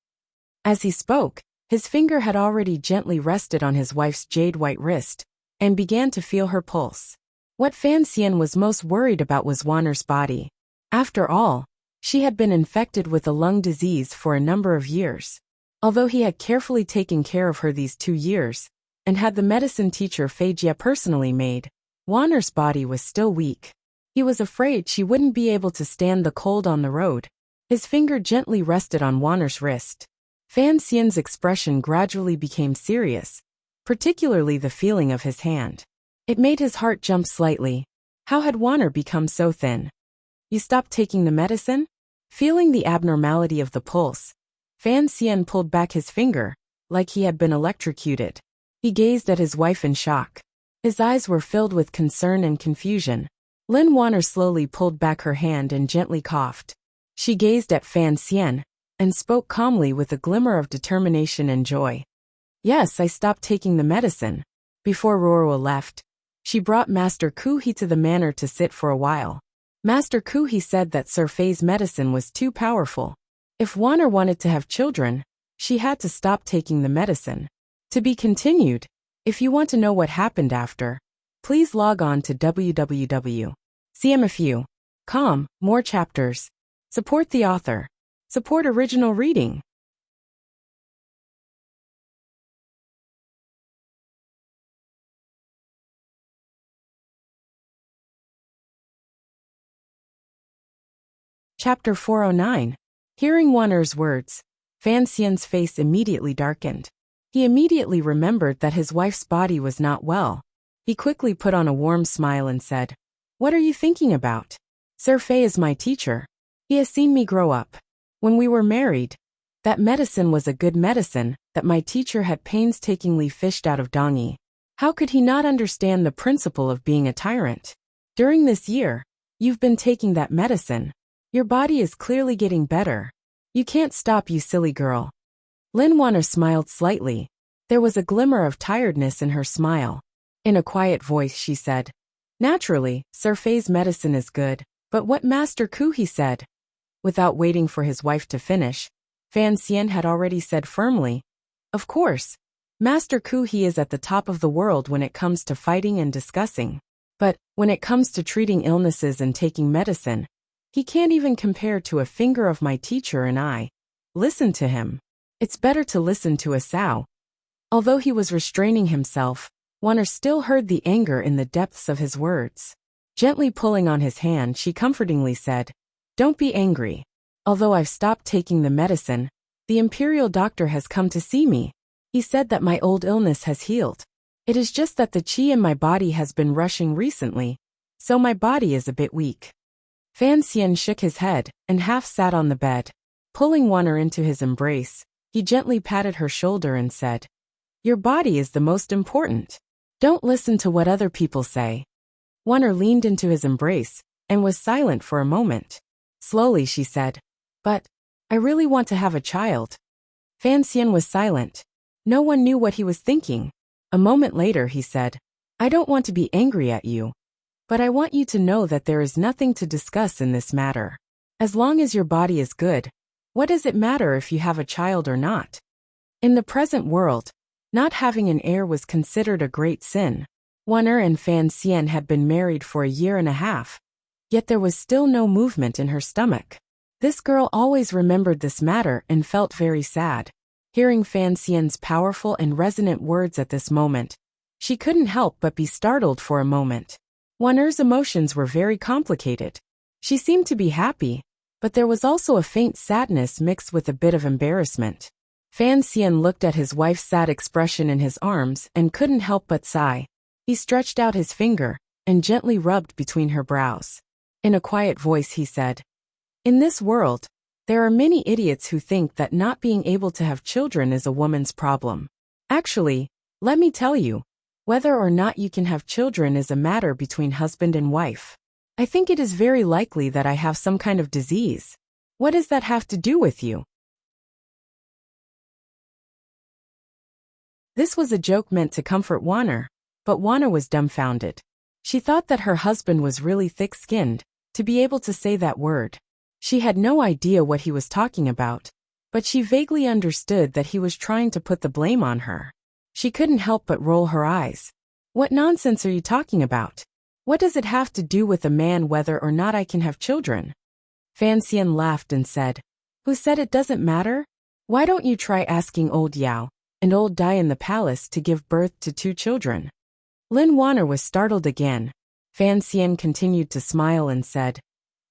As he spoke, his finger had already gently rested on his wife's jade-white wrist, and began to feel her pulse. What Fan Xian was most worried about was Wanner's body. After all, she had been infected with a lung disease for a number of years. Although he had carefully taken care of her these 2 years, and had the medicine teacher Fei Jie personally made, Wanner's body was still weak. He was afraid she wouldn't be able to stand the cold on the road. His finger gently rested on Wanner's wrist. Fan Xian's expression gradually became serious, particularly the feeling of his hand. It made his heart jump slightly. How had Wanner become so thin? You stopped taking the medicine? Feeling the abnormality of the pulse, Fan Xian pulled back his finger, like he had been electrocuted. He gazed at his wife in shock. His eyes were filled with concern and confusion. Lin Wanner slowly pulled back her hand and gently coughed. She gazed at Fan Xian and spoke calmly with a glimmer of determination and joy. Yes, I stopped taking the medicine. Before Ruoruo left, she brought Master Kuhi to the manor to sit for a while. Master Kuhi said that Sir Fei's medicine was too powerful. If Wanner wanted to have children, she had to stop taking the medicine. To be continued. If you want to know what happened after, please log on to www.cmfu.com. More chapters. Support the author. Support original reading. Chapter 409. Hearing Wanner's words, Fan Xian's face immediately darkened. He immediately remembered that his wife's body was not well. He quickly put on a warm smile and said, "What are you thinking about? Sir Fei is my teacher. He has seen me grow up. When we were married, that medicine was a good medicine that my teacher had painstakingly fished out of Dongyi. How could he not understand the principle of being a tyrant? During this year, you've been taking that medicine. Your body is clearly getting better. You can't stop, you silly girl." Lin Wanner smiled slightly. There was a glimmer of tiredness in her smile. In a quiet voice she said, "Naturally, Sir Fei's medicine is good, but what Master Kuhi said." Without waiting for his wife to finish, Fan Xian had already said firmly, "Of course, Master Kuhi is at the top of the world when it comes to fighting and discussing. But, when it comes to treating illnesses and taking medicine, he can't even compare to a finger of my teacher and I. Listen to him. It's better to listen to a sow." Although he was restraining himself, Wanner still heard the anger in the depths of his words. Gently pulling on his hand, she comfortingly said, "Don't be angry. Although I've stopped taking the medicine, the imperial doctor has come to see me. He said that my old illness has healed. It is just that the qi in my body has been rushing recently, so my body is a bit weak." Fan Xian shook his head and half sat on the bed. Pulling Wanner into his embrace, he gently patted her shoulder and said, "Your body is the most important. Don't listen to what other people say." Wanner leaned into his embrace and was silent for a moment. Slowly she said, "But, I really want to have a child." Fan Xian was silent. No one knew what he was thinking. A moment later he said, "I don't want to be angry at you, but I want you to know that there is nothing to discuss in this matter. As long as your body is good, what does it matter if you have a child or not? In the present world, not having an heir was considered a great sin. Wanner and Fan Xian had been married for a year and a half, yet there was still no movement in her stomach. This girl always remembered this matter and felt very sad. Hearing Fan Xian's powerful and resonant words at this moment, she couldn't help but be startled for a moment. Wanner's emotions were very complicated. She seemed to be happy, but there was also a faint sadness mixed with a bit of embarrassment. Fan Xian looked at his wife's sad expression in his arms and couldn't help but sigh. He stretched out his finger and gently rubbed between her brows. In a quiet voice he said, "In this world, there are many idiots who think that not being able to have children is a woman's problem. Actually, let me tell you, whether or not you can have children is a matter between husband and wife. I think it is very likely that I have some kind of disease. What does that have to do with you?" This was a joke meant to comfort Wanner, but Wanner was dumbfounded. She thought that her husband was really thick-skinned, to be able to say that word. She had no idea what he was talking about, but she vaguely understood that he was trying to put the blame on her. She couldn't help but roll her eyes. "What nonsense are you talking about? What does it have to do with a man whether or not I can have children?" Fan Xian laughed and said, "Who said it doesn't matter? Why don't you try asking old Yao and old Dai in the palace to give birth to 2 children?" Lin Wanner was startled again. Fan Xian continued to smile and said,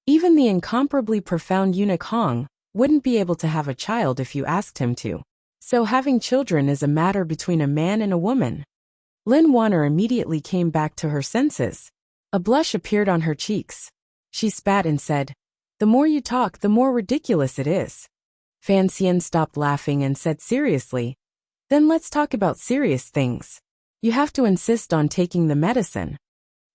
even the incomparably profound eunuch Hong wouldn't be able to have a child if you asked him to. So having children is a matter between a man and a woman. Lin Wanner immediately came back to her senses. A blush appeared on her cheeks. She spat and said, the more you talk, the more ridiculous it is. Fan Xian stopped laughing and said seriously, then let's talk about serious things. You have to insist on taking the medicine.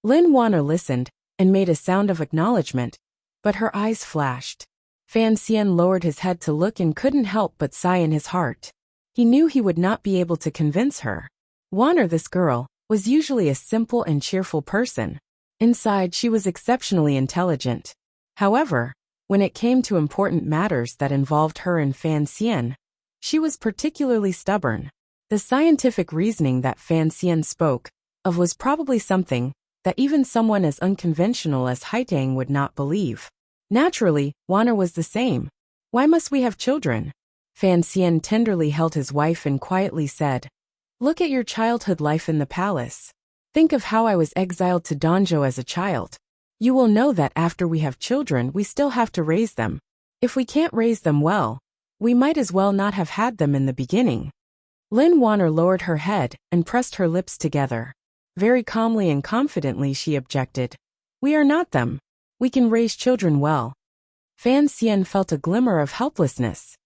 Lin Wanner listened and made a sound of acknowledgement, but her eyes flashed. Fan Xian lowered his head to look and couldn't help but sigh in his heart. He knew he would not be able to convince her. Wanner, this girl, was usually a simple and cheerful person. Inside, she was exceptionally intelligent. However, when it came to important matters that involved her and Fan Xian, she was particularly stubborn. The scientific reasoning that Fan Xian spoke of was probably something that even someone as unconventional as Haitang would not believe. Naturally, Wanner was the same. Why must we have children? Fan Xian tenderly held his wife and quietly said, look at your childhood life in the palace. Think of how I was exiled to Danzhou as a child. You will know that after we have children, we still have to raise them. If we can't raise them well, we might as well not have had them in the beginning. Lin Wanner lowered her head and pressed her lips together. Very calmly and confidently she objected. We are not them. We can raise children well. Fan Xian felt a glimmer of helplessness.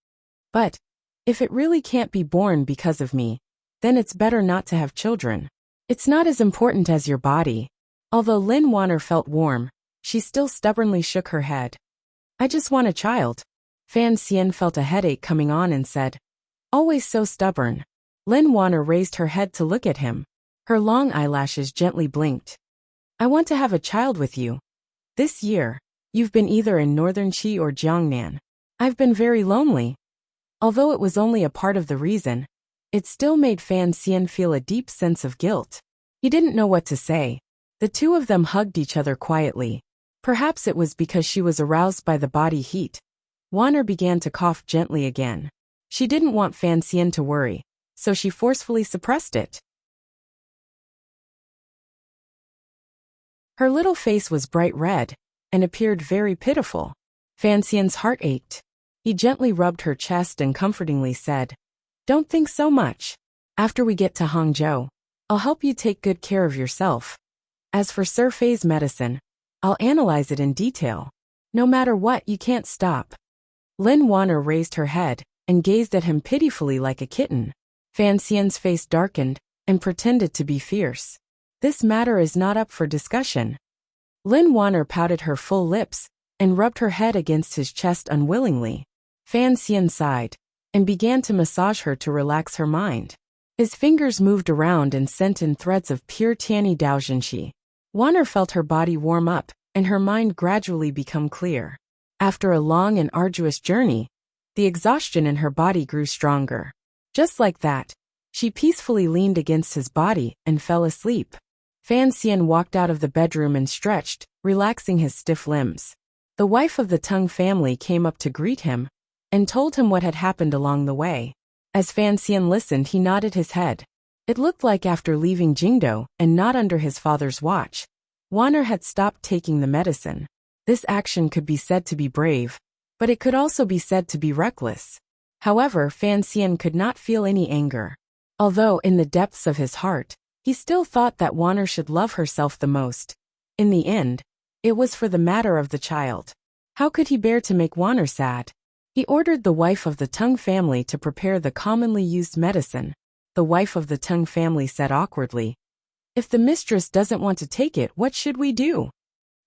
But, if it really can't be born because of me, then it's better not to have children. It's not as important as your body. Although Lin Wanner felt warm, she still stubbornly shook her head. I just want a child. Fan Xian felt a headache coming on and said, always so stubborn. Lin Wanner raised her head to look at him. Her long eyelashes gently blinked. I want to have a child with you. This year, you've been either in northern Qi or Jiangnan. I've been very lonely. Although it was only a part of the reason, it still made Fan Xian feel a deep sense of guilt. He didn't know what to say. The two of them hugged each other quietly. Perhaps it was because she was aroused by the body heat. Wanner began to cough gently again. She didn't want Fan Xian to worry, so she forcefully suppressed it. Her little face was bright red and appeared very pitiful. Fan Xian's heart ached. He gently rubbed her chest and comfortingly said, don't think so much. After we get to Hangzhou, I'll help you take good care of yourself. As for Sir Fei's medicine, I'll analyze it in detail. No matter what, you can't stop. Lin Wanner raised her head and gazed at him pitifully like a kitten. Fan Xian's face darkened and pretended to be fierce. This matter is not up for discussion. Lin Wanner pouted her full lips and rubbed her head against his chest unwillingly. Fan Xian sighed and began to massage her to relax her mind. His fingers moved around and sent in threads of pure Tianyi Daozhenshi. Wanner felt her body warm up and her mind gradually become clear. After a long and arduous journey, the exhaustion in her body grew stronger. Just like that, she peacefully leaned against his body and fell asleep. Fan Xian walked out of the bedroom and stretched, relaxing his stiff limbs. The wife of the Tang family came up to greet him and told him what had happened along the way. As Fan Xian listened, he nodded his head. It looked like after leaving Jingdou and not under his father's watch, Wanner had stopped taking the medicine. This action could be said to be brave, but it could also be said to be reckless. However, Fan Xian could not feel any anger. Although in the depths of his heart, he still thought that Wanner should love herself the most. In the end, it was for the matter of the child. How could he bear to make Wanner sad? He ordered the wife of the Tang family to prepare the commonly used medicine. The wife of the Tang family said awkwardly, if the mistress doesn't want to take it, what should we do?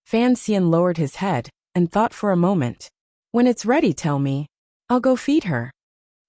Fan Xian lowered his head and thought for a moment. When it's ready, tell me. I'll go feed her.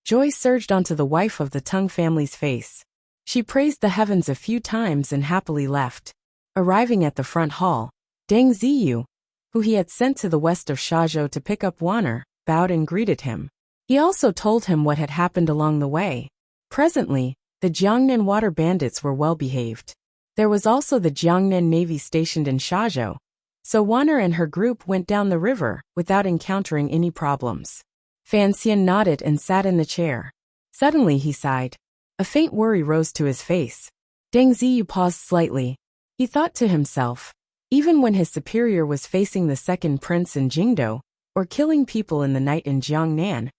Joy surged onto the wife of the Tang family's face. She praised the heavens a few times and happily left. Arriving at the front hall, Deng Ziyu, who he had sent to the west of Shazhou to pick up Wanner, bowed and greeted him. He also told him what had happened along the way. Presently, the Jiangnan water bandits were well behaved. There was also the Jiangnan Navy stationed in Shazhou, so Wanner and her group went down the river without encountering any problems. Fan Xian nodded and sat in the chair. Suddenly he sighed. A faint worry rose to his face. Deng Ziyu paused slightly. He thought to himself, Even when his superior was facing the second prince in Jingdo, or killing people in the night in Jiangnan,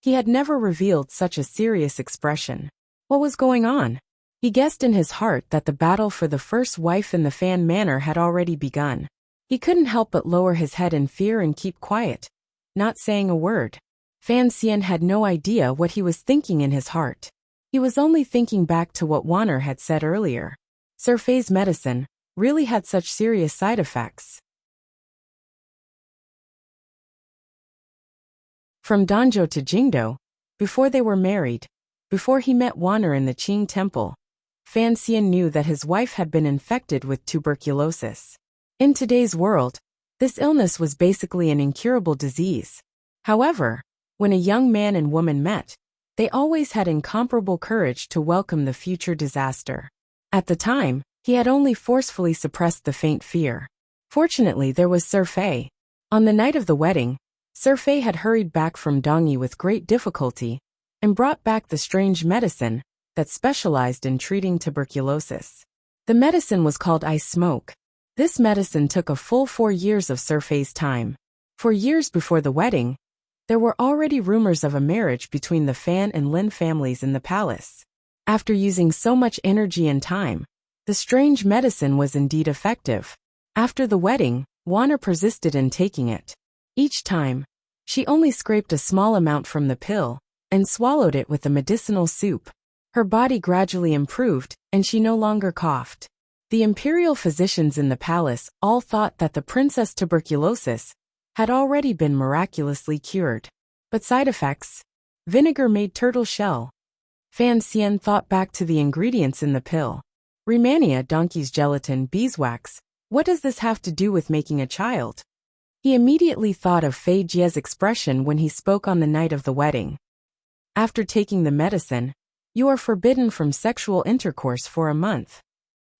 he had never revealed such a serious expression. What was going on? He guessed in his heart that the battle for the first wife in the Fan Manor had already begun. He couldn't help but lower his head in fear and keep quiet, not saying a word. Fan Xian had no idea what he was thinking in his heart. He was only thinking back to what Wanner had said earlier. Sir Fei's medicine really had such serious side effects. From Danzhou to Jingdo, before they were married, before he met Wanner in the Qing temple, Fan Xian knew that his wife had been infected with tuberculosis. In today's world, this illness was basically an incurable disease. However, when a young man and woman met, they always had incomparable courage to welcome the future disaster. At the time, he had only forcefully suppressed the faint fear. Fortunately, there was Sir Fei. On the night of the wedding, Sir Fei had hurried back from Dongyi with great difficulty and brought back the strange medicine that specialized in treating tuberculosis. The medicine was called ice smoke. This medicine took a full 4 years of Sir Fei's time. For years before the wedding, there were already rumors of a marriage between the Fan and Lin families in the palace. After using so much energy and time, the strange medicine was indeed effective. After the wedding, Wanner persisted in taking it. Each time, she only scraped a small amount from the pill and swallowed it with the medicinal soup. Her body gradually improved, and she no longer coughed. The imperial physicians in the palace all thought that the princess tuberculosis had already been miraculously cured. But side effects? Vinegar made turtle shell. Fan Xian thought back to the ingredients in the pill. Rehmannia, donkey's gelatin, beeswax. What does this have to do with making a child? He immediately thought of Fei Jie's expression when he spoke on the night of the wedding. After taking the medicine, you are forbidden from sexual intercourse for a month.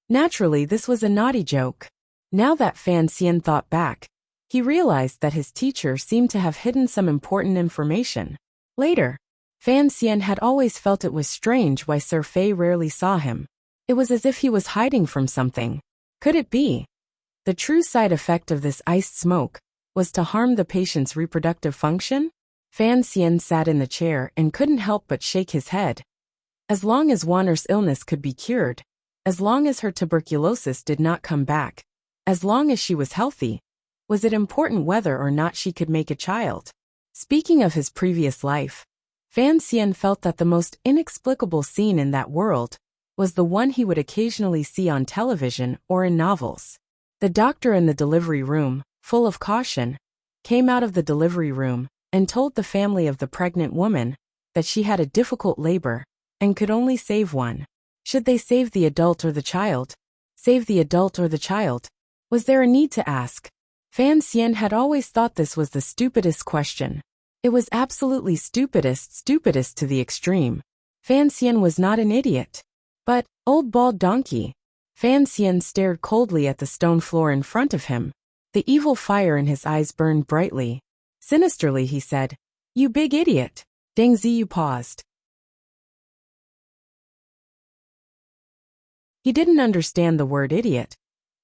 Naturally, this was a naughty joke. Now that Fan Xian thought back, he realized that his teacher seemed to have hidden some important information. Later, Fan Xian had always felt it was strange why Sir Fei rarely saw him. It was as if he was hiding from something. Could it be? The true side effect of this iced smoke was to harm the patient's reproductive function? Fan Xian sat in the chair and couldn't help but shake his head. As long as Wanner's illness could be cured, as long as her tuberculosis did not come back, as long as she was healthy, was it important whether or not she could make a child? Speaking of his previous life, Fan Xian felt that the most inexplicable scene in that world was the one he would occasionally see on television or in novels. The doctor in the delivery room, full of caution, came out of the delivery room and told the family of the pregnant woman that she had a difficult labor and could only save one. Should they save the adult or the child? Save the adult or the child? Was there a need to ask? Fan Xian had always thought this was the stupidest question. It was absolutely stupidest to the extreme. Fan Xian was not an idiot. But, old bald donkey. Fan Xian stared coldly at the stone floor in front of him. The evil fire in his eyes burned brightly. Sinisterly he said, "You big idiot." Deng Ziyu paused. He didn't understand the word idiot,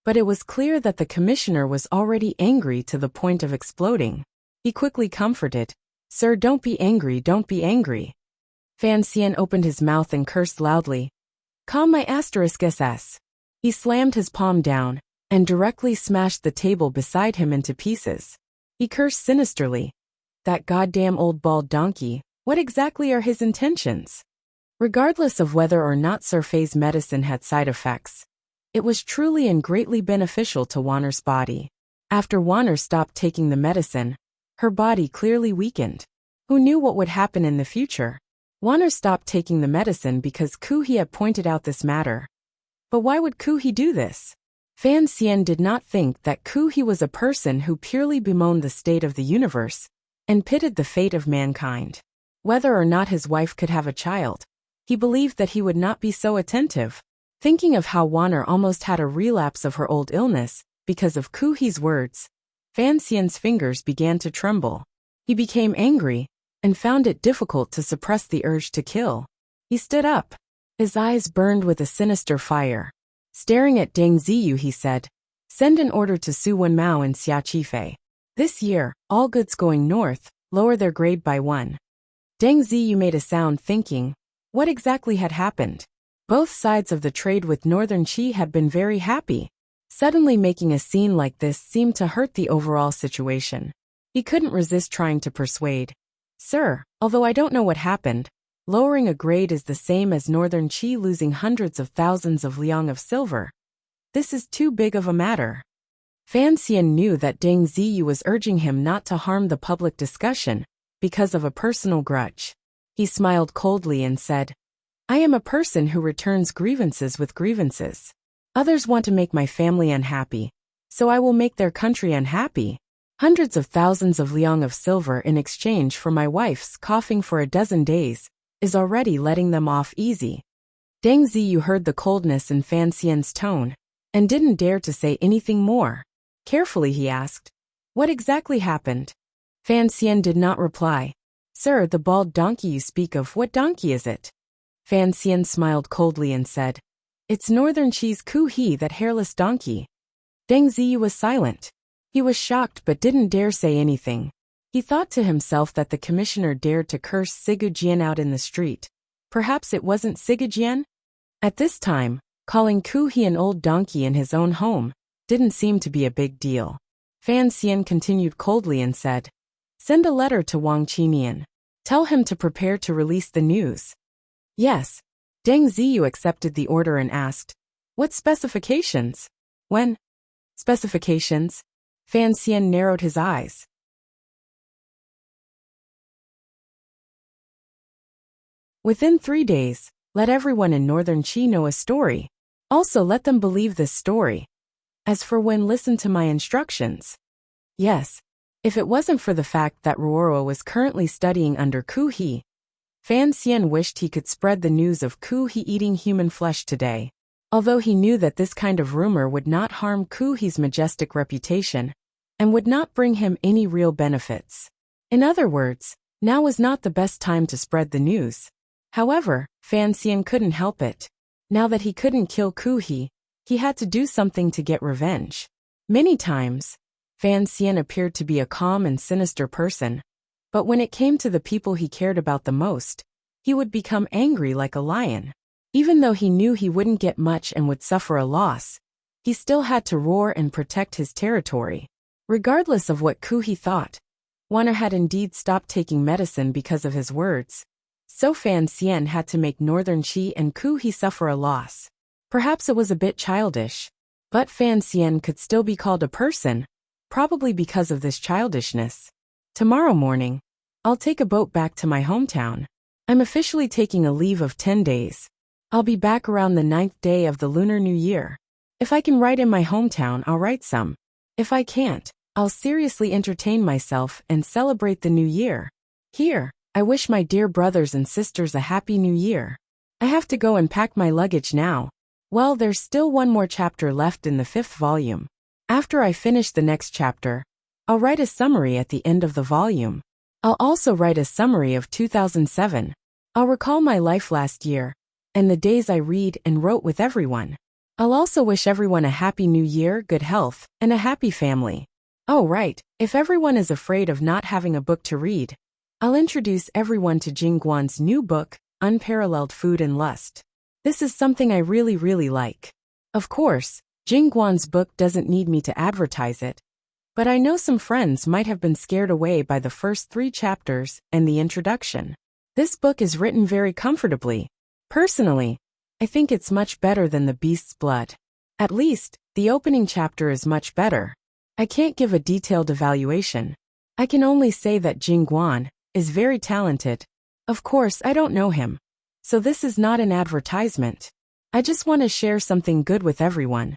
but it was clear that the commissioner was already angry to the point of exploding. He quickly comforted, "Sir, don't be angry, don't be angry." Fan Xian opened his mouth and cursed loudly. "Calm my *SS." He slammed his palm down and directly smashed the table beside him into pieces. He cursed sinisterly. That goddamn old bald donkey, what exactly are his intentions? Regardless of whether or not Sir Fei's medicine had side effects, it was truly and greatly beneficial to Wanner's body. After Wanner stopped taking the medicine, her body clearly weakened. Who knew what would happen in the future? Wanner stopped taking the medicine because Ku He had pointed out this matter. But why would Ku He do this? Fan Xian did not think that Ku He was a person who purely bemoaned the state of the universe and pitted the fate of mankind. Whether or not his wife could have a child, he believed that he would not be so attentive. Thinking of how Wanner almost had a relapse of her old illness because of Ku He's words, Fan Xian's fingers began to tremble. He became angry and found it difficult to suppress the urge to kill. He stood up. His eyes burned with a sinister fire. Staring at Deng Ziyu, he said, Send an order to Su Wenmao and Xia Qifei. This year, all goods going north, lower their grade by 1. Deng Ziyu made a sound thinking, what exactly had happened? Both sides of the trade with Northern Qi had been very happy. Suddenly making a scene like this seemed to hurt the overall situation. He couldn't resist trying to persuade. Sir, although I don't know what happened, lowering a grade is the same as Northern Qi losing hundreds of thousands of liang of silver. This is too big of a matter. Fan Xian knew that Deng Ziyu was urging him not to harm the public discussion because of a personal grudge. He smiled coldly and said, I am a person who returns grievances with grievances. Others want to make my family unhappy, so I will make their country unhappy. Hundreds of thousands of liang of silver in exchange for my wife's coughing for a dozen days is already letting them off easy. Deng Ziyu heard the coldness in Fan Xian's tone and didn't dare to say anything more. Carefully he asked, what exactly happened? Fan Xian did not reply. Sir, the bald donkey you speak of, what donkey is it? Fan Xian smiled coldly and said, it's Northern Qi's Ku He, that hairless donkey. Deng Ziyu was silent. He was shocked but didn't dare say anything. He thought to himself that the commissioner dared to curse Sigu Jian out in the street. Perhaps it wasn't Sigu Jian? At this time, calling Ku He an old donkey in his own home didn't seem to be a big deal. Fan Xian continued coldly and said, send a letter to Wang Qinian. Tell him to prepare to release the news. Yes. Deng Ziyu accepted the order and asked, what specifications? When? Specifications? Fan Xian narrowed his eyes. Within 3 days, let everyone in Northern Qi know a story. Also let them believe this story. As for when, listen to my instructions. Yes. If it wasn't for the fact that Ruoro was currently studying under Ku He, Fan Xian wished he could spread the news of Ku He eating human flesh today. Although he knew that this kind of rumor would not harm Ku He's majestic reputation and would not bring him any real benefits. In other words, now was not the best time to spread the news. However, Fan Xian couldn't help it. Now that he couldn't kill Ku He had to do something to get revenge. Many times, Fan Xian appeared to be a calm and sinister person, but when it came to the people he cared about the most, he would become angry like a lion. Even though he knew he wouldn't get much and would suffer a loss, he still had to roar and protect his territory. Regardless of what Ku He thought, Wanner had indeed stopped taking medicine because of his words. So Fan Xian had to make Northern Qi and Ku He suffer a loss. Perhaps it was a bit childish, but Fan Xian could still be called a person, probably because of this childishness. Tomorrow morning, I'll take a boat back to my hometown. I'm officially taking a leave of 10 days. I'll be back around the 9th day of the Lunar New Year. If I can write in my hometown, I'll write some. If I can't, I'll seriously entertain myself and celebrate the new year. Here, I wish my dear brothers and sisters a happy new year. I have to go and pack my luggage now. Well, there's still one more chapter left in the 5th volume. After I finish the next chapter, I'll write a summary at the end of the volume. I'll also write a summary of 2007. I'll recall my life last year, and the days I read and wrote with everyone. I'll also wish everyone a happy new year, good health, and a happy family. Oh right, if everyone is afraid of not having a book to read, I'll introduce everyone to Jingguan's new book, Unparalleled Food and Lust. This is something I really like. Of course, Jingguan's book doesn't need me to advertise it, but I know some friends might have been scared away by the first 3 chapters and the introduction. This book is written very comfortably. Personally, I think it's much better than The Beast's Blood. At least, the opening chapter is much better. I can't give a detailed evaluation. I can only say that Jingguan is very talented. Of course, I don't know him, so this is not an advertisement. I just want to share something good with everyone.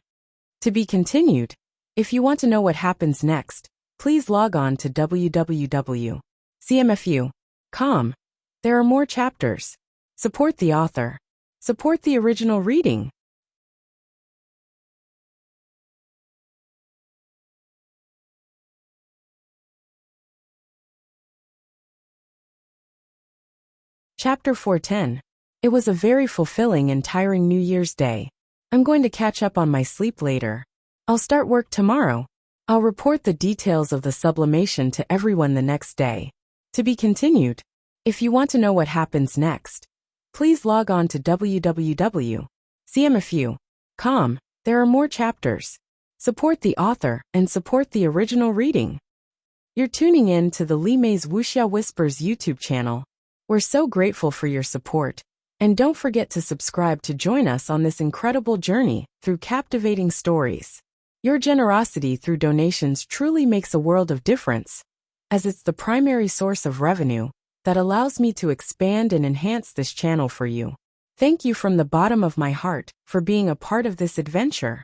To be continued. If you want to know what happens next, please log on to www.cmfu.com. There are more chapters. Support the author. Support the original reading. Chapter 410. It was a very fulfilling and tiring New Year's Day. I'm going to catch up on my sleep later. I'll start work tomorrow. I'll report the details of the sublimation to everyone the next day. To be continued. If you want to know what happens next, please log on to www.cmfu.com. There are more chapters. Support the author and support the original reading. You're tuning in to the Li Mei's Wuxia Whispers YouTube channel. We're so grateful for your support. And don't forget to subscribe to join us on this incredible journey through captivating stories. Your generosity through donations truly makes a world of difference, as it's the primary source of revenue that allows me to expand and enhance this channel for you. Thank you from the bottom of my heart for being a part of this adventure.